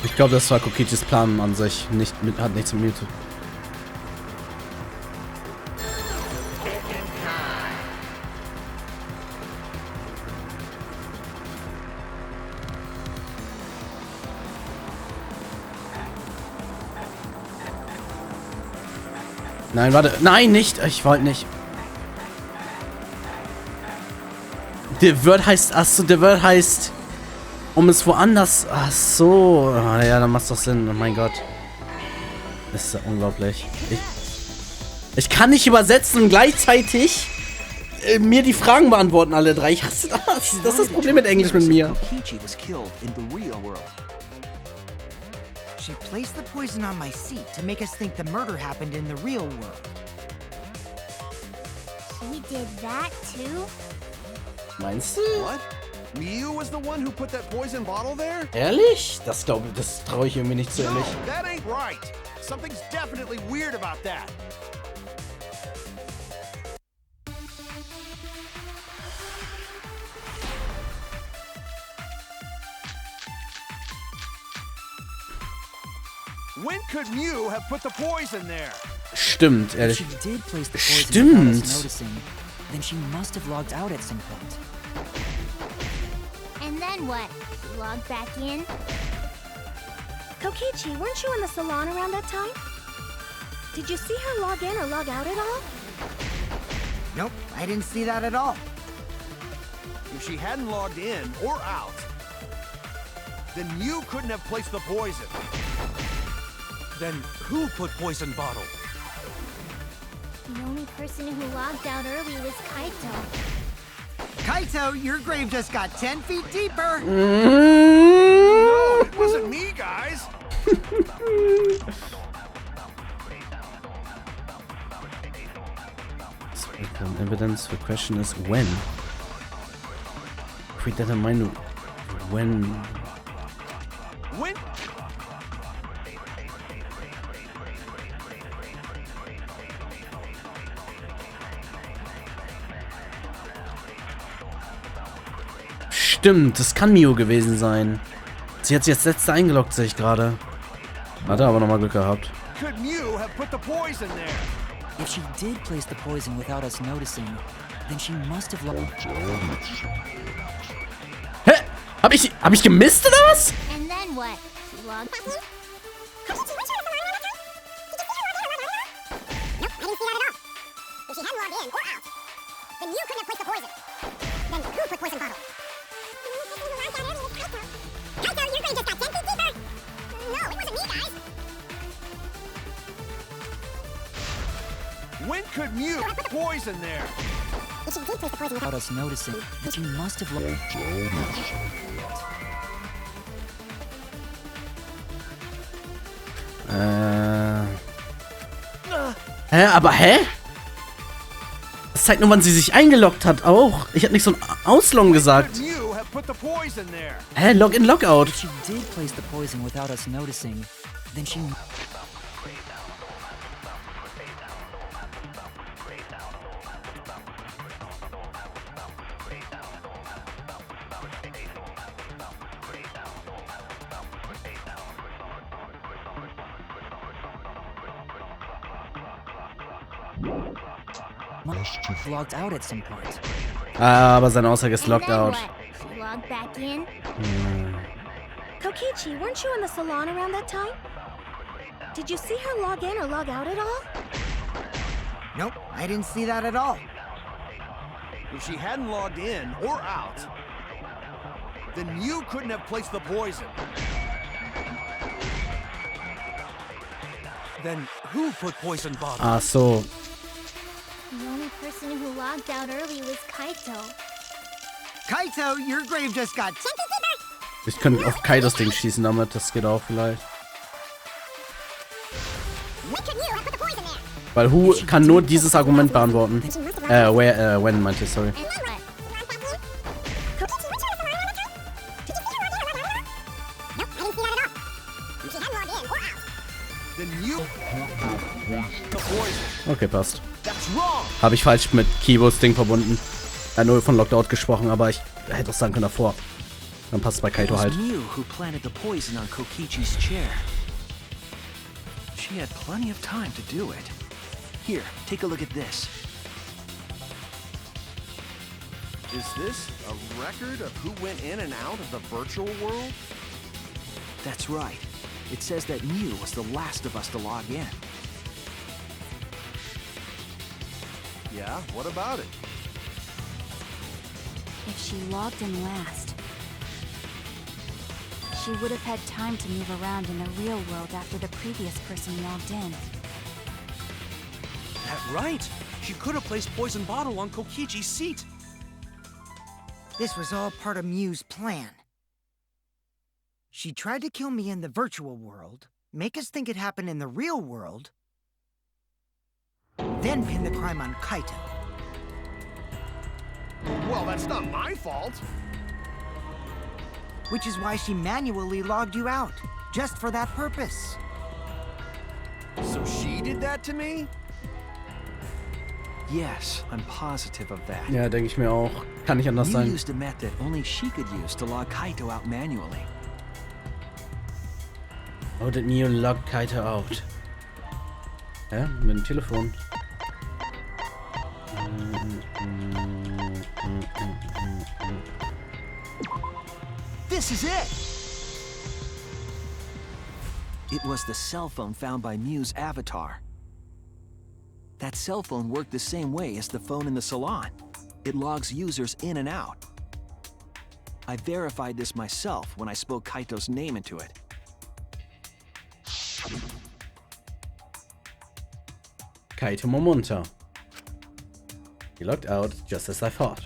Ich glaube, das war Kokichis Plan an sich. Hat nichts mit mir zu tun. Nein, warte. Nein, nicht. Ich wollte nicht. Der Word heißt, achso, der Word heißt, um es woanders, ach so, ja, dann macht's doch Sinn, oh mein Gott. Das ist ja unglaublich. Ich kann nicht übersetzen und gleichzeitig mir die Fragen beantworten, alle drei. Ich hasse das. Das ist das Problem mit Englisch mit mir. She placed the poison on my seat to make us think the murder happened in the real world. She did that too? Meinst du? What? Miu was the one who put that poison bottle there? Ehrlich? Das traue ich irgendwie nicht zu ehrlich. No, that ain't right. Something's definitely weird about that. When could Miu have put the poison there? Stimmt, ehrlich. If she did place the poison without us noticing, then she must have logged out at some point. And then what? She logged back in? Kokichi, weren't you in the salon around that time? Did you see her log in or log out at all? Nope, I didn't see that at all. If she hadn't logged in or out, then Miu couldn't have placed the poison. Then who put poison bottle? The only person who logged out early was Kaito. Kaito, your grave just got 10 feet deeper! No, it wasn't me, guys! Evidence. The question is when. Create that in mind. When. When? Stimmt, das kann Miu gewesen sein. Sie hat sich als letzte eingeloggt, sehe ich gerade. Hat er aber nochmal Glück gehabt. Could Miu have put the poison there? If she did place the poison without us noticing, then she must have logged. Hä? Hab ich gemisst oder was? And then what? She logged... Nope, I didn't see that at all. If she hadn't logged in or out, then you couldn't have placed the poison. Then who put poison bottle? Kaito, your grave just got 10 feet deeper! No, it wasn't me, guys! When could Miu put the poison there? If she did place the poison Without us noticing, then she must have logged. Hä? Aber hä? Das zeigt nur, wann sie sich eingeloggt hat, auch. Ich hätte nicht so ein Ausloggen gesagt. Hä? Login, Logout. If she did place the poison without us noticing, then she... Logged out at some point. Ah, aber seine Aussage ist logged out. She logged back in? Kokichi, weren't you in the salon around that time? Did you see her log in or log out at all? Nope, I didn't see that at all. If she hadn't logged in or out, then you couldn't have placed the poison. Then who put poison bottle? Ach so. The only person who logged out early was Kaito. Kaito, your grave just got... Ich könnte auf Kaidos Ding schießen damit, das geht auch vielleicht. Weil Who kann nur dieses Argument beantworten. When meinte ich, sorry. Okay, passt. Habe ich falsch mit Kibos Ding verbunden. Er hat nur von Locked Out gesprochen, aber ich hätte auch sagen können davor. Dann passt es bei Kaito halt. Who planted the poison on Kokichi's chair. She had plenty of time to do it. Here, take a look at this. Is this a record of who went in and out of the virtual world? That's right. It says that Mew was the last of us to log in. Yeah, what about it? If she logged in last, she would have had time to move around in the real world after the previous person logged in. That's right. She could have placed poison bottle on Kokichi's seat. This was all part of Mew's plan. She tried to kill me in the virtual world, make us think it happened in the real world, then pin the crime on Kaito. Well, that's not my fault. Which is why she manually logged you out, just for that purpose. So she did that to me? Yes, I'm positive of that. Ja, denke ich mir auch. Kann nicht anders Mew sein. used a method only she could use to log Kaito out manually. How did Mew log Kaito out? Hä? Mit dem Telefon. This is it! It was the cell phone found by Mew's avatar. That cell phone worked the same way as the phone in the salon. It logs users in and out. I verified this myself when I spoke Kaito's name into it. Kaito Momonta. He logged out just as I thought.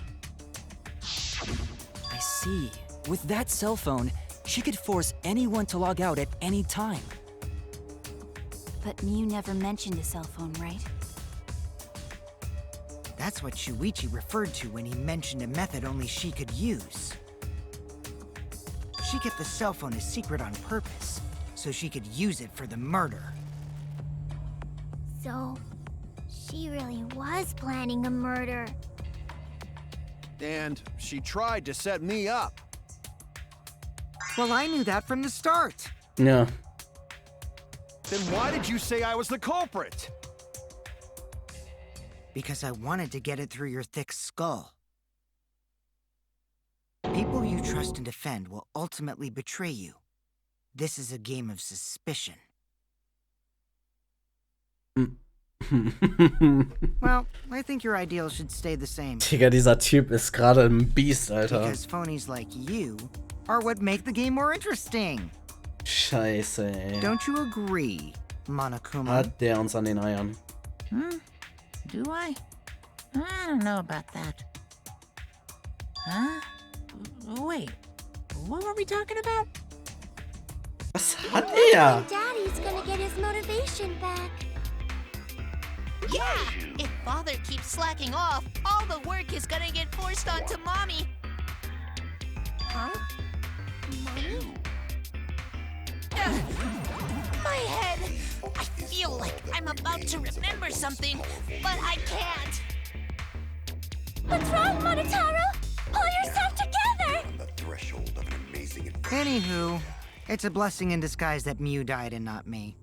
I see. With that cell phone, she could force anyone to log out at any time. But Mew never mentioned a cell phone, right? That's what Shuichi referred to when he mentioned a method only she could use. She kept the cell phone a secret on purpose, so she could use it for the murder. So, she really was planning a murder. And she tried to set me up. Well, I knew that from the start. Ja. Then why did you say I was the culprit? Because I wanted to get it through your thick skull. People you trust and defend will ultimately betray you. This is a game of suspicion. Well, I think your ideals should stay the same. Digga, dieser Typ ist gerade ein Biest, Alter. Because phonies like you are what make the game more interesting. Scheiße, ey. Don't you agree, Monokuma? Hat der uns an den Eiern. Do I? I don't know about that. Huh? Wait, what were we talking about? Was hat er? Daddy's gonna get his motivation back. Yeah! If Father keeps slacking off, all the work is gonna get forced onto Mommy. Huh? Mommy? My head! I feel like I'm about to remember something, but I can't. What's wrong, Monotaro? Pull yourself together! Anywho, it's a blessing in disguise that Mew died and not me.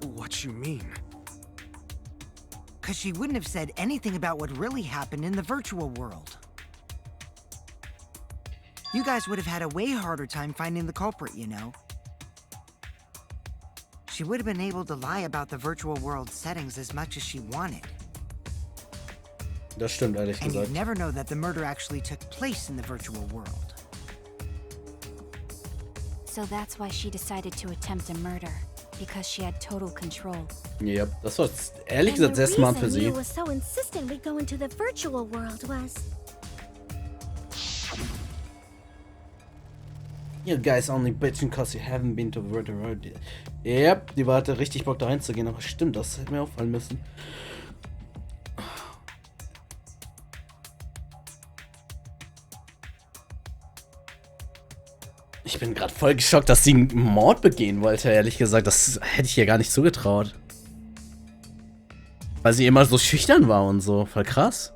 What you mean? 'cause she wouldn't have said anything about what really happened in the virtual world. You guys would have had a way harder time finding the culprit, you know. She would have been able to lie about the virtual world settings as much as she wanted. Das stimmt, ehrlich And gesagt. you'd never know that the murder actually took place in the virtual world. So that's why she decided to attempt a murder. Because she had total control. Yep, das war ehrlich gesagt sehr smart für sie. And the reason Mia was so insistent we go into the virtual world was... You guys only bitching cause you haven't been to the virtual world. Yep, die hatte richtig Bock da reinzugehen, aber stimmt, das hätte mir auffallen müssen. Ich bin gerade voll geschockt, dass sie einen Mord begehen wollte, ehrlich gesagt. Das hätte ich ihr gar nicht zugetraut. Weil sie immer so schüchtern war und so. Voll krass.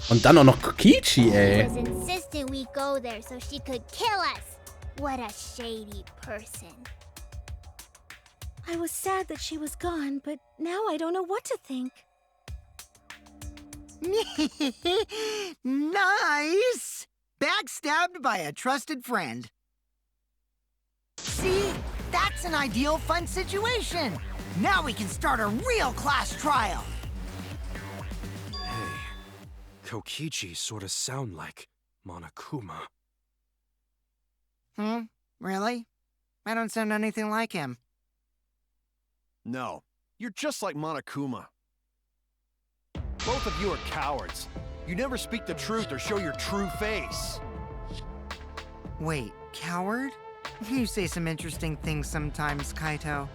Und dann auch noch Kokichi, ey. She was insistent we go there so she could kill us. What a shady person. I was sad that she was gone, but now I don't know what to think. Nice! Backstabbed by a trusted friend. See? That's an ideal fun situation. Now we can start a real class trial. Hey, Kokichi sorta sound like Monokuma. Really? I don't sound anything like him. No, you're just like Monokuma. Both of you are cowards. You never speak the truth or show your true face. Wait, coward? You say some interesting things sometimes, Kaito.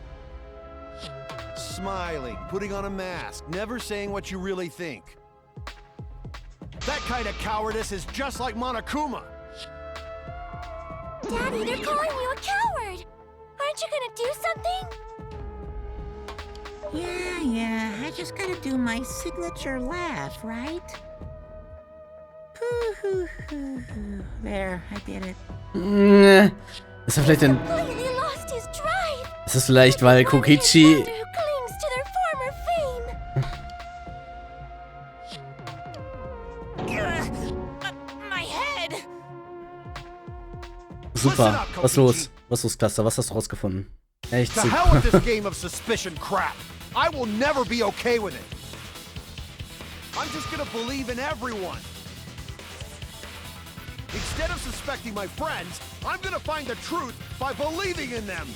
Smiling, putting on a mask, never saying what you really think. That kind of cowardice is just like Monokuma. Daddy, they're calling you a coward! Aren't you gonna do something? Yeah, I just gotta do my signature laugh, right? There, I did it. Ist er vielleicht ein... Completely lost his drive. Ist es vielleicht, weil Kokichi... Who clings to their former fame. My head! Super. Was ist los? Was ist los, Cluster? Was hast du rausgefunden? Echt To hell with this game of suspicion crap. I will never be okay with it. I'm just gonna believe in everyone. Instead of suspecting my friends, I'm gonna find the truth by believing in them.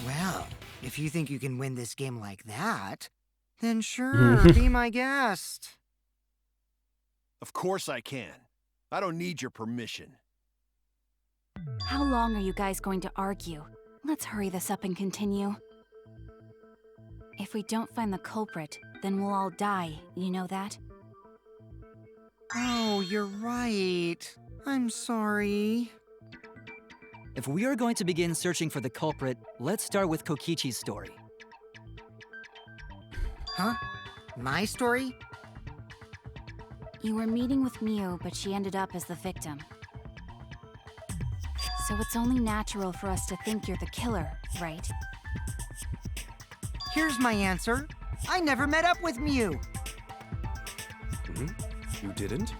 Well, if you think you can win this game like that, then sure, be my guest. Of course I can. I don't need your permission. How long are you guys going to argue? Let's hurry this up and continue. If we don't find the culprit, then we'll all die, you know that? Oh, you're right. I'm sorry. If we are going to begin searching for the culprit, let's start with Kokichi's story. Huh? My story? You were meeting with Miu, but she ended up as the victim. So it's only natural for us to think you're the killer, right? Here's my answer. I never met up with Miu. You didn't?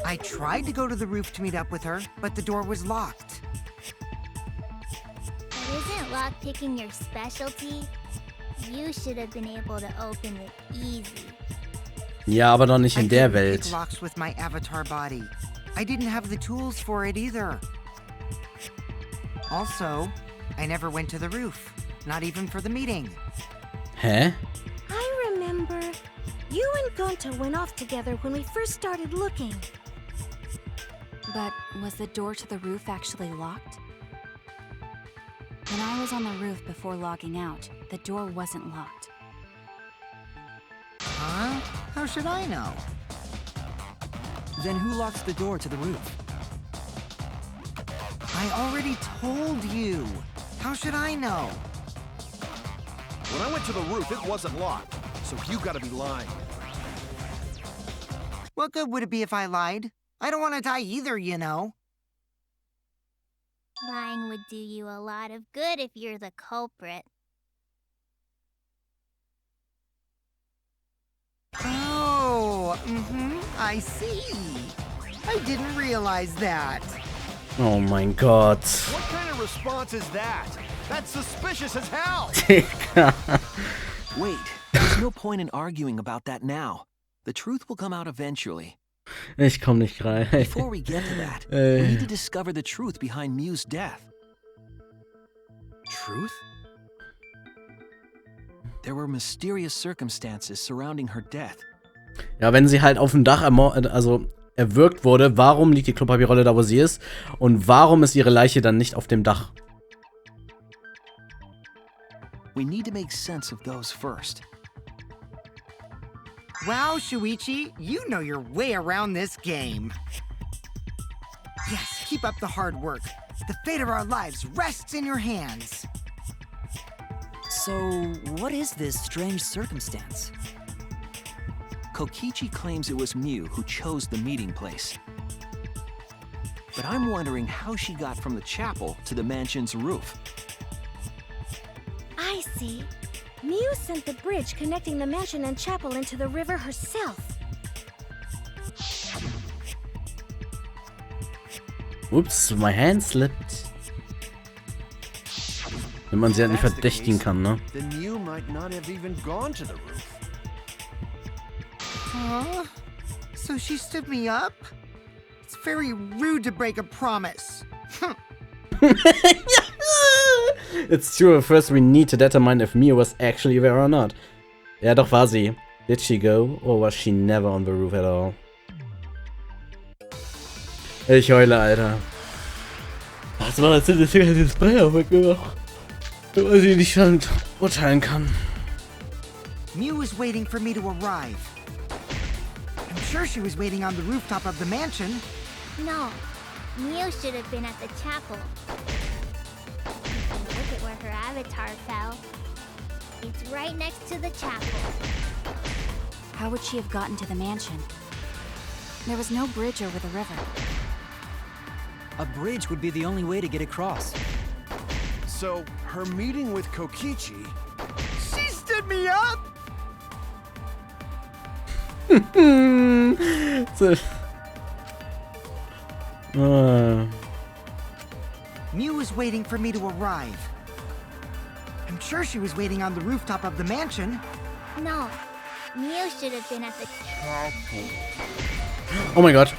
I tried to go to the roof to meet up with her, but the door was locked. But isn't lockpicking your specialty? You should have been able to open it easy. Ja, aber doch nicht in der Welt. Pick locks with my avatar body. I didn't have the tools for it either. Also, I never went to the roof. Not even for the meeting. Hä? I remember. You and Gonta went off together when we first started looking. But was the door to the roof actually locked? When I was on the roof before logging out, the door wasn't locked. Huh? How should I know? Then who locks the door to the roof? I already told you. How should I know? When I went to the roof, it wasn't locked. So you gotta be lying. What good would it be if I lied? I don't want to die either, you know. Lying would do you a lot of good if you're the culprit. I see. I didn't realize that. Oh mein Gott. What kind of response is that? That's suspicious as hell. Wait, there's no point in arguing about that now. The truth will come out eventually. Ich komm nicht rein. Before we get to that, we need to discover the truth behind Mew's death. Truth? There were mysterious circumstances surrounding her death. Ja, wenn sie halt auf dem Dach erwürgt wurde, warum liegt die Klopapierrolle da, wo sie ist? Und warum ist ihre Leiche dann nicht auf dem Dach? We need to make sense of those first. Wow, Shuichi, you know your way around this game. Yes, keep up the hard work. The fate of our lives rests in your hands. So, what is this strange circumstance? Kokichi claims it was Mew who chose the meeting place. But I'm wondering how she got from the chapel to the mansion's roof. I see. Mew sent the bridge connecting the mansion and chapel into the river herself. Ups, my hand slipped. Wenn man sie halt nicht verdächtigen kann, ne? Then Mew might not have even gone to the roof. Huh? So she stood me up? It's very rude to break a promise. It's true, first we need to determine if Mew was actually there or not. Ja, doch war sie. Did she go, or was she never on the roof at all? Ich heule, Alter. Was war das denn? Deswegen hat sie das Spray aufgemacht. Weil sie nicht urteilen kann. Mew was waiting for me to arrive. I'm sure she was waiting on the rooftop of the mansion. No, Mew should have been at the chapel. Look at where her avatar fell. It's right next to the chapel. How would she have gotten to the mansion? There was no bridge over the river. A bridge would be the only way to get across. So, her meeting with Kokichi... She stood me up! Mew was waiting for me to arrive. I'm sure she was waiting on the rooftop of the mansion. No, Mew should have been at the chapel. Oh mein Gott.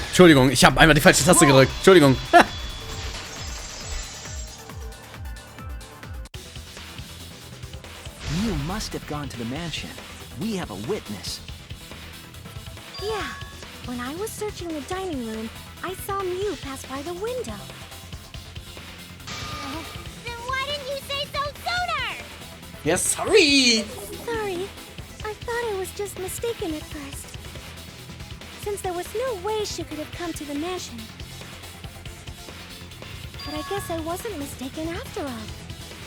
Entschuldigung, ich habe einfach die falsche Taste gedrückt. Entschuldigung. Mew must have gone to the mansion. We have a witness. Yeah, when I was searching the dining room, I saw Mew pass by the window. Then why didn't you say so sooner? Yes, sorry. Sorry, I thought I was just mistaken at first. Since there was no way she could have come to the mansion. But I guess I wasn't mistaken after all.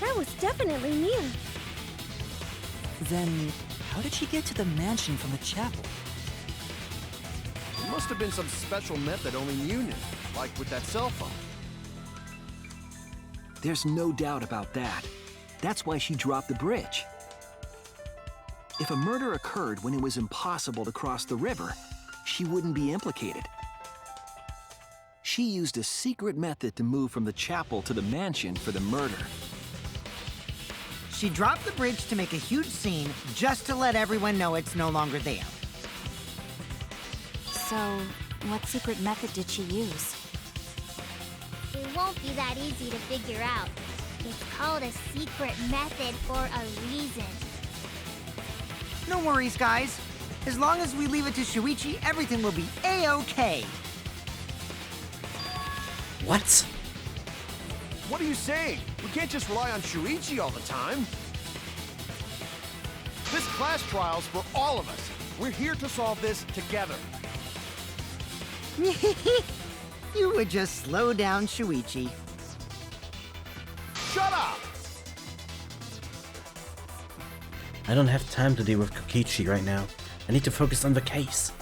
That was definitely Mew. Then, how did she get to the mansion from the chapel? It must have been some special method only Mew knew, like with that cell phone. There's no doubt about that. That's why she dropped the bridge. If a murder occurred when it was impossible to cross the river, she wouldn't be implicated. She used a secret method to move from the chapel to the mansion for the murder. She dropped the bridge to make a huge scene, just to let everyone know it's no longer there. So, what secret method did she use? It won't be that easy to figure out. It's called a secret method for a reason. No worries, guys. As long as we leave it to Shuichi, everything will be A-OK. What? What are you saying? We can't just rely on Shuichi all the time. This class trial's for all of us. We're here to solve this together. You would just slow down Shuichi. Shut up! I don't have time to deal with Kokichi right now. I need to focus on the case.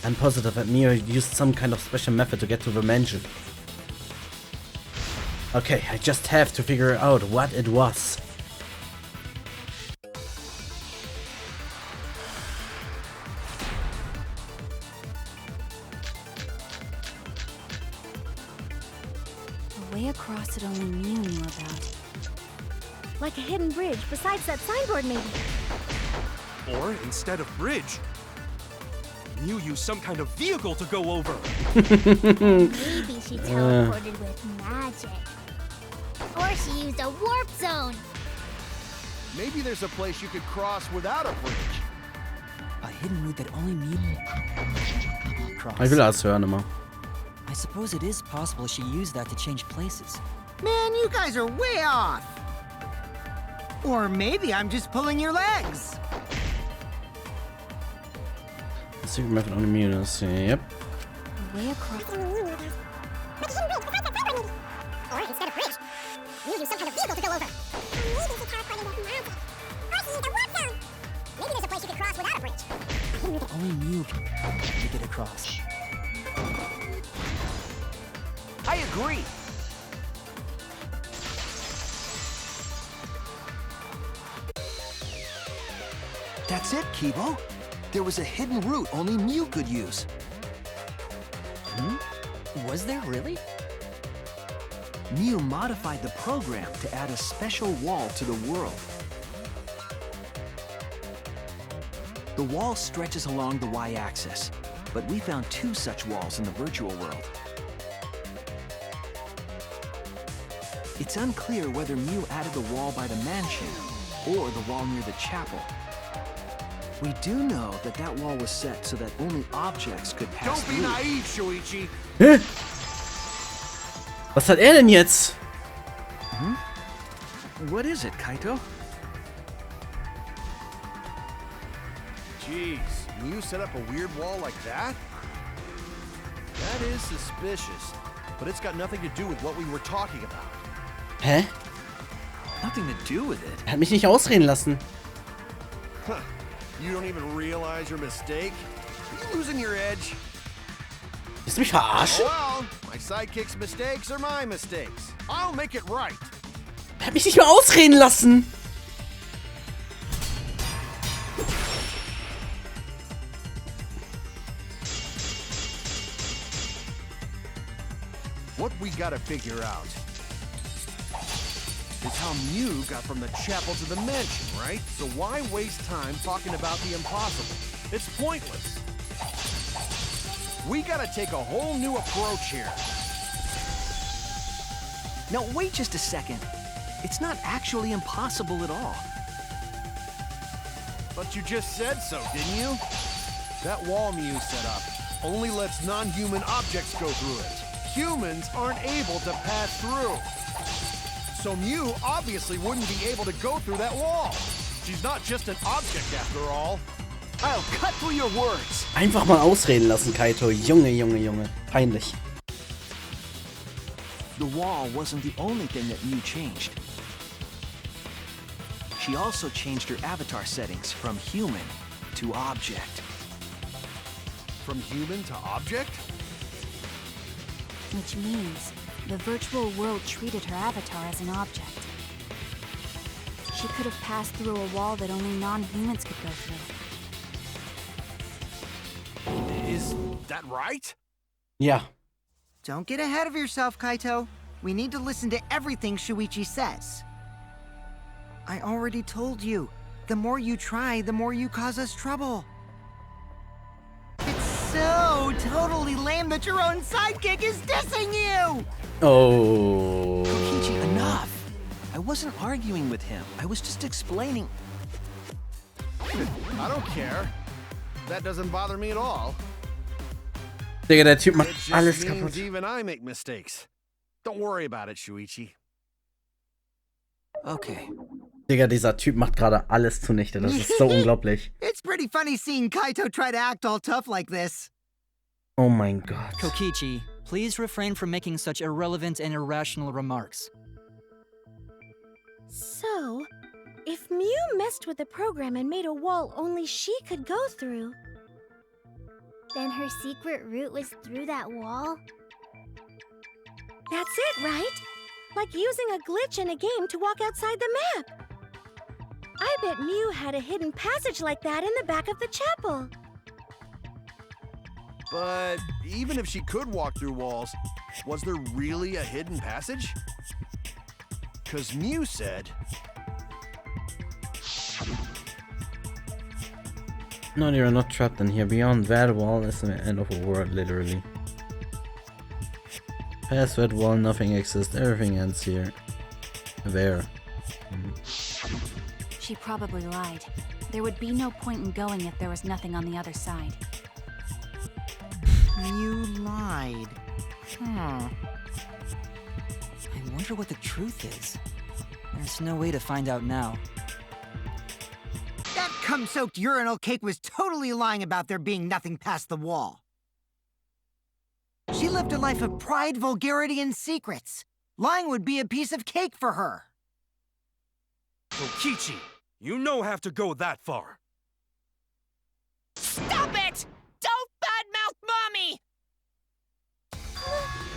I'm positive that Mew used some kind of special method to get to the mansion. Okay, I just have to figure out what it was. way across that only Mew knew about. Like a hidden bridge besides that signboard, maybe. Or instead of bridge, Mew used some kind of vehicle to go over. Maybe she teleported with magic. Or she used a warp zone. Maybe there's a place you could cross without a bridge. A hidden route that only Mew crossed. Ich will das hören immer. I suppose it is possible she used that to change places. Man, you guys are way off. Or maybe I'm just pulling your legs. The secret method only Mew. Yep. Way across. Or instead of bridge, you use some kind of vehicle to go over. Maybe she teleported with magic. Or she used a warp zone. Maybe there's a place you could cross without a bridge. Only Mew could get across. I agree. That's it, Kibo. There was a hidden route only Mew could use. Was there really? Mew modified the program to add a special wall to the world. The wall stretches along the y-axis, but we found 2 such walls in the virtual world. It's unclear whether Mew added the wall by the mansion or the wall near the chapel. We do know that that wall was set so that only objects could pass Don't be through. naive, Shuichi. Hä? Was hat er denn jetzt? What is it, Kaito? Jeez, Mew set up a weird wall like that? That is suspicious, but it's got nothing to do with what we were talking about. Hä? Nothing to do with it. Er hat mich nicht ausreden lassen. Huh. You don't even realize your mistake? Are you losing your edge? Willst du mich verarschen? Well, my sidekick's mistakes are my mistakes. I'll make it right. Er hat mich nicht mal ausreden lassen. What we gotta figure out is how Mew got from the chapel to the mansion, right? So why waste time talking about the impossible? It's pointless. We gotta take a whole new approach here. Now, wait just a second. It's not actually impossible at all. But you just said so, didn't you? That wall Mew set up only lets non-human objects go through it. Humans aren't able to pass through. So Mew obviously wouldn't be able to go through that wall. She's not just an object after all. I'll cut through your words. Einfach mal ausreden lassen, Kaito. Junge, Junge, Junge. Peinlich. The wall wasn't the only thing that Mew changed. She also changed her avatar settings from human to object. From human to object? Which means the virtual world treated her avatar as an object. She could have passed through a wall that only non-humans could go through. Is that right? Ja. Don't get ahead of yourself, Kaito. We need to listen to everything Shuichi says. I already told you, the more you try, the more you cause us trouble. It's so totally lame that your own sidekick is dissing you! Oh. Kokichi, enough! I wasn't arguing with him. I was just explaining. I don't care. That doesn't bother me at all. Digga, der Typ It macht just alles means kaputt. even I make mistakes. Don't worry about it, Shuichi. Okay. Digga, dieser Typ macht gerade alles zunichte. Das ist so unglaublich. It's pretty funny seeing Kaito try to act all tough like this. Oh mein Gott. Kokichi, please refrain from making such irrelevant and irrational remarks. So, if Mew messed with the program and made a wall only she could go through, Then her secret route was through that wall? that's it, right? Like using a glitch in a game to walk outside the map. I bet Mew had a hidden passage like that in the back of the chapel. But even if she could walk through walls, Was there really a hidden passage? 'Cause Mew said... No, you're not trapped in here. Beyond that wall is the end of a world, literally. Past that wall, nothing exists. Everything ends here. There. She probably lied. There would be no point in going if there was nothing on the other side. You lied. I wonder what the truth is. There's no way to find out now. That cum-soaked urinal cake was totally lying about there being nothing past the wall. She lived a life of pride, vulgarity, and secrets. Lying would be a piece of cake for her. Kokichi, you no have to go that far. Stop it! Don't badmouth Mommy!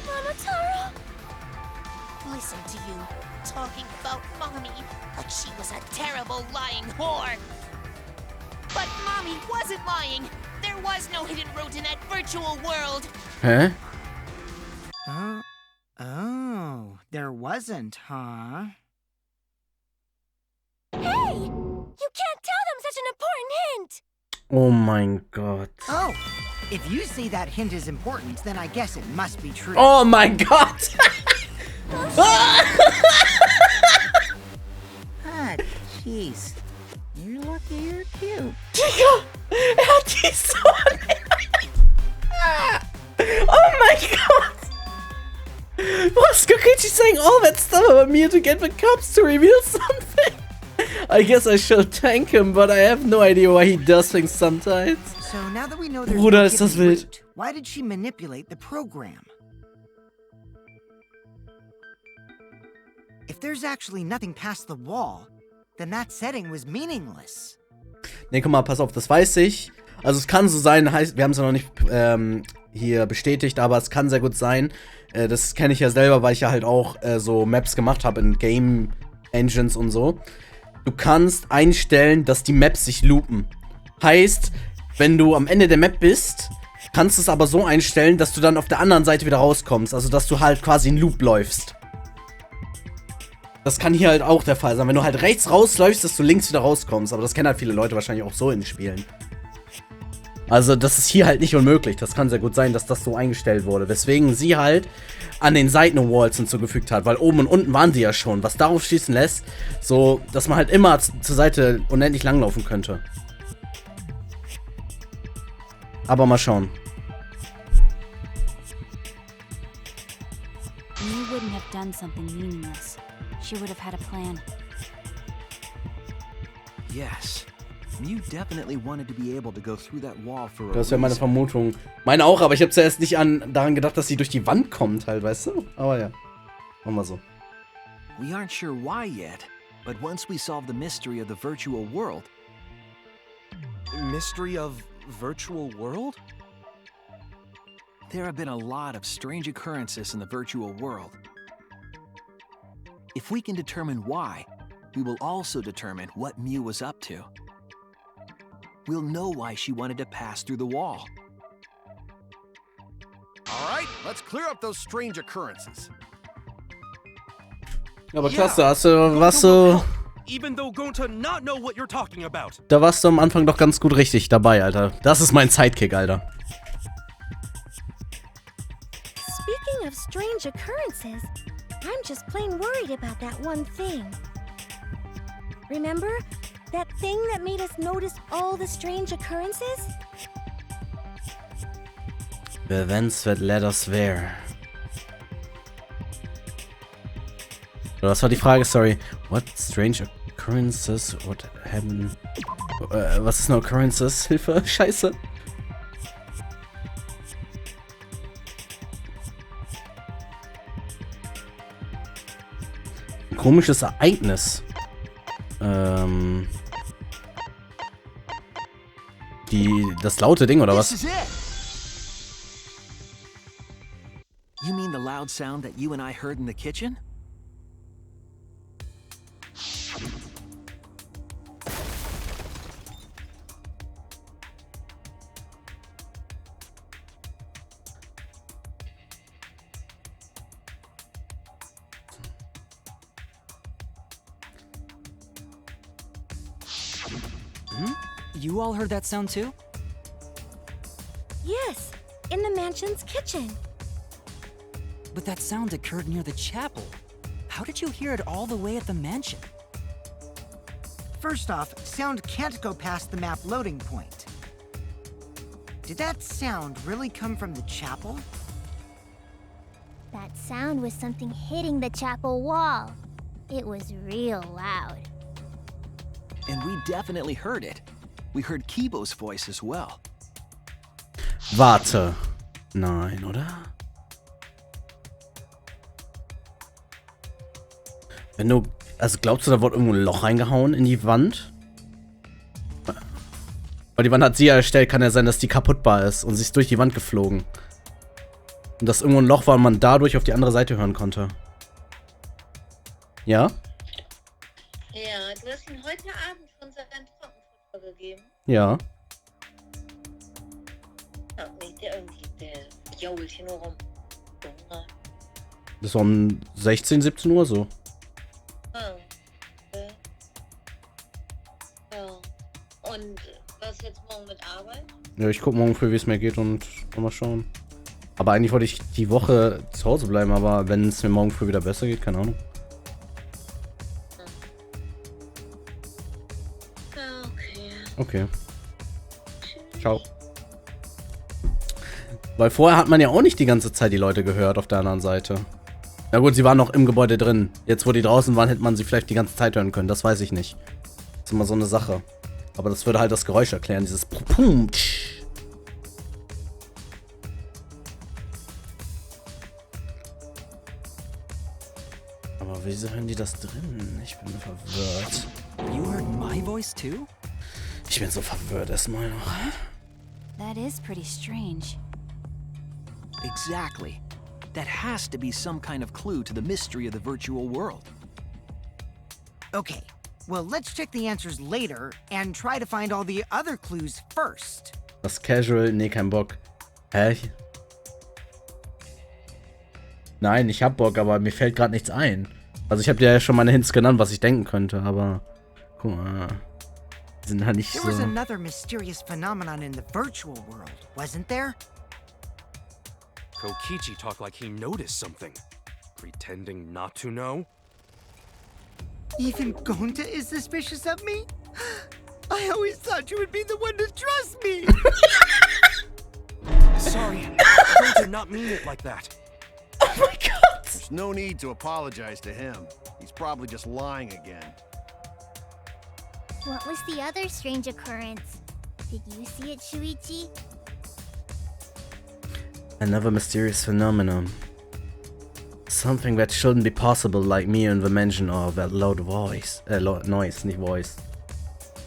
Mama Taro? Listen to you, talking about Mommy like she was a terrible lying whore. But Mommy wasn't lying. There was no hidden road in that virtual world. Huh? Oh, there wasn't, huh? Hey! You can't tell them such an important hint! Oh mein Gott. Oh, if you say that hint is important, then I guess it must be true. Oh mein Gott! Ah, jeez. You're lucky you're cute. Digga! Hat die so... Oh mein Gott! Was Kokichi saying all that stuff about me to get the cops to reveal something? I guess I should thank him, but I have no idea why he does things sometimes. So now that we know there's Bruder, no ist das hidden wild. route, why did she manipulate the program? If there's actually nothing past the wall, then that setting was meaningless. Ne, guck mal, pass auf, das weiß ich. Also es kann so sein, heißt, wir haben es ja noch nicht hier bestätigt, aber es kann sehr gut sein. Das kenne ich ja selber, weil ich ja halt auch so Maps gemacht habe in Game Engines und so. Du kannst einstellen, dass die Maps sich loopen. Heißt, wenn du am Ende der Map bist, kannst du es aber so einstellen, dass du dann auf der anderen Seite wieder rauskommst. Also, dass du halt quasi in Loop läufst. Das kann hier halt auch der Fall sein. Wenn du halt rechts rausläufst, dass du links wieder rauskommst. Aber das kennen halt viele Leute wahrscheinlich auch so in Spielen. Also, das ist hier halt nicht unmöglich. Das kann sehr gut sein, dass das so eingestellt wurde. Weswegen sie halt an den Seiten Walls hinzugefügt hat. Weil oben und unten waren sie ja schon. Was darauf schließen lässt, so, dass man halt immer zur Seite unendlich langlaufen könnte. Aber mal schauen. You wouldn't have done something meaningless. She would have had a plan. Yes. Mew definitely wanted to be able to go through that wall for a Das wäre meine reason. Vermutung. Meine auch, aber ich habe zuerst nicht daran gedacht, dass sie durch die Wand kommt halt, weißt du? Aber ja. Machen wir so. We aren't sure why yet, but once we solve the mystery of the virtual world... Mystery of virtual world? There have been a lot of strange occurrences in the virtual world. If we can determine why, we will also determine what Mew was up to. We'll know why she wanted to pass through the wall. All right, let's clear up those strange occurrences. Aber klasse, warst du... Even though Gonta not know what you're talking about. Da warst du am Anfang doch ganz gut richtig dabei, Alter. Das ist mein Sidekick, Alter. Speaking of strange occurrences, I'm just plain worried about that one thing. Remember? That thing that made us notice all the strange occurrences? The events that led us there. Was war die Frage? Sorry. What strange occurrences would happen? Was ist noch occurrences? Hilfe, scheiße. Ein komisches Ereignis. Das laute Ding, oder was? This is it! You mean the loud sound that you and I heard in the kitchen? Hmm? You all heard that sound too? Yes, in the mansion's kitchen. But that sound occurred near the chapel. How did you hear it all the way at the mansion? First off, sound can't go past the map loading point. Did that sound really come from the chapel? That sound was something hitting the chapel wall. It was real loud. And we definitely heard it. We heard Kibo's voice as well. Warte. Nein, oder? Wenn du... Also glaubst du, da wurde irgendwo ein Loch reingehauen in die Wand? Weil die Wand hat sie ja erstellt, kann ja sein, dass die kaputtbar ist und sie ist durch die Wand geflogen. Und dass irgendwo ein Loch war und man dadurch auf die andere Seite hören konnte. Ja? Ja, du hast ihm heute Abend schon sein Trockenfutter gegeben. Ja. Ja, nicht der irgendwie, der jault hier nur rum. Junge. Das war um 16, 17 Uhr so. Ah, okay. Ja. Und was jetzt morgen mit Arbeit? Ja, ich guck morgen früh, wie es mir geht und mal schauen. Aber eigentlich wollte ich die Woche zu Hause bleiben, aber wenn es mir morgen früh wieder besser geht, keine Ahnung. Ja, okay. Okay. Ciao. Weil vorher hat man ja auch nicht die ganze Zeit die Leute gehört auf der anderen Seite. Na gut, sie waren noch im Gebäude drin. Jetzt, wo die draußen waren, hätte man sie vielleicht die ganze Zeit hören können. Das weiß ich nicht. Das ist immer so eine Sache. Aber das würde halt das Geräusch erklären, dieses Pum. Aber wieso hören die das drin? Ich bin verwirrt. You heard my voice too? Ich bin so verwirrt erstmal noch. That is pretty strange. Exactly. That has to be some kind of clue to the mystery of the virtual world. Okay, well, let's check the answers later and try to find all the other clues first. Das Casual, nee, kein Bock. Hä? Nein, ich hab Bock, aber mir fällt gerade nichts ein. Also ich habe dir ja schon meine Hints genannt, was ich denken könnte, aber guck mal. Die sind halt nicht so... There was another mysterious phenomenon in the virtual world, wasn't there? Kokichi talked like he noticed something. Pretending not to know? Even Gonta is suspicious of me? I always thought you would be the one to trust me! Sorry, I did not mean it like that. Oh my god! There's no need to apologize to him. He's probably just lying again. What was the other strange occurrence? Did you see it, Shuichi? Another mysterious phenomenon. Something that shouldn't be possible, like me in the mention of that loud voice. Noise, nicht voice.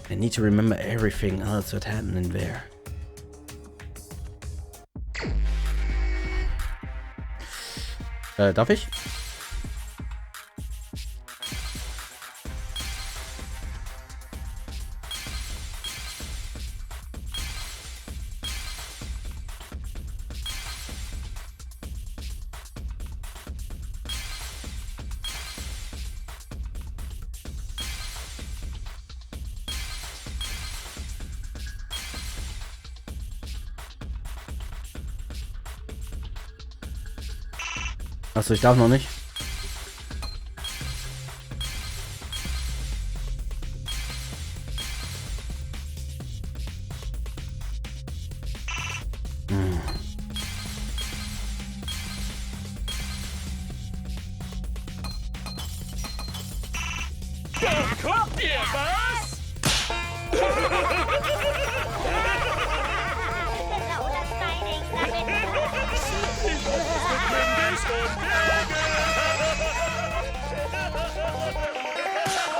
I need to remember everything else that happened in there. Darf ich? Achso, ich darf noch nicht. Kommt ihr, was?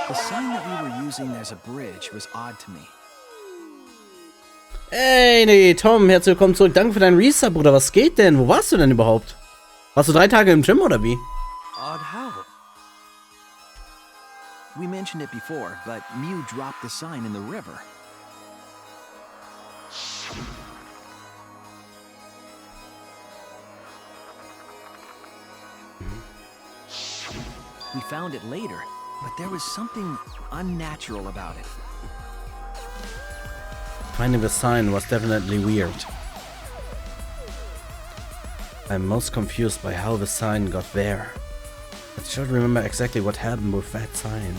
The sign that we were using as a bridge was odd to me. Ey, nee, Tom, herzlich willkommen zurück. Danke für deinen Resub, Bruder. Was geht denn? Wo warst du denn überhaupt? Warst du 3 Tage im Gym oder wie? Odd how? We mentioned it before, but Mew dropped the sign in the river. We found it later, but there was something unnatural about it. Finding the sign was definitely weird. I'm most confused by how the sign got there. I should remember exactly what happened with that sign.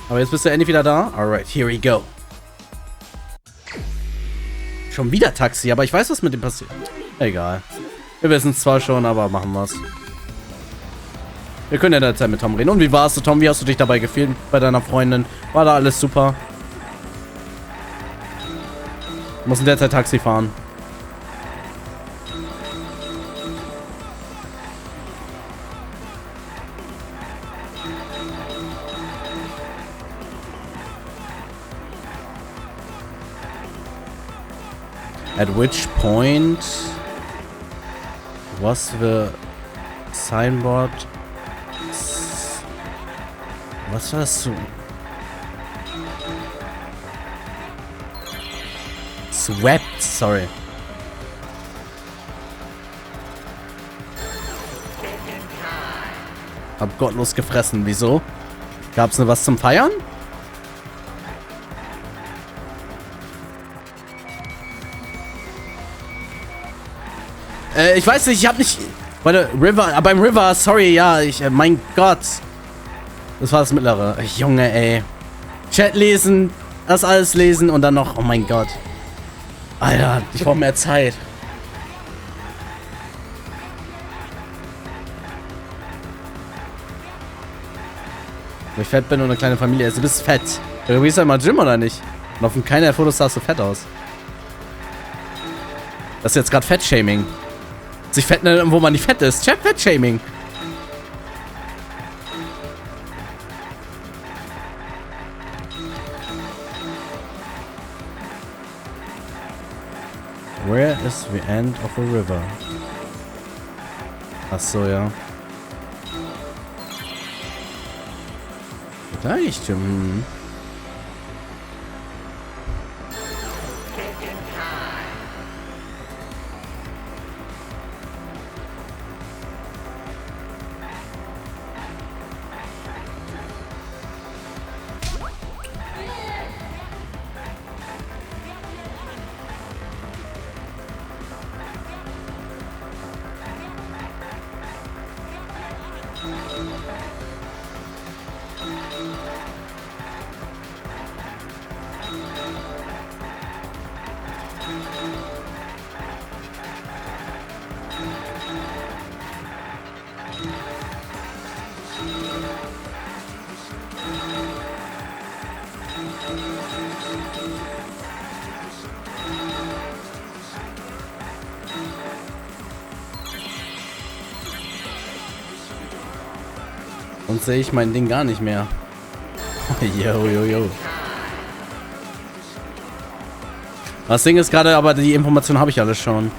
Aber jetzt bist du endlich wieder da. Alright, here we go. Schon wieder Taxi, aber ich weiß, was mit dem passiert. Egal. Wir wissen es zwar schon, aber machen wir's. Wir können ja in der Zeit mit Tom reden. Und wie war's so, Tom? Wie hast du dich dabei gefühlt bei deiner Freundin? War da alles super? Du musst in der Zeit Taxi fahren. At which point was the signboard? Was war das? Swept, sorry. Hab gottlos gefressen. Wieso? Gab's ne was zum Feiern? Ich weiß nicht, ich hab nicht... Warte, River, beim River, sorry, ja, mein Gott. Das war das mittlere. Junge, ey. Chat lesen, das alles lesen und dann noch, oh mein Gott. Alter, ich brauche mehr Zeit. Wenn ich fett bin und eine kleine Familie esse, du bist fett. Du gehst ja mal Gym oder nicht? Und auf keiner der Fotos sahst du fett aus. Das ist jetzt gerade Fettshaming. Sich fett nennen, wo man nicht fett ist. Chat Fettshaming. Where is the end of a river? Ach so, ja. Vielleicht. Sonst sehe ich mein Ding gar nicht mehr. Yo. Das Ding ist gerade, aber die Information habe ich alles schon.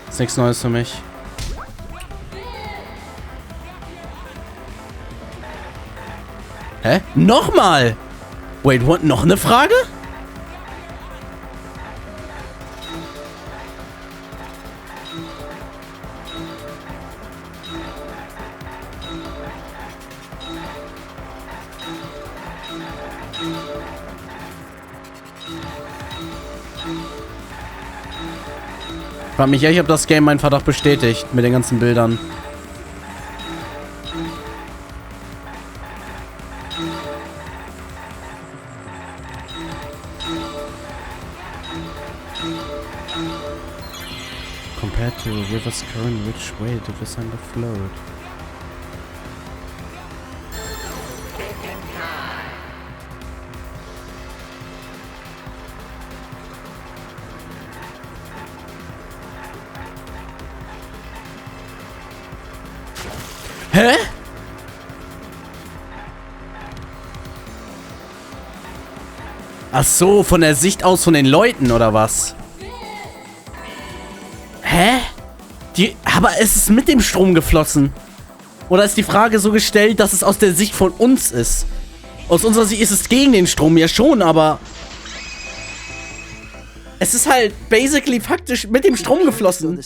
Ist nichts Neues für mich. Hä? Nochmal! Wait, what? Noch eine Frage? Ich frage mich echt, ob das Game meinen Verdacht bestätigt mit den ganzen Bildern. Compared to the river's current, which way did the center flowed? Hä? Ach so, von der Sicht aus von den Leuten, oder was? Hä? Aber es ist mit dem Strom geflossen. Oder ist die Frage so gestellt, dass es aus der Sicht von uns ist? Aus unserer Sicht ist es gegen den Strom, ja schon, aber... Es ist halt basically faktisch mit dem Strom geflossen.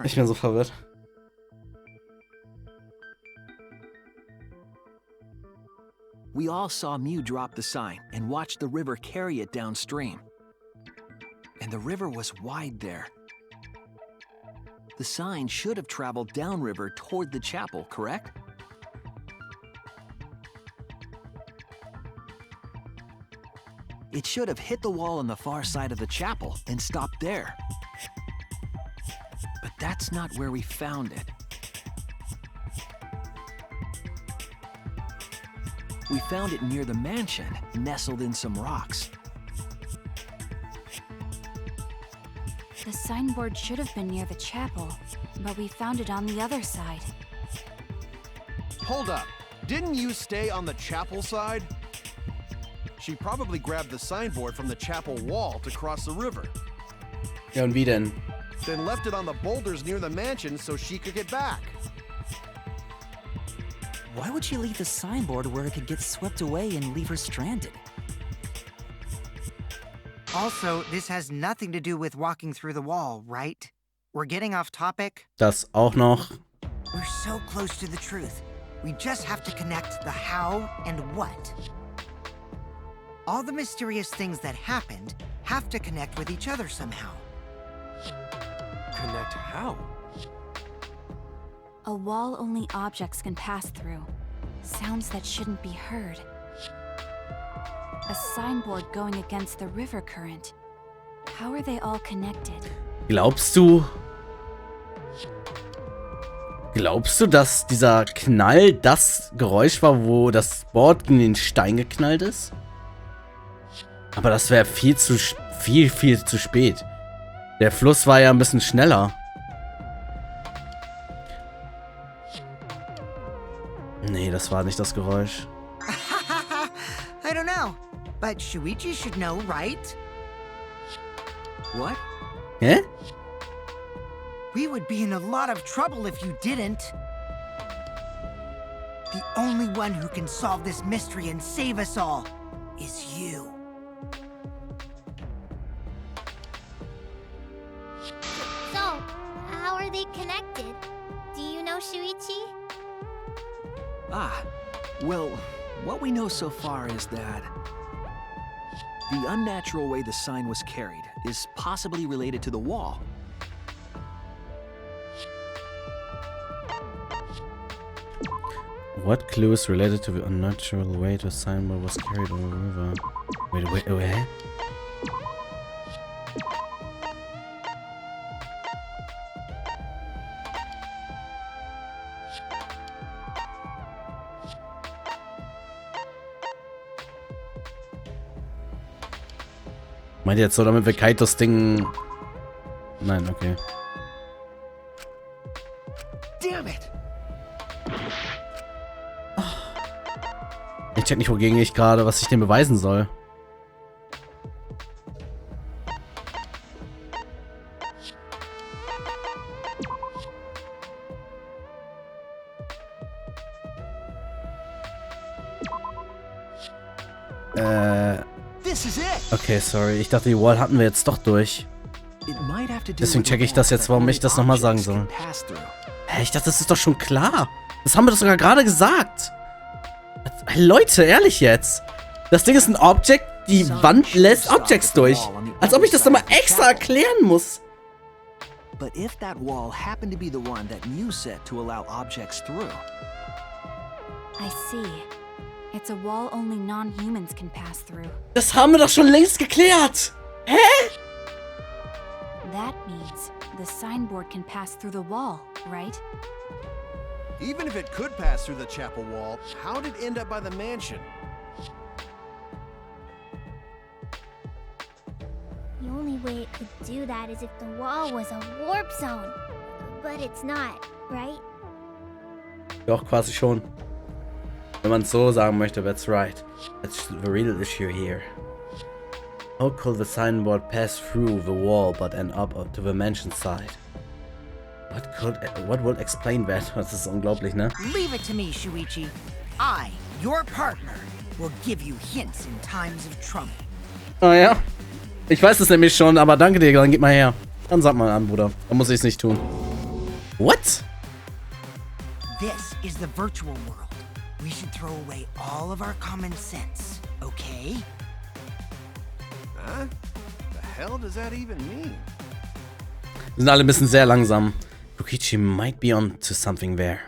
Ich bin so verwirrt. We all saw Mew drop the sign and watch the river carry it downstream. And the river was wide there. The sign should have traveled downriver toward the chapel, correct? It should have hit the wall on the far side of the chapel and stopped there. But that's not where we found it. We found it near the mansion, nestled in some rocks. The signboard should have been near the chapel, but we found it on the other side. Hold up. Didn't you stay on the chapel side? She probably grabbed the signboard from the chapel wall to cross the river. Ja, und wie denn? Then left it on the boulders near the mansion so she could get back. Why would she leave the signboard where it could get swept away and leave her stranded? Also, this has nothing to do with walking through the wall, right? We're getting off topic. Das auch noch. We're so close to the truth. We just have to connect the how and what. All the mysterious things that happened have to connect with each other somehow. Connect how? A wall only objects can pass through. Sounds that shouldn't be heard. A signboard going against the river current. How are they all connected? Glaubst du, dass dieser Knall das Geräusch war, wo das Board gegen den Stein geknallt ist? Aber das wäre viel zu spät. Der Fluss war ja ein bisschen schneller. Nee, das war nicht das Geräusch. I don't know, but Shuichi should know, right? What? Hä? We would be in a lot of trouble if you didn't. The only one who can solve this mystery and save us all is you. So, how are they connected? Do you know, Shuichi? Ah, well, what we know so far is that the unnatural way the sign was carried is possibly related to the wall. What clues related to the unnatural way the signboard was carried on the river? Wait, hä? Meint ihr jetzt so, damit wir Kaitos Ding... Nein, okay. Damn it! Ich check nicht, wogegen ich gerade, was ich dem beweisen soll. Okay, sorry. Ich dachte, die Wall hatten wir jetzt doch durch. Deswegen checke ich das jetzt, warum ich das nochmal sagen soll. Hä, ich dachte, das ist doch schon klar. Das haben wir doch sogar gerade gesagt. Leute, ehrlich jetzt. Das Ding ist ein Object, die Wand lässt Objects durch. Als ob ich das nochmal extra erklären muss. But if that wall happened to be the one that Mew set to allow objects through. I see. It's a wall only non-humans can pass through. Das haben wir doch schon längst geklärt. Hä? That means the signboard can pass through the wall, right? Even if it could pass through the chapel wall, how did it end up by the mansion? The only way it could do that is if the wall was a warp zone. But it's not, right? Doch, quasi schon. Wenn man es so sagen möchte, that's right. That's the real issue here. How could the signboard pass through the wall but end up to the mansion side? What would explain that? Das ist unglaublich, ne? Leave it to me, Shuichi. I, your partner, will give you hints in times of trouble. Oh ja? Ich weiß es nämlich schon, aber danke dir, dann gib mal her. Dann sag mal an, Bruder. Dann muss ich es nicht tun. What? This is the virtual world. We should throw away all of our common sense, okay? Huh? The hell does that even mean? Wir sind alle ein bisschen sehr langsam. Kokichi might be on to something there.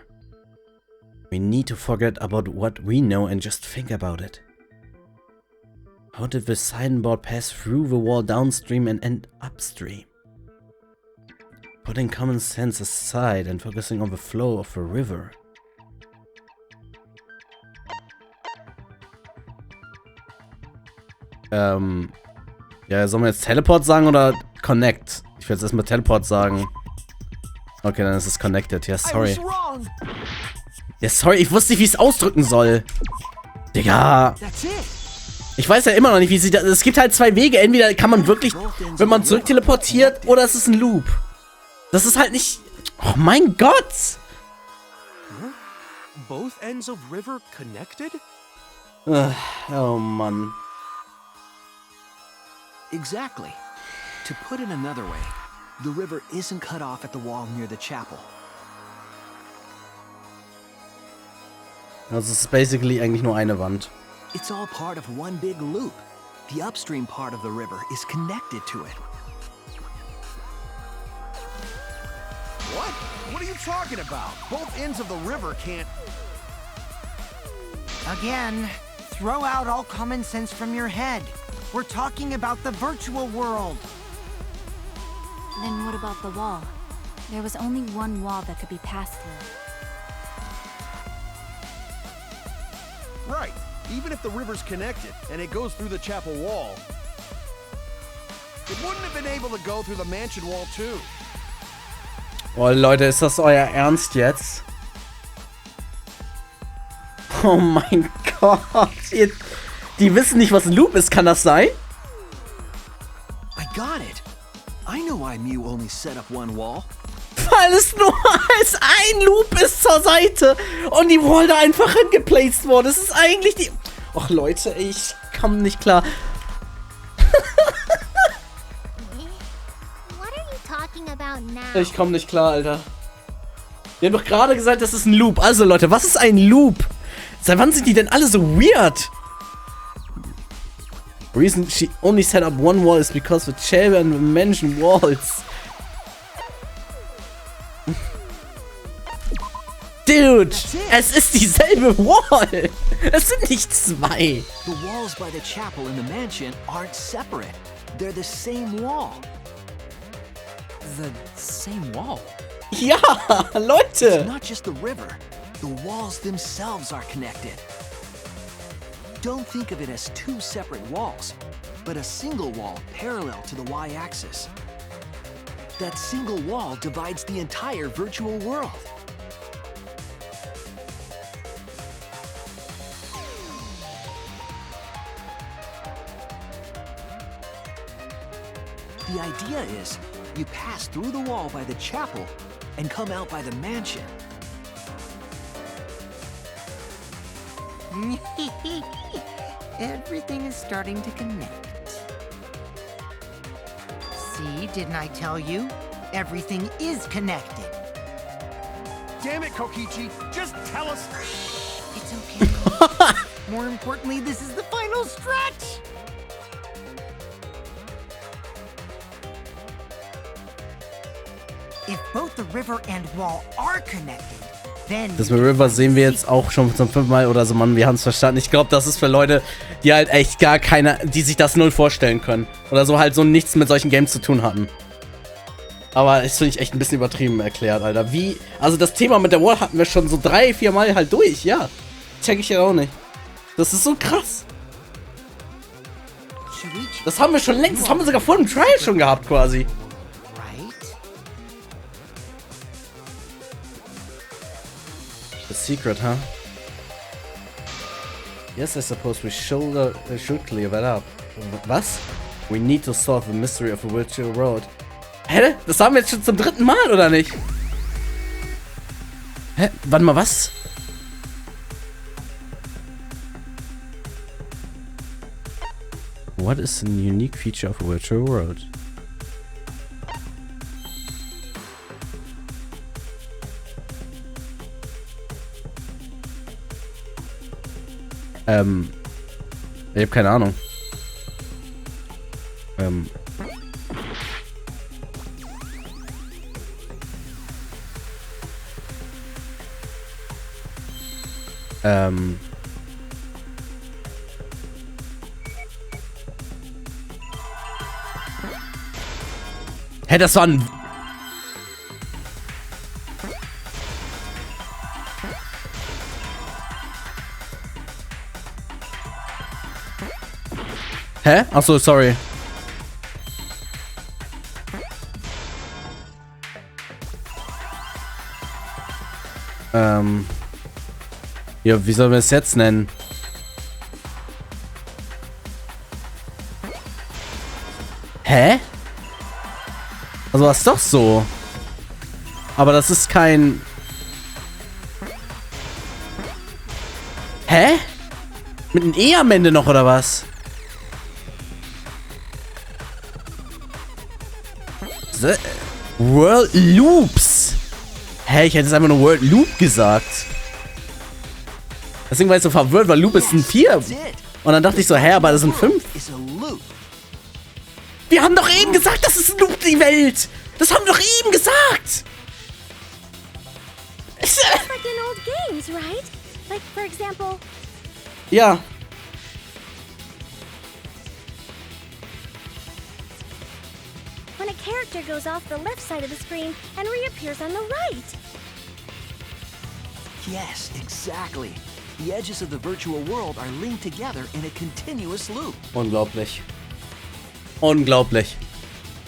We need to forget about what we know and just think about it. How did the signboard pass through the wall downstream and end upstream? Putting common sense aside and focusing on the flow of the river. Ja, sollen wir jetzt Teleport sagen oder Connect? Ich will jetzt erstmal Teleport sagen. Okay, dann ist es Connected. Ja, sorry. Ja, sorry, ich wusste nicht, wie ich es ausdrücken soll. Digga. Ich weiß ja immer noch nicht, wie sie das... Es gibt halt zwei Wege. Entweder kann man wirklich, wenn man zurück teleportiert, oder es ist ein Loop. Das ist halt nicht... Oh mein Gott! Both ends of river connected? Oh Mann. Exactly. To put it another way, the river isn't cut off at the wall near the chapel. Also es ist basically eigentlich nur eine Wand. It's all part of one big loop. The upstream part of the river is connected to it. What? What are you talking about? Both ends of the river can't... Again, throw out all common sense from your head. We're talking about the virtual world. Then what about the wall? There was only one wall that could be passed through. Right. Even if the river's connected and it goes through the chapel wall, it wouldn't have been able to go through the mansion wall too. Oh Leute, ist das euer Ernst jetzt? Oh mein Gott. Die wissen nicht, was ein Loop ist, kann das sein? I got it. I know why Mew only set up one wall. Weil es nur als ein Loop ist zur Seite und die Wall da einfach hingeplaced wurde. Das ist eigentlich die... Och Leute, ich komme nicht klar. What are you talking about now? Ich komme nicht klar, Alter. Wir haben doch gerade gesagt, das ist ein Loop. Also Leute, was ist ein Loop? Seit wann sind die denn alle so weird? Reason she only set up one wall is because the children mention walls. Dude, es ist dieselbe Wall. Es sind nicht zwei. The walls by the chapel and the mansion aren't separate. They're the same wall. The same wall? Ja, Leute. It's not just the river. The walls themselves are connected. Don't think of it as two separate walls, but a single wall parallel to the y-axis. That single wall divides the entire virtual world. The idea is, you pass through the wall by the chapel and come out by the mansion. Everything is starting to connect. See, didn't I tell you? Everything is connected. Damn it, Kokichi! Just tell us... It's okay, Kokichi. More importantly, this is the final stretch! If both the river and wall are connected, then... Das mit River sehen wir jetzt auch schon zum 5. Mal oder so, Mann. Wir haben es verstanden. Ich glaube, das ist für Leute, die halt echt gar keine... Die sich das null vorstellen können. Oder so halt so nichts mit solchen Games zu tun hatten. Aber das finde ich echt ein bisschen übertrieben erklärt, Alter. Wie... Also das Thema mit der Wall hatten wir schon so 3, 4 Mal halt durch, ja. Check ich ja auch nicht. Das ist so krass. Das haben wir schon längst... Das haben wir sogar vor dem Trial schon gehabt, quasi. The secret, huh? Yes, I suppose we should clear that up. Was? We need to solve the mystery of the virtual world. Hä? Das haben wir jetzt schon zum 3. Mal, oder nicht? Hä? Warte mal, was? What is the unique feature of a virtual world? Ich hab keine Ahnung. Hä, das war ein... Hä? Achso, sorry. Ja, wie sollen wir es jetzt nennen? Hä? Also war es doch so. Aber das ist kein... Hä? Mit einem E am Ende noch, oder was? World Loops. Hä, ich hätte jetzt einfach nur World Loop gesagt. Deswegen war ich so verwirrt, weil Loop ist ein 4. Und dann dachte ich so, hä, aber das sind 5. Wir haben doch eben gesagt, das ist ein Loop, die Welt. Das haben wir doch eben gesagt. It's like in old games, right? Like, for example... Ja. When a character goes off the left side of the screen and reappears on the right. Yes, exactly. The edges of the virtual world are linked together in a continuous loop. Unglaublich. Unglaublich.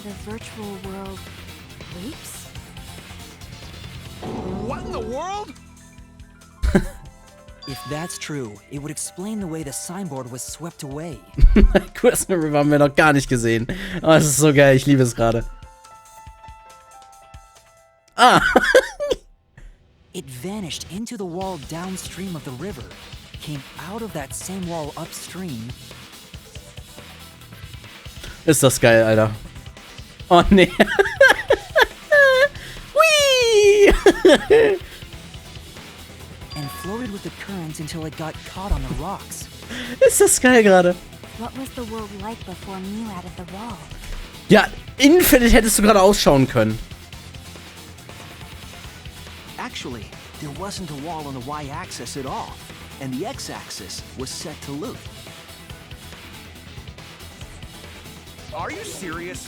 The virtual world loops? What in the world? If that's true, it would explain the way the signboard was swept away. Question River haben wir noch gar nicht gesehen. Oh, das ist so geil, ich liebe es gerade. Ah. It vanished into the wall downstream of the river, came out of that same wall upstream. Ist das geil, Alter. Oh, nee. Whee! And floated with the current until it got caught on the rocks. Ist das geil gerade. What was the world like before Mew added the wall? Ja, Infinite hättest du gerade ausschauen können. Actually, there wasn't a wall on the y-axis at all, and the x-axis was set to loop. Are you serious?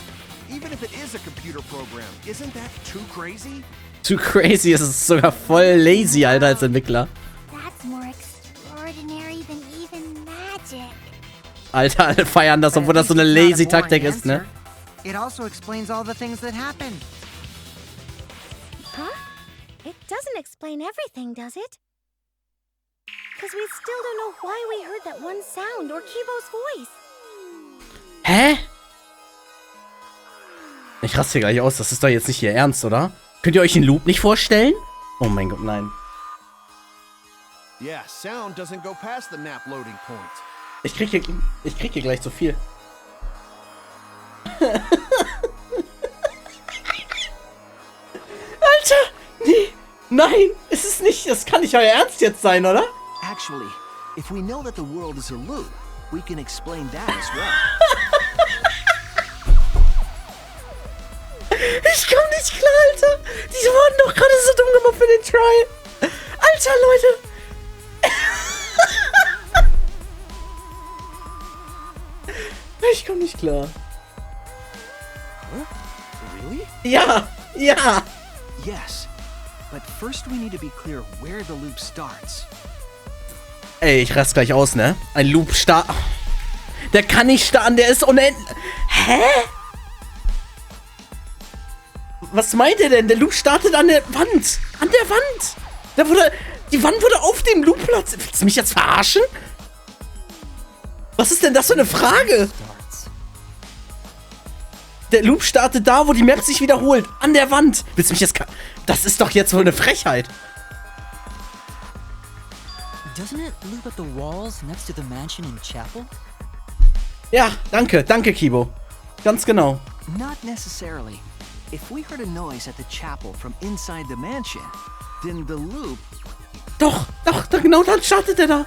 Even if it is a computer program, isn't that too crazy? Too crazy, es ist sogar voll lazy, Alter, als Entwickler. That's more extraordinary than even magic. Alter, alle feiern das, obwohl das so eine lazy Taktik ist, ne? It also explains all the things that happen. Huh? It doesn't explain everything, does it? Because we still don't know why we heard that one sound or Kibo's voice. Hä? Ich raste hier gleich aus, das ist doch jetzt nicht Ihr Ernst, oder? Könnt ihr euch einen Loop nicht vorstellen? Oh mein Gott, nein. Yeah, sound doesn't go past the map loading point. Ich krieg hier gleich zu viel. Alter! Nee! Nein! Es ist nicht! Das kann nicht euer Ernst jetzt sein, oder? Actually, if we know that the world is a loop, we can explain that as well. Ich komm nicht klar, Alter! Die wurden doch gerade so dumm gemacht für den Trial! Alter, Leute! Ich komm nicht klar. Huh? Really? Ja! Ja! Yes, but first we need to be clear where the loop starts. Ey, ich raste gleich aus, ne? Ein Loop starten. Der kann nicht starten, der ist unendlich. Hä? Was meint ihr denn? Der Loop startet an der Wand. An der Wand. Die Wand wurde auf dem Loop platziert. Willst du mich jetzt verarschen? Was ist denn das für eine Frage? Der Loop startet da, wo die Map sich wiederholt. An der Wand. Willst du mich jetzt... Das ist doch jetzt wohl eine Frechheit. Doesn't it loop at the walls next to the mansion in Chapel? Ja, danke. Danke, Kibo. Ganz genau. Not necessarily. If we heard a noise at the chapel from inside the mansion, then the loop... Doch, genau dann startet er da.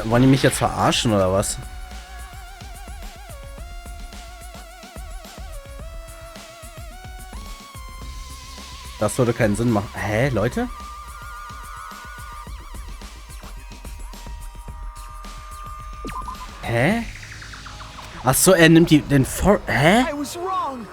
Wollen die mich jetzt verarschen oder was? Das würde keinen Sinn machen. Hä, Leute? Hä? Achso, er nimmt den Vor... Hä? I was wrong.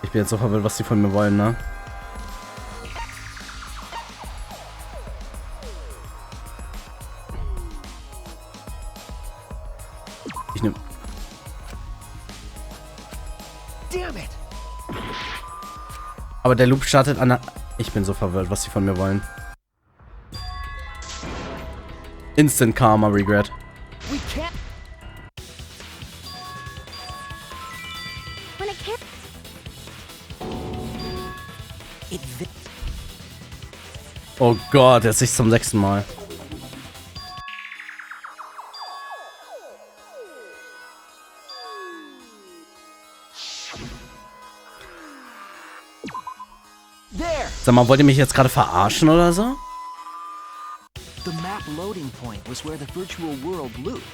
Ich bin jetzt so verwirrt, was die von mir wollen, ne? Ich nehm... Damn it. Aber der Loop startet an der... Ich bin so verwirrt, was die von mir wollen. Instant Karma Regret. We can't. When it can't. Oh Gott, jetzt ist zum 6. Mal. Sag mal, wollt ihr mich jetzt gerade verarschen oder so? The map loading point was where the virtual world looped.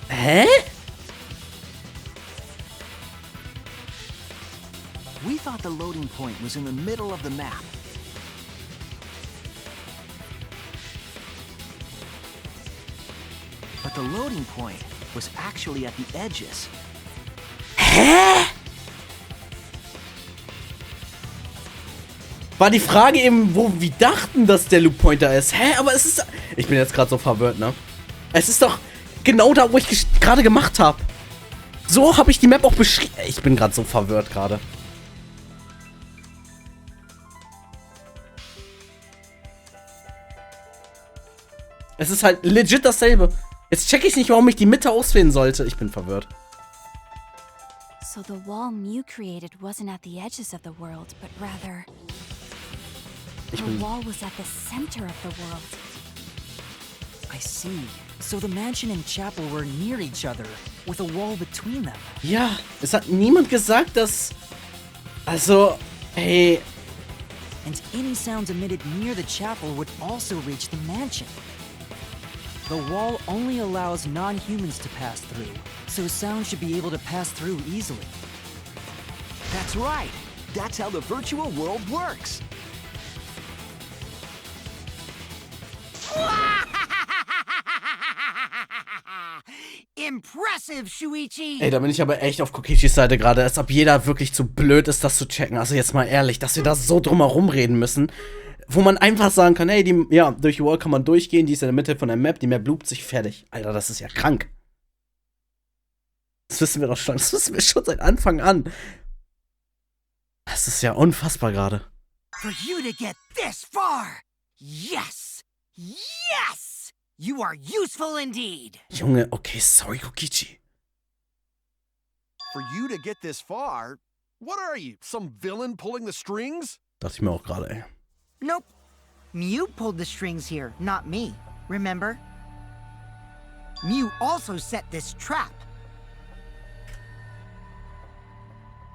Hä? We thought the loading point was in the middle of the map. But the loading point was actually at the edges. Hä? War die Frage eben, wo wir dachten, dass der Loop Pointer ist. Hä? Aber es ist... Ich bin jetzt gerade so verwirrt, ne? Es ist doch genau da, wo ich gerade gemacht habe. So habe ich die Map auch beschrieben. Ich bin gerade so verwirrt gerade. Es ist halt legit dasselbe. Jetzt check ich nicht, warum ich die Mitte auswählen sollte. Ich bin verwirrt. So the wall Mew created wasn't at the edges of the world, but rather... The wall was at the center of the world. I see. So the mansion and chapel were near each other, with a wall between them. Ja, es hat niemand gesagt, dass... Also, hey... And any sounds emitted near the chapel would also reach the mansion. The wall only allows non-humans to pass through, so sound should be able to pass through easily. That's right. That's how the virtual world works. Impressive, Shuichi! Ey, da bin ich aber echt auf Kokichis Seite gerade, als ob jeder wirklich zu blöd ist, das zu checken. Also jetzt mal ehrlich, dass wir da so drumherum reden müssen, wo man einfach sagen kann, hey, durch die Wall kann man durchgehen, die ist in der Mitte von der Map, die Map loopt sich fertig. Alter, das ist ja krank. Das wissen wir doch schon, das wissen wir schon seit Anfang an. Das ist ja unfassbar gerade. For you to get this far! Yes! Yes! You are useful indeed! Junge, okay, sorry, Kokichi. For you to get this far? What are you, some villain pulling the strings? Dachte ich mir auch gerade, ey. Nope. Mew pulled the strings here, not me. Remember? Mew also set this trap.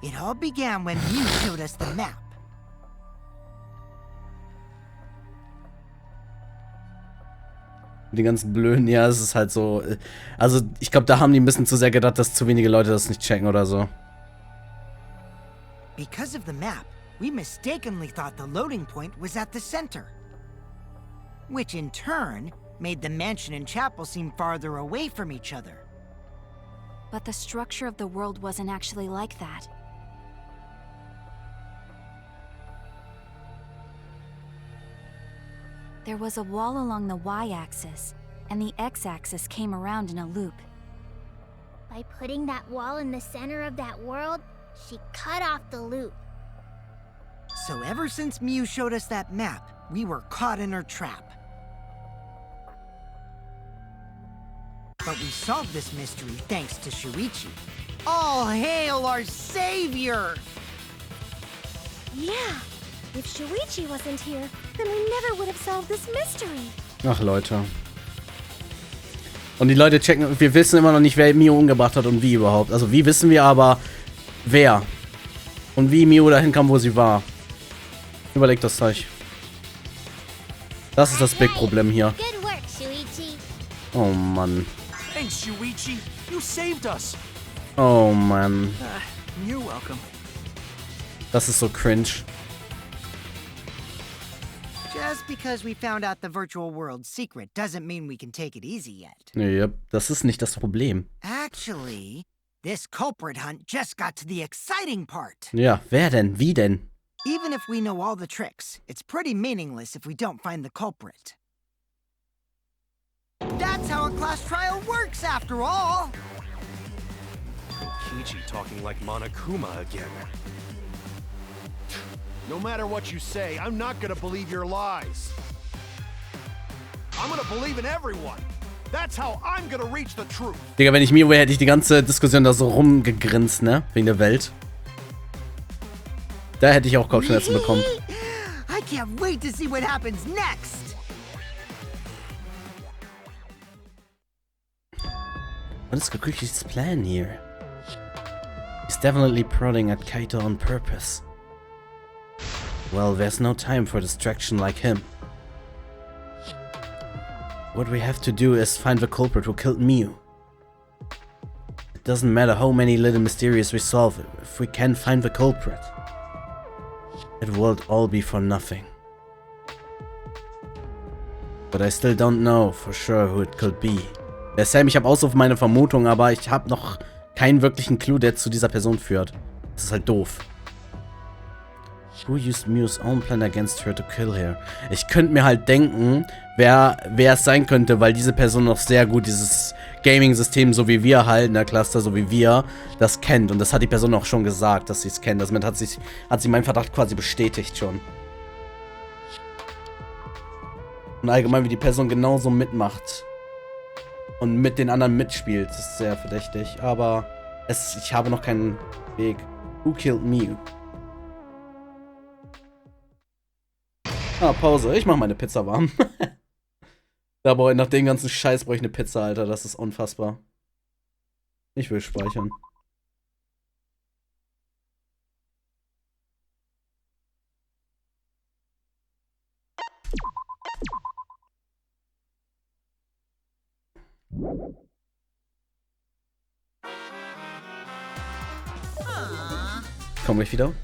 It all began when Mew showed us the map. Die ganzen Blöden, ja, es ist halt so. Also, ich glaube, da haben die ein bisschen zu sehr gedacht, dass zu wenige Leute das nicht checken oder so. Because of the map, we mistakenly thought the loading point was at the center. Which in turn made the mansion and chapel seem farther away from each other. But the structure of the world wasn't actually like that. There was a wall along the y-axis, and the x-axis came around in a loop. By putting that wall in the center of that world, she cut off the loop. So ever since Mew showed us that map, we were caught in her trap. But we solved this mystery thanks to Shuichi. All hail our savior! Yeah. If Shuichi wasn't here, then we never would have solved this mystery. Ach, Leute. Und die Leute checken, wir wissen immer noch nicht, wer Mio umgebracht hat und wie überhaupt. Also wie wissen wir aber, wer. Und wie Mio dahin kam, wo sie war. Überlegt das euch. Das ist das Big-Problem hier. Good work, Shuichi. Oh Mann. Thanks, Shuichi. You saved us. Oh Mann. You're welcome. Das ist so cringe. Just because we found out the virtual world's secret doesn't mean we can take it easy yet. Yep, das ist nicht das Problem. Actually, this culprit hunt just got to the exciting part. Ja, wer denn? Wie denn? Even if we know all the tricks, it's pretty meaningless if we don't find the culprit. That's how a class trial works, after all! Kichi talking like Monokuma again. No matter what you say, I'm not gonna believe your lies. I'm gonna believe in everyone. That's how I'm gonna reach the truth. Digga, wenn ich Mio wäre, hätte ich die ganze Diskussion da so rumgegrinst, ne? Wegen der Welt. Da hätte ich auch Kopfschmerzen bekommen. I can't wait to see what happens next! What is Kakushi's plan here? He's definitely prodding at Kaito on purpose. Well, there's no time for distraction like him. What we have to do is find the culprit who killed Miu. It doesn't matter how many little mysteries we solve, if we can't find the culprit, it will all be for nothing. But I still don't know for sure who it could be. Sam, ich habe auch so meine Vermutung, aber ich habe noch keinen wirklichen Clou, der zu dieser Person führt. Das ist halt doof. Who used Miu's own plan against her to kill her? Ich könnte mir halt denken, wer es sein könnte, weil diese Person noch sehr gut dieses Gaming-System, so wie wir halt in der Cluster, so wie wir, das kennt. Und das hat die Person auch schon gesagt, dass sie es kennt. Damit hat sie meinen Verdacht quasi bestätigt schon. Und allgemein, wie die Person genauso mitmacht. Und mit den anderen mitspielt, das ist sehr verdächtig. Aber ich habe noch keinen Weg. Who killed Miu? Ah, Pause. Ich mache meine Pizza warm. Nach dem ganzen Scheiß brauche ich eine Pizza, Alter. Das ist unfassbar. Ich will speichern. Komm gleich wieder.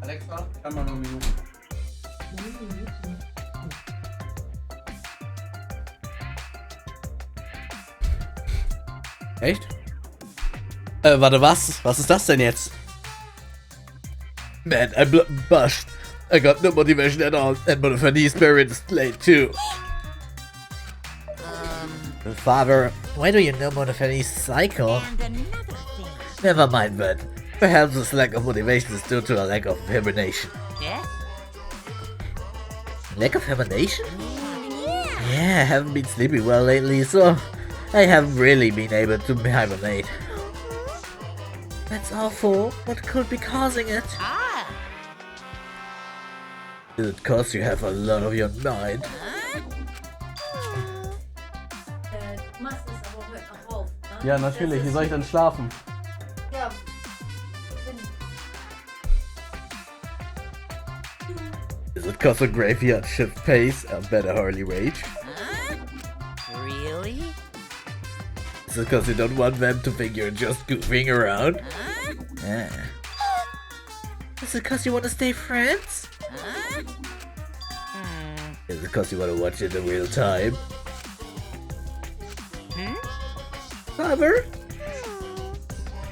Alexa, kann man noch Minuten. Echt? Warte, was? Was ist das denn jetzt? Man, I'm bushed. I got no motivation at all, and my funny spirit is late too. Father, why do you no motivate any cycle? And another thing. Never mind that. Perhaps this lack of motivation is due to a lack of hibernation. Yes? Lack of hibernation? Yeah, I haven't been sleeping well lately, so I haven't really been able to hibernate. That's awful. What could be causing it? Ah! Is it cause you have a lot on your mind? Ja, natürlich. Wie soll ich denn schlafen? Is it cause a graveyard shift pace a better hourly wage? Really? Is it cause you don't want them to think you're just goofing around? Is it cause you want to stay friends? Is it cause you want to watch it in real time? Father?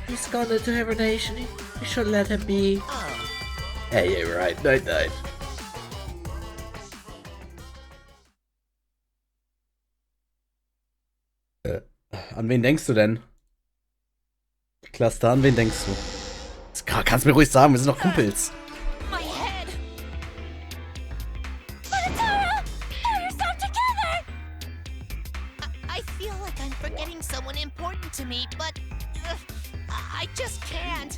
He's gone into hibernation. You should let him be. Hey, yeah, right. Night, night. An wen denkst du denn? Cluster, an wen denkst du? Das kannst du mir ruhig sagen, wir sind doch Kumpels. My head! Monotaro! Pull yourself together! I feel like I'm forgetting someone important to me, but I just can't.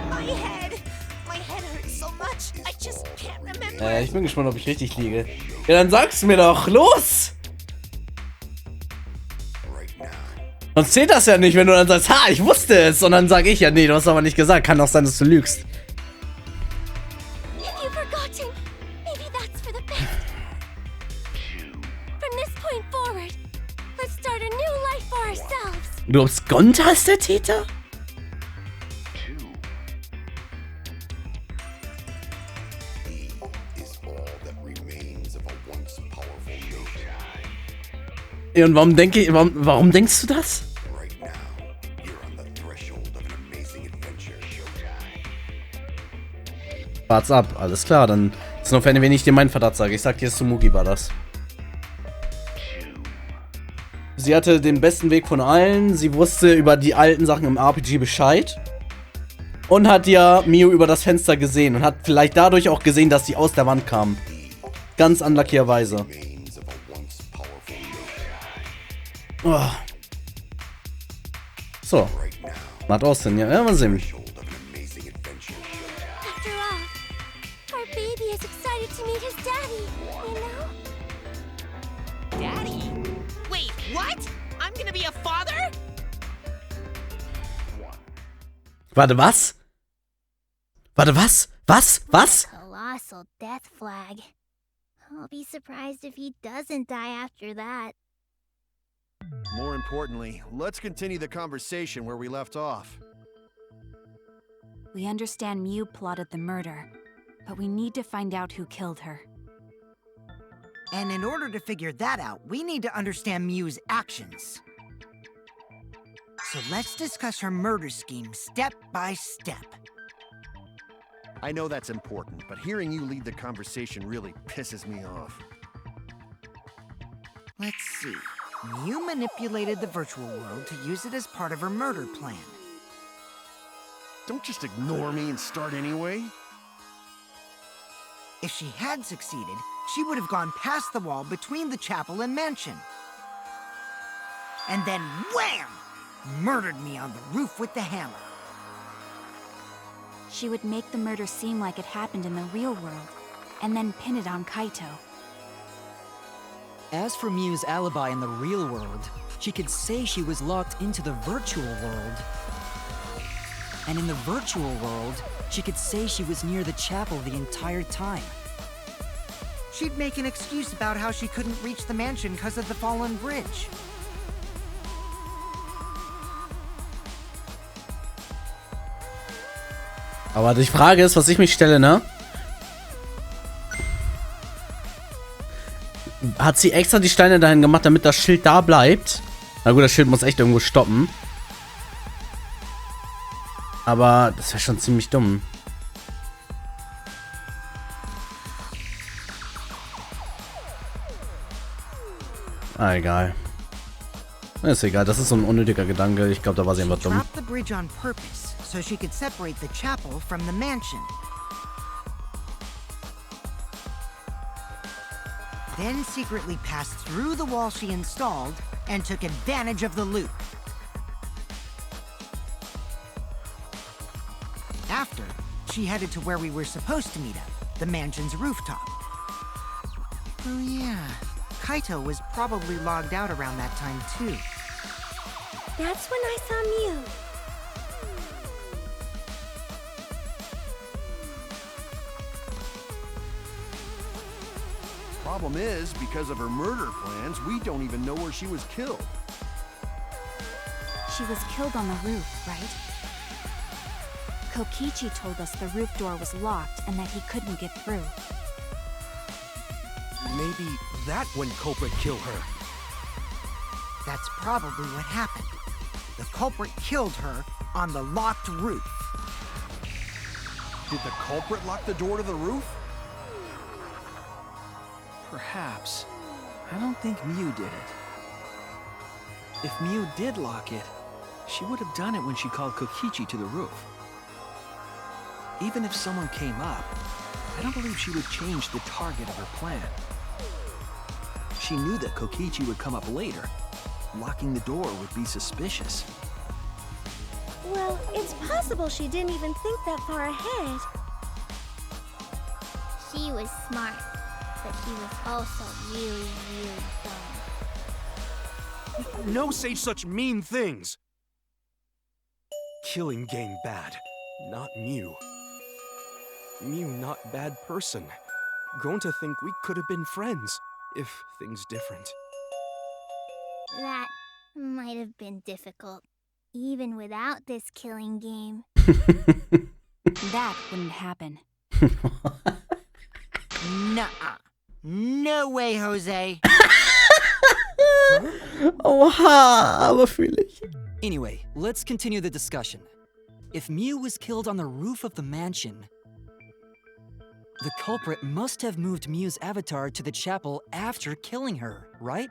My head! My head hurts so much. I just can't remember. Ich bin gespannt, ob ich richtig liege. Ja, dann sag's mir doch. Los! Sonst zählt das ja nicht, wenn du dann sagst, ha, ich wusste es. Und dann sag ich ja, nee, du hast aber nicht gesagt. Kann auch sein, dass du lügst. Du glaubst, Gonta ist der Täter? Ja, und warum denkst du das? Wart's ab, alles klar, dann ist nur wenn ich dir meinen Verdacht sage. Ich sag dir, Tsumugi war das. Sie hatte den besten Weg von allen, sie wusste über die alten Sachen im RPG Bescheid. Und hat ja Miu über das Fenster gesehen und hat vielleicht dadurch auch gesehen, dass sie aus der Wand kam. Ganz unluckierweise. Oh. So. Macht auch Sinn, ja, mal sehen. Daddy? Wait, what? I'm gonna be a father? Warte, was? Warte, was? Was? Colossal death flag. I'll be surprised if he doesn't die after that. More importantly, let's continue the conversation where we left off. We understand Miu plotted the murder, but we need to find out who killed her. And in order to figure that out, we need to understand Miu's actions. So let's discuss her murder scheme step by step. I know that's important, but hearing you lead the conversation really pisses me off. Let's see. Miu manipulated the virtual world to use it as part of her murder plan. Don't just ignore me and start anyway. If she had succeeded, she would have gone past the wall between the chapel and mansion. And then wham! Murdered me on the roof with the hammer. She would make the murder seem like it happened in the real world, and then pin it on Kaito. As for Miu's alibi in the real world, she could say she was locked into the virtual world. And in the virtual world, she could say she was near the chapel the entire time. She'd make an excuse about how she couldn't reach the mansion because of the fallen bridge. Aber die Frage ist, was ich mich stelle, ne? Hat sie extra die Steine dahin gemacht, damit das Schild da bleibt? Na gut, das Schild muss echt irgendwo stoppen. Aber das wäre schon ziemlich dumm. Ah, egal. Ist egal, das ist so ein unnötiger Gedanke. Ich glaube, da war sie einfach dumm. Dropped the bridge on purpose so she could separate the chapel from the mansion. Then secretly passed through the wall she installed and took advantage of the loop. After, she headed to where we were supposed to meet up, the mansion's rooftop. Oh yeah, Kaito was probably logged out around that time too. That's when I saw Mew. Problem is, because of her murder plans, we don't even know where she was killed. She was killed on the roof, right? Kokichi told us the roof door was locked and that he couldn't get through. Maybe that wouldn't culprit kill her. That's probably what happened. The culprit killed her on the locked roof. Did the culprit lock the door to the roof? Perhaps. I don't think Mew did it. If Mew did lock it, she would have done it when she called Kokichi to the roof. Even if someone came up, I don't believe she would change the target of her plan. She knew that Kokichi would come up later. Locking the door would be suspicious. Well, it's possible she didn't even think that far ahead. She was smart, but she was also really, really dumb. No say such mean things. Killing game bad, not Mew. Mew not bad person. Grown to think we could have been friends, if things different. That might have been difficult, even without this killing game. That wouldn't happen. Nuh-uh. No way, Jose. Oha, aber fühle ich. Anyway, let's continue the discussion. If Mew was killed on the roof of the mansion, the culprit must have moved Mew's avatar to the chapel after killing her, right?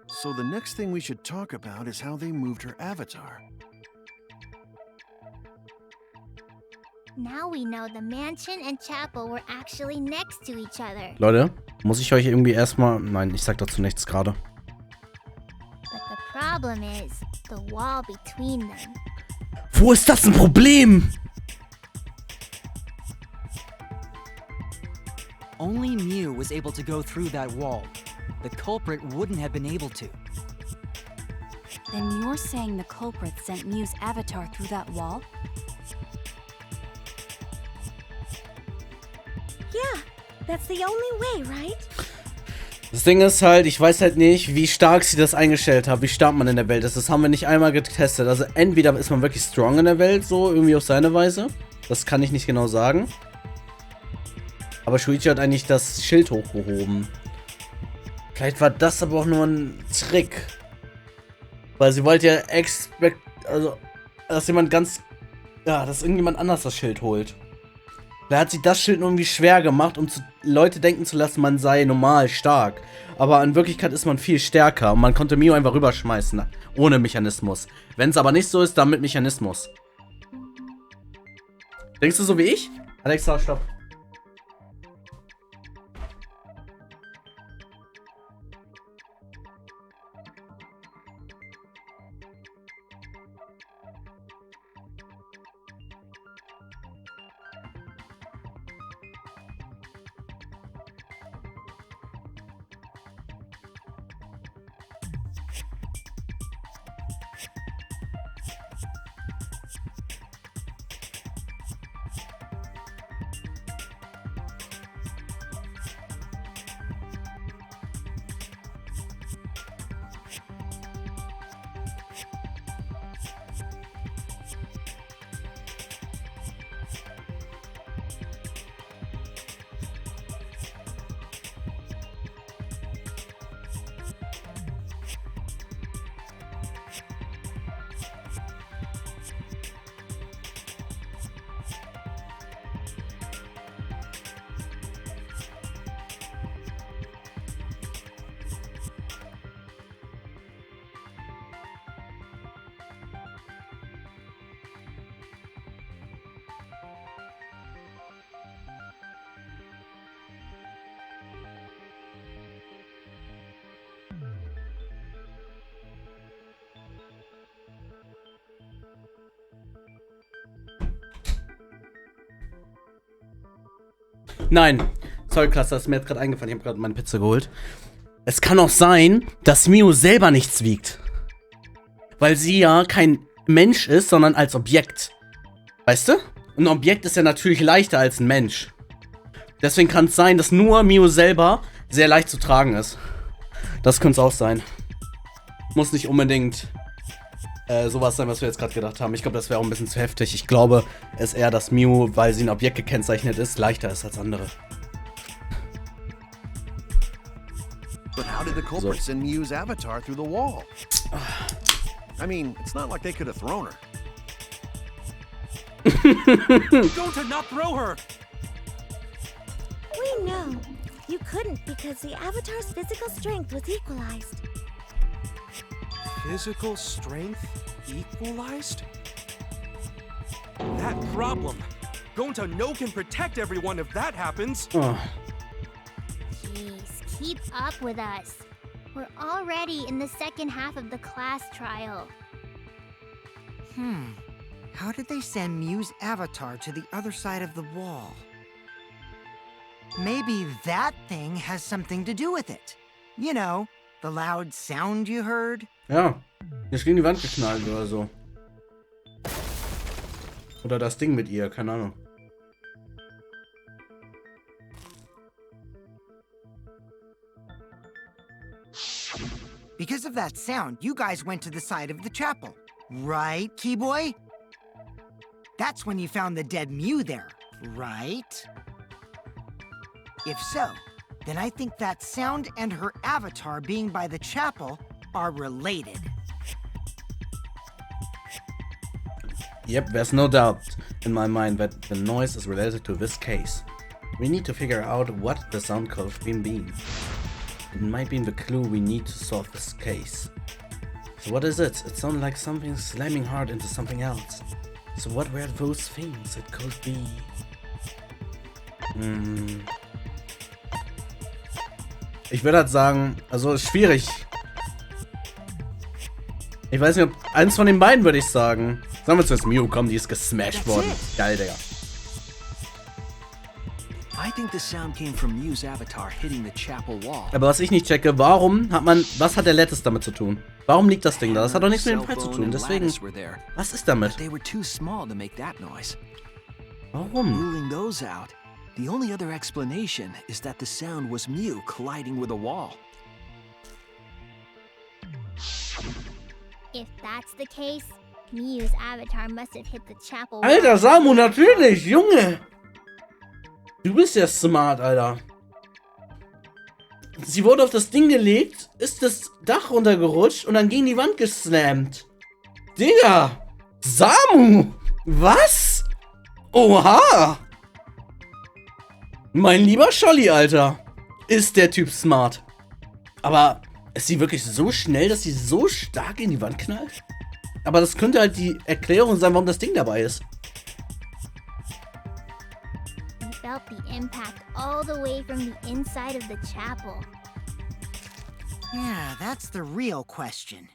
So the next thing we should talk about is how they moved her avatar. Now we know the mansion and chapel were actually next to each other. Leute, muss ich euch irgendwie erstmal... Nein, ich sag dazu nichts gerade. But the problem is the wall between them. Wo ist das ein Problem? Only Mew was able to go through that wall. The culprit wouldn't have been able to. Then you're saying the culprit sent Mew's avatar through that wall? Yeah, that's the only way, right? Das Ding ist halt, ich weiß halt nicht, wie stark sie das eingestellt haben, wie stark man in der Welt ist. Das haben wir nicht einmal getestet. Also entweder ist man wirklich strong in der Welt, so irgendwie auf seine Weise. Das kann ich nicht genau sagen. Aber Shuichi hat eigentlich das Schild hochgehoben. Vielleicht war das aber auch nur ein Trick. Weil sie wollte ja also, dass jemand dass irgendjemand anders das Schild holt. Da hat sie das Schild irgendwie schwer gemacht, um Leute denken zu lassen, man sei normal stark. Aber in Wirklichkeit ist man viel stärker und man konnte Mew einfach rüberschmeißen. Ohne Mechanismus. Wenn es aber nicht so ist, dann mit Mechanismus. Denkst du so wie ich? Alexa, stopp. Nein. Sorry, Klasse, das ist mir jetzt gerade eingefallen. Ich habe gerade meine Pizza geholt. Es kann auch sein, dass Miu selber nichts wiegt. Weil sie ja kein Mensch ist, sondern als Objekt. Weißt du? Ein Objekt ist ja natürlich leichter als ein Mensch. Deswegen kann es sein, dass nur Miu selber sehr leicht zu tragen ist. Das könnte es auch sein. Muss nicht unbedingt sowas sein, was wir jetzt gerade gedacht haben. Ich glaube, das wäre auch ein bisschen zu heftig. Ich glaube, es ist eher, dass Miu, weil sie ein Objekt gekennzeichnet ist, leichter ist als andere. But how did the culprit send Miu's avatar through the wall? I mean, it's not like they could have thrown her. Don't not throw her! We know. You couldn't because the avatar's physical strength was equalized. Physical strength equalized? That problem. Gonta no can protect everyone if that happens. Jeez, keep up with us. We're already in the second half of the class trial. How did they send Miu's avatar to the other side of the wall? Maybe that thing has something to do with it. You know, the loud sound you heard? Ja, ist gegen die Wand geknallt oder so. Oder das Ding mit ihr, keine Ahnung. Because of that sound, you guys went to the side of the chapel. Right, Keyboy? That's when you found the dead Miu there, right? If so, then I think that sound and her avatar being by the chapel are related. Yep, there's no doubt in my mind that the noise is related to this case. We need to figure out what the sound could have been. It might be the clue we need to solve this case. So what is it? It sounded like something slamming hard into something else. So what were those things it could be? Ich würde halt sagen, also ist schwierig. Ich weiß nicht, ob eins von den beiden würde ich sagen. Sagen wir zuerst Miu, komm, die ist gesmashed worden. Geil, Digga. I think the sound came from Miu's avatar hitting the chapel wall. Aber was ich nicht checke, was hat der Letters damit zu tun? Warum liegt das Ding da? Das hat doch nichts mit dem Fall zu tun, deswegen, was ist damit? They were too small to make that noise. Warum? Ruling those out, the only other explanation is that the sound was Miu colliding with a wall. If that's the case, Miu's avatar must have hit the chapel. Alter, Samu, natürlich, Junge! Du bist ja smart, Alter. Sie wurde auf das Ding gelegt, ist das Dach runtergerutscht und dann gegen die Wand geslammt. Digga! Samu! Was? Oha! Mein lieber Scholli, Alter. Ist der Typ smart. Aber ist sie wirklich so schnell, dass sie so stark in die Wand knallt? Aber das könnte halt die Erklärung sein, warum das Ding dabei ist. I felt the impact all the way from the inside of the chapel. Yeah, that's the real question.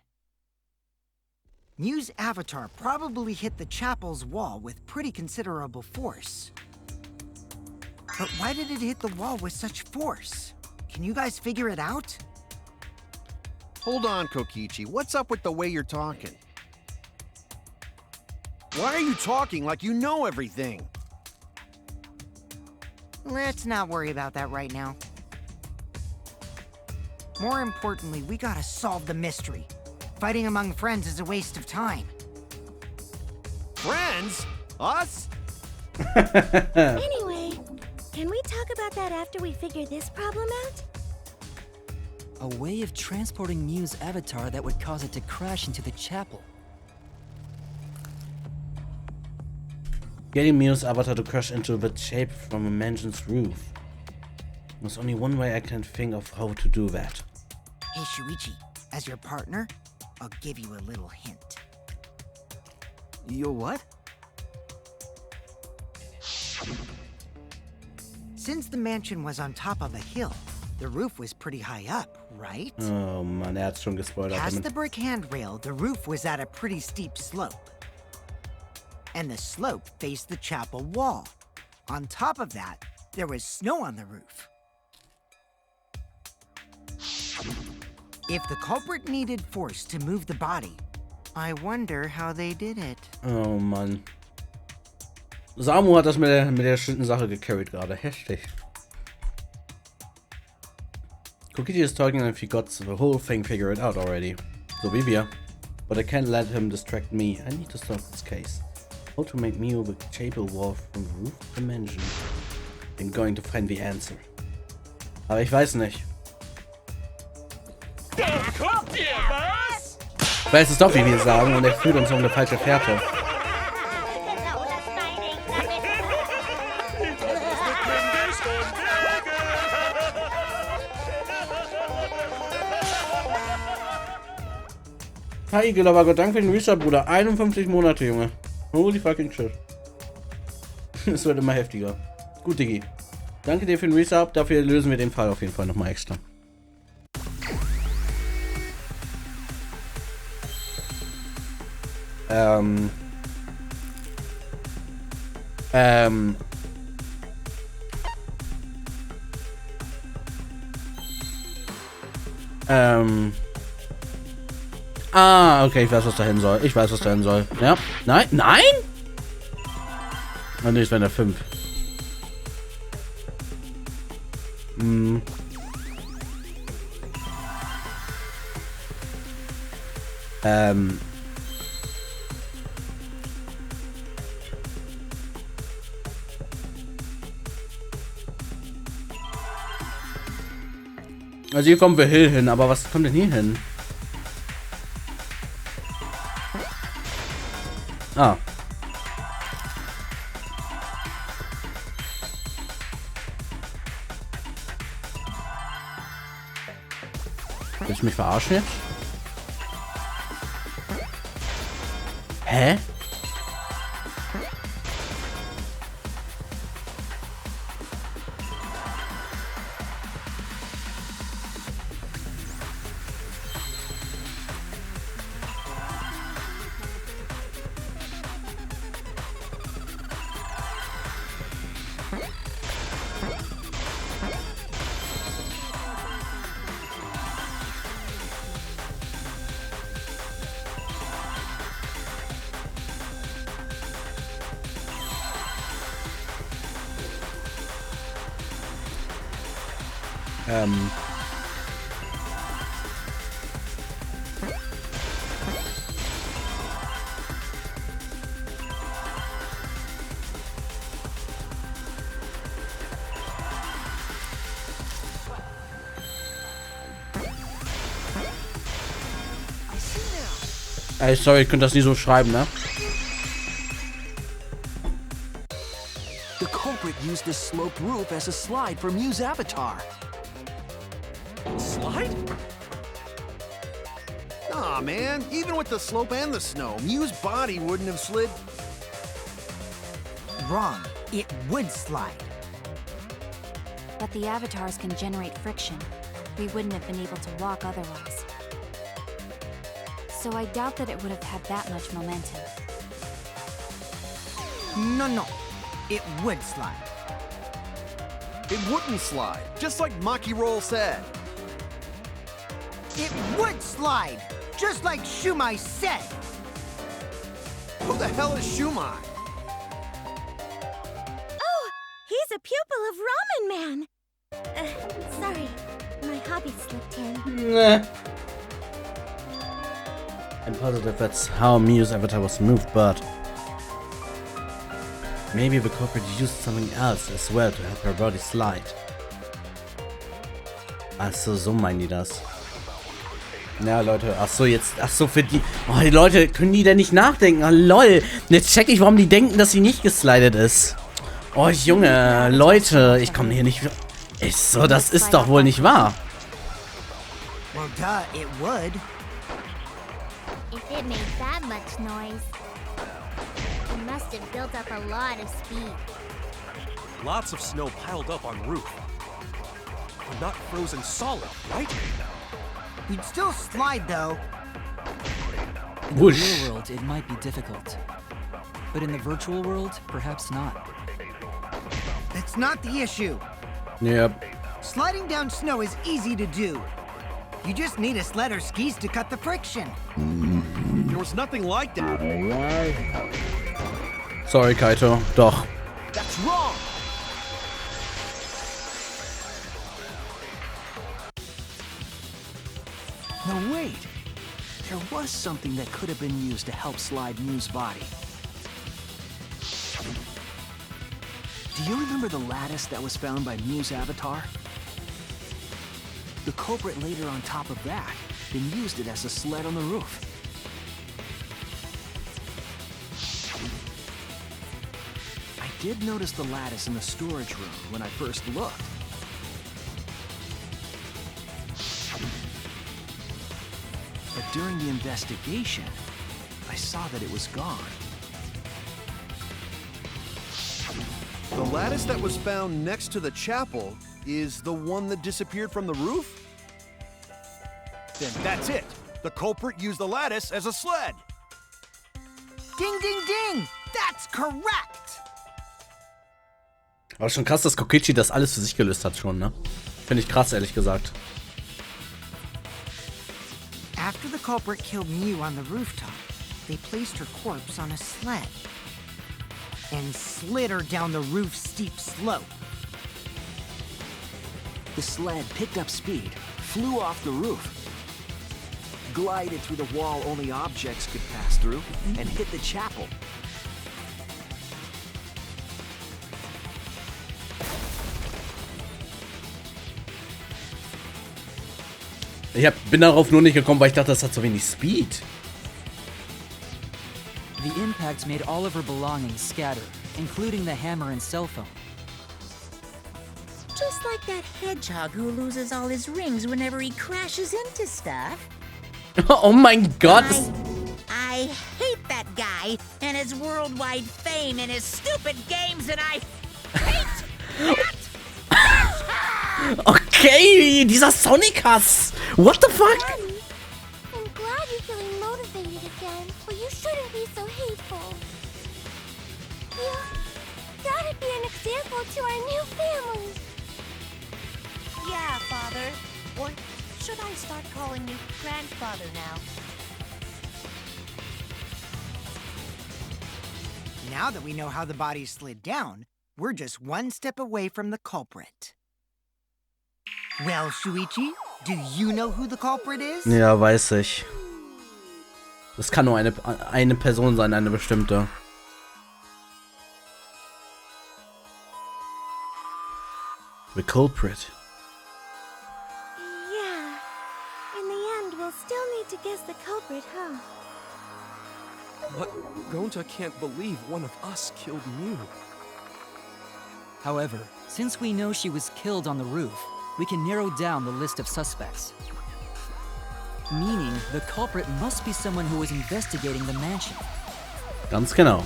Miu's avatar probably hit the chapel's wall with pretty considerable force. But why did it hit the wall with such force? Can you guys figure it out? Hold on, Kokichi. What's up with the way you're talking? Why are you talking like you know everything? Let's not worry about that right now. More importantly, we gotta solve the mystery. Fighting among friends is a waste of time. Friends? Us? Anyway, can we talk about that after we figure this problem out? A way of transporting Miu's avatar that would cause it to crash into the chapel. Getting Miu's avatar to crash into the shape from a mansion's roof. There's only one way I can think of how to do that. Hey, Shuichi, as your partner, I'll give you a little hint. Your what? Since the mansion was on top of a hill, the roof was pretty high up, right? Oh Mann, hat's schon gespoilert. Past the brick handrail, the roof was at a pretty steep slope. And the slope faced the chapel wall. On top of that, there was snow on the roof. If the culprit needed force to move the body, I wonder how they did it. Oh Mann. Samu hat das mit der Sache gecarried gerade. Heftig. Kokichi is talking if he got the whole thing figured out already. So wie wir. But I can't let him distract me. I need to solve this case. How to make Mio the Chapel Wall from the roof dimension. I'm going to find the answer. Aber ich weiß nicht. Da kommt ihr, was? Weil es ist doch, wie wir sagen, und er führt uns um eine falsche Fährte. Hi Igel, aber Gott danke für den Resub, Bruder. 51 Monate, Junge. Holy fucking shit. Es wird immer heftiger. Gut, Diggi. Danke dir für den Resub. Dafür lösen wir den Fall auf jeden Fall nochmal extra. Ah, okay, ich weiß, was da hin soll. Ich weiß, was da hin soll. Ja. Nein? Nein? Oh, ne, es wären da 5. Hm. Also hier kommen wir hin, aber was kommt denn hier hin? Ah. Willst du mich verarschen jetzt? Hä? Ey, sorry, ich könnte das nie so schreiben, ne? The culprit used this sloped roof as a slide for Mew's avatar. Slide? Aw, man. Even with the slope and the snow, Mew's body wouldn't have slid. Wrong. It would slide. But the avatars can generate friction. We wouldn't have been able to walk otherwise. So I doubt that it would have had that much momentum. No. It would slide. It wouldn't slide, just like Maki Roll said. It would slide, just like Shumai said. Who the hell is Shumai? Oh, he's a pupil of Ramen Man. Sorry, my hobby slipped in. Nah. I'm positive that's how Mew's avatar was moved, but maybe the culprit used something else as well to help her body slide. Achso, so meinen die das. Ja, Leute, achso, jetzt, achso, für die, oh, die Leute, können die denn nicht nachdenken? Oh, lol, jetzt check ich, warum die denken, dass sie nicht geslidet ist. Oh, Junge, Leute, ich komme hier nicht, ist so, das ist doch wohl nicht wahr. Well, duh, it would. If it made that much noise, it must have built up a lot of speed. Lots of snow piled up on roof. But not frozen solid, right? You'd still slide, though. In the real world, it might be difficult. But in the virtual world, perhaps not. That That's not the issue. Yep. Sliding down snow is easy to do. You just need a sled or skis to cut the friction. There was nothing like that. Sorry, Kaito. Doch. That's wrong. No, wait. There was something that could have been used to help slide Mew's body. Do you remember the lattice that was found by Mew's avatar? The culprit laid her on top of that, then used it as a sled on the roof. I did notice the lattice in the storage room when I first looked. But during the investigation, I saw that it was gone. The lattice that was found next to the chapel is the one that disappeared from the roof? Then that's it. The culprit used the lattice as a sled. Ding, ding, ding! That's correct! Aber schon krass, dass Kokichi das alles für sich gelöst hat schon, ne? Finde ich krass, ehrlich gesagt. After the culprit killed Mew on the rooftop, they placed her corpse on a sled and slid her down the roof's steep slope. The sled picked up speed, flew off the roof, glided through the wall only objects could pass through, and hit the chapel. Bin darauf nur nicht gekommen, weil ich dachte, das hat so wenig Speed. The impact made all of her belongings scatter, including the hammer and cell phone. Just like that hedgehog who loses all his rings whenever he crashes into stuff. Oh mein Gott! I hate that guy and his worldwide fame and his stupid games, and I hate that. Okay, dieser Sonic-Hass! What the fuck? Mommy, I'm glad you're feeling motivated again, but you shouldn't be so hateful. You gotta be an example to our new family. Yeah, Father. Or should I start calling you Grandfather now? Now that we know how the body slid down, we're just one step away from the culprit. Well, Shuichi, do you know who the culprit is? Ja, weiß ich. Das kann nur eine Person sein, eine bestimmte. The culprit. Yeah. In the end, we'll still need to guess the culprit, huh? But Gonta can't believe one of us killed Mew. However, since we know she was killed on the roof, we can narrow down the list of suspects. Meaning, the culprit must be someone who was investigating the mansion. Ganz genau.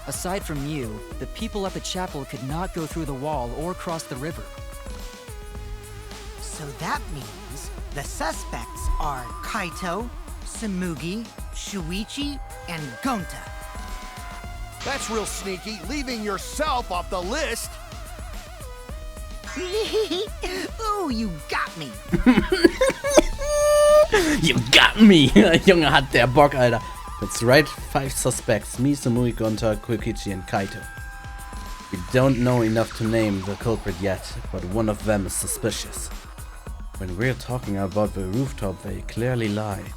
Aside from you, the people at the chapel could not go through the wall or cross the river. So that means the suspects are Kaito, Samugi, Shuichi, and Gonta. That's real sneaky, leaving yourself off the list. Ooh, you got me. You got me! Junge, hat der Bock, Alter. That's right, 5 suspects. Me, Samui, Gonta, Kokichi, and Kaito. We don't know enough to name the culprit yet, but one of them is suspicious. When we're talking about the rooftop, they clearly lied.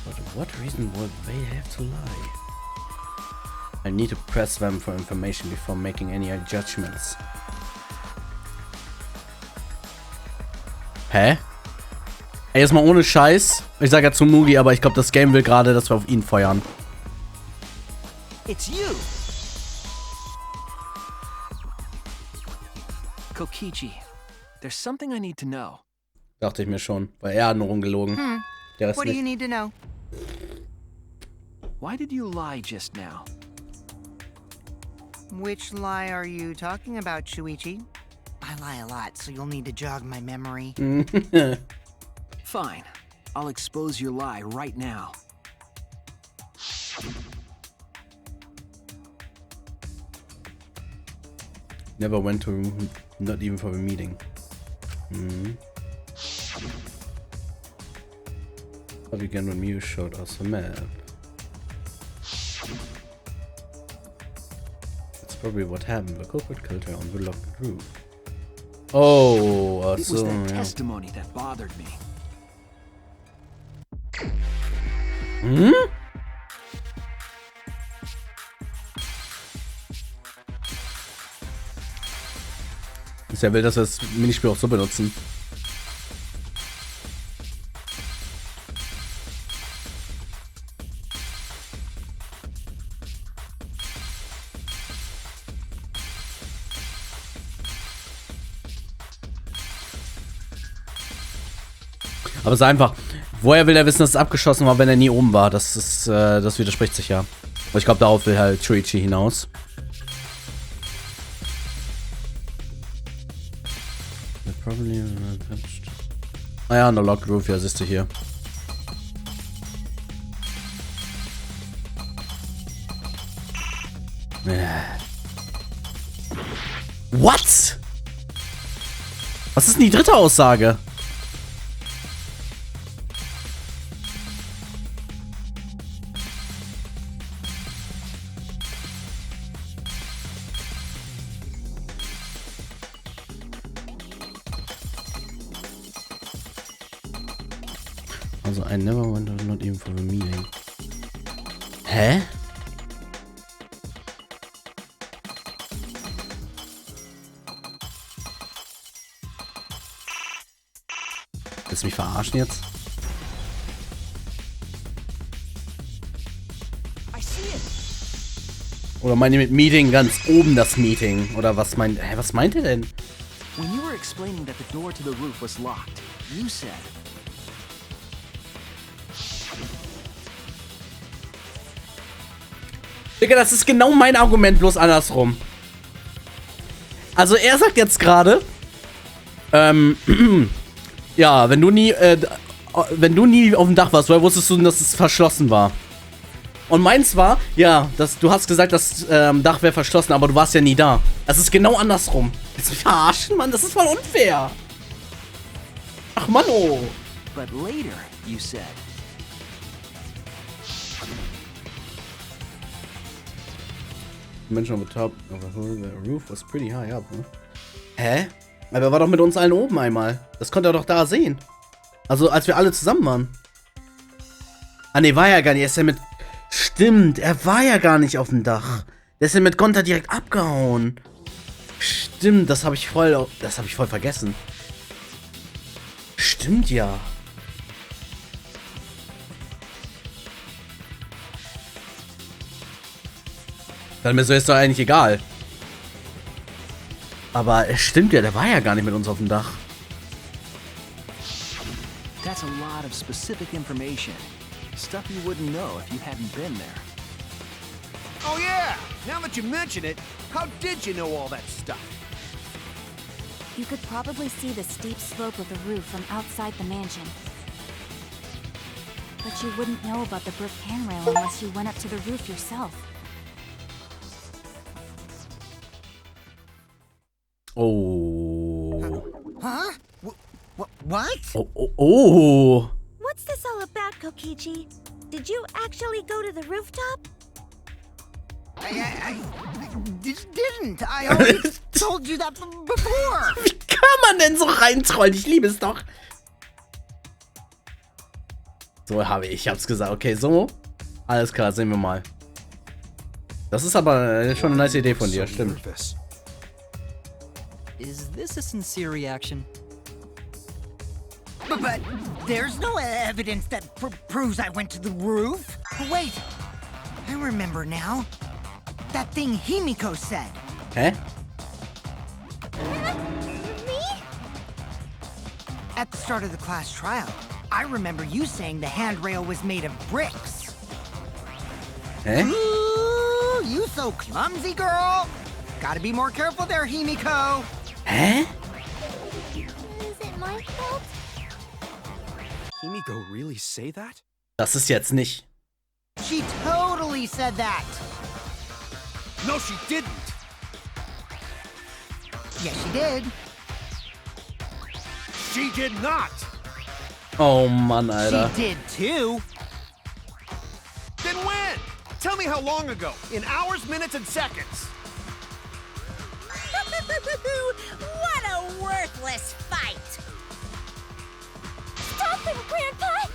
But what reason would they have to lie? I need to press them for information before making any judgments. Hä? Ey, jetzt mal ohne Scheiß. Ich sag ja zu Mugi, aber ich glaube, das Game will gerade, dass wir auf ihn feuern. It's you! Kokichi, there's something I need to know. Dachte ich mir schon, weil er hat nur rumgelogen. Der Rest What do you nicht. need to know? Why did you lie just now? Which lie are you talking about, Shuichi? I lie a lot, so you'll need to jog my memory. Fine. I'll expose your lie right now. Never went to, not even for a meeting. But again when Mew showed us the map. That's probably what happened. The culprit killed her on the locked roof. Oh, it was that testimony that bothered me. Er will, dass wir das Minispiel auch so benutzen. Aber es ist einfach, woher will er wissen, dass es abgeschossen war, wenn er nie oben war? Das ist, das widerspricht sich ja. Aber ich glaube, darauf will halt Shuichi hinaus. Ah ja, no locked roof, ja, siehst du hier. What? Was ist denn die dritte Aussage? Also, I never went to not even for a meeting. Hä? Willst du mich verarschen jetzt? Oder meint ihr mit Meeting ganz oben das Meeting? Oder was meint... Hä, was meint ihr denn? When you were explaining that the door to the roof was locked, you said... Digga, das ist genau mein Argument, bloß andersrum. Also er sagt jetzt gerade, ja, wenn du nie auf dem Dach warst, woher wusstest du, dass es verschlossen war? Und meins war, ja, du hast gesagt, das Dach wäre verschlossen, aber du warst ja nie da. Das ist genau andersrum. Willst du mich verarschen, Mann? Das ist voll unfair. Ach, Mann, oh. But later, you said... Menschen on the top of the roof was pretty high up, ne? Hä? Aber er war doch mit uns allen oben einmal. Das konnte er doch da sehen. Also, als wir alle zusammen waren. Ah, ne, war ja gar nicht. Er ist ja mit... Stimmt, er war ja gar nicht auf dem Dach. Der ist ja mit Gonta direkt abgehauen. Stimmt, das habe ich voll vergessen. Stimmt ja. Dann ist es doch eigentlich egal. Aber es stimmt ja, der war ja gar nicht mit uns auf dem Dach. That's a lot of specific information. Stuff you wouldn't know if you hadn't been there. Oh yeah! Now that you mention it, how did you know all that stuff? You could probably see the steep slope of the roof from outside the mansion. But you wouldn't know about the brick handrail unless you went up to the roof yourself. Oh. Huh? What? Oh. What's this all about, Kokichi? Did you actually go to the rooftop? I didn't. I already told you that before. Wie kann man denn so reintrollen? Ich liebe es doch. So ich hab's gesagt. Okay, so. Alles klar, sehen wir mal. Das ist aber schon eine nice Idee von dir, stimmt. Is this a sincere reaction? But there's no evidence that proves I went to the roof. Wait, I remember now. That thing Himiko said. Hä? Me? At the start of the class trial, I remember you saying the handrail was made of bricks. Hä? Ooh, you so clumsy, girl. Gotta be more careful there, Himiko. Hä? Is it my fault? Himiko really say that? Das ist jetzt nicht. She totally said that. No, she didn't. Yes, she did. She did not. Oh Mann, Alter. She did too. Then when? Tell me how long ago. In hours, minutes, and seconds. What a worthless fight! Stop him, Grandpa!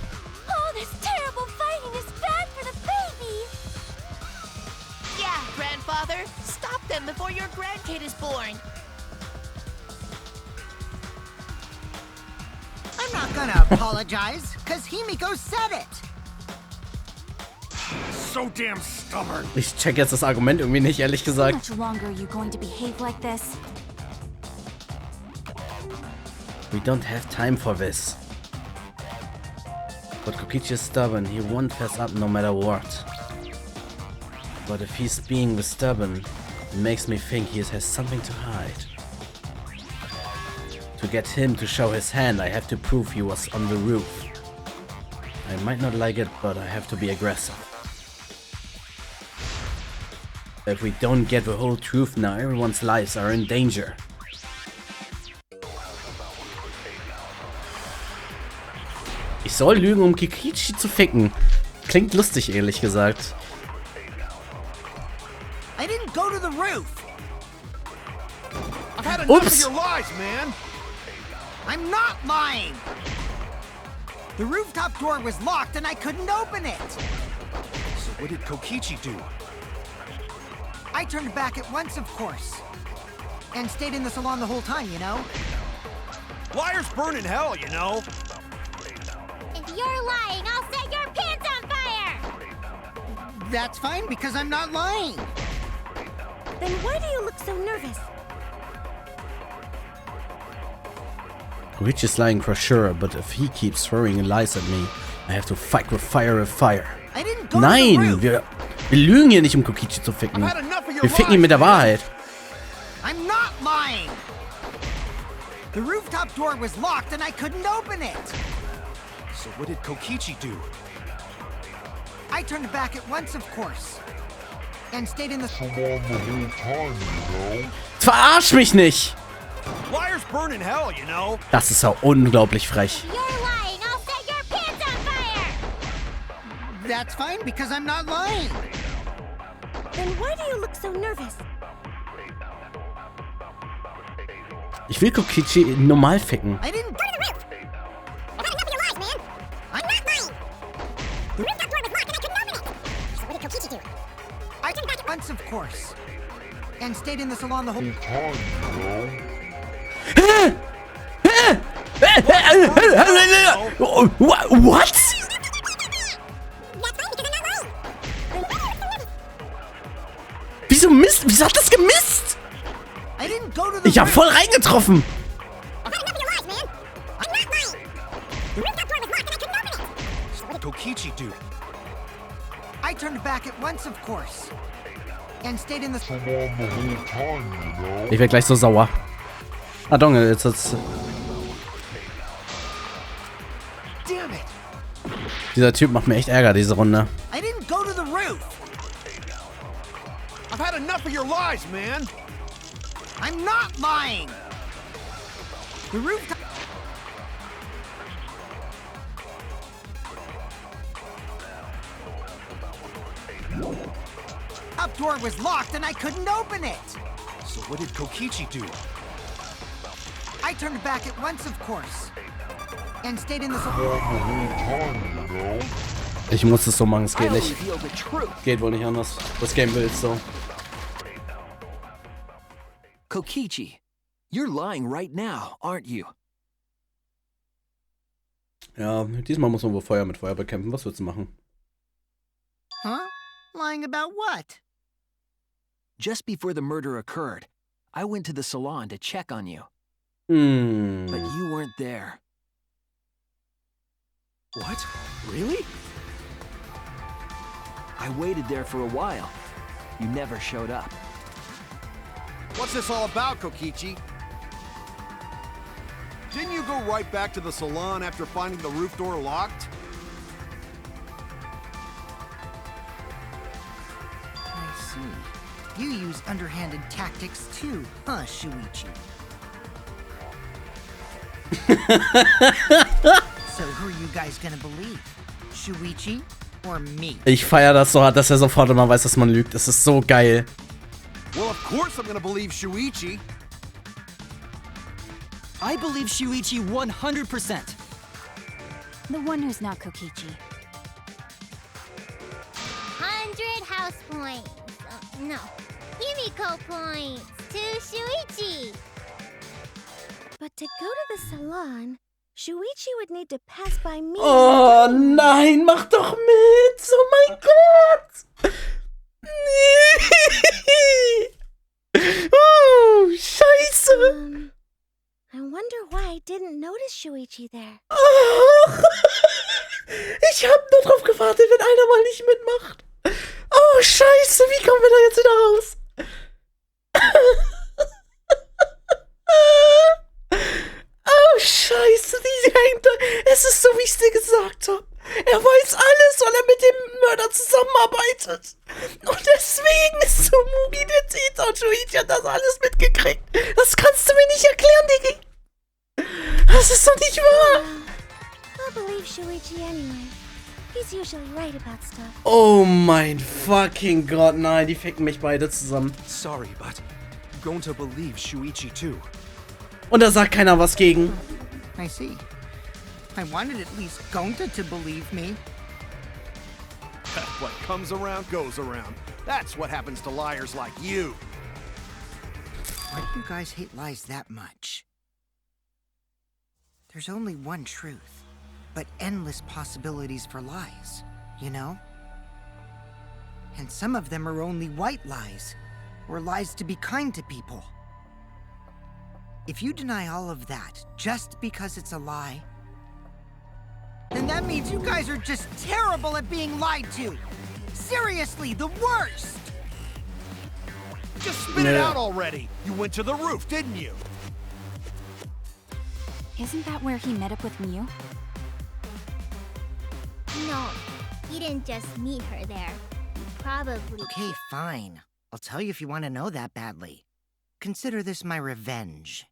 All this terrible fighting is bad for the baby! Yeah, Grandfather. Stop them before your grandkid is born. I'm not gonna apologize, because Himiko said it. So damn stubborn. Ich check jetzt das Argument irgendwie nicht, ehrlich How gesagt. much longer are you going to behave like this? We don't have time for this. But Kokichi is stubborn. He won't fess up no matter what. But if he's being stubborn, it makes me think he has something to hide. To get him to show his hand, I have to prove he was on the roof. I might not like it, but I have to be aggressive. If we don't get the whole truth now, everyone's lives are in danger. Ich soll lügen, um Kokichi zu ficken. Klingt lustig, ehrlich gesagt. I didn't go to the roof. I've had enough of Oops. your lies, man. I'm not lying. The rooftop door was locked and I couldn't open it. So what did Kokichi do? I turned back at once, of course. And stayed in the salon the whole time, you know? Liars burn in hell, you know. If you're lying, I'll set your pants on fire! That's fine, because I'm not lying. Then why do you look so nervous? Kokichi is lying for sure, but if he keeps throwing lies at me, I have to fight with fire. I didn't go Nein, to the roof. wir lügen hier nicht, um Kokichi zu ficken. I've had enough of your Wir ficken ihn mit der Wahrheit. I'm not lying. The rooftop door was locked and I couldn't open it. So what did Kokichi do? I turned back at once, of course. And stayed in the salon the whole time, you know? Verarsch mich nicht! Liars burn in hell, you know. Das ist ja unglaublich frech. You're lying, I'll set your pants on fire! That's fine, because I'm not lying. Then why do you look so nervous? Ich will Kokichi normal ficken. I didn't go to the roof. I've had enough of your lies, man! I'm not lying! The rooftop door was locked and I couldn't open it! So what did Kokichi do? I turned back at once, of course. And stayed in the salon the whole time, you know? What? Wieso Mist? Wieso hat das gemisst? I didn't go to the Ich hab voll reingetroffen. I've had enough of your lies, man! I'm not lying! The rooftop door was locked and I couldn't open it! So what did Kokichi do? I turned back at once, of course. And stayed in the salon the whole time, you know? Ich werd gleich so sauer. Ah, Donge, jetzt hat's... Damn it! Dieser Typ macht mir echt Ärger, diese Runde. I didn't go to the roof. I've had enough of your lies, man. I'm not lying. The rooftop door was locked and I couldn't open it. So what did Kokichi do? I turned back at once, of course. And stayed in the Ich muss es so machen, es geht I'll nicht. reveal the truth. Geht wohl nicht anders. Das Game will es so. Kokichi, you're lying right now, aren't you? Ja, diesmal muss man wohl Feuer mit Feuer bekämpfen. Was willst du machen? Huh? Lying about what? Just before the murder occurred, I went to the salon to check on you. But you weren't there. What? Really? I waited there for a while. You never showed up. What's this all about, Kokichi? Didn't you go right back to the salon after finding the roof door locked? I see. You use underhanded tactics too, huh, Shuichi? So who are you guys gonna believe? Shuichi or me? Ich feiere das so hart, dass er sofort immer weiß, dass man lügt. Das ist so geil. Well, of course I'm gonna believe Shuichi. I believe Shuichi 100%. The one who's not Kokichi. 100 house points. No, Himiko points to Shuichi. But to go to the salon, Shuichi would need to pass by me. Oh nein, mach doch mit! Oh mein Gott! Oh, Scheiße! I wonder why I didn't notice Shuichi there. Ich hab nur drauf gewartet, wenn einer mal nicht mitmacht. Oh, Scheiße, wie kommen wir da jetzt wieder raus? Oh, Scheiße, die hängt da. Es ist so, wie ich es dir gesagt habe. Er weiß alles, weil er mit dem Mörder zusammenarbeitet. Und deswegen ist Tsumugi der Täter und Shuichi hat das alles mitgekriegt. Das kannst du mir nicht erklären, Diggi. Das ist doch nicht wahr. I'll believe Shuichi anyway. He's usually right about stuff. Oh mein fucking Gott, nein, die ficken mich beide zusammen. Sorry, but I'm going to believe Shuichi too. Und da sagt keiner was gegen. I see. I wanted at least Gonta to believe me. What comes around goes around. That's what happens to liars like you. Why do you guys hate lies that much? There's only one truth, but endless possibilities for lies, you know? And some of them are only white lies, or lies to be kind to people. If you deny all of that just because it's a lie, then that means you guys are just terrible at being lied to. Seriously, the worst! Just spit it out already. You went to the roof, didn't you? Isn't that where he met up with Miu? No, he didn't just meet her there. He probably... Okay, fine. I'll tell you if you want to know that badly. Consider this my revenge.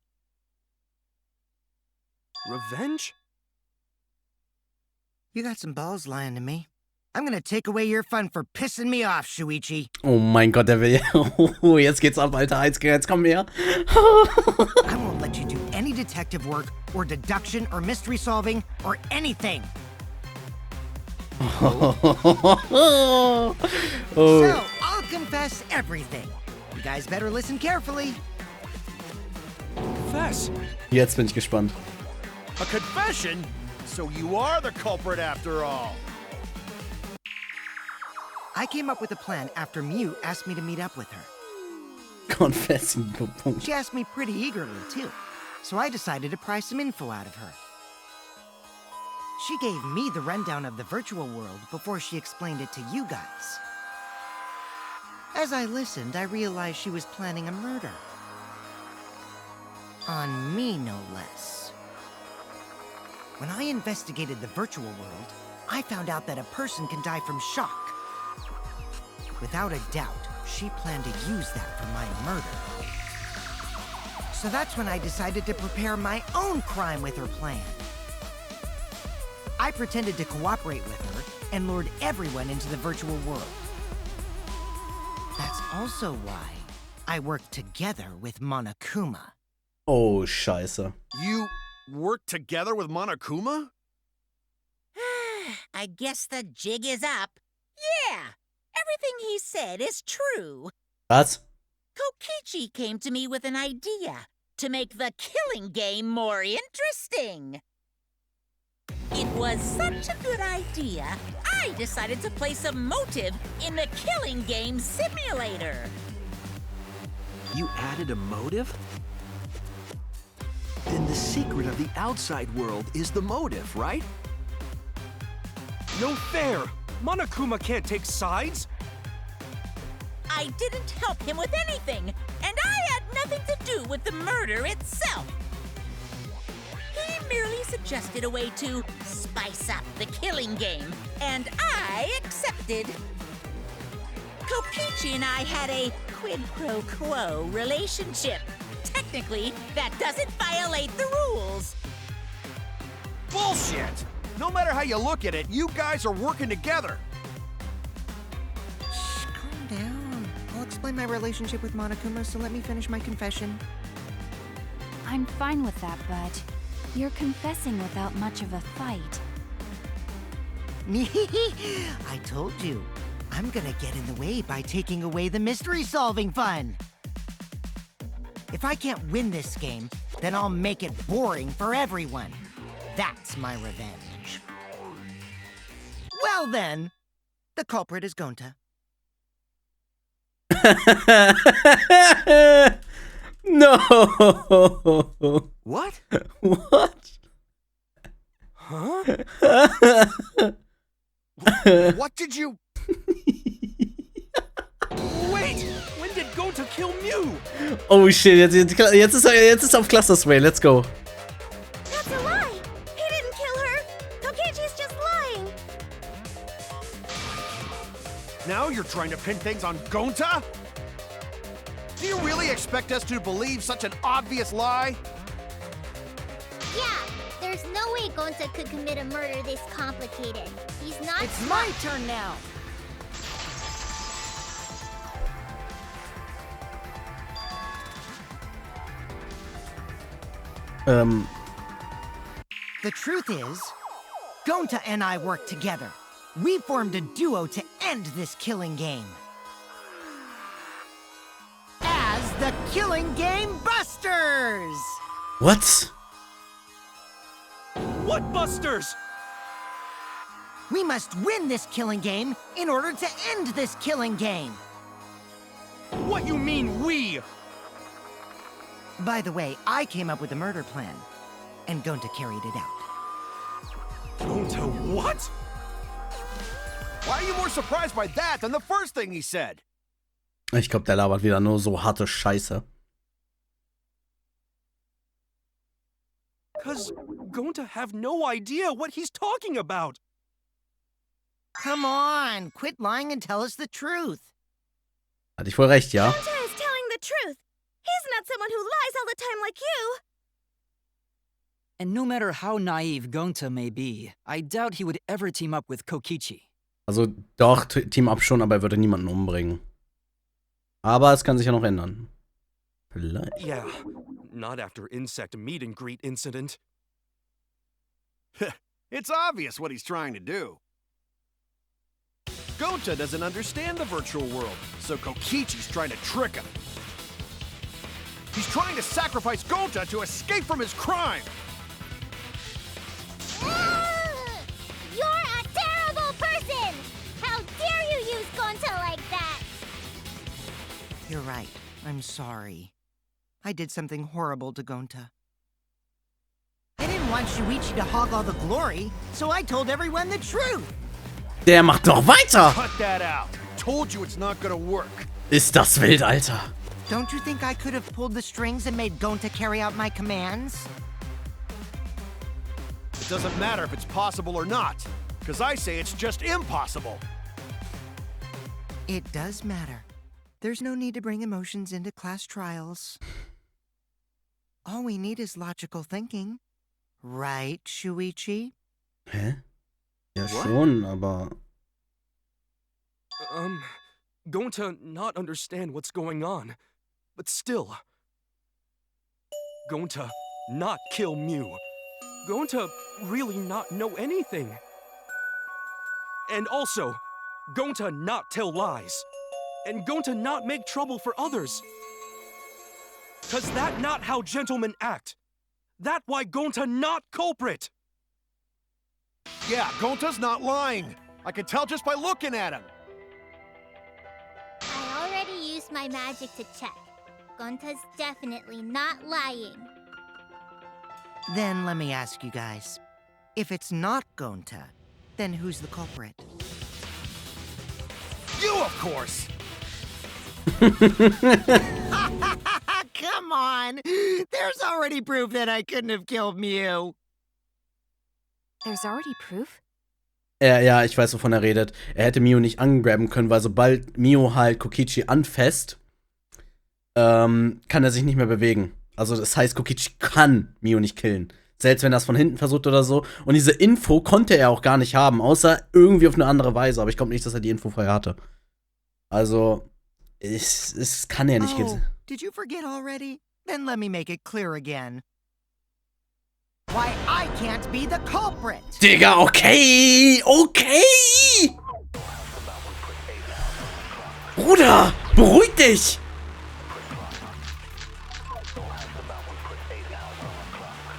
Revenge? You got some balls lying to me. I'm gonna take away your fun for pissing me off, Shuichi. Oh mein Gott, der will. Oh, jetzt geht's ab, Alter. Jetzt komm her. I won't let you do any detective work, or deduction, or mystery solving, or anything. Oh. So, I'll confess everything. You guys better listen carefully. Confess? Jetzt bin ich gespannt. A confession? So you are the culprit after all. I came up with a plan after Miu asked me to meet up with her. Confessing. She asked me pretty eagerly, too. So I decided to pry some info out of her. She gave me the rundown of the virtual world before she explained it to you guys. As I listened, I realized she was planning a murder. On me, no less. When I investigated the virtual world, I found out that a person can die from shock. Without a doubt, she planned to use that for my murder. So that's when I decided to prepare my own crime with her plan. I pretended to cooperate with her and lured everyone into the virtual world. That's also why I worked together with Monokuma. Oh, Scheiße. You worked together with Monokuma? I guess the jig is up. Yeah, everything he said is true. Was? Kokichi came to me with an idea to make the killing game more interesting. It was such a good idea, I decided to place a motive in the killing game simulator. You added a motive? Then the secret of the outside world is the motive, right? No fair! Monokuma can't take sides! I didn't help him with anything, and I had nothing to do with the murder itself. He merely suggested a way to spice up the killing game, and I accepted. Kokichi and I had a quid pro quo relationship. Technically, that doesn't violate the rules. bullshit! No matter how you look at it, you guys are working together. Shh, calm down. I'll explain my relationship with Monokuma, so let me finish my confession. I'm fine with that, but you're confessing without much of a fight. I told you. I'm gonna get in the way by taking away the mystery-solving fun. If I can't win this game, then I'll make it boring for everyone. That's my revenge. Well then, the culprit is Gonta. No! What? What? Huh? What did you... Wait! When did Gonta kill Mew? Oh shit, jetzt ist auf Clusters Way, let's go. That's a lie! He didn't kill her! Tokichi's just lying! Now you're trying to pin things on Gonta? Do you really expect us to believe such an obvious lie? Yeah, there's no way Gonta could commit a murder this complicated. He's not It's my turn now! The truth is, Gonta and I worked together. We formed a duo to end this killing game. As the Killing Game Busters! What? What busters? We must win this killing game in order to end this killing game. What you mean, we? By the way, I came up with a murder plan, and Gonta carried it out. Gonta what? Why are you more surprised by that than the first thing he said? Ich glaube, der labert wieder nur so harte Scheiße. Cause Gonta have no idea what he's talking about. Come on, quit lying and tell us the truth. Hatte ich voll recht, ja? Gonta is telling the truth. He's not someone who lies all the time like you. And no matter how naive Gonta may be, I doubt he would ever team up with Kokichi. Also doch, Team-Up schon, aber er würde niemanden umbringen. Aber es kann sich ja noch ändern. Vielleicht. Yeah, not after insect meet and greet incident. It's obvious what he's trying to do. Gonta doesn't understand the virtual world, so Kokichi's trying to trick him. He's trying to sacrifice Gonta to escape from his crime. You're a terrible person! How dare you use Gonta like that? You're right. I'm sorry. I did something horrible to Gonta. I didn't want Shuichi to hog all the glory, so I told everyone the truth. Der macht noch weiter! Cut that out. Told you it's not gonna work. Ist das wild, Alter. Don't you think I could have pulled the strings and made Gonta carry out my commands? It doesn't matter if it's possible or not, because I say it's just impossible. It does matter. There's no need to bring emotions into class trials. All we need is logical thinking. Right, Shuichi? Hä? Ja schon, aber... Gonta not understand what's going on, but still. Gonta not kill Mew. Gonta really not know anything. And also, Gonta not tell lies. And Gonta not make trouble for others. 'Cause that not how gentlemen act. That why Gonta not culprit. Yeah, Gonta's not lying. I can tell just by looking at him. I already used my magic to check. Gonta's definitely not lying. Then let me ask you guys. If it's not Gonta, then who's the culprit? You, of course! Come on! There's already proof that I couldn't have killed Mew. There's already proof? Ja, ich weiß, wovon er redet. Er hätte Mio nicht angraben können, weil sobald Mio halt Kokichi anfasst, kann er sich nicht mehr bewegen. Also das heißt, Kokichi kann Mio nicht killen. Selbst wenn er es von hinten versucht oder so. Und diese Info konnte er auch gar nicht haben, außer irgendwie auf eine andere Weise. Aber ich glaube nicht, dass er die Info vorher hatte. Also, es kann ja nicht Oh, did you forget already? Then let me make it clear again. Why I can't be the culprit. Digga, okay! Okay! Bruder, beruhig dich!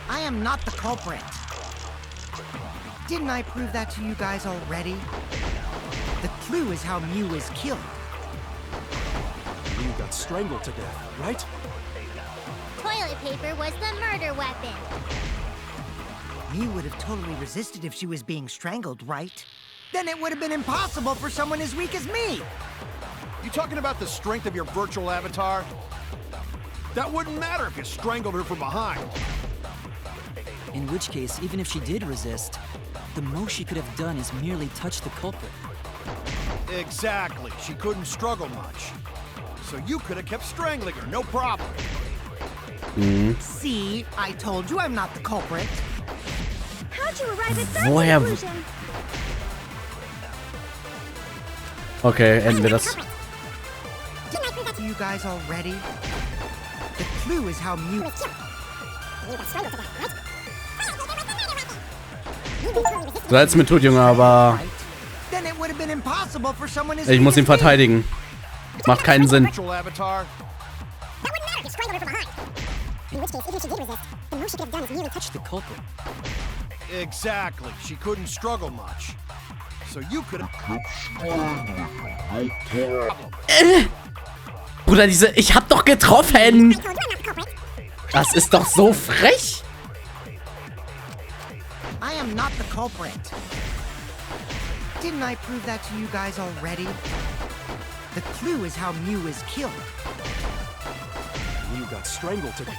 I am not the culprit. Didn't I prove that to you guys already? The clue is how Mew is killed. Mew got strangled to death, right? Toilet paper was the murder weapon. Mew would have totally resisted if she was being strangled, right? Then it would have been impossible for someone as weak as me. You talking about the strength of your virtual avatar? That wouldn't matter if you strangled her from behind. In which case, even if she did resist, the most she could have done is merely touch the culprit. Exactly. She couldn't struggle much. So you could have kept strangling her, no problem. See, I told you I'm not the culprit. How'd you arrive at that Woher- conclusion? Okay, enden wir das. Didn't I prove that to you guys already? The clue is how Mew is killed. Mew got strangled to death, right? So als mir tut, Junge, aber Then it would have been impossible for someone as ich weak muss ihn as me. verteidigen. Macht keinen Sinn. Virtual avatar? That wouldn't matter if you strangled her from behind. In which case, even if she did resist, the most she could have done is merely touch The culprit. Exactly. She couldn't struggle much. So you could have... Bruder, ich hab doch getroffen! Das ist doch so frech! I am not the culprit. Didn't I prove that to you guys already? The clue is how Mew is killed. Mew got strangled to death.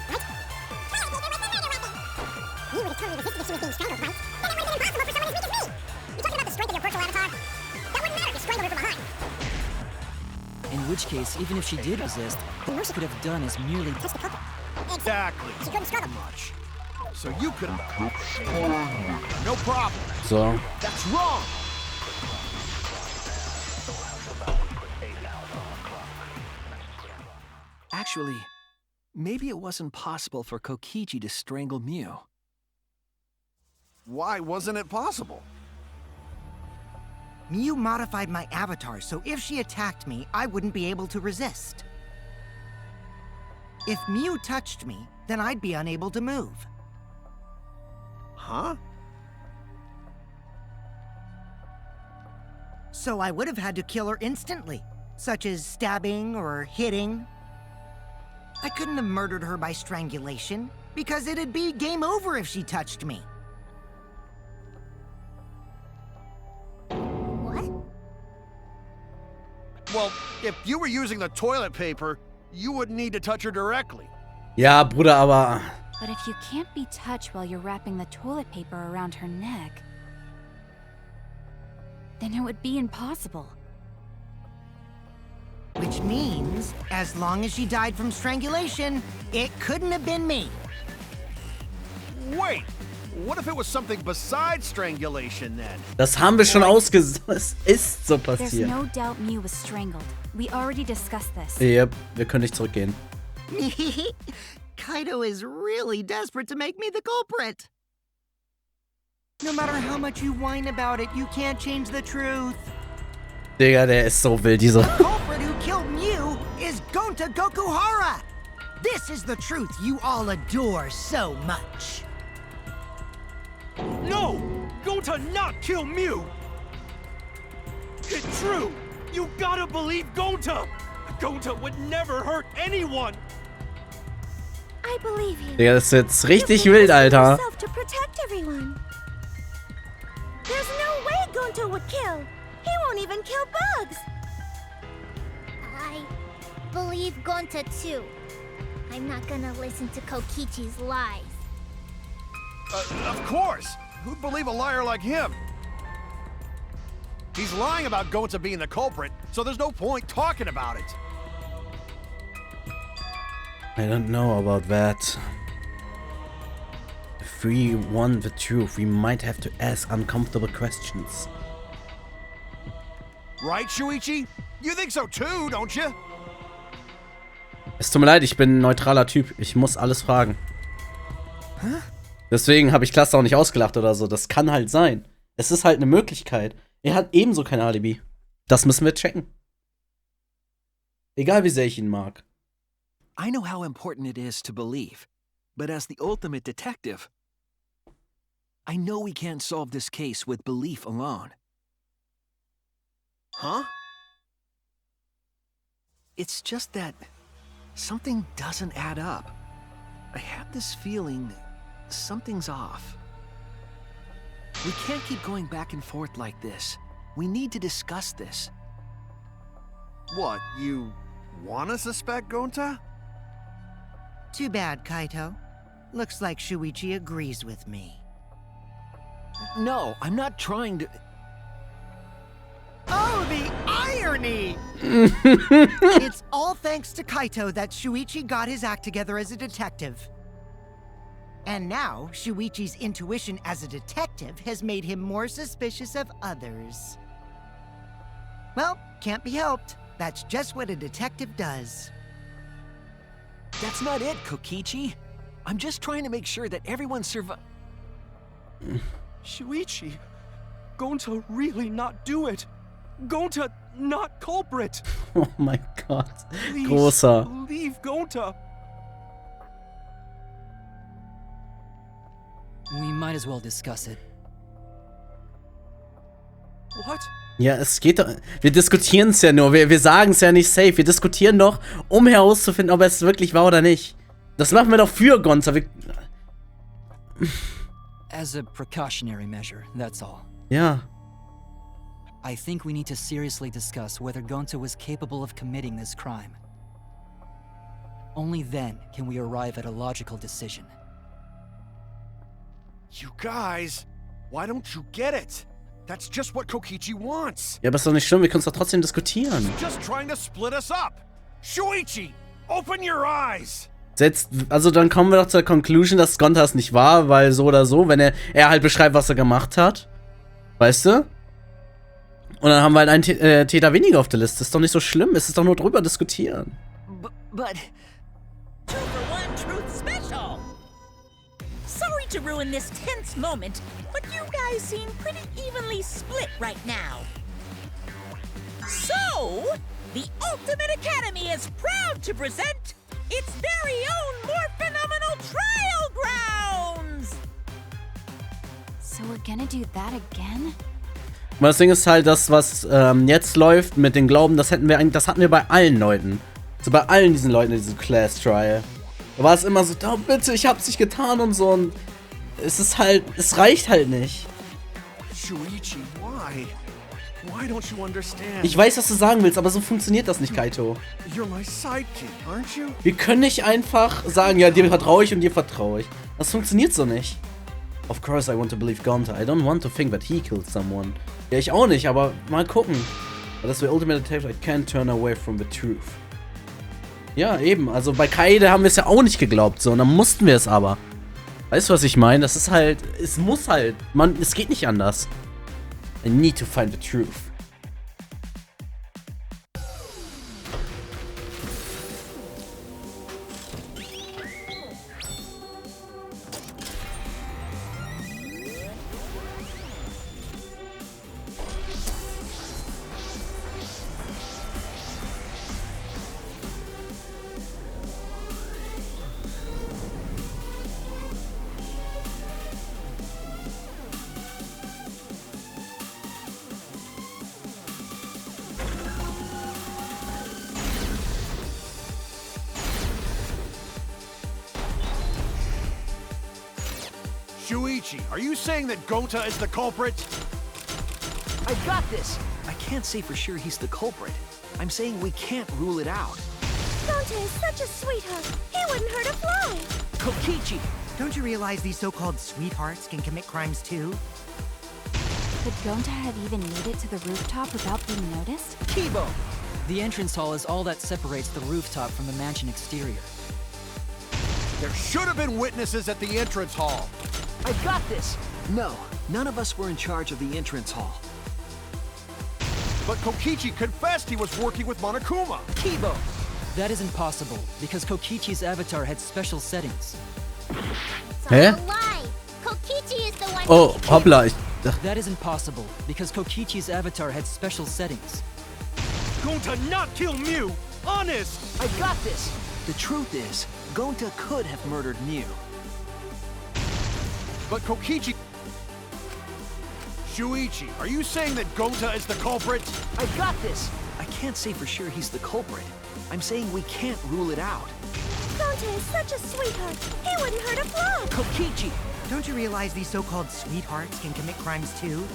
You would have totally resisted if she was being strangled, right? Then it would have been impossible for someone as weak as me! You talking about the strength of your virtual avatar? That wouldn't matter if you strangled her from behind. In which case, even if she did resist, the most she could have done is merely Touch the culprit. Exactly. She couldn't struggle much. So you could have... No problem. So. That's wrong. Actually, maybe it wasn't possible for Kokichi to strangle Mew. Why wasn't it possible? Mew modified my avatar, so if she attacked me, I wouldn't be able to resist. If Mew touched me, then I'd be unable to move. Huh? So I would have had to kill her instantly, such as stabbing or hitting. I couldn't have murdered her by strangulation, because it'd be game over if she touched me. What? Well, if you were using the toilet paper, you wouldn't need to touch her directly. Ja, Bruder, aber... But if you can't be touched while you're wrapping the toilet paper around her neck, then it would be impossible. Which means, as long as she died from strangulation, it couldn't have been me. Wait, what if it was something besides strangulation then? Das haben wir schon ausgesucht. Es ist so There's passiert. no doubt Mew was strangled. We already discussed this. Yep, wir können nicht zurückgehen. Kaido is really desperate to make me the culprit. No matter how much you whine about it, you can't change the truth. Digga, der ist so wild, dieser. The culprit who killed Mew is Gonta Gokuhara. This is the truth you all adore so much. No! Gonta not kill Mew! It's true! You gotta believe Gonta! Gonta would never hurt anyone! I believe you. Digga, das ist jetzt richtig wild, Alter. Yourself to protect everyone. There's no way Gonto would kill. He won't even kill bugs. I believe Gonta too. I'm not gonna listen to Kokichi's lies. Of course! Who'd believe a liar like him? He's lying about Gonta being the culprit, so there's no point talking about it. I don't know about that. If we want the truth, we might have to ask uncomfortable questions. Right, Shuichi? You think so too, don't you? Es tut mir leid, ich bin ein neutraler Typ. Ich muss alles fragen. Hä? Deswegen habe ich Cluster auch nicht ausgelacht oder so. Das kann halt sein. Es ist halt eine Möglichkeit. Er hat ebenso kein Alibi. Das müssen wir checken. Egal wie sehr ich ihn mag. I know how important it is to believe, but as the ultimate detective, I know we can't solve this case with belief alone. Huh? It's just that something doesn't add up. I have this feeling something's off. We can't keep going back and forth like this. We need to discuss this. What, you wanna suspect Gonta? Too bad, Kaito. Looks like Shuichi agrees with me. No, I'm not trying to... Oh, the irony! It's all thanks to Kaito that Shuichi got his act together as a detective. And now, Shuichi's intuition as a detective has made him more suspicious of others. Well, can't be helped. That's just what a detective does. That's not it, Kokichi. I'm just trying to make sure that everyone Shuichi, Gonta really not do it. Gonta not culprit. Oh my Gott. Please Großer. leave Gonta. We might as well discuss it. What? Ja, es geht doch. Wir diskutieren es ja nur. Wir sagen es ja nicht safe. Wir diskutieren doch, um herauszufinden, ob es wirklich war oder nicht. Das machen wir doch für Gonza. As a precautionary measure, that's all. Ja. I think we need to seriously discuss whether Gonta was capable of committing this crime. Only then can we arrive at a logical decision. You guys, why don't you get it? That's just what Kokichi wants. Ja, aber ist doch nicht schlimm. Wir können es doch trotzdem diskutieren. Just trying to split us up. Shuichi, open your eyes. Also dann kommen wir doch zur Conclusion, dass Gonta es nicht war, weil so oder so, wenn er halt beschreibt, was er gemacht hat. Weißt du? Und dann haben wir halt einen Täter weniger auf der Liste. Ist doch nicht so schlimm. Es ist doch nur drüber diskutieren. But... Two for one truth special. Sorry to ruin this tense moment, but you guys seem pretty evenly split right now. So, the Ultimate Academy is proud to present its very own more phenomenal trial grounds! So we're gonna do that again? Das Ding ist halt, das, was jetzt läuft mit den Glauben, das hatten wir bei allen Leuten. So bei allen diesen Leuten in diesem Class Trial. Da war es immer so, oh, bitte, ich hab's nicht getan und so. Und es ist halt, es reicht halt nicht. Shuichi, why? Why don't you understand? Ich weiß, was du sagen willst, aber so funktioniert das nicht, Kaito. You're my sidekick, aren't you? Wir können nicht einfach sagen, ja, dir vertraue ich und dir vertraue ich. Das funktioniert so nicht. Of course I want to believe Gonta. I don't want to think that he killed someone. Ja, ich auch nicht, aber mal gucken. But as the ultimate detective, I can't turn away from the truth. Ja, eben. Also bei Kaede haben wir es ja auch nicht geglaubt, so. Und dann mussten wir es aber. Weißt du, was ich meine? Das ist halt, es muss halt. Es geht nicht anders. I need to find the truth. Shuichi, are you saying that Gonta is the culprit? I got this! I can't say for sure he's the culprit. I'm saying we can't rule it out. Gonta is such a sweetheart. He wouldn't hurt a fly. Kokichi! Don't you realize these so-called sweethearts can commit crimes too? Could Gonta have even made it to the rooftop without being noticed? Kibo! The entrance hall is all that separates the rooftop from the mansion exterior. There should have been witnesses at the entrance hall. I got this! No, none of us were in charge of the entrance hall. But Kokichi confessed he was working with Monokuma. Kibo! That isn't possible, because Kokichi's avatar had special settings. Hä? Kokichi is the one. Oh, hoppla. That isn't possible, because Kokichi's avatar had special settings. Going to not kill Mew! Honest! I got this! The truth is, Gonta could have murdered Mew. But Kokichi... Shuichi, are you saying that Gonta is the culprit? I got this! I can't say for sure he's the culprit. I'm saying we can't rule it out. Gonta is such a sweetheart. He wouldn't hurt a fly. Kokichi! Don't you realize these so-called sweethearts can commit crimes too?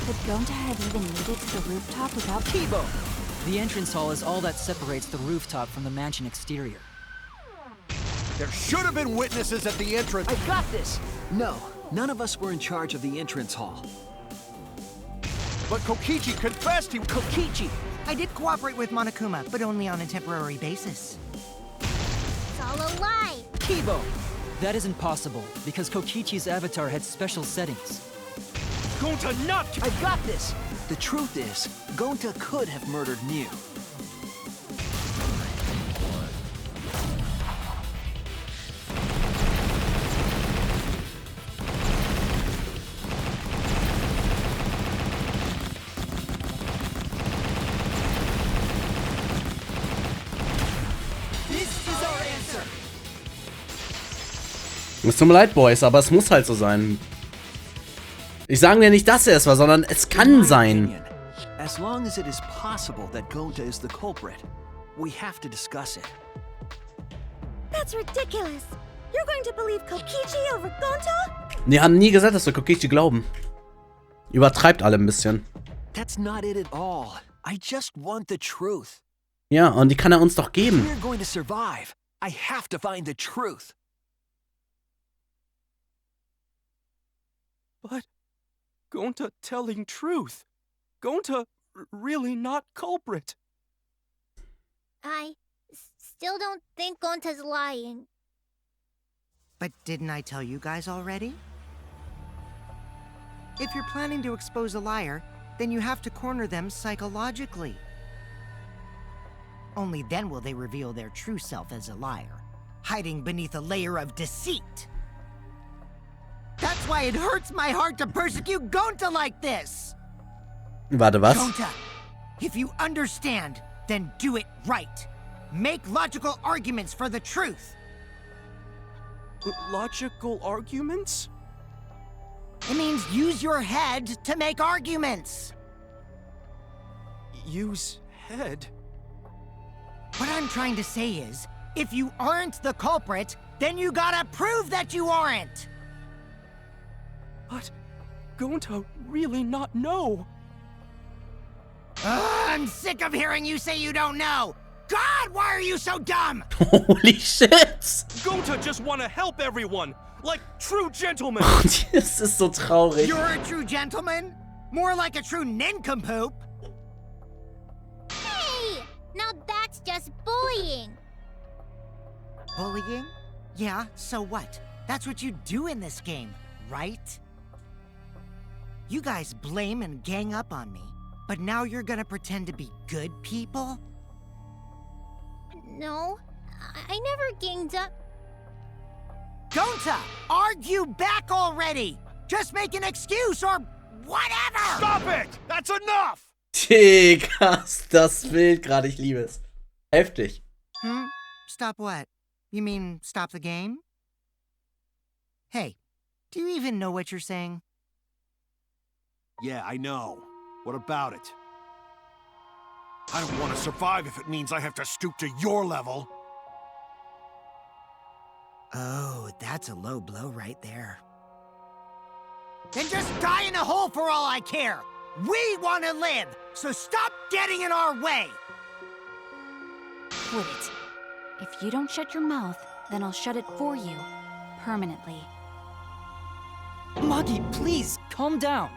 Could Gonta have even made it to the rooftop without Kibo! The entrance hall is all that separates the rooftop from the mansion exterior. There should have been witnesses at the entrance. I got this! No, none of us were in charge of the entrance hall. But Kokichi confessed he... Kokichi! I did cooperate with Monokuma, but only on a temporary basis. It's all a lie. Kibo! That isn't possible, because Kokichi's avatar had special settings. Gonta not... I got this! The truth is, Gonta could have murdered Mew. Es tut mir leid, Boys, aber es muss halt so sein. Ich sage mir nicht, dass er es war, sondern es kann sein. As long as it is possible that Gonta is the culprit, we have to discuss it. That's ridiculous. You're going to believe Kokichi over Gonta? Die haben nie gesagt, dass wir Kokichi glauben. Übertreibt alle ein bisschen. That's not it at all. I just want the truth. Ja, und die kann er uns doch geben. We're going to survive. I have to find the truth. But Gonta telling truth. Gonta really not culprit. I still don't think Gonta's lying. But didn't I tell you guys already? If you're planning to expose a liar, then you have to corner them psychologically. Only then will they reveal their true self as a liar, hiding beneath a layer of deceit. That's why it hurts my heart to persecute Gonta like this! Warte, was? Gonta, if you understand, then do it right. Make logical arguments for the truth. Logical arguments? It means use your head to make arguments. Use head? What I'm trying to say is, if you aren't the culprit, then you gotta prove that you aren't! But Gonta really not know. I'm sick of hearing you say you don't know! God, why are you so dumb? Holy shit! Gonta just wanna help everyone, like true gentlemen. Das ist so traurig. You're a true gentleman? More like a true nincompoop. Hey! Now that's just bullying. Bullying? Yeah, so what? That's what you do in this game, right? You guys blame and gang up on me, but now you're gonna pretend to be good people? No, I never ganged up. Gonta, argue back already! Just make an excuse or whatever! Stop it! That's enough! Digga, das Bild gerade, ich liebe es. Heftig. Stop what? You mean stop the game? Hey, do you even know what you're saying? Yeah, I know. What about it? I don't want to survive if it means I have to stoop to your level. Oh, that's a low blow right there. Then just die in a hole for all I care! We want to live, so stop getting in our way! Quit it. If you don't shut your mouth, then I'll shut it for you. Permanently. Magi, please, calm down.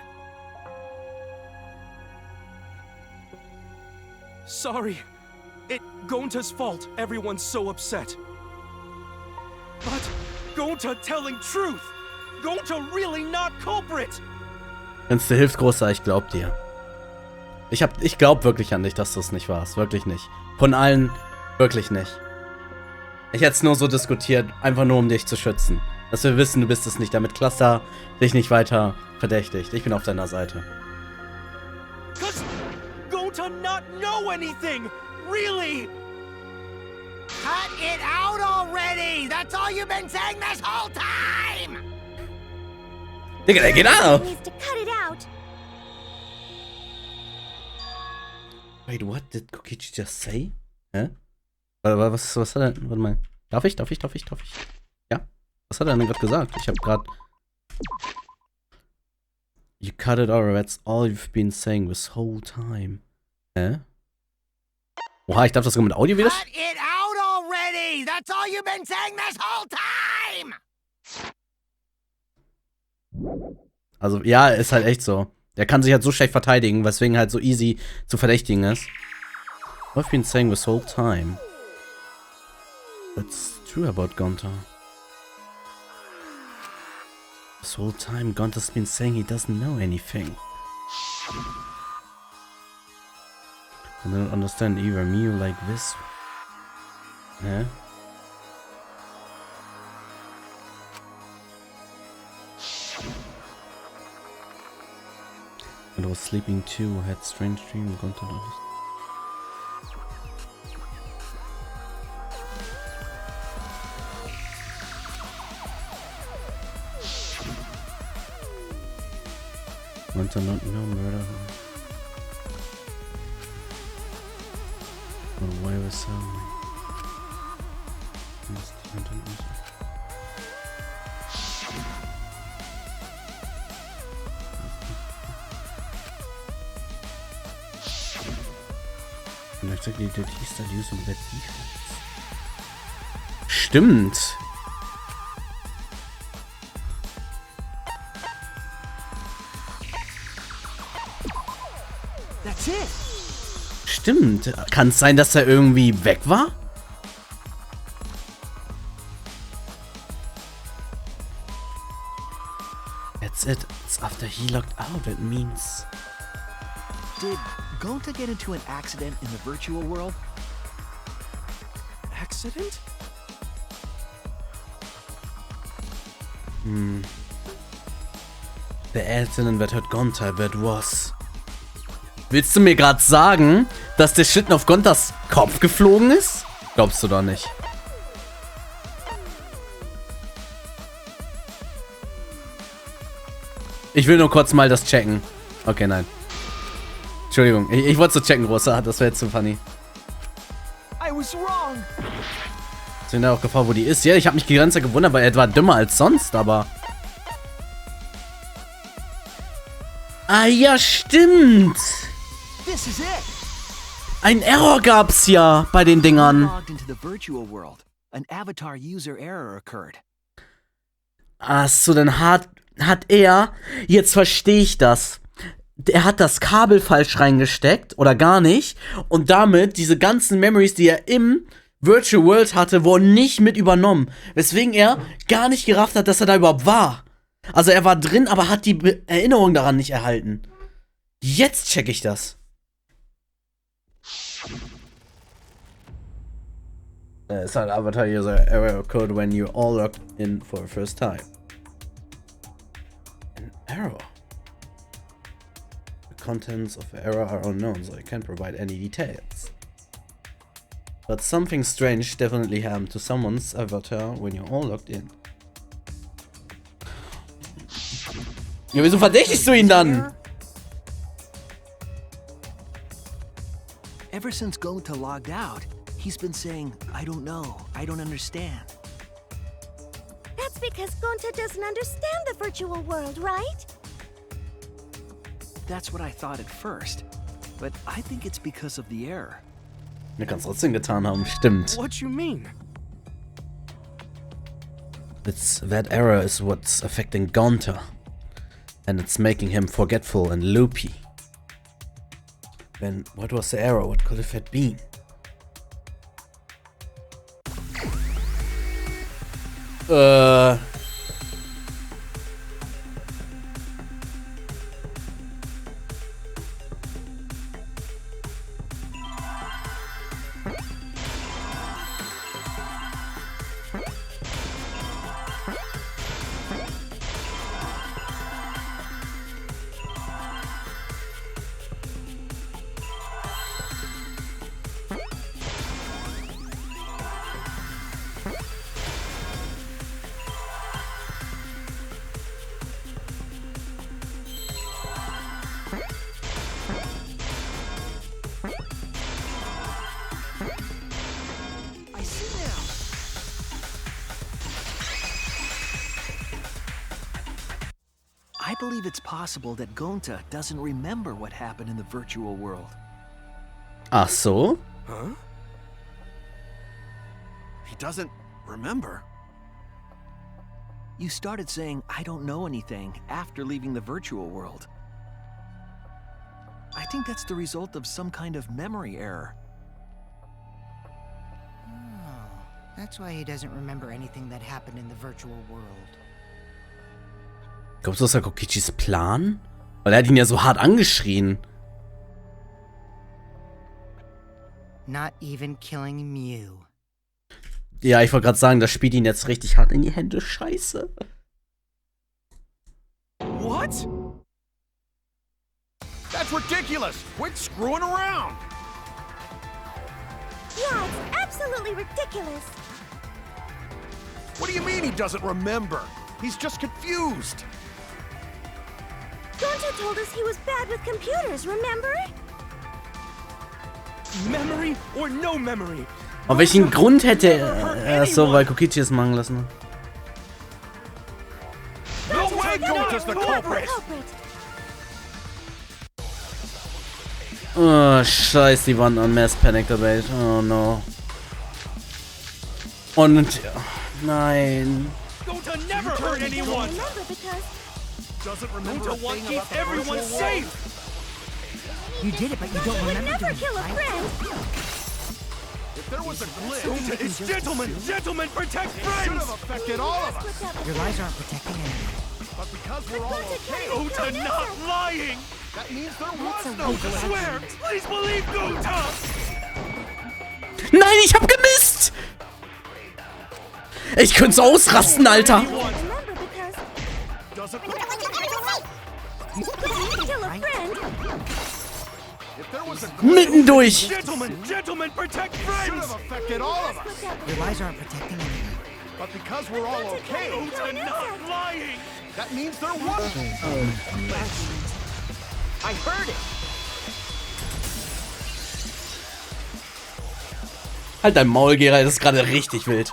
Sorry. It Gonta's fault everyone's so upset. But Gonta telling truth, Gonta really not culprit? Wenn's dir hilft, Großer, ich glaub dir. Ich glaub wirklich an dich, dass du es nicht warst. Wirklich nicht. Von allen, wirklich nicht. Ich hätte es nur so diskutiert, einfach nur um dich zu schützen. Dass wir wissen, du bist es nicht, damit Cluster dich nicht weiter verdächtigt. Ich bin auf deiner Seite. Does Gonta not know anything? Really? Cut it out already! That's all you've been saying this whole time! Digga, der geht ab! Needs to cut it out. Wait, what did Kokichi just say? Hä? Was hat er denn? Warte mal. Darf ich? Ja? Was hat er denn gerade gesagt? Ich hab grad... You cut it out, that's all you've been saying this whole time. Hä? Oha, ich darf das sogar mit Audio wieder... Cut it out already! That's all you've been saying this whole time! Also, ja, ist halt echt so. Der kann sich halt so schlecht verteidigen, weswegen halt so easy zu verdächtigen ist. What I've been saying this whole time. That's true about Gonta. This whole time, Gonta's been saying he doesn't know anything. I don't understand either me like this. Hä? And I was sleeping too, had strange dream, Gonta noticed. Gonta not know murder. Or why was so? And exactly did he start using that defense? Stimmt. That's it. Stimmt. Kann es sein, dass er irgendwie weg war? That's it. It's after he locked out, it means. Did Gonta get into an accident in the virtual world? Accident? The accident that hurt Gonta, that was. Willst du mir gerade sagen, dass der Schlitten auf Gontas Kopf geflogen ist? Glaubst du doch nicht. Ich will nur kurz mal das checken. Okay, nein. Entschuldigung, ich wollte so checken, Großer. Das wäre jetzt zu funny. I was wrong. Ich bin da auch gefragt, wo die ist. Ja, ich habe mich die ganze Zeit gewundert, weil er war dümmer als sonst, aber... Ah ja, stimmt. This is it. Ein Error gab's ja bei den Dingern. Logged into the virtual world. An avatar user error occurred. Achso, dann hat er... Jetzt verstehe ich das. Er hat das Kabel falsch reingesteckt oder gar nicht. Und damit diese ganzen Memories, die er im Virtual World hatte, wurden nicht mit übernommen. Weswegen er gar nicht gerafft hat, dass er da überhaupt war. Also er war drin, aber hat die Erinnerung daran nicht erhalten. Jetzt check ich das. It's an avatar user error occurred when you all logged in for the first time. An error? The contents of the error are unknown, so I can't provide any details. But something strange definitely happened to someone's avatar when you all logged in. Ja, wieso verdächtigst du ihn dann? Ever since Gonta logged out, he's been saying, I don't know, I don't understand. That's because Gonta doesn't understand the virtual world, right? That's what I thought at first, but I think it's because of the error. Mir kann's trotzdem getan haben, stimmt. What you mean? It's that error is what's affecting Gonta. And it's making him forgetful and loopy. Then what was the error? What could it have been? I believe it's possible that Gonta doesn't remember what happened in the virtual world. Ach so? Huh? He doesn't remember. You started saying, I don't know anything, after leaving the virtual world. I think that's the result of some kind of memory error. Oh, that's why he doesn't remember anything that happened in the virtual world. Glaubst du, das war Kokichis Plan? Weil er hat ihn ja so hart angeschrien. Not even killing Mew. Ja, ich wollte gerade sagen, das spielt ihn jetzt richtig hart in die Hände. Scheiße. What? That's ridiculous! Quit screwing around! Yeah, it's absolutely ridiculous. What do you mean he doesn't remember? He's just confused. Gonta told us he was bad with computers, remember? Memory or no memory? Auf welchen Grund hätte er so, weil Kokichi es machen lassen? No way Gonta's the culprit! Oh, scheiße, die waren an Mass Panic dabei. Oh no. Und nein. Gonta never hurt anyone! Doesn't remember Gonta wants to keep everyone safe! You did it, but you don't remember Never doing kill a it, right? friend. If there was a glitch, Gonta is gentlemen! Gentlemen protect friends! Should have affected all of us! Your lies aren't protecting anyone. But because we're all okay, Gonta not lying! that means there was no Gonta, glitch! swear! Please believe Gonta! Nein, ich hab gemisst! Ich könnte ausrasten, Alter! Doesn't Kill a friend. If there was a Mitten durch! Gentlemen! Gentlemen protect should friends! have affected all of us! Your lies aren't protecting anyone. But because we're all okay, Gonta not lying! that means there was I heard it! Halt dein Maul, Gerald, das ist gerade richtig wild.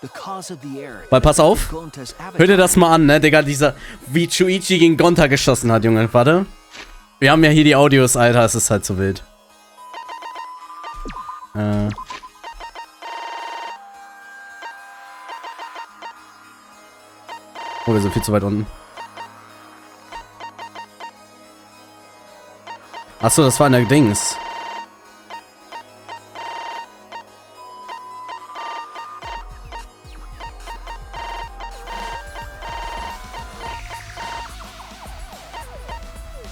The cause of the error. Weil pass auf. Gonta's Hör dir das mal an, ne, Digga, dieser, wie Chuichi gegen Gonta geschossen hat, Junge. Warte. Wir haben ja hier die Audios, Alter, es ist halt so wild. Oh, wir sind viel zu weit unten. Achso, das war in der Dings.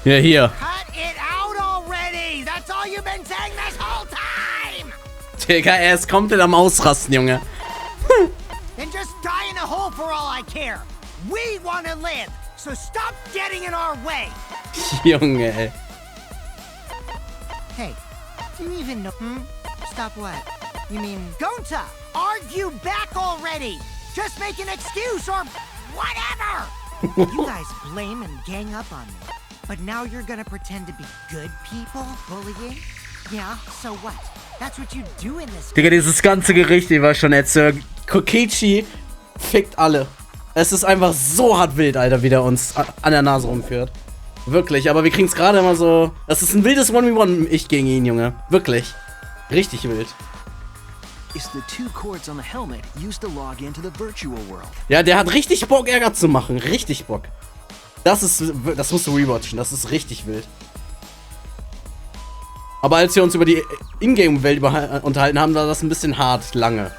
Ja, hier. Cut it out already! That's all you've been saying this whole time! Digga, er ist komplett am Ausrasten, Junge. Then just die in a hole for all I care! We want to live, so stop getting in our way! Junge, ey. Hey, do you even know? Stop what? You mean Gonta? Argue back already! Just make an excuse or whatever! You guys blame and gang up on me. But now you're gonna pretend to be good people, bullying? Yeah, so what? That's what you do in this. Digga, dieses ganze Gericht, ich war schon erzählt. Kokichi fickt alle. Es ist einfach so hart wild, Alter, wie der uns an der Nase rumführt. Wirklich, aber wir kriegen's gerade immer so. Das ist ein wildes 1v1, ich gegen ihn, Junge. Wirklich. Richtig wild. Is the two cords on the helmet used to log into the virtual world. Ja, der hat richtig Bock, Ärger zu machen. Richtig Bock. Das musst du rewatchen, das ist richtig wild. Aber als wir uns über die Ingame-Welt unterhalten haben, war das ein bisschen hart, lange.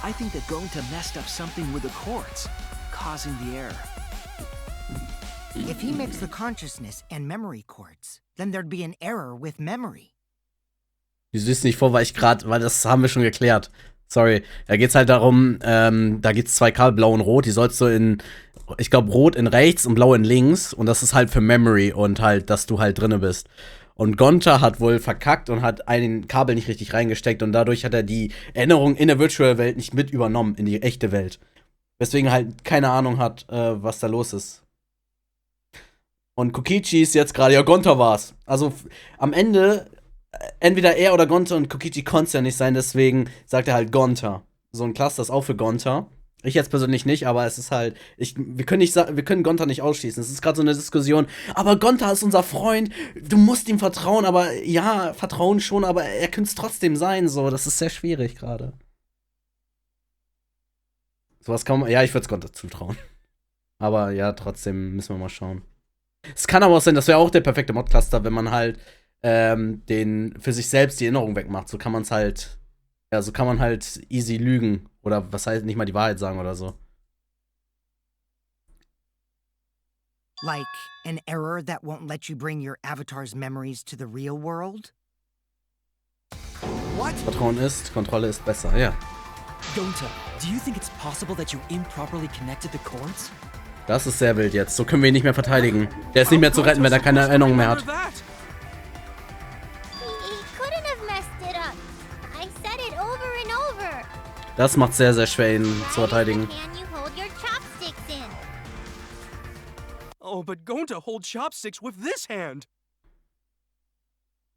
I think that Gonta messed up something with the cords, causing the error. If he mixed the consciousness and memory cords, then there'd be an error with memory. Du siehst nicht vor, weil das haben wir schon geklärt. Sorry. Da geht's halt darum, da gibt's zwei Kabel, blau und rot, die sollst du in, ich glaube, rot in rechts und blau in links. Und das ist halt für Memory und halt, dass du halt drinne bist. Und Gonta hat wohl verkackt und hat ein Kabel nicht richtig reingesteckt und dadurch hat er die Erinnerung in der Virtual-Welt nicht mit übernommen, in die echte Welt. Weswegen halt keine Ahnung hat, was da los ist. Und Kokichi ist jetzt gerade, ja, Gonta war's. Also am Ende, entweder er oder Gonta, und Kokichi konnte es ja nicht sein, deswegen sagt er halt Gonta. So ein Cluster ist auch für Gonta. Ich jetzt persönlich nicht, aber es ist halt, wir können Gonta nicht ausschließen. Es ist gerade so eine Diskussion, aber Gonta ist unser Freund, du musst ihm vertrauen, aber ja, vertrauen schon, aber er könnte es trotzdem sein, so, das ist sehr schwierig gerade. Sowas kann man, ja, ich würde es Gonta zutrauen. Aber ja, trotzdem müssen wir mal schauen. Es kann aber auch sein, das wäre auch der perfekte Mod-Cluster, wenn man halt für sich selbst die Erinnerung wegmacht. So kann man es halt, ja, so kann man halt easy lügen. Oder was heißt, nicht mal die Wahrheit sagen oder so. Like an error that won't let you bring your avatar's memories to the real world? What? Vertrauen ist, Kontrolle ist besser, ja. Gonta, do you think it's possible that you improperly connected the cords? Das ist sehr wild jetzt. So können wir ihn nicht mehr verteidigen. Der ist nicht mehr zu retten, wenn er keine Erinnerung mehr hat. He couldn't have messed it up. I said it over and over. Das macht sehr, sehr schwer, ihn zu verteidigen. Can you hold your chopsticks in? Oh, but Gonta holds chopsticks with this hand.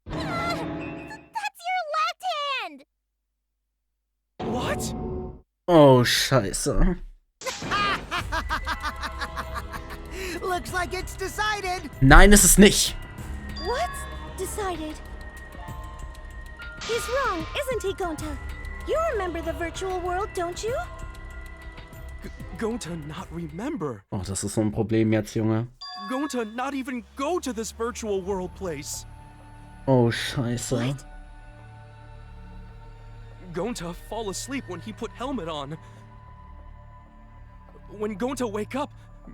That's your left hand. What? Oh, scheiße. Looks like it's decided. Nein, ist es nicht. What's decided? He's wrong, isn't he, Gonta? You remember the virtual world, don't you? Gonta not remember. Oh, das ist so ein Problem jetzt, Junge. Gonta not even go to this virtual world place. Oh, scheiße. What? Gonta fall asleep when he put helmet on. When Gonta wake up,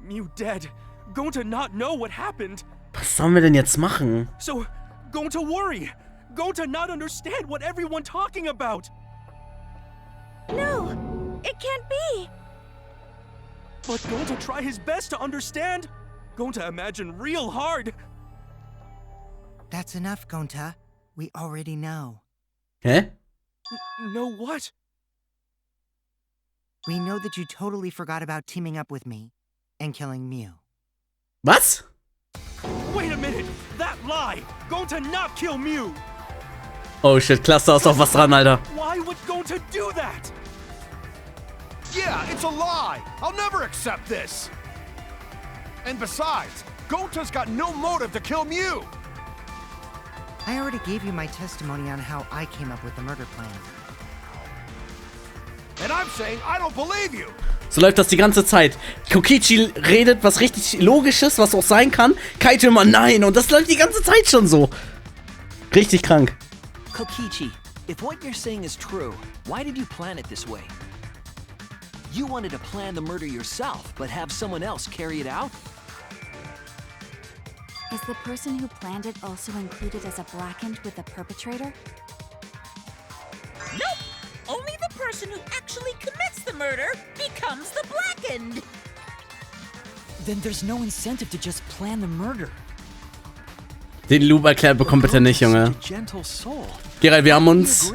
Mew dead. Gonta not know what happened. Was sollen wir denn jetzt machen? So, Gonta worry. Gonta not understand what everyone talking about. No, it can't be. But Gonta try his best to understand. Gonta imagine real hard. That's enough, Gonta. We already know. Hä? Know what? We know that you totally forgot about teaming up with me and killing Mew. Was? Wait a minute! That lie! Gonta not kill Mew! Oh shit, Cluster ist auch was dran, Alter. Why would Gonta do that? Yeah, it's a lie. I'll never accept this. And besides, Gonta's got no motive to kill Mew. I already gave you my testimony on how I came up with the murder plan. And I'm saying I don't believe you. So läuft das die ganze Zeit. Kokichi redet was richtig Logisches, was auch sein kann. Kaito immer nein. Und das läuft die ganze Zeit schon so. Richtig krank. Kokichi, if what you're saying is true, why did you plan it this way? You wanted to plan the murder yourself, but have someone else carry it out? Is the person who planned it also included as a blackened with the perpetrator? Nope! Only the person who actually commits the murder becomes the blackened! Then there's no incentive to just plan the murder. Den Loop erklärt bekommt bitte nicht, Junge. Gentle soul. Gerald, wir haben uns...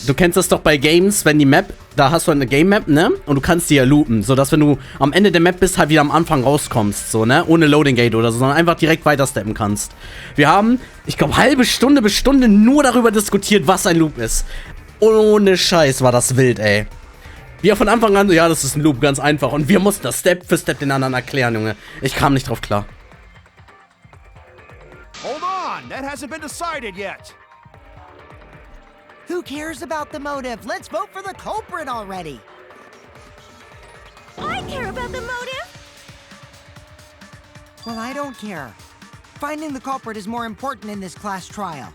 Du kennst das doch bei Games, wenn die Map... Da hast du eine Game-Map, ne? Und du kannst die ja loopen, sodass, wenn du am Ende der Map bist, halt wieder am Anfang rauskommst, so, ne? Ohne Loading Gate oder so, sondern einfach direkt weitersteppen kannst. Wir haben, ich glaube, halbe Stunde bis Stunde nur darüber diskutiert, was ein Loop ist. Ohne Scheiß war das wild, ey. Wir von Anfang an so, ja, das ist ein Loop, ganz einfach. Und wir mussten das Step für Step den anderen erklären, Junge. Ich kam nicht drauf klar. Hold on, that hasn't been decided yet. Who cares about the motive? Let's vote for the culprit already. I care about the motive. Well, I don't care. Finding the culprit is more important in this class trial.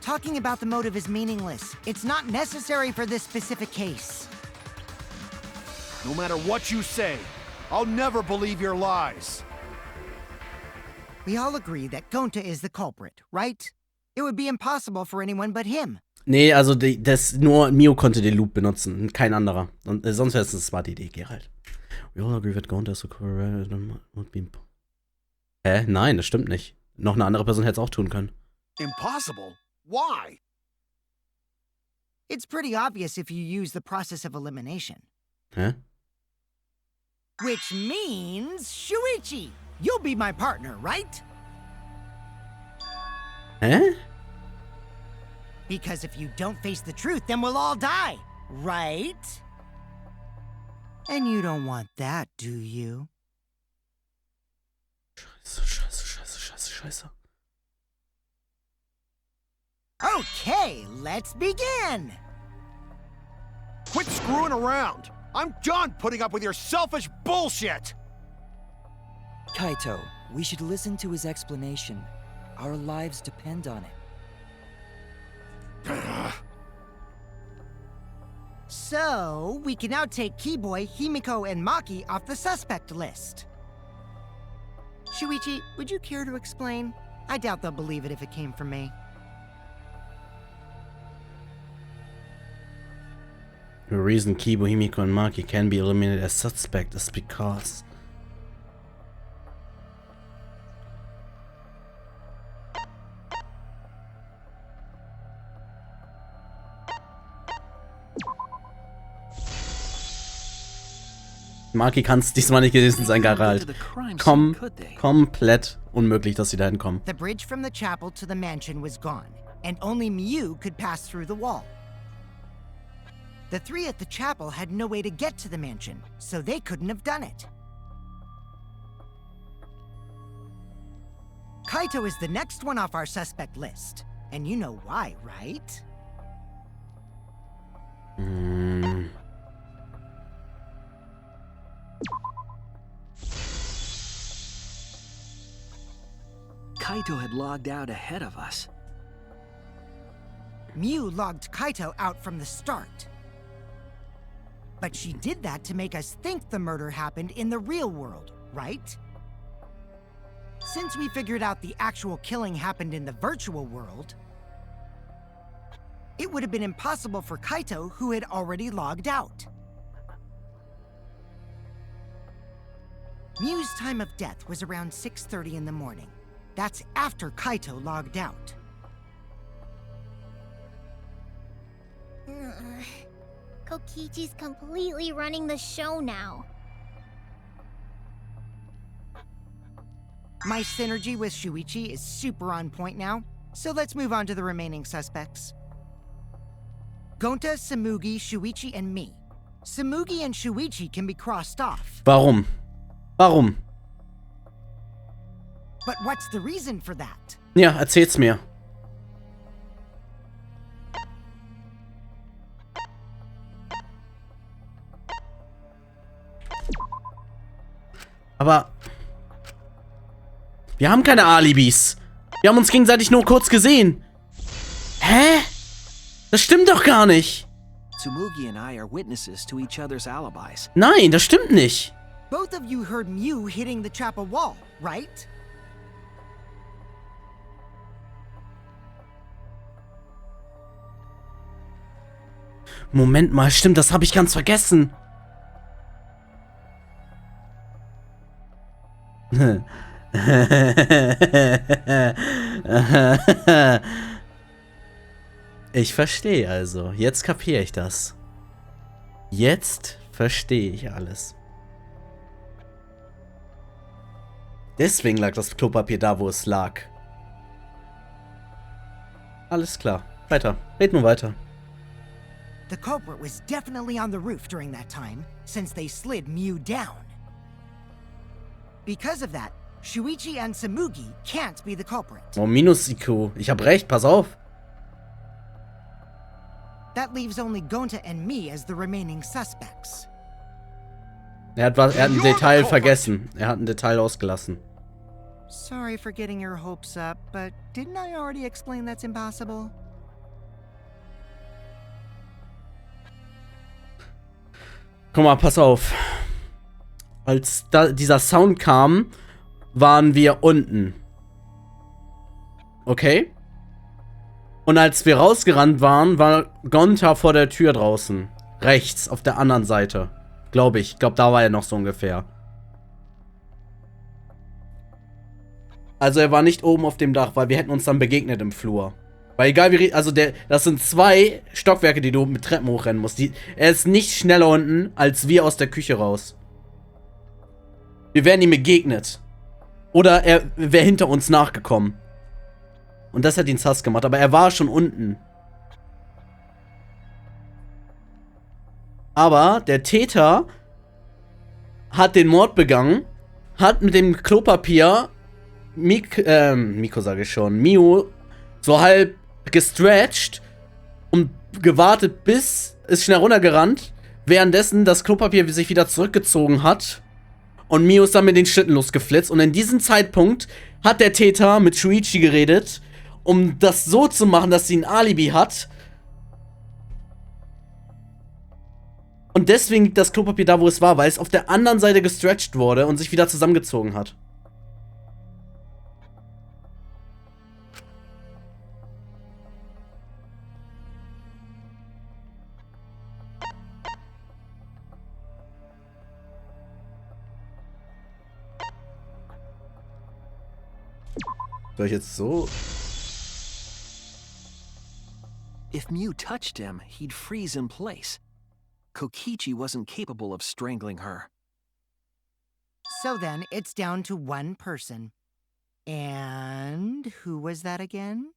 Talking about the motive is meaningless. It's not necessary for this specific case. No matter what you say, I'll never believe your lies. We all agree that Gonta is the culprit, right? It would be impossible for anyone but him. Nee, also nur Mio konnte den Loop benutzen, kein anderer. Und sonst wäre es eine smarte Idee, Gerald. We all agree that Gonta is the correct. Hä? Nein, das stimmt nicht. Noch eine andere Person hätte es auch tun können. Impossible? Why? It's pretty obvious if you use the process of elimination. Hä? Which means Shuichi, you'll be my partner, right? Hä? Because if you don't face the truth, then we'll all die, right? And you don't want that, do you? Scheiße. Okay, let's begin! Quit screwing around! I'm done putting up with your selfish bullshit! Kaito, we should listen to his explanation. Our lives depend on it. So, we can now take Keyboy, Himiko, and Maki off the suspect list. Shuichi, would you care to explain? I doubt they'll believe it if it came from me. The reason Kibo, Himiko, and Maki can be eliminated as suspect is because... Maki kann es diesmal nicht gewesen sein, Geralt. Komplett unmöglich, dass sie da hinkommen. The bridge from the chapel to the mansion was gone, and only Mew could pass through the wall. The three at the chapel had no way to get to the mansion, so they couldn't have done it. Kaito is the next one off our suspect list, and you know why, right? Kaito had logged out ahead of us. Mew logged Kaito out from the start. But she did that to make us think the murder happened in the real world, right? Since we figured out the actual killing happened in the virtual world, it would have been impossible for Kaito, who had already logged out. Mew's time of death was around 6:30 in the morning. That's after Kaito logged out. Kokichi's completely running the show now. My synergy with Shuichi is super on point now, so let's move on to the remaining suspects. Gonta, Samugi, Shuichi, and me. Samugi and Shuichi can be crossed off. Warum? Warum? But what's the reason for that? Ja, erzähl's mir. Aber wir haben keine Alibis. Wir haben uns gegenseitig nur kurz gesehen. Hä? Das stimmt doch gar nicht. Tsumugi and I are witnesses to each other's alibis. Nein, das stimmt nicht. Both of you heard Mew hitting the chapel wall, right? Moment mal, stimmt, das habe ich ganz vergessen. Ich verstehe also. Jetzt kapiere ich das. Jetzt verstehe ich alles. Deswegen lag das Klopapier da, wo es lag. Alles klar. Weiter. Red nur weiter. The culprit was definitely on the roof during that time, since they slid Mew down. Because of that, Shuichi and Samugi can't be the culprit. Oh, minus IQ. Ich hab recht, pass auf. That leaves only Gonta and me as the remaining suspects. Er hat ein Detail vergessen. Er hat ein Detail ausgelassen. Sorry for getting your hopes up, but didn't I already explain that's impossible? Guck mal, pass auf. Als dieser Sound kam, waren wir unten. Okay? Und als wir rausgerannt waren, war Gonta vor der Tür draußen. Rechts, auf der anderen Seite. Glaube ich. Ich glaube, da war er noch so ungefähr. Also er war nicht oben auf dem Dach, weil wir hätten uns dann begegnet im Flur. Weil egal wie, also das sind 2 Stockwerke, die du mit Treppen hochrennen musst. Er ist nicht schneller unten, als wir aus der Küche raus. Wir wären ihm begegnet. Oder er wäre hinter uns nachgekommen. Und das hat ihn sass gemacht, aber er war schon unten. Aber der Täter hat den Mord begangen, hat mit dem Klopapier Miko sage ich schon, Miu so halb gestretched und gewartet, bis ist schnell runtergerannt, währenddessen das Klopapier sich wieder zurückgezogen hat und Miu ist dann mit den Schlitten losgeflitzt und in diesem Zeitpunkt hat der Täter mit Shuichi geredet, um das so zu machen, dass sie ein Alibi hat. Und deswegen liegt das Klopapier da, wo es war, weil es auf der anderen Seite gestretched wurde und sich wieder zusammengezogen hat. Soll ich jetzt so? If Mew touched him, he'd freeze in place. Kokichi wasn't capable of strangling her. So then, it's down to one person. And who was that again?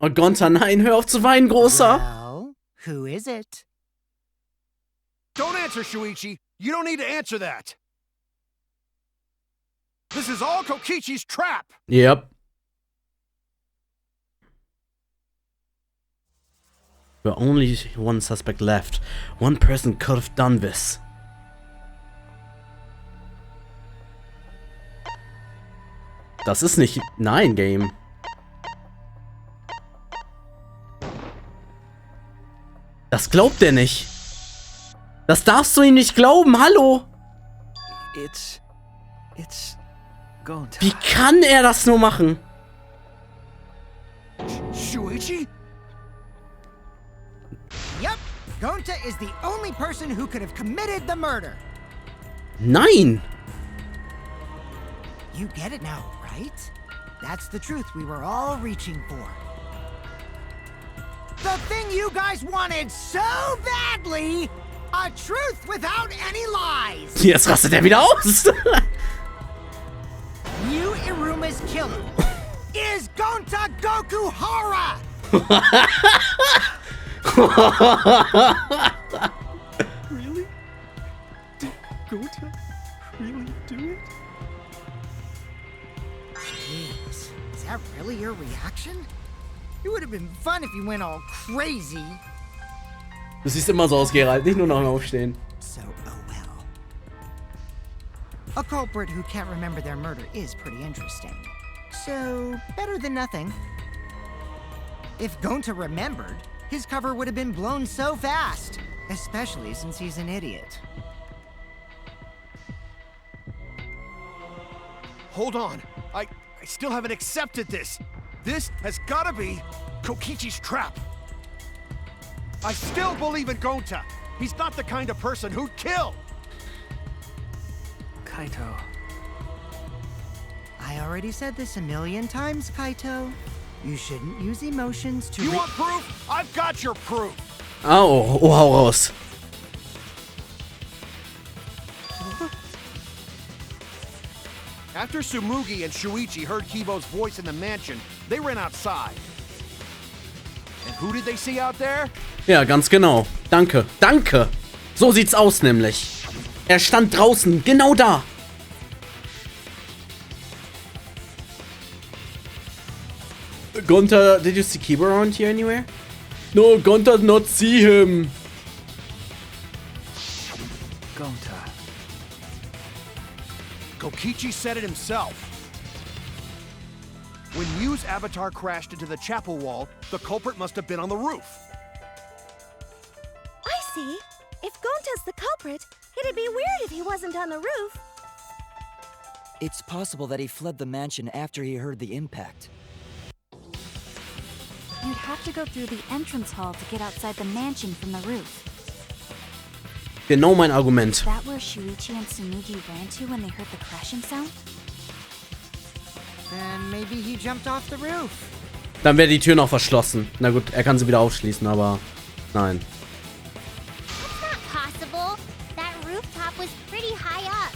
Oh Gonta, nein, hör auf zu weinen, Großer! Well, who is it? Don't answer, Shuichi. You don't need to answer that. This is all Kokichi's trap. Yep. There only one suspect left. One person could have done this. Das ist nicht... Nein, Game. Das glaubt er nicht. Das darfst du ihm nicht glauben, hallo? It's Gonta. Wie kann er das nur machen? Shuichi? Yep, Gonta is the only person who could have committed the murder. Nein! You get it now, right? That's the truth we were all reaching for. The thing you guys wanted so badly! A truth without any lies! Jetzt rastet er wieder aus! Mew Iruma's killer is Gonta Gokuhara! Really? Did Gonta really do it? Jeez, is that really your reaction? It would have been fun if you went all crazy. Du siehst immer so aus, Geralt, nicht nur noch aufstehen. So, oh well. A culprit who can't remember their murder is pretty interesting. So, better than nothing. If Gonta remembered, his cover would have been blown so fast. Especially since he's an idiot. Hold on. I still haven't accepted this. This has gotta be Kokichi's trap. I still believe in Gonta. He's not the kind of person who'd kill. Kaito. I already said this a million times, Kaito. You shouldn't use emotions to... You want proof? I've got your proof. Au, oh, hau raus. After Tsumugi and Shuichi heard Kibo's voice in the mansion, they ran outside. And who did they see out there? Ja, ganz genau. Danke, danke. So sieht's aus nämlich. Er stand draußen, genau da. Gonta, did you see Kibo around here anywhere? No, Gonta did not see him. Gonta. Kokichi said it himself. When Mew's avatar crashed into the chapel wall, the culprit must have been on the roof. I see. If Gonta's the culprit, it'd be weird if he wasn't on the roof. It's possible that he fled the mansion after he heard the impact. You'd have to go through the entrance hall to get outside the mansion from the roof. Genau mein Argument. Is that where Shuichi and Tsumugi ran to when they heard the crashing sound? Then maybe he jumped off the roof. Dann wäre die Tür noch verschlossen. Na gut, er kann sie wieder aufschließen, aber nein. That's not possible. That rooftop was pretty high up.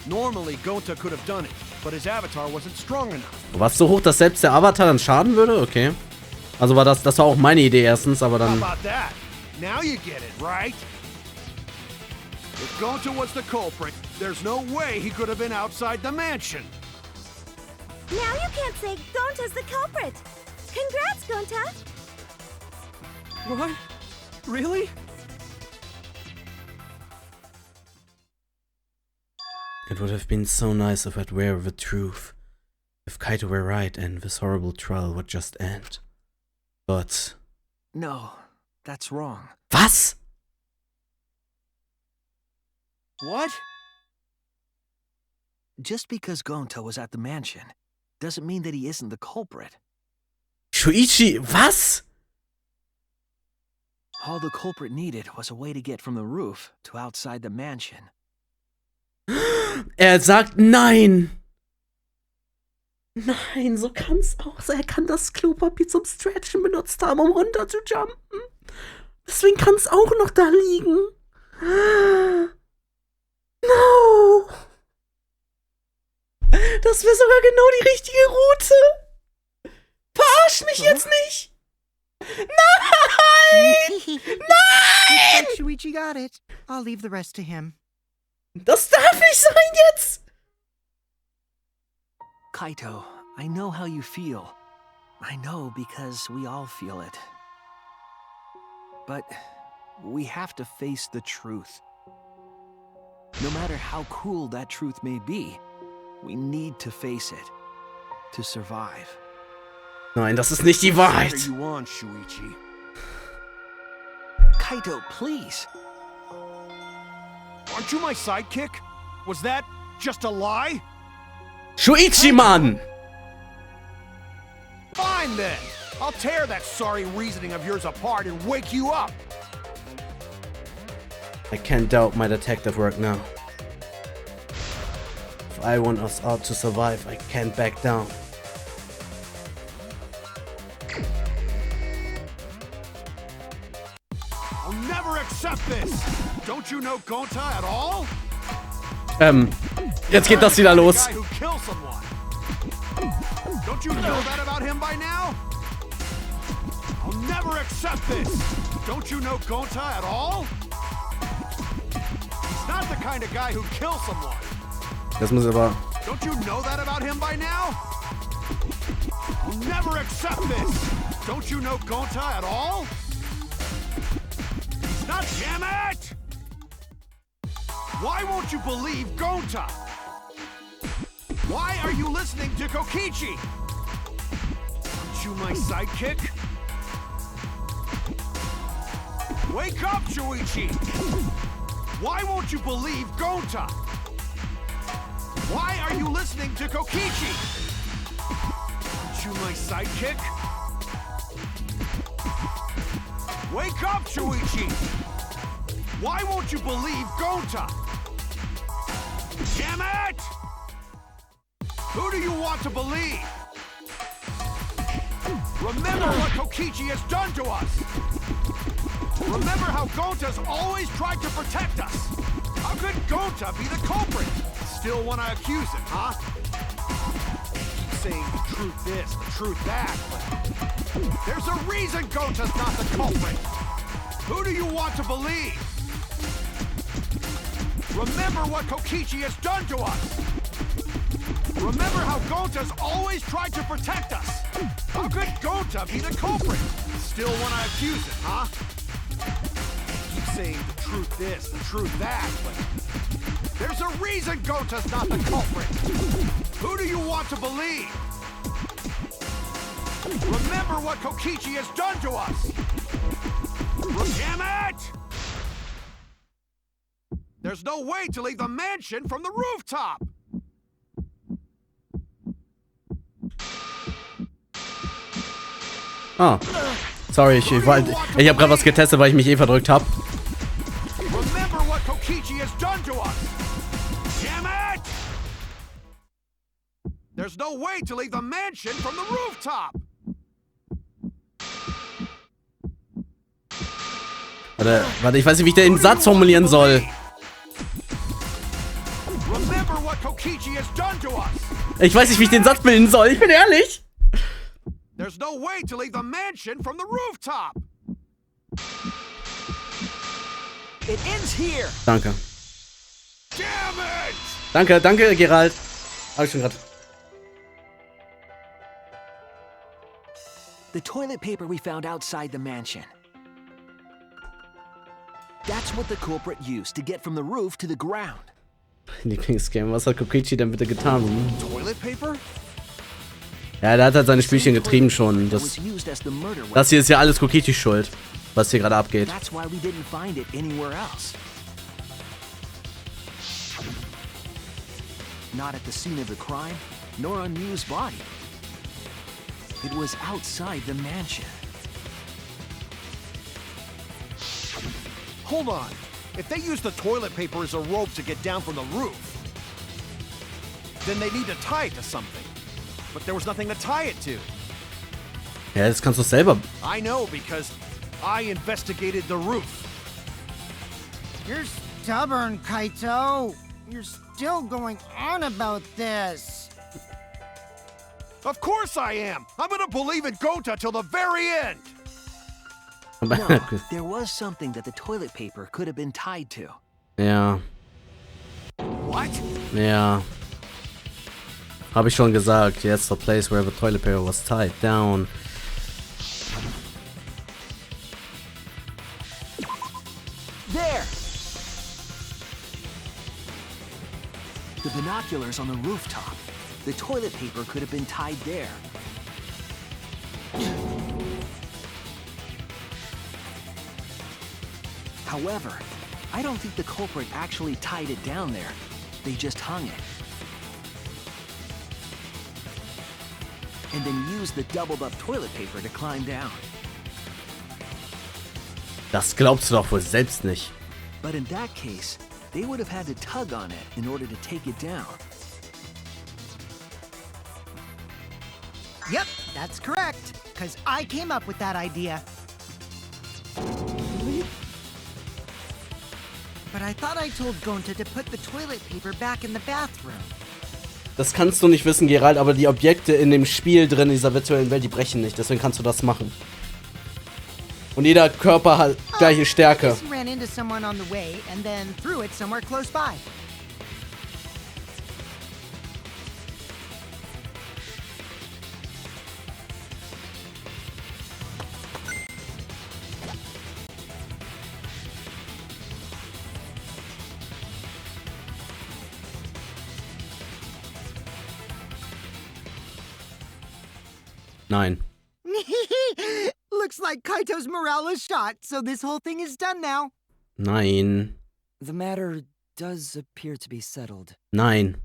Normally, Gonta could have done it, but his avatar wasn't strong enough. Was so hoch, dass selbst der Avatar dann schaden würde? Okay. Also war das war auch meine Idee erstens, aber dann... How about that? Now you get it, right? If Gonta was the culprit, there's no way he could have been outside the mansion. Now you can't say Gonta's the culprit. Congrats, Gonta. What? Really? It would have been so nice if I'd wear the truth. If Kaito were right and this horrible trial would just end. But... No, that's wrong. Was? What? Just because Gonta was at the mansion doesn't mean that he isn't the culprit. Shuichi, was? All the culprit needed was a way to get from the roof to outside the mansion. Er sagt nein. Nein, so kann's auch sein. Er kann das Klopapier zum Stretchen benutzt haben, um runter zu jumpen. Deswegen kann's auch noch da liegen. No. Das wäre sogar genau die richtige Route. Verarsch mich jetzt nicht. Nein! Nein! Shuichi got it. I'll leave the rest to him. Das darf nicht sein jetzt! Kaito, I know how you feel. I know because we all feel it. But we have to face the truth. No matter how cruel that truth may be, we need to face it to survive. Nein, das ist nicht die Wahrheit. What are you on, Shuichi? Kaito, please. Aren't you my sidekick? Was that just a lie? Shuichi, Mann! Fine then. I'll tear that sorry reasoning of yours apart and wake you up. I can't doubt my detective work now. If I want us all to survive, I can't back down. I'll never accept this. Don't you know Gonta at all? Jetzt geht das wieder los. Guy who kills someone. Don't you know that about him by now? I'll never accept this. Don't you know Gonta at all? He's not the kind of guy who kills someone. Das muss aber... Don't you know that about him by now? I'll never accept this. Don't you know Gonta at all? He's not, damn it! Why won't you believe Gonta? Why are you listening to Kokichi? Aren't you my sidekick? Wake up, Shuichi! Why won't you believe Gonta? Why are you listening to Kokichi? Aren't you my sidekick? Wake up, Shuichi! Why won't you believe Gonta? Damn it! Who do you want to believe? Remember what Kokichi has done to us! Remember how Gonta's always tried to protect us! How could Gonta be the culprit? Still want to accuse him, huh? Keep saying the truth this, the truth that, but there's a reason Gonta's not the culprit! Who do you want to believe? Remember what Kokichi has done to us! Remember how Gonta's always tried to protect us! How could Gonta be the culprit? Still want to accuse him, huh? Keep saying the truth this, the truth that, but there's a reason Gonta's not the culprit! Who do you want to believe? Remember what Kokichi has done to us! Damn it! There's no way to leave the mansion from the rooftop! Ah. Sorry, ich habe gerade was getestet, weil ich mich verdrückt habe. Remember what Kokichi has done to us! Damn it! way to leave the mansion from the rooftop. Warte, ich weiß nicht, wie ich den Satz formulieren soll. Remember what Kokichi has done to us. Ich weiß nicht, wie ich den Satz bilden soll, ich bin ehrlich. There's no way to leave the mansion from the rooftop. It ends here. Danke. Damn it! Danke, Gerald. Hab ich schon grad. The toilet paper we found outside the mansion. That's what the culprit used to get from the roof to the ground. Lieblingsgame, was hat Kokichi denn bitte getan? Toilet paper? Ja, der hat halt seine Spielchen getrieben schon. Das hier ist ja alles Kokichis Schuld, was hier gerade abgeht. That's why we didn't find it anywhere else. Not at the scene of the crime, nor on Miu's body. It was outside the mansion. Hold on. If they use the toilet paper as a rope to get down from the roof, then they need to tie it to something. But there was nothing to tie it to. Ja, das kannst du selber. I know because I investigated the roof. You're stubborn, Kaito. You're still going on about this. Of course I am. I'm gonna believe in Gota till the very end. No, there was something that the toilet paper could have been tied to. Ja. What? Ja. Habe ich schon gesagt. Yes, the place where the toilet paper was tied down. There! The binoculars on the rooftop. The toilet paper could have been tied there. However, I don't think the culprit actually tied it down there. They just hung it. And then used the doubled up toilet paper to climb down. Das glaubst du doch wohl selbst nicht. But in that case, they would have had to tug on it in order to take it down. Yep, that's correct. Because I came up with that idea. But I thought I told Gonta to put the toilet paper back in the bathroom. Das kannst du nicht wissen, Gerald, aber die Objekte in dem Spiel drin, in dieser virtuellen Welt, die brechen nicht. Deswegen kannst du das machen. Und jeder Körper hat gleiche Stärke. I just ran into someone on the way and then threw it somewhere close by. Nein. Looks like Kaito's morale is shot, so this whole thing is done now. Nein. The matter does appear to be settled. Nein.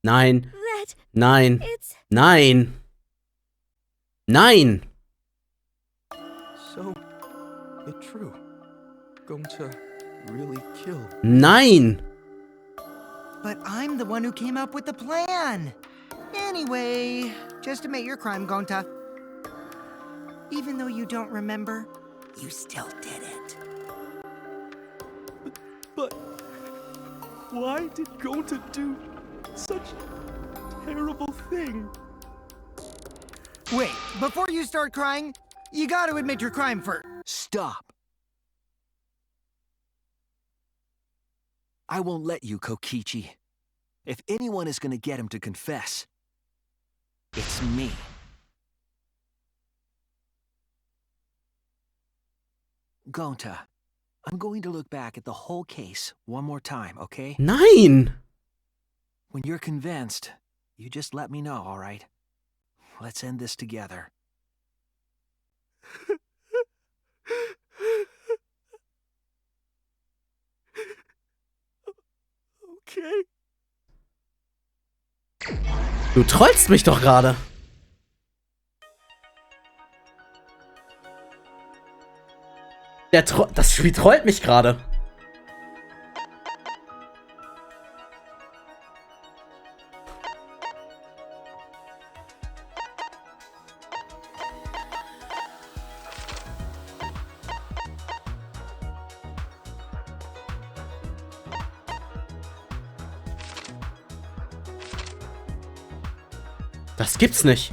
Nein. That Nein. it's Nein. Nein. So, it's true. Gonta really killed. Nein. But I'm the one who came up with the plan. Anyway, just admit your crime, Gonta. Even though you don't remember, you still did it. But why did Gonta do such a terrible thing? Wait, before you start crying, you gotta admit your crime first. Stop. I won't let you, Kokichi. If anyone is gonna get him to confess, it's me. Gonta, I'm going to look back at the whole case one more time, okay? Nein. When you're convinced, you just let me know, all right? Let's end this together. Okay. Du trollst mich doch gerade. Das Spiel trollt mich gerade. Das gibt's nicht.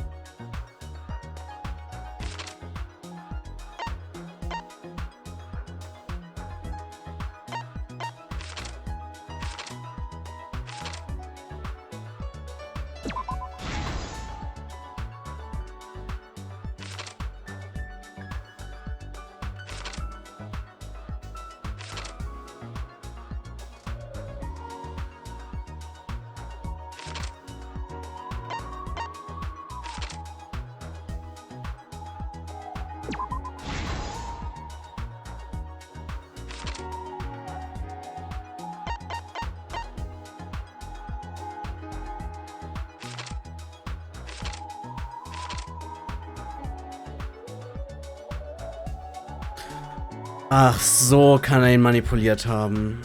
Ach, so kann er ihn manipuliert haben.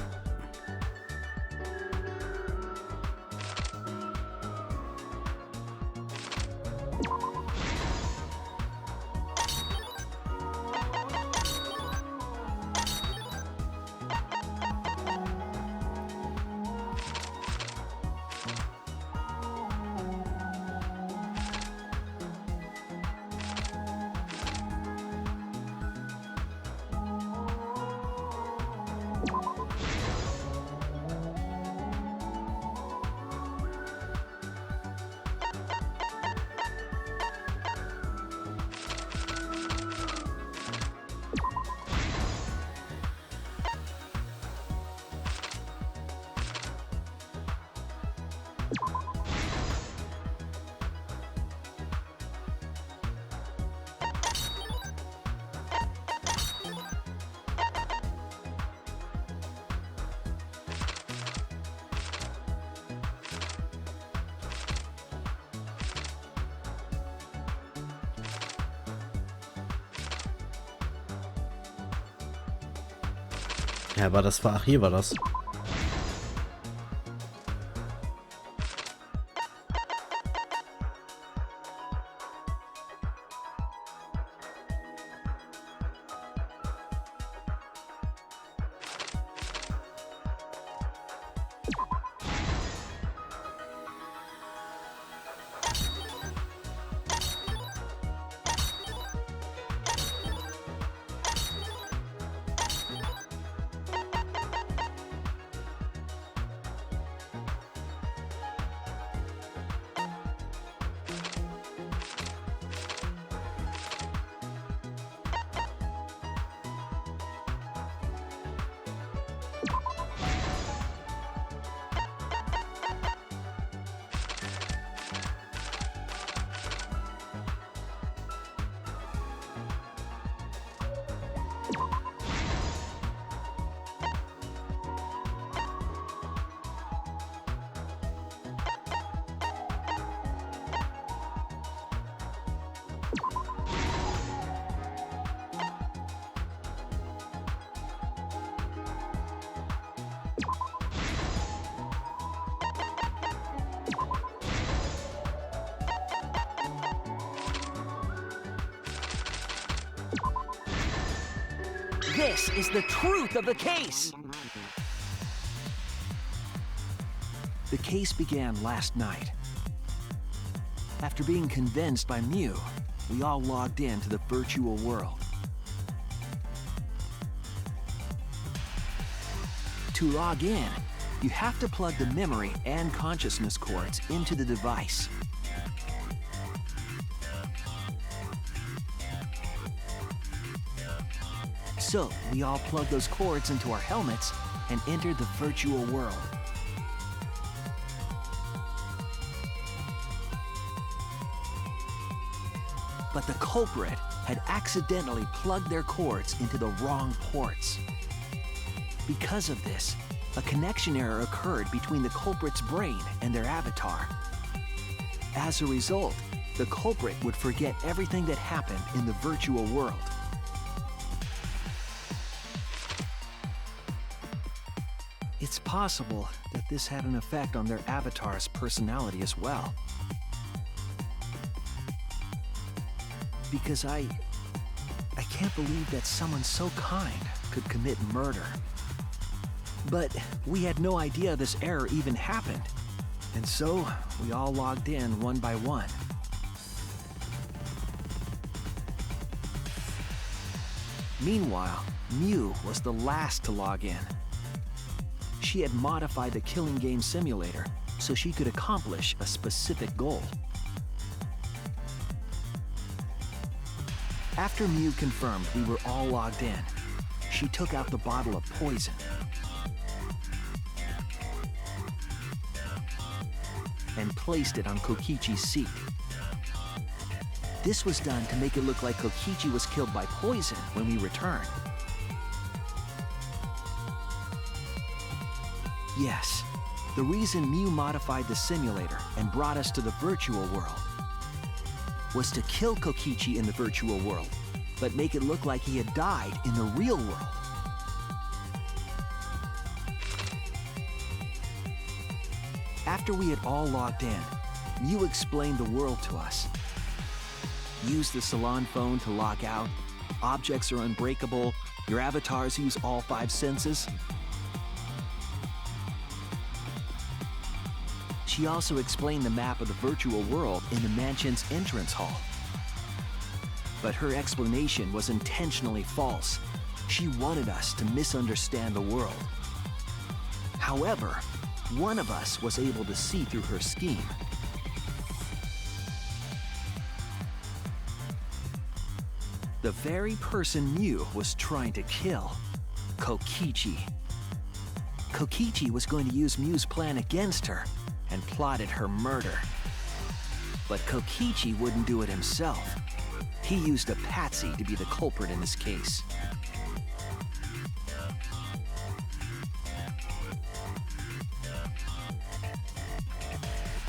Ja, war das war. Ach, hier war das. This is the truth of the case! The case began last night. After being convinced by Mew, we all logged in to the virtual world. To log in, you have to plug the memory and consciousness cords into the device. So, we all plug those cords into our helmets and enter the virtual world. But the culprit had accidentally plugged their cords into the wrong ports. Because of this, a connection error occurred between the culprit's brain and their avatar. As a result, the culprit would forget everything that happened in the virtual world. It's possible that this had an effect on their avatar's personality as well. Because I can't believe that someone so kind could commit murder. But we had no idea this error even happened. And so, we all logged in one by one. Meanwhile, Mew was the last to log in. She had modified the killing game simulator so she could accomplish a specific goal. After Mew confirmed we were all logged in, she took out the bottle of poison. And placed it on Kokichi's seat. This was done to make it look like Kokichi was killed by poison when we returned. Yes, the reason Mew modified the simulator and brought us to the virtual world was to kill Kokichi in the virtual world, but make it look like he had died in the real world. After we had all logged in, Mew explained the world to us. Use the salon phone to log out, objects are unbreakable, your avatars use all 5 senses. She also explained the map of the virtual world in the mansion's entrance hall. But her explanation was intentionally false. She wanted us to misunderstand the world. However, one of us was able to see through her scheme. The very person Mew was trying to kill, Kokichi. Kokichi was going to use Mew's plan against her and plotted her murder. But Kokichi wouldn't do it himself. He used a patsy to be the culprit in this case.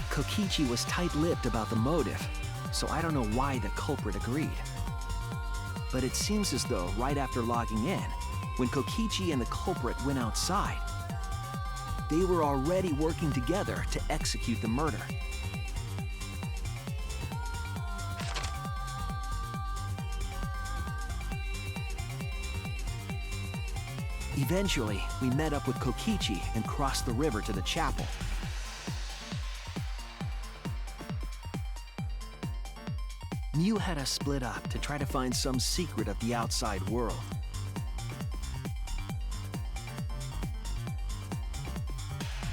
Kokichi was tight-lipped about the motive, so I don't know why the culprit agreed. But it seems as though right after logging in, when Kokichi and the culprit went outside, they were already working together to execute the murder. Eventually, we met up with Kokichi and crossed the river to the chapel. Mew had us split up to try to find some secret of the outside world.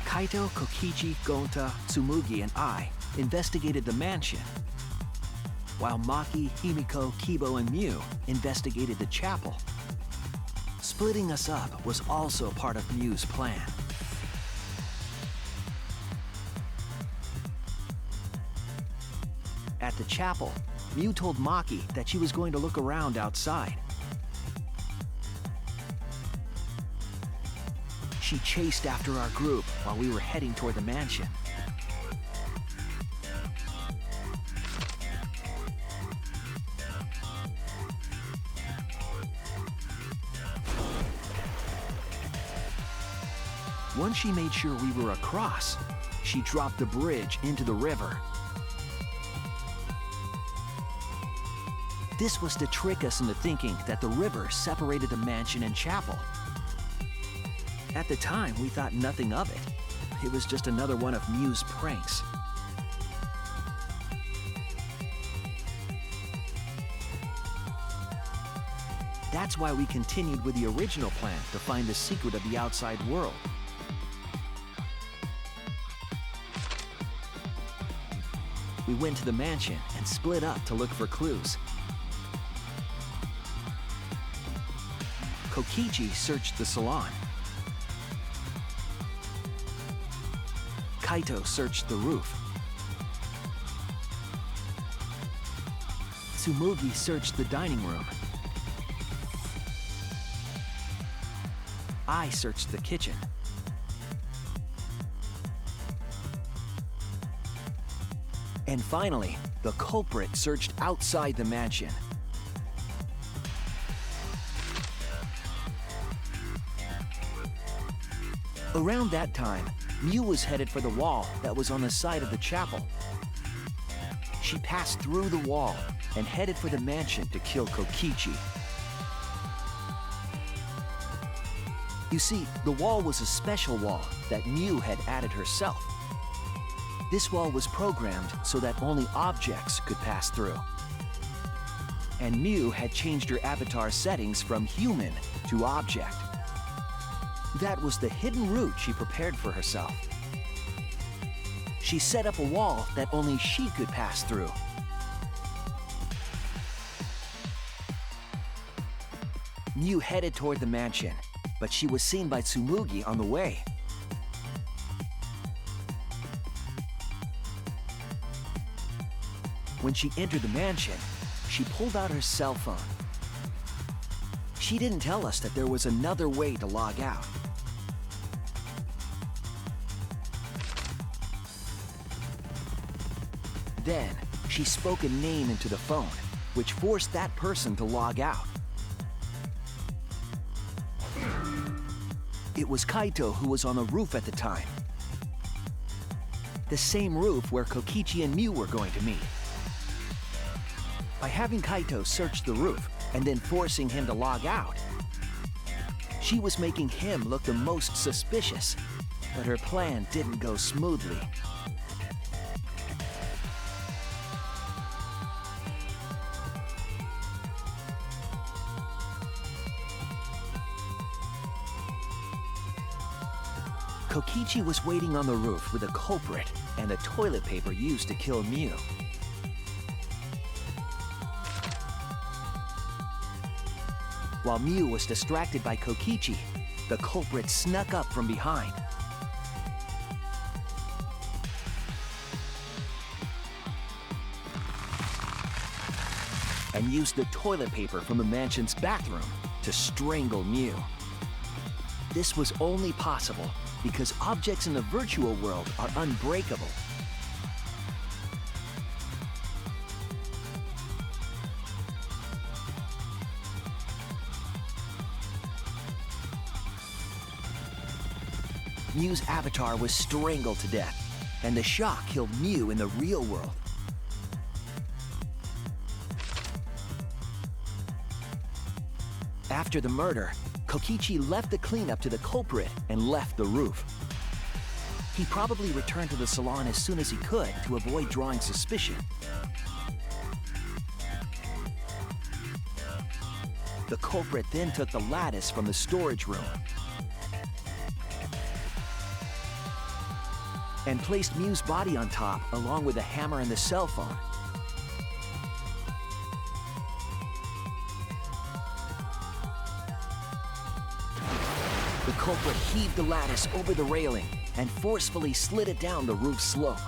Kaito, Kokichi, Gonta, Tsumugi, and I investigated the mansion, while Maki, Himiko, Kibo, and Mew investigated the chapel. Splitting us up was also part of Mew's plan. At the chapel, Mew told Maki that she was going to look around outside. She chased after our group while we were heading toward the mansion. Once she made sure we were across, she dropped the bridge into the river. This was to trick us into thinking that the river separated the mansion and chapel. At the time, we thought nothing of it. It was just another one of Mew's pranks. That's why we continued with the original plan to find the secret of the outside world. We went to the mansion and split up to look for clues. Kokichi searched the salon. Kaito searched the roof. Tsumugi searched the dining room. I searched the kitchen. And finally, the culprit searched outside the mansion. Around that time, Mew was headed for the wall that was on the side of the chapel. She passed through the wall and headed for the mansion to kill Kokichi. You see, the wall was a special wall that Mew had added herself. This wall was programmed so that only objects could pass through. and Mew had changed her avatar settings from human to object. That was the hidden route she prepared for herself. She set up a wall that only she could pass through. Mew headed toward the mansion, but she was seen by Tsumugi on the way. When she entered the mansion, she pulled out her cell phone. She didn't tell us that there was another way to log out. Then, she spoke a name into the phone, which forced that person to log out. It was Kaito who was on the roof at the time. The same roof where Kokichi and Mew were going to meet. By having Kaito search the roof and then forcing him to log out, she was making him look the most suspicious, but her plan didn't go smoothly. Kokichi was waiting on the roof with a culprit and the toilet paper used to kill Mew. While Mew was distracted by Kokichi, the culprit snuck up from behind. And used the toilet paper from the mansion's bathroom to strangle Mew. This was only possible because objects in the virtual world are unbreakable. Mew's avatar was strangled to death, and the shock killed Mew in the real world. After the murder, Kokichi left the cleanup to the culprit and left the roof. He probably returned to the salon as soon as he could to avoid drawing suspicion. The culprit then took the lattice from the storage room and placed Mew's body on top along with the hammer and the cell phone. The culprit heaved the lattice over the railing and forcefully slid it down the roof slope.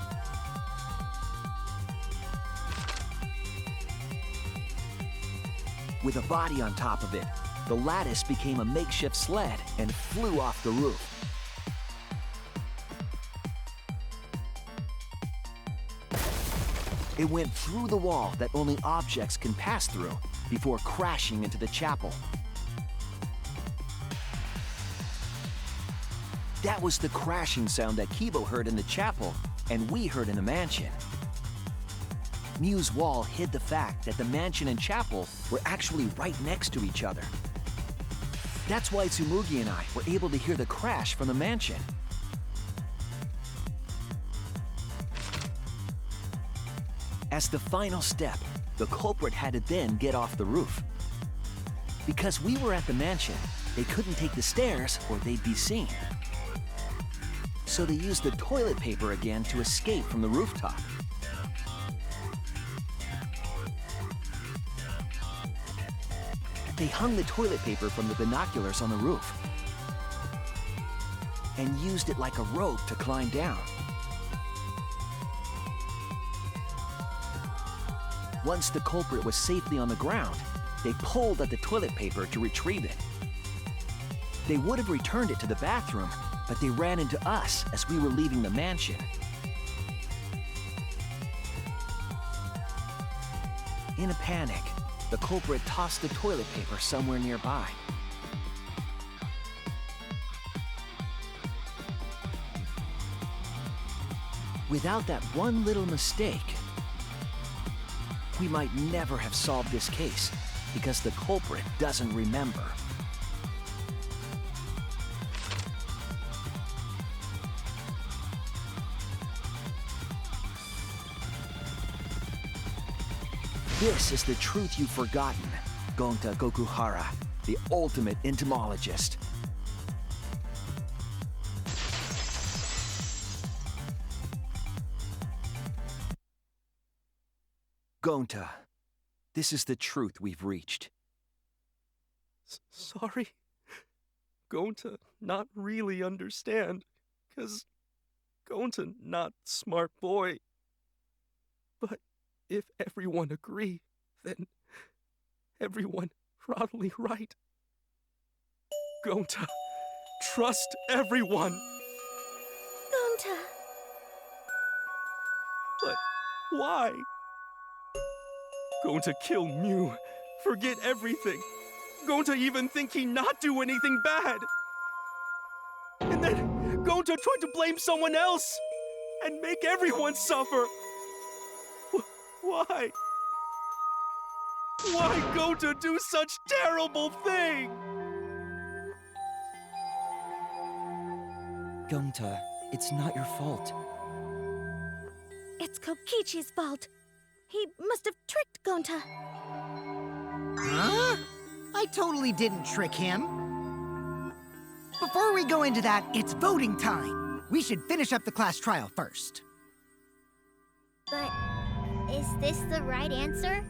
With a body on top of it, the lattice became a makeshift sled and flew off the roof. It went through the wall that only objects can pass through before crashing into the chapel. That was the crashing sound that Kibo heard in the chapel and we heard in the mansion. Mew's wall hid the fact that the mansion and chapel were actually right next to each other. That's why Tsumugi and I were able to hear the crash from the mansion. As the final step, the culprit had to then get off the roof. Because we were at the mansion, they couldn't take the stairs or they'd be seen. So they used the toilet paper again to escape from the rooftop. They hung the toilet paper from the binoculars on the roof and used it like a rope to climb down. Once the culprit was safely on the ground, they pulled at the toilet paper to retrieve it. They would have returned it to the bathroom, but they ran into us as we were leaving the mansion. In a panic, the culprit tossed the toilet paper somewhere nearby. Without that one little mistake, we might never have solved this case because the culprit doesn't remember. This is the truth you've forgotten. Gonta Gokuhara, the ultimate entomologist. Gonta, this is the truth we've reached. Sorry. Gonta not really understand, 'cause Gonta not smart boy. But if everyone agree, then everyone probably right. Gonta, trust everyone. Gonta. But why? Gonta kill Mew, forget everything. Gonta even think he not do anything bad. And then Gonta tried to blame someone else and make everyone suffer. Why? Why Gonta do such terrible thing? Gonta, it's not your fault. It's Kokichi's fault. He must have tricked Gonta. Huh? I totally didn't trick him. Before we go into that, it's voting time. We should finish up the class trial first. But is this the right answer?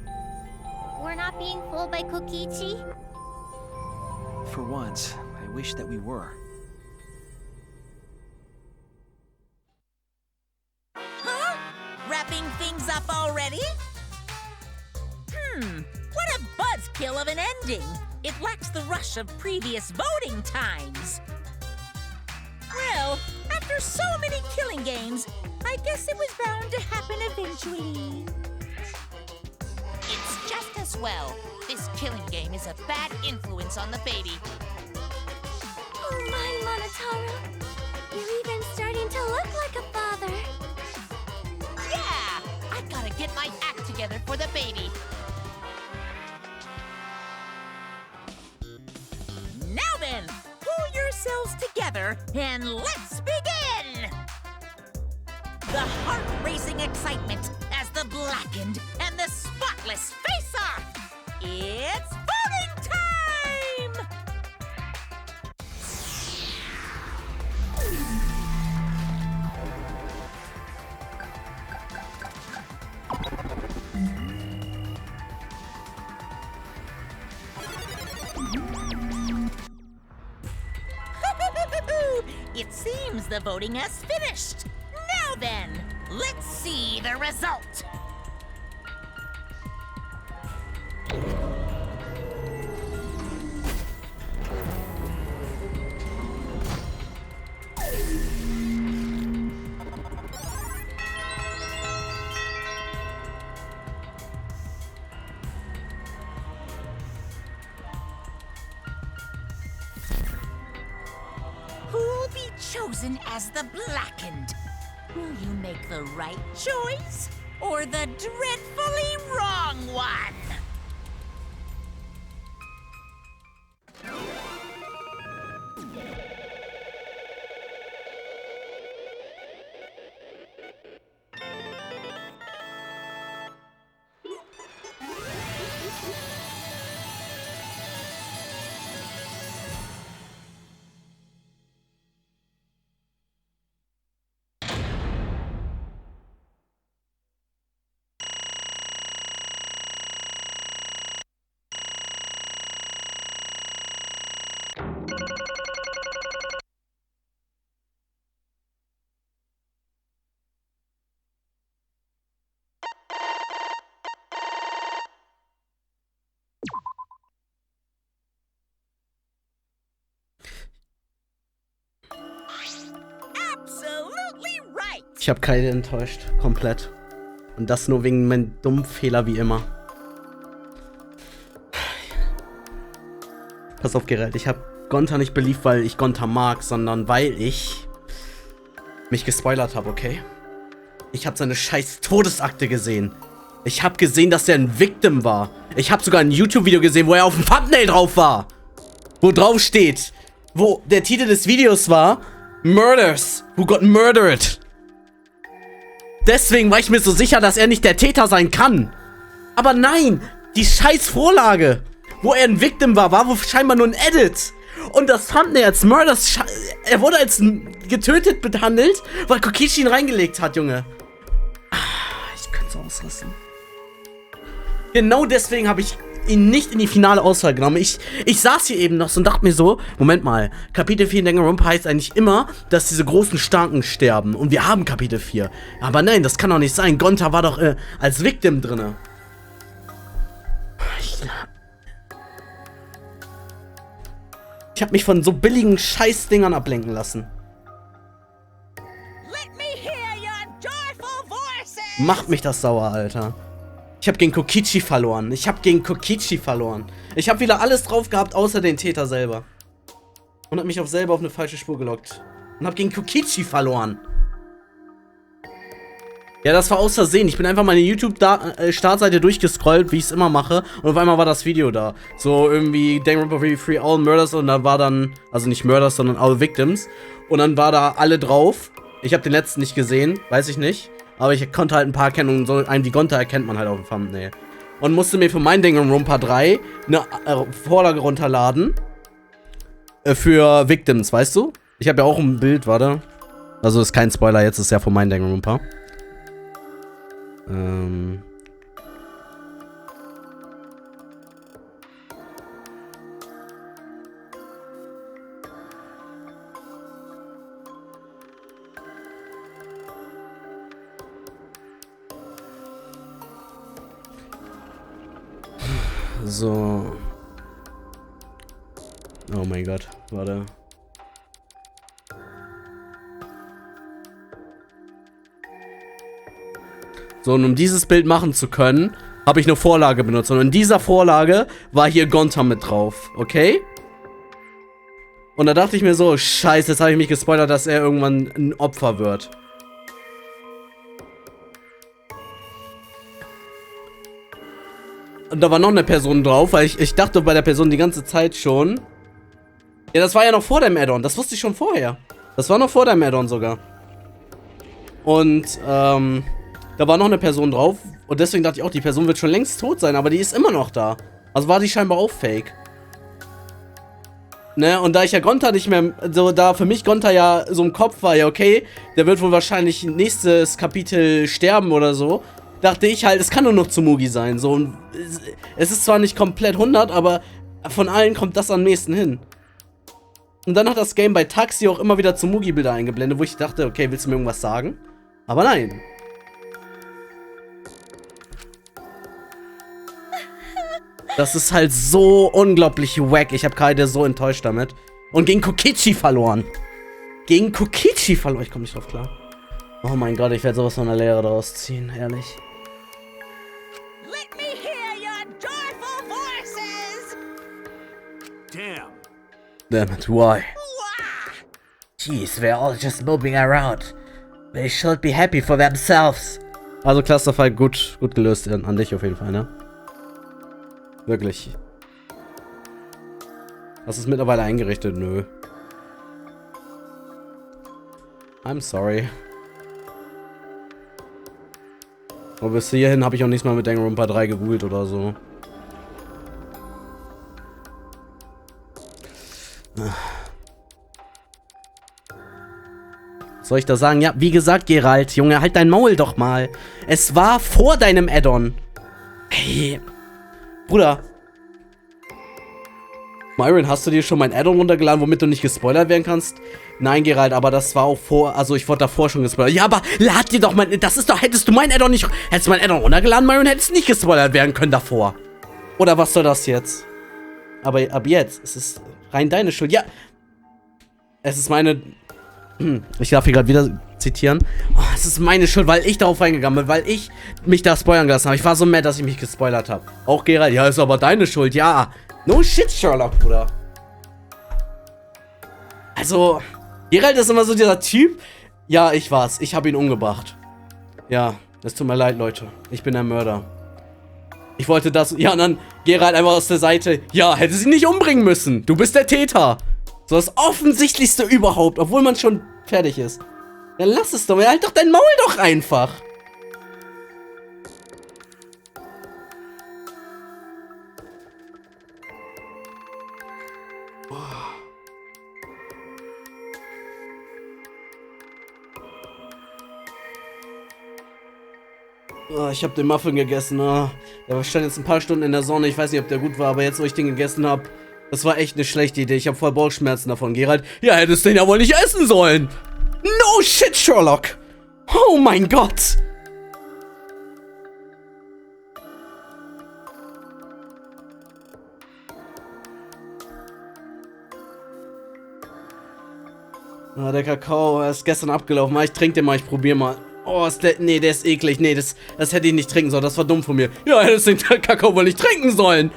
We're not being fooled by Kokichi? For once, I wish that we were. Huh? Wrapping things up already? What a buzzkill of an ending! It lacks the rush of previous voting times. Well, after so many killing games, I guess it was bound to happen eventually. It's just as well. This killing game is a bad influence on the baby. Oh my, Monotaro. You're even starting to look like a father. Yeah! I gotta get my act together for the baby. Now then, pull yourselves together and let's begin! The heart-racing excitement as the blackened and the spotless face off! It's voting time! It seems the voting has finished. Now then, let's see the result. Who'll be chosen as the blackened? Will you make the right choice or the dreadfully wrong one? Absolutely right. Ich habe Kaide enttäuscht. Komplett. Und das nur wegen meinem dummen Fehler wie immer. Pass auf, Geralt. Ich habe Gonta nicht beliebt, weil ich Gonta mag, sondern weil ich mich gespoilert habe, okay? Ich habe seine scheiß Todesakte gesehen. Ich habe gesehen, dass er ein Victim war. Ich habe sogar ein YouTube-Video gesehen, wo er auf dem Thumbnail drauf war. Wo drauf steht, wo der Titel des Videos war Murders who got murdered. Deswegen war ich mir so sicher, dass er nicht der Täter sein kann. Aber nein, die scheiß Vorlage, wo er ein Victim war wohl scheinbar nur ein Edit. Und das Thumbnail als Murders, er wurde als getötet behandelt, weil Kokichi ihn reingelegt hat, Junge. Ich könnte es ausrasten. Genau deswegen habe ich ihn nicht in die finale Auswahl genommen. Ich saß hier eben noch so und dachte mir so, Moment mal, Kapitel 4 in Danganronpa heißt eigentlich immer, dass diese großen Starken sterben. Und wir haben Kapitel 4. Aber nein, das kann doch nicht sein. Gonta war doch als Victim drinne. Ich habe mich von so billigen Scheißdingern ablenken lassen. Macht mich das sauer, Alter. Ich habe gegen Kokichi verloren. Ich habe wieder alles drauf gehabt, außer den Täter selber. Und habe mich selber auf eine falsche Spur gelockt. Und habe gegen Kokichi verloren. Ja, das war aus Versehen. Ich bin einfach meine YouTube-Startseite durchgescrollt, wie ich es immer mache. Und auf einmal war das Video da. So irgendwie Danganronpa Really Free All Murders. Und da war dann, also nicht Murders, sondern All Victims. Und dann war da alle drauf. Ich habe den letzten nicht gesehen, weiß ich nicht. Aber ich konnte halt ein paar erkennen. Und so einen wie Gonta erkennt man halt auf dem Thumbnail. Und musste mir für mein Danganronpa 3 eine Vorlage runterladen. Für Victims, weißt du? Ich habe ja auch ein Bild, warte. Also ist kein Spoiler, jetzt ist ja von meinem Danganronpa. So. Oh mein Gott, warte. So, und um dieses Bild machen zu können, habe ich eine Vorlage benutzt. Und in dieser Vorlage war hier Gonta mit drauf, okay? Und da dachte ich mir so, scheiße, jetzt habe ich mich gespoilert, dass er irgendwann ein Opfer wird. Und da war noch eine Person drauf, weil ich dachte bei der Person die ganze Zeit schon. Ja, das war ja noch vor dem Add-on, das wusste ich schon vorher. Das war noch vor dem Add-on sogar. Und, da war noch eine Person drauf und deswegen dachte ich auch, die Person wird schon längst tot sein, aber die ist immer noch da. Also war die scheinbar auch fake. Ne, und da ich ja Gonta nicht mehr, so da für mich Gonta ja so im Kopf war, ja okay, der wird wohl wahrscheinlich nächstes Kapitel sterben oder so, dachte ich halt, es kann nur noch Tsumugi sein. So, und es ist zwar nicht komplett 100, aber von allen kommt das am nächsten hin. Und dann hat das Game bei Taxi auch immer wieder Tsumugi-Bilder eingeblendet, wo ich dachte, okay, willst du mir irgendwas sagen? Aber nein. Das ist halt so unglaublich wack. Ich habe Kaide so enttäuscht damit. Und gegen Kokichi verloren. Ich komme nicht drauf klar. Oh mein Gott, ich werde sowas von der Lehre daraus ziehen, ehrlich. Let me hear your joyful voices. Damn it, why? Jeez, they're all just moving around. They should be happy for themselves. Also Clusterfight gut gelöst an dich auf jeden Fall, ne? Wirklich. Hast du es mittlerweile eingerichtet? Nö. I'm sorry. Aber bis hierhin habe ich auch nicht mal mit Danganronpa 3 gegoogelt oder so. Was soll ich da sagen? Ja, wie gesagt, Geralt, Junge, halt dein Maul doch mal. Es war vor deinem Add-on. Hey. Bruder. Myron, hast du dir schon mein Add-on runtergeladen, womit du nicht gespoilert werden kannst? Nein, Geralt, aber das war auch vor, also ich wurde davor schon gespoilert. Ja, aber lad dir doch mein, das ist doch, hättest du mein Add-on nicht, hättest du mein Add-on runtergeladen, Myron, hättest nicht gespoilert werden können davor. Oder was soll das jetzt? Aber ab jetzt, es ist rein deine Schuld. Ja, es ist meine, ich darf hier gerade wieder zitieren. Oh, es ist meine Schuld, weil ich darauf reingegangen bin, weil ich mich da spoilern gelassen habe. Ich war so mad, dass ich mich gespoilert habe. Auch Geralt, ja, ist aber deine Schuld, ja. No shit, Sherlock, Bruder. Also, Geralt ist immer so dieser Typ. Ja, ich war's. Ich habe ihn umgebracht. Ja, es tut mir leid, Leute. Ich bin der Mörder. Ich wollte das. Ja, und dann Geralt einfach aus der Seite. Ja, hätte sie nicht umbringen müssen. Du bist der Täter. So das Offensichtlichste überhaupt, obwohl man schon fertig ist. Ja, lass es doch. Halt doch dein Maul doch einfach. Oh, ich habe den Muffin gegessen. Oh. Der stand jetzt ein paar Stunden in der Sonne. Ich weiß nicht, ob der gut war, aber jetzt, wo ich den gegessen habe, das war echt eine schlechte Idee. Ich habe voll Bauchschmerzen davon. Gerald, ja, hättest den ja wohl nicht essen sollen. No shit, Sherlock. Oh mein Gott. Oh, der Kakao ist gestern abgelaufen. Ich trinke den mal, ich probiere mal. Oh, nee, der ist eklig. Nee, das hätte ich nicht trinken sollen. Das war dumm von mir. Ja, hättest den Kakao wohl nicht trinken sollen.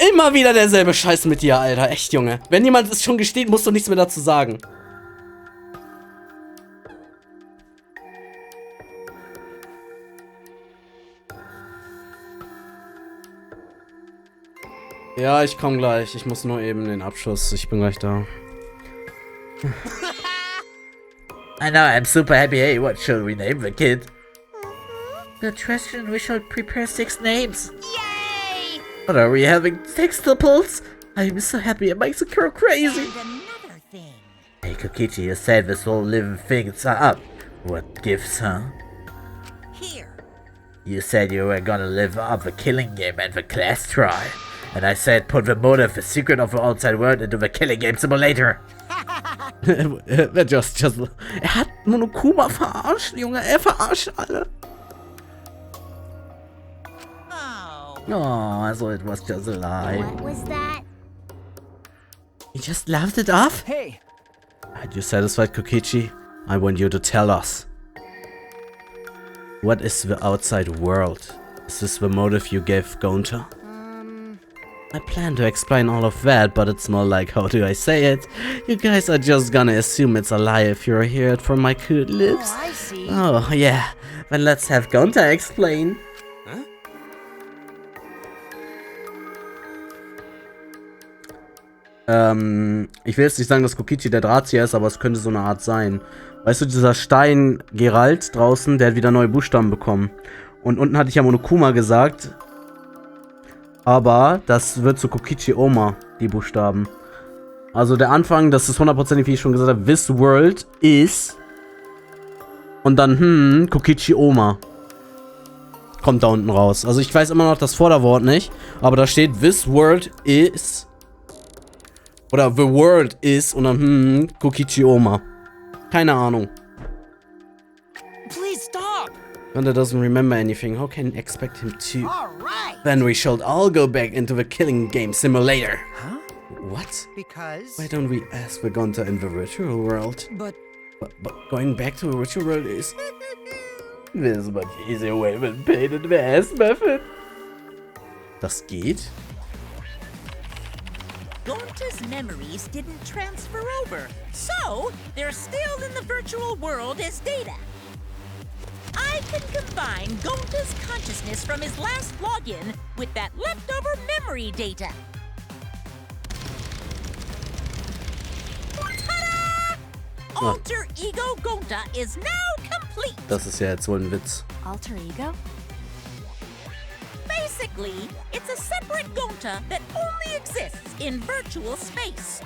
Immer wieder derselbe Scheiß mit dir, Alter. Echt, Junge. Wenn jemand es schon gesteht, musst du nichts mehr dazu sagen. Ja, ich komme gleich. Ich muss nur eben den Abschuss. Ich bin gleich da. I know, I'm super happy. Hey, what shall we name the kid? Good question, we shall prepare 6 names. Yay! What are we having? Sextuples? I'm so happy, it makes a girl crazy. And another thing. Hey, Kokichi, you said this whole living things are up. What gifts, huh? Here. You said you were gonna live up the killing game and the class try. And I said put the motive, the secret of the outside world into the killing game simulator. Er hat Monokuma verarscht, Junge. Er verarscht alle. Oh, so it was just a lie. What was that? He just laughed it off? Hey! Are you satisfied, Kokichi? I want you to tell us. What is the outside world? Is this the motive you gave Gonta? I plan to explain all of that, but it's more like, how do I say it? You guys are just gonna assume it's a lie if you hear it from my cute lips. Oh, I see. Oh, yeah. Then let's have Gonta explain. Huh? Ich will jetzt nicht sagen, dass Kokichi der Drahtzieher ist, aber es könnte so eine Art sein. Weißt du, dieser Stein Geralt draußen, der hat wieder neue Buchstaben bekommen. Und unten hatte ich ja Monokuma gesagt. Aber das wird zu Kokichi Oma, die Buchstaben. Also der Anfang, das ist hundertprozentig, wie ich schon gesagt habe, this world is. Und dann, Kokichi Oma. Kommt da unten raus. Also ich weiß immer noch das Vorderwort nicht. Aber da steht, this world is. Oder the world is. Und dann, Kokichi Oma. Keine Ahnung. Please stop. Gonta doesn't remember anything. How can you expect him to? All right. Then we shall all go back into the killing game simulator. Huh? What? Because... Why don't we ask for Gonta in the virtual world? But going back to the virtual world is... There's a much easier way than pain in the ass method. Das geht? Gonta's memories didn't transfer over, so they're still in the virtual world as data. I can combine Gonta's consciousness from his last login with that leftover memory data. Ta-da! Alter Ego Gonta is now complete. Das ist ja jetzt wohl ein Witz. Alter Ego? Basically, it's a separate Gonta that only exists in virtual space.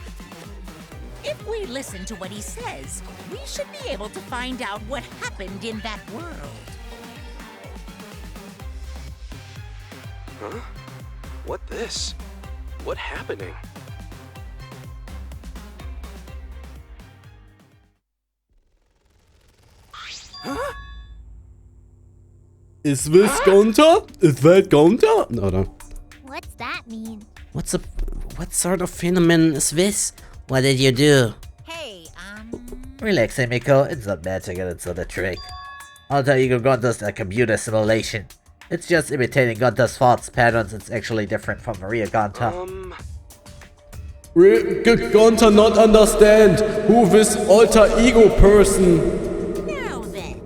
If we listen to what he says, we should be able to find out what happened in that world. Huh? What this? What happening? Huh? Is this Gonta? Is that Gonta? Oder? What's that mean? What sort of phenomenon is this? What did you do? Hey, Relax, Emiko. It's not magic and it's not a trick. Alter Ego Gonta's a computer simulation. It's just imitating Gonta's thoughts patterns. It's actually different from the real Gonta. Gonta not understand who this alter ego person. Now then.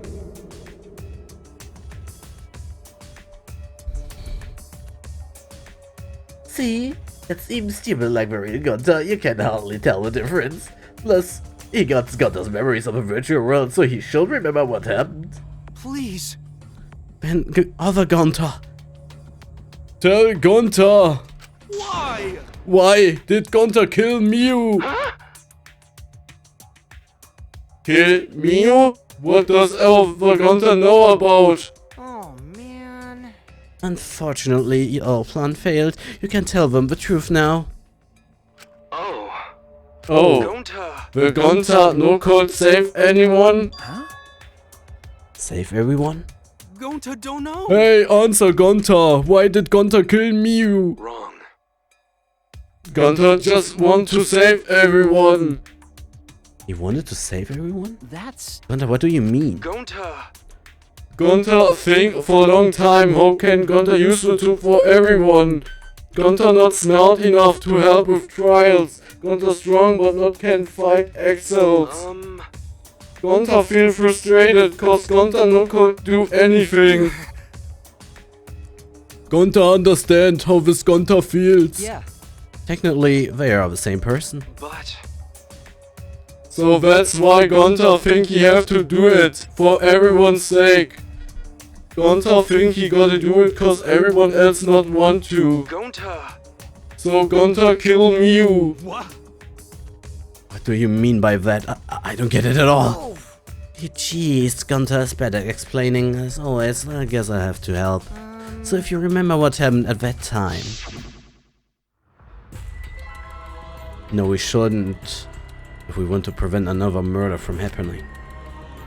See? It's even stupid like the real Gonta. You can hardly tell the difference. Plus, he got Gonta's memories of a virtual world, so he should remember what happened. Please. Other Gonta. Tell Gonta. Why? Why did Gonta kill Mew? Kill Mew? What does Gonta know about? Oh, man. Unfortunately, your plan failed. You can tell them the truth now. Oh, will Gonta no code save anyone? Huh? Save everyone? Gonta don't know. Hey, answer Gonta. Why did Gonta kill Mew? Wrong. Gonta just want to save everyone. He wanted to save everyone? That's... Gonta, what do you mean? Gonta think for a long time how can Gonta useful to for everyone. Gonta not smart enough to help with trials. Gonta strong but not can fight excels. Gonta feel frustrated cause Gonta no could do anything. Gonta understand how this Gonta feels. Yeah. Technically, they are the same person. But... So that's why Gonta think he have to do it, for everyone's sake. Gonta think he gotta do it cause everyone else not want to. Gonta. So Gonta kill Mew. What? What do you mean by that? I don't get it at all. Jeez, Gonta is bad at explaining. As always, I guess I have to help. So if you remember what happened at that time. No, we shouldn't. If we want to prevent another murder from happening.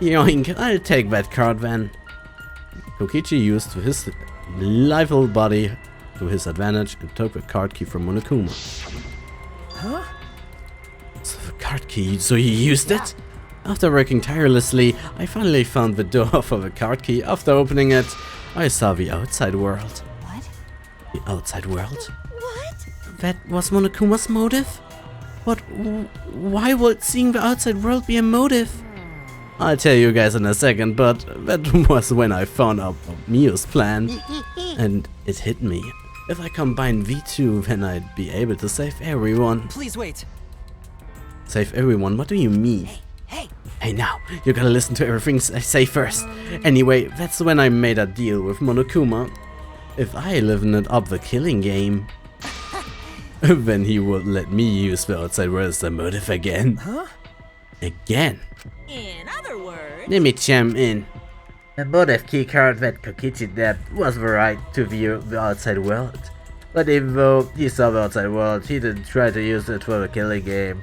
Yoink, I'll take that card then. Kokichi used his lively body to his advantage and took the card key from Monokuma. Huh? So the card key, so you used it? After working tirelessly, I finally found the door for the card key. After opening it, I saw the outside world. What? The outside world? What? That was Monokuma's motive? But why would seeing the outside world be a motive? I'll tell you guys in a second, but that was when I found out Mew's plan. And it hit me. If I combine V2, then I'd be able to save everyone. Please wait. Save everyone? What do you mean? Hey now, you gotta listen to everything I say first. Anyway, that's when I made a deal with Monokuma. If I livened up the killing game, then he would let me use the outside world as a motive again. Huh? Again. In other words... Let me chime in. The motive keycard that Kokichi nabbed was the right to view the outside world. But even though he saw the outside world, he didn't try to use it for the killing game.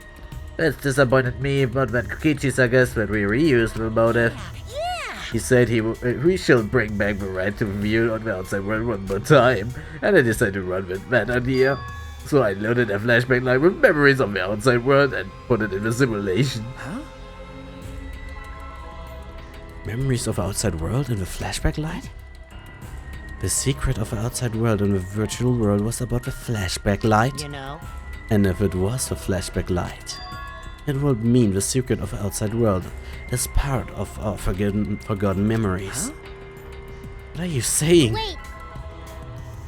That disappointed me, but when Kokichi suggested that we reuse the motive, he said we should bring back the right to view on the outside world one more time, and I decided to run with that idea. So I loaded a flashback light with memories of the outside world and put it in the simulation. Huh? Memories of the outside world in the flashback light? The secret of the outside world in the virtual world was about the flashback light. You know. And if it was the flashback light, it would mean the secret of the outside world is part of our forgotten memories. Huh? What are you saying? Wait,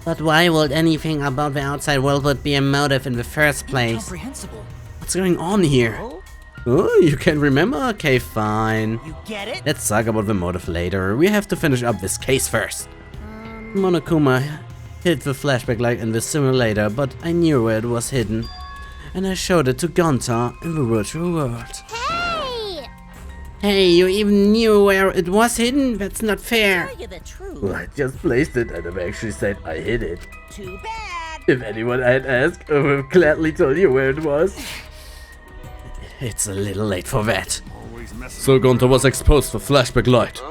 But why would anything about the outside world would be a motive in the first place? Incomprehensible. What's going on here? Oh, you can't remember? Okay, fine. You get it? Let's talk about the motive later. We have to finish up this case first. Monokuma hid the flashback light in the simulator, but I knew where it was hidden. And I showed it to Gonta in the virtual world. hey! Hey, you even knew where it was hidden? That's not fair. Tell you the truth. Well, I just placed it and I've actually said I hid it. Too bad. If anyone had asked, I would have gladly told you where it was. It's a little late for that. So Gonta was exposed for flashback light.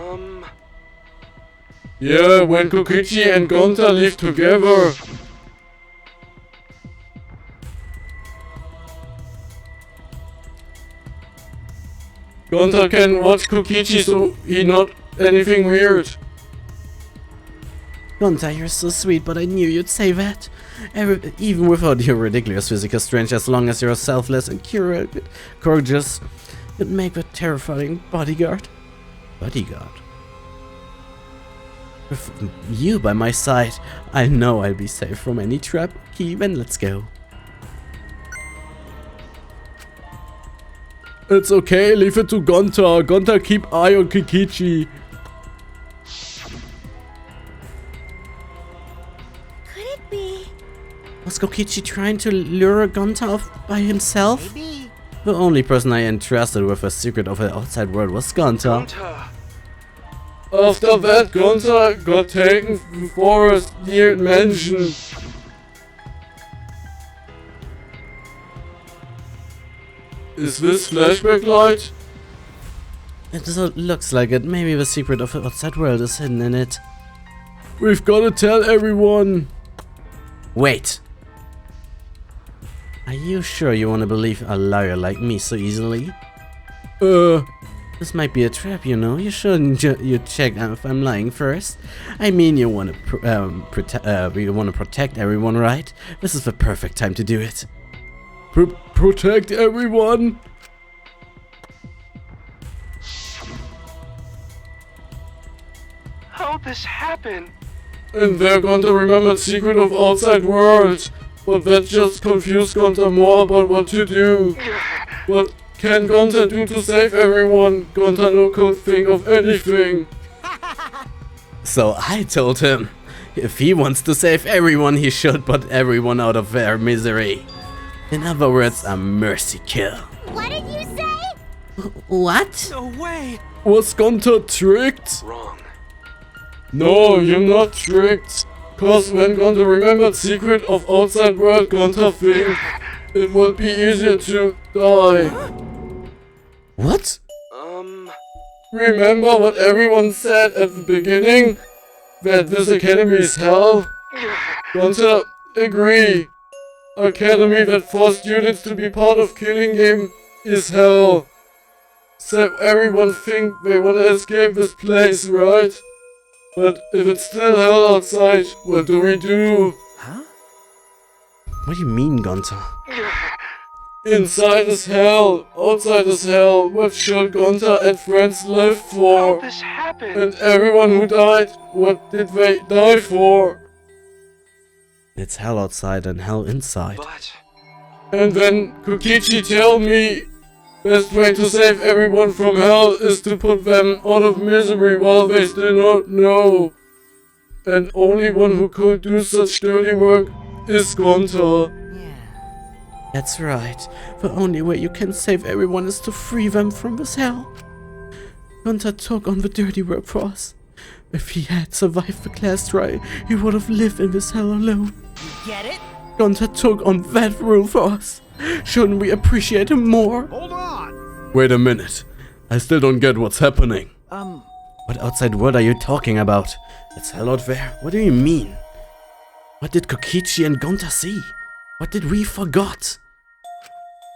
Yeah, when Kokichi and Gonta live together. Gonta can watch Kokichi so he not anything weird. Gonta, you're so sweet, but I knew you'd say that. Even without your ridiculous physical strength, as long as you're selfless and courageous, you'd make a terrifying bodyguard. Bodyguard? With you by my side, I know I'll be safe from any trap. Okay, then let's go. It's okay, leave it to Gonta. Gonta keep eye on Kokichi. Could it be? Was Kokichi trying to lure Gonta off by himself? Maybe. The only person I entrusted with a secret of the outside world was Gonta. After that, Gonta got taken to the forest near mansion. Is this flashback light? It looks like it. Maybe the secret of the outside world is hidden in it. We've gotta tell everyone. Wait. Are you sure you want to believe a liar like me so easily? This might be a trap, you know. You shouldn't you check if I'm lying first. I mean, you want to protect everyone, right? This is the perfect time to do it. Protect everyone? How'd this happen? And they're going to remember the secret of outside world. But that just confused Gonta more about what to do. What can Gonta do to save everyone? Gonta no could think of anything. So I told him, if he wants to save everyone, he should put everyone out of their misery. In other words, a mercy kill. What did you say? What? No way! Was Gonta tricked? Wrong. No, you're not tricked. Cause when Gonta remembered secret of outside world, Gonta think it would be easier to die. What? Remember what everyone said at the beginning? That this academy is hell? Gonta agree. Academy that forced students to be part of killing game is hell. So everyone think they wanna escape this place, right? But if it's still hell outside, what do we do? Huh? What do you mean, Gonta? Inside is hell, outside is hell. What should Gonta and friends live for? How'd this happen? And everyone who died, what did they die for? It's hell outside and hell inside. But... And then Kokichi tell me, best way to save everyone from hell is to put them out of misery while they still don't know. And only one who could do such dirty work is Gonta. That's right. The only way you can save everyone is to free them from this hell. Gonta took on the dirty work for us. If he had survived the class trial, he would have lived in this hell alone. You get it? Gonta took on that rule for us. Shouldn't we appreciate him more? Hold on! Wait a minute. I still don't get what's happening. What outside world are you talking about? It's hell out there. What do you mean? What did Kokichi and Gonta see? What did we forgot?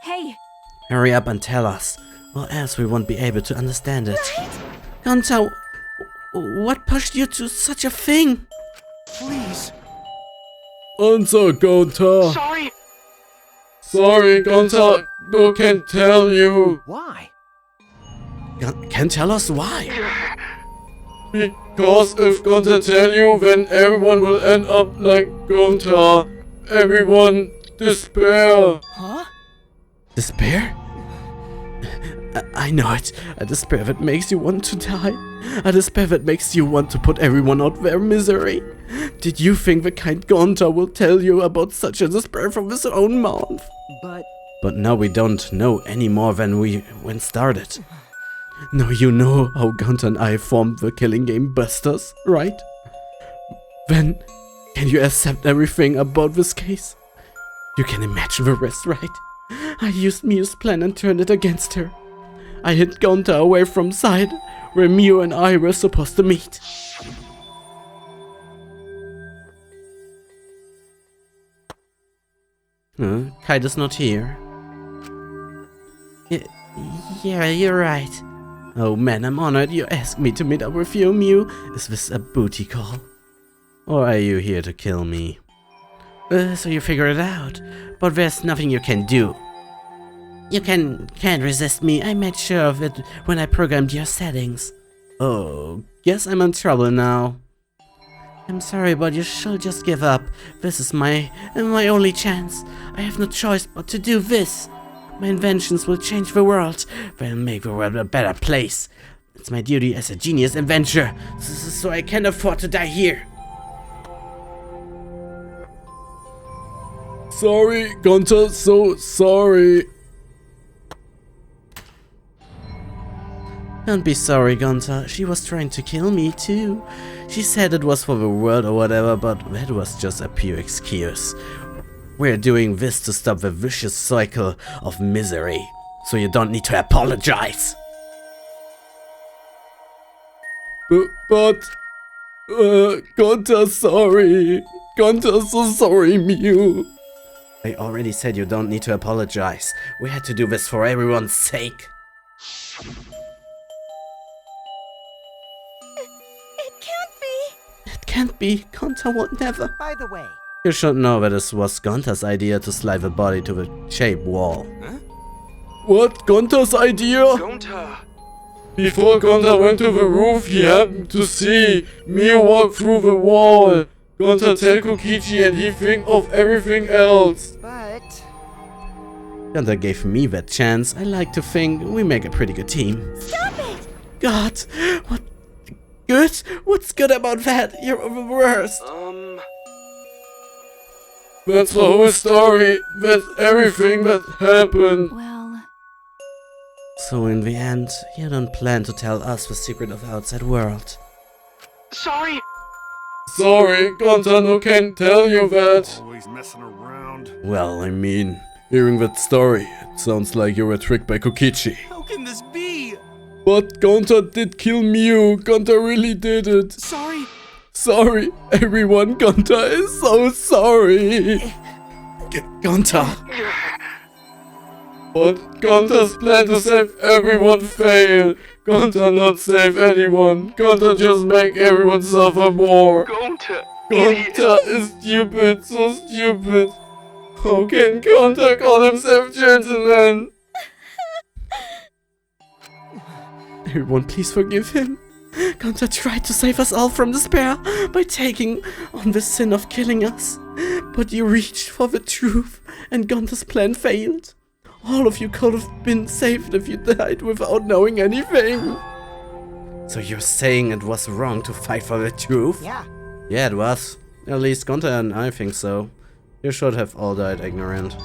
Hey! Hurry up and tell us, or else we won't be able to understand it. Gonta, what pushed you to such a thing? Please. Answer, Gonta. Sorry. Sorry, Gonta. No can tell you. Why? Can tell us why? Because if Gonta tell you, then everyone will end up like Gonta. Everyone despair. Huh? Despair? I know it. A despair that makes you want to die. A despair that makes you want to put everyone out their misery. Did you think the kind Gonta will tell you about such a despair from his own mouth? But now we don't know any more than when started. Now you know how Gonta and I formed the killing game Busters, right? Then, can you accept everything about this case? You can imagine the rest, right? I used Miu's plan and turned it against her. I hid Gonta away from sight, where Miu and I were supposed to meet. Kite is not here. Yeah, you're right. Oh man, I'm honored you asked me to meet up with you, Miu. Is this a booty call? Or are you here to kill me? So you figured it out, but there's nothing you can do. You can't resist me. I made sure of it when I programmed your settings. Oh, guess I'm in trouble now. I'm sorry, but you should just give up. This is my only chance. I have no choice but to do this. My inventions will change the world. They'll make the world a better place. It's my duty as a genius inventor, so I can't afford to die here. Sorry, Gunter, so sorry. Don't be sorry, Gunter. She was trying to kill me too. She said it was for the world or whatever, but that was just a pure excuse. We're doing this to stop the vicious cycle of misery, so you don't need to apologize. Gunter, sorry. Gunter, so sorry, Mew. I already said you don't need to apologize. We had to do this for everyone's sake. It can't be. Gunter would never. By the way, You should know that it was Gunter's idea to slide the body to the shape wall. Huh? What? Gunter's idea? Gunter. Before Gunter went to the roof, he happened to see Mew walk through the wall. Gunter tell Kokichi and he think of everything else. but Gunter gave me that chance. I like to think we make a pretty good team. Stop it! God, what good? What's good about that? You're the worst. That's the whole story. That's everything that happened. Well, So in the end, you don't plan to tell us the secret of the outside world. Sorry. Sorry, Gunter no can't tell you that. Always messing around. Well, I mean, hearing that story, it sounds like you were tricked by Kokichi. How can this be? But Gunter did kill Mew. Gunter really did it. Sorry. Sorry, everyone. Gunter is so sorry. Gunter! But Gunter's plan to save everyone failed. Gunter not save anyone. Gunter just make everyone suffer more. Gunter. Gunter is stupid, so stupid. How can Gunter call himself gentleman? Everyone, please forgive him. Gunter tried to save us all from despair by taking on the sin of killing us. But you reached for the truth, and Gunter's plan failed. All of you could have been saved if you died without knowing anything. So you're saying it was wrong to fight for the truth? yeah. Yeah, it was. At least Gunter and I think so. You should have all died ignorant.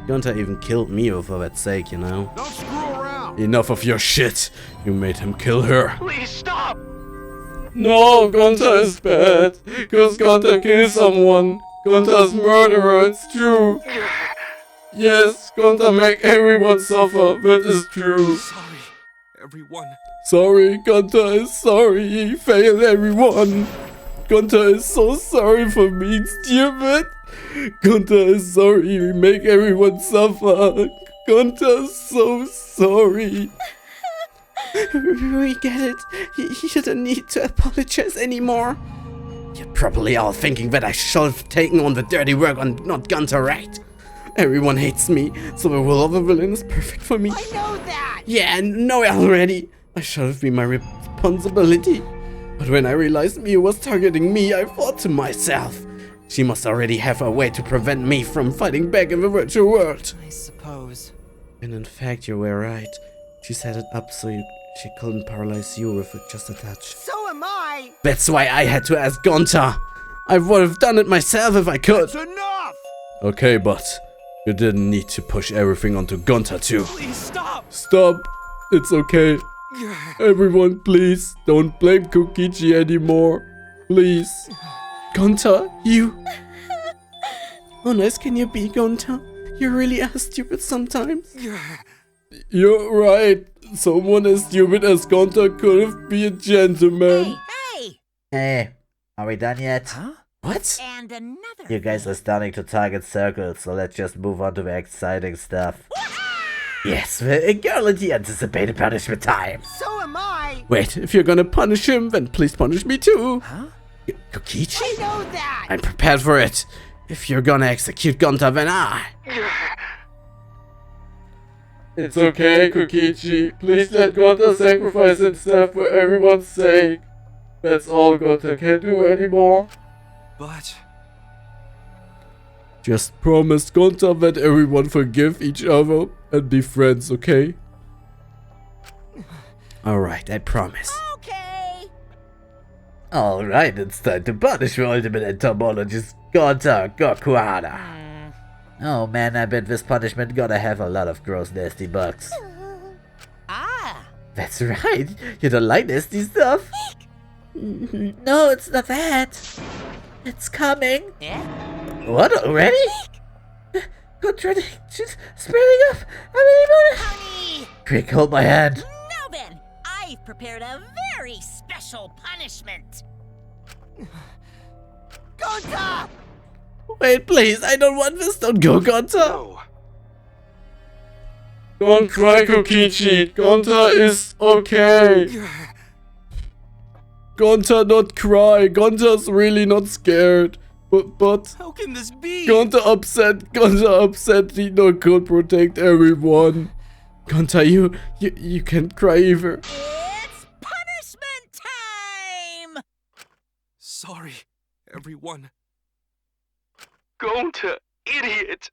Gunter even killed me for that sake, you know. Don't screw around. Enough of your shit. You made him kill her. Please stop. No, Gunter is bad. Cause Gunter killed someone. Gunter's murderer, it's true. Yes, Gunter make everyone suffer, that is true. Sorry, everyone. Sorry, Gunter is sorry, he failed everyone. Gunter is so sorry for being stupid. Gunter is sorry, he make everyone suffer. Gunter's so sorry. We get it. You don't need to apologize anymore. You're probably all thinking that I should have taken on the dirty work and not Gunter, right? Everyone hates me, so the role of a villain is perfect for me. I know that! Yeah, I know it already. I should have been my responsibility. But when I realized Mew was targeting me, I thought to myself, she must already have a way to prevent me from fighting back in the virtual world. I suppose. And in fact, you were right. She set it up so she couldn't paralyze you with just a touch. So am I! That's why I had to ask Gunter. I would have done it myself if I could. That's enough! Okay, but you didn't need to push everything onto Gunter too. Please stop. Stop. It's okay. Everyone, please don't blame Kokichi anymore. Please. Gunter, you... How nice can you be, Gunter? You really are stupid sometimes. You're right. Someone as stupid as Gunter could have been a gentleman. Hey! Hey, are we done yet? Huh? What? And another. You guys are starting to target circles, so let's just move on to the exciting stuff. Yes, the eagerly anticipated punishment time. So am I! Wait, if you're gonna punish him, then please punish me too. Huh? Kokichi? I know that! I'm prepared for it. If you're gonna execute Gunter, then I. It's okay, Kokichi. Please let Gunter sacrifice himself for everyone's sake. That's all Gunter can do anymore. But Just promise Gunter that everyone forgive each other and be friends, okay? Alright, I promise. Okay. Alright, it's time to punish your ultimate entomologist, Gunter Gokuhara. Oh man, I bet this punishment gonna have a lot of gross nasty bugs. Ah! That's right, you don't like nasty stuff? No, it's not that. It's coming. Yeah? What, already? Contradictions spreading up. Honey! Quick, hold my hand. Now then, I've prepared a very special punishment. Gonta! Wait, please, I don't want this. Don't go, Gonta. No. Don't cry, Kokichi. Gonta is okay. Gonta not cry. Gonta's really not scared. But How can this be? Gonta upset. He no could protect everyone. Gonta, you can't cry either. It's punishment time! Sorry, everyone. Gonta, idiot.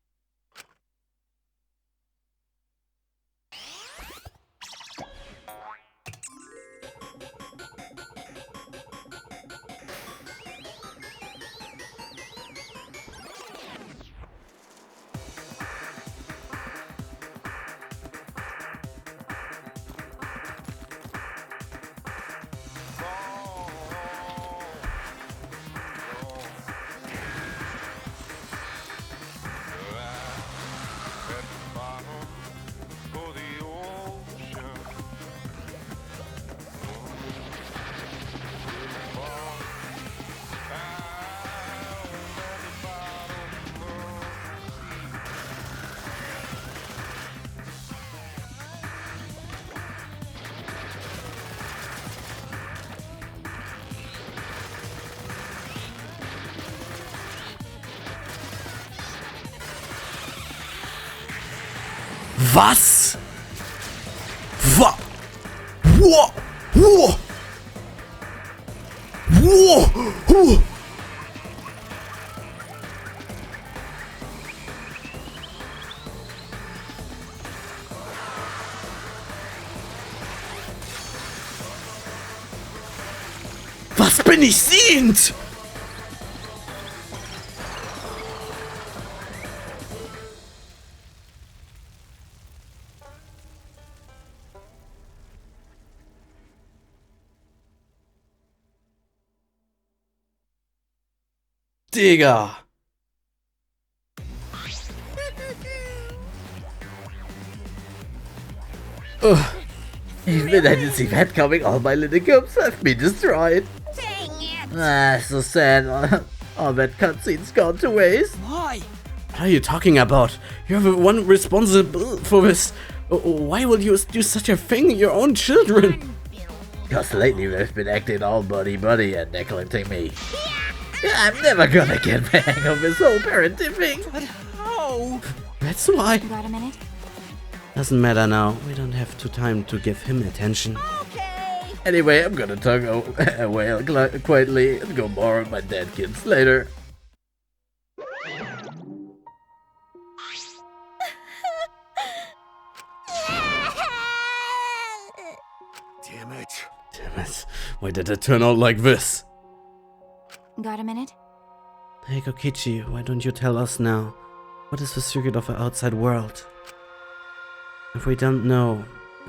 Was? Wa? Wow! Wow! Wow! Was bin ich sehend? Digga. Even I didn't see that coming, all my little cubes have been destroyed. Dang it! Ah, so sad. All that cutscene's gone to waste. Why? What are you talking about? You're the one responsible for this. Why will you do such a thing? Your own children. Because lately they've been acting all buddy and neglecting me. I'm never gonna get the hang of this whole parenting thing. But how? That's why. Got a minute? Doesn't matter now. We don't have time to give him attention. Okay. Anyway, I'm gonna tug away quietly and go more on my dead kids later. Damn it. Damn it. Why did it turn out like this? Got a minute? Hey Kokichi, why don't you tell us now? What is the secret of the outside world? If we don't know,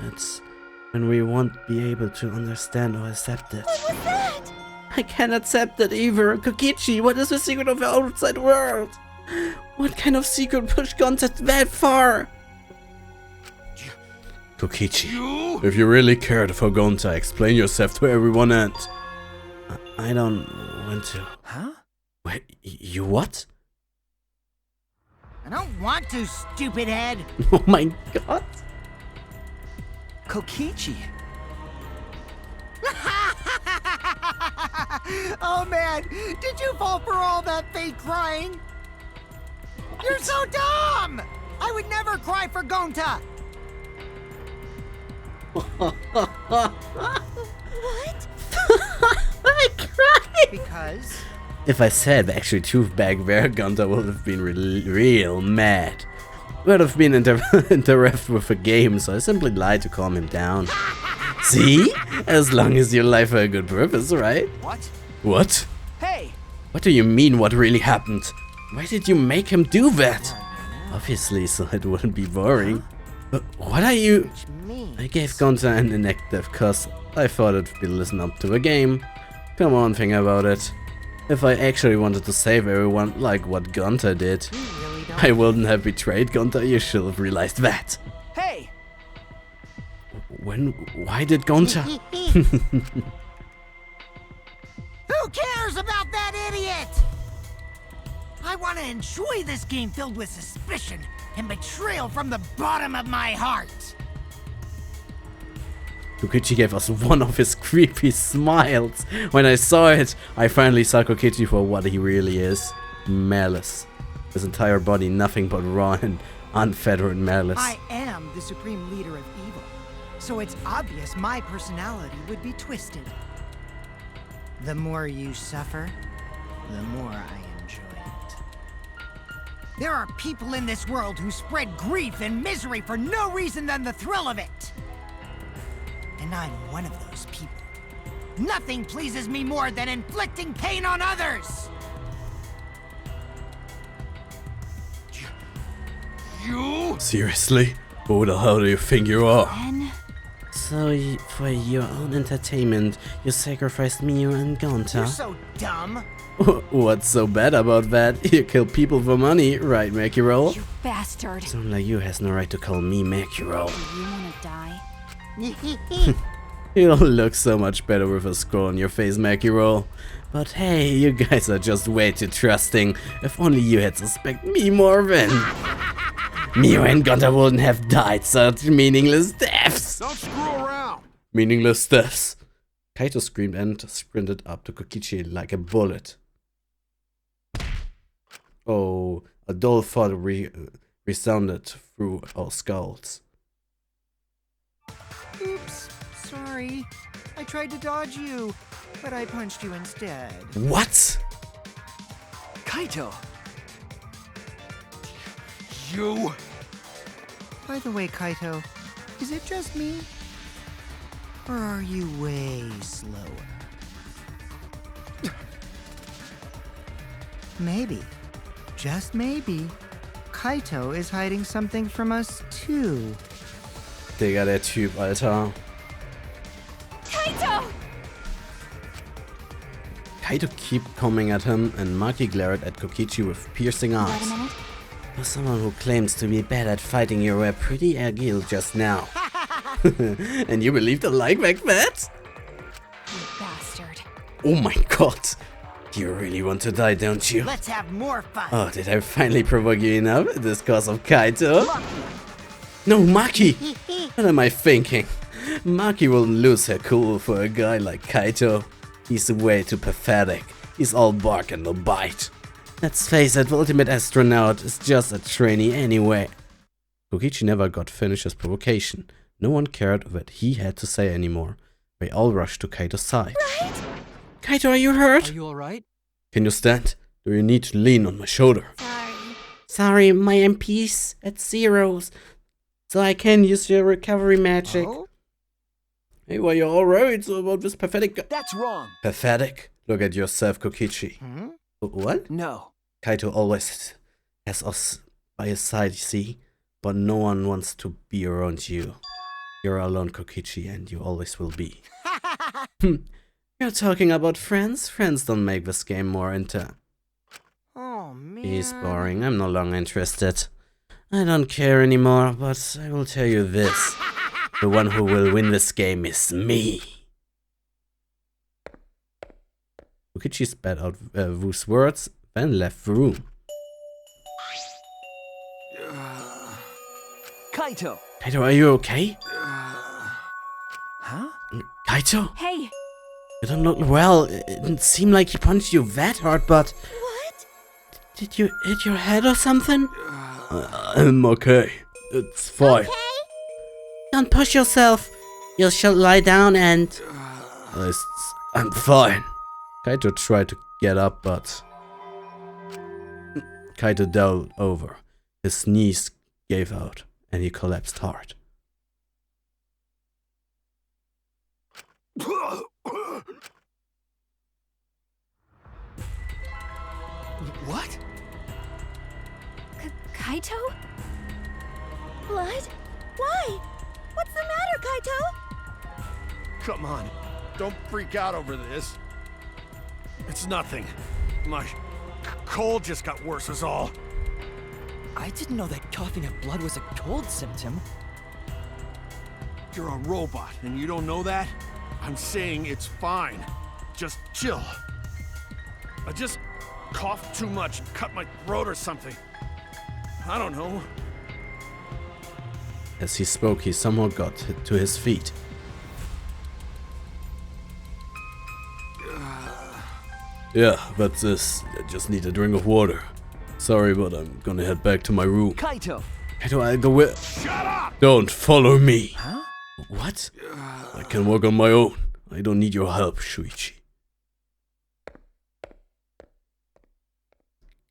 it's when we won't be able to understand or accept it. What was that? I can't accept it either. Kokichi, what is the secret of the outside world? What kind of secret pushed Gonta that far? Kokichi, if you really cared for Gonta, explain yourself to everyone and... I don't want to. Huh? Wait, you what? I don't want to, stupid head. Oh my god. Kokichi. Oh man, did you fall for all that fake crying? You're so dumb! I would never cry for Gonta! What? I cried! Because... If I said the actual truth back there, Gonta would have been real mad. Would have been interrupt with the game, so I simply lied to calm him down. See? As long as you lie for a good purpose, right? What? What? Hey! What do you mean what really happened? Why did you make him do that? Obviously, so it wouldn't be boring. But what are you? I gave Gonta an inactive cause I thought it'd be listen up to a game. Come on, think about it. If I actually wanted to save everyone like what Gonta did, I wouldn't have betrayed Gonta. You should have realized that. Hey! Why did Gonta? Who cares about that idiot? I want to enjoy this game filled with suspicion and betrayal from the bottom of my heart. Kokichi gave us one of his creepy smiles. When I saw it, I finally saw Kokichi for what he really is. Malice. His entire body nothing but raw and unfettered malice. I am the supreme leader of evil, so it's obvious my personality would be twisted. The more you suffer, the more I enjoy it. There are people in this world who spread grief and misery for no reason than the thrill of it. And I'm one of those people. Nothing pleases me more than inflicting pain on others! You? Seriously? Who the hell do you think you are? So, for your own entertainment, you sacrificed Miu and Gonta? You're so dumb! What's so bad about that? You kill people for money, right, Makiro? You bastard! Someone like you has no right to call me Makiro. Do you wanna die? You look so much better with a scroll on your face, Makiro. But hey, you guys are just way too trusting. If only you had suspected me more then. Miu and Gonta wouldn't have died such meaningless deaths. Don't screw around. Meaningless deaths. Kaito screamed and sprinted up to Kokichi like a bullet. Oh, a dull thud resounded through our skulls. Oops, sorry. I tried to dodge you, but I punched you instead. What? Kaito! You? By the way, Kaito, is it just me? Or are you way slower? Maybe, just maybe, Kaito is hiding something from us too. Digga, der Typ, Alter. Kaito! Kaito keep coming at him and Maki glared at Kokichi with piercing eyes. Wait a minute. For someone who claims to be bad at fighting, you were pretty agile just now. And you believed a lie like that? You bastard. Oh my god. You really want to die, don't you? Let's have more fun. Oh, did I finally provoke you enough? This cause of Kaito? No, Maki! What am I thinking? Maki will lose her cool for a guy like Kaito. He's way too pathetic. He's all bark and no bite. Let's face it, the ultimate astronaut is just a trainee anyway. Kokichi never got finished his provocation. No one cared what he had to say anymore. They all rushed to Kaito's side. Right? Kaito, are you hurt? Are you alright? Can you stand? Do you need to lean on my shoulder? Sorry, my MP's at zeros, so I can use your recovery magic. Oh? Hey, why you all worried about this pathetic guy? That's wrong! Pathetic? Look at yourself, Kokichi. Hmm? What? No. Kaito always has us by his side, you see? But no one wants to be around you. You're alone, Kokichi, and you always will be. You're talking about friends? Friends don't make this game more Oh, man. He's boring. I'm no longer interested. I don't care anymore, but I will tell you this. The one who will win this game is me. Kokichi spat out Wu's words, then left the room. Kaito! Kaito, are you okay? Huh? Kaito? Hey! You don't look well. It didn't seem like he punched you that hard, but... What? Did you hit your head or something? I'm okay. It's fine. Okay? Don't push yourself. You shall lie down and... I'm fine. Kaito tried to get up, but... Kaito doubled over. His knees gave out, and he collapsed hard. What? Kaito? Blood? Why? What's the matter, Kaito? Come on, don't freak out over this. It's nothing. My cold just got worse is all. I didn't know that coughing up blood was a cold symptom. You're a robot, and you don't know that? I'm saying it's fine. Just chill. I just coughed too much, cut my throat or something. I don't know. As he spoke, he somehow got to his feet. Yeah, that's this. I just need a drink of water. Sorry, but I'm gonna head back to my room. Kaito! Kaito, I'll go with. Shut up! Don't follow me. Huh? What? I can work on my own. I don't need your help, Shuichi.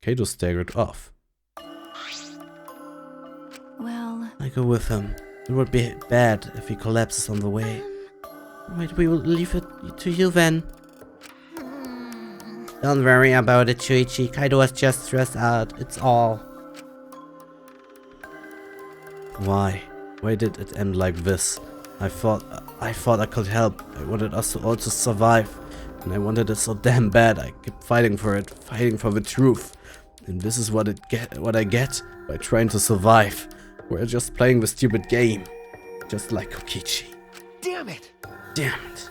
Kaito staggered off. Well, I go with him. It would be bad if he collapses on the way. Right, we will leave it to you then. Don't worry about it, Shuichi. Kaido was just stressed out, it's all. Why? Why did it end like this? I thought I could help. I wanted us to also survive. And I wanted it so damn bad. I kept fighting for it, fighting for the truth. And this is what I get by trying to survive. We're just playing the stupid game. Just like Kokichi. Damn it! Damn it.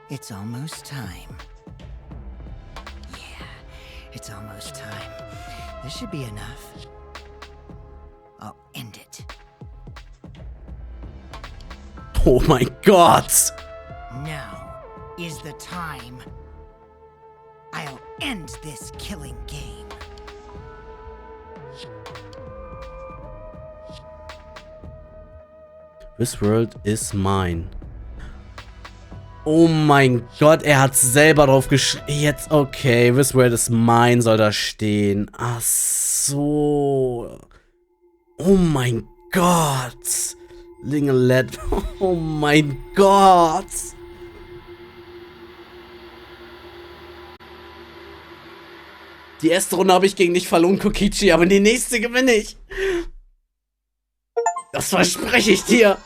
It's almost time. Yeah, it's almost time. This should be enough. I'll end it. Oh my god! Now is the time. I'll end this killing game. This world is mine. Oh mein Gott, er hat selber drauf geschrieben. Jetzt, okay, this world is mine soll da stehen. Ach so. Oh mein Gott. Lingelet. Oh mein Gott. Die erste Runde habe ich gegen dich verloren, Kokichi, aber die nächste gewinne ich. Das verspreche ich dir.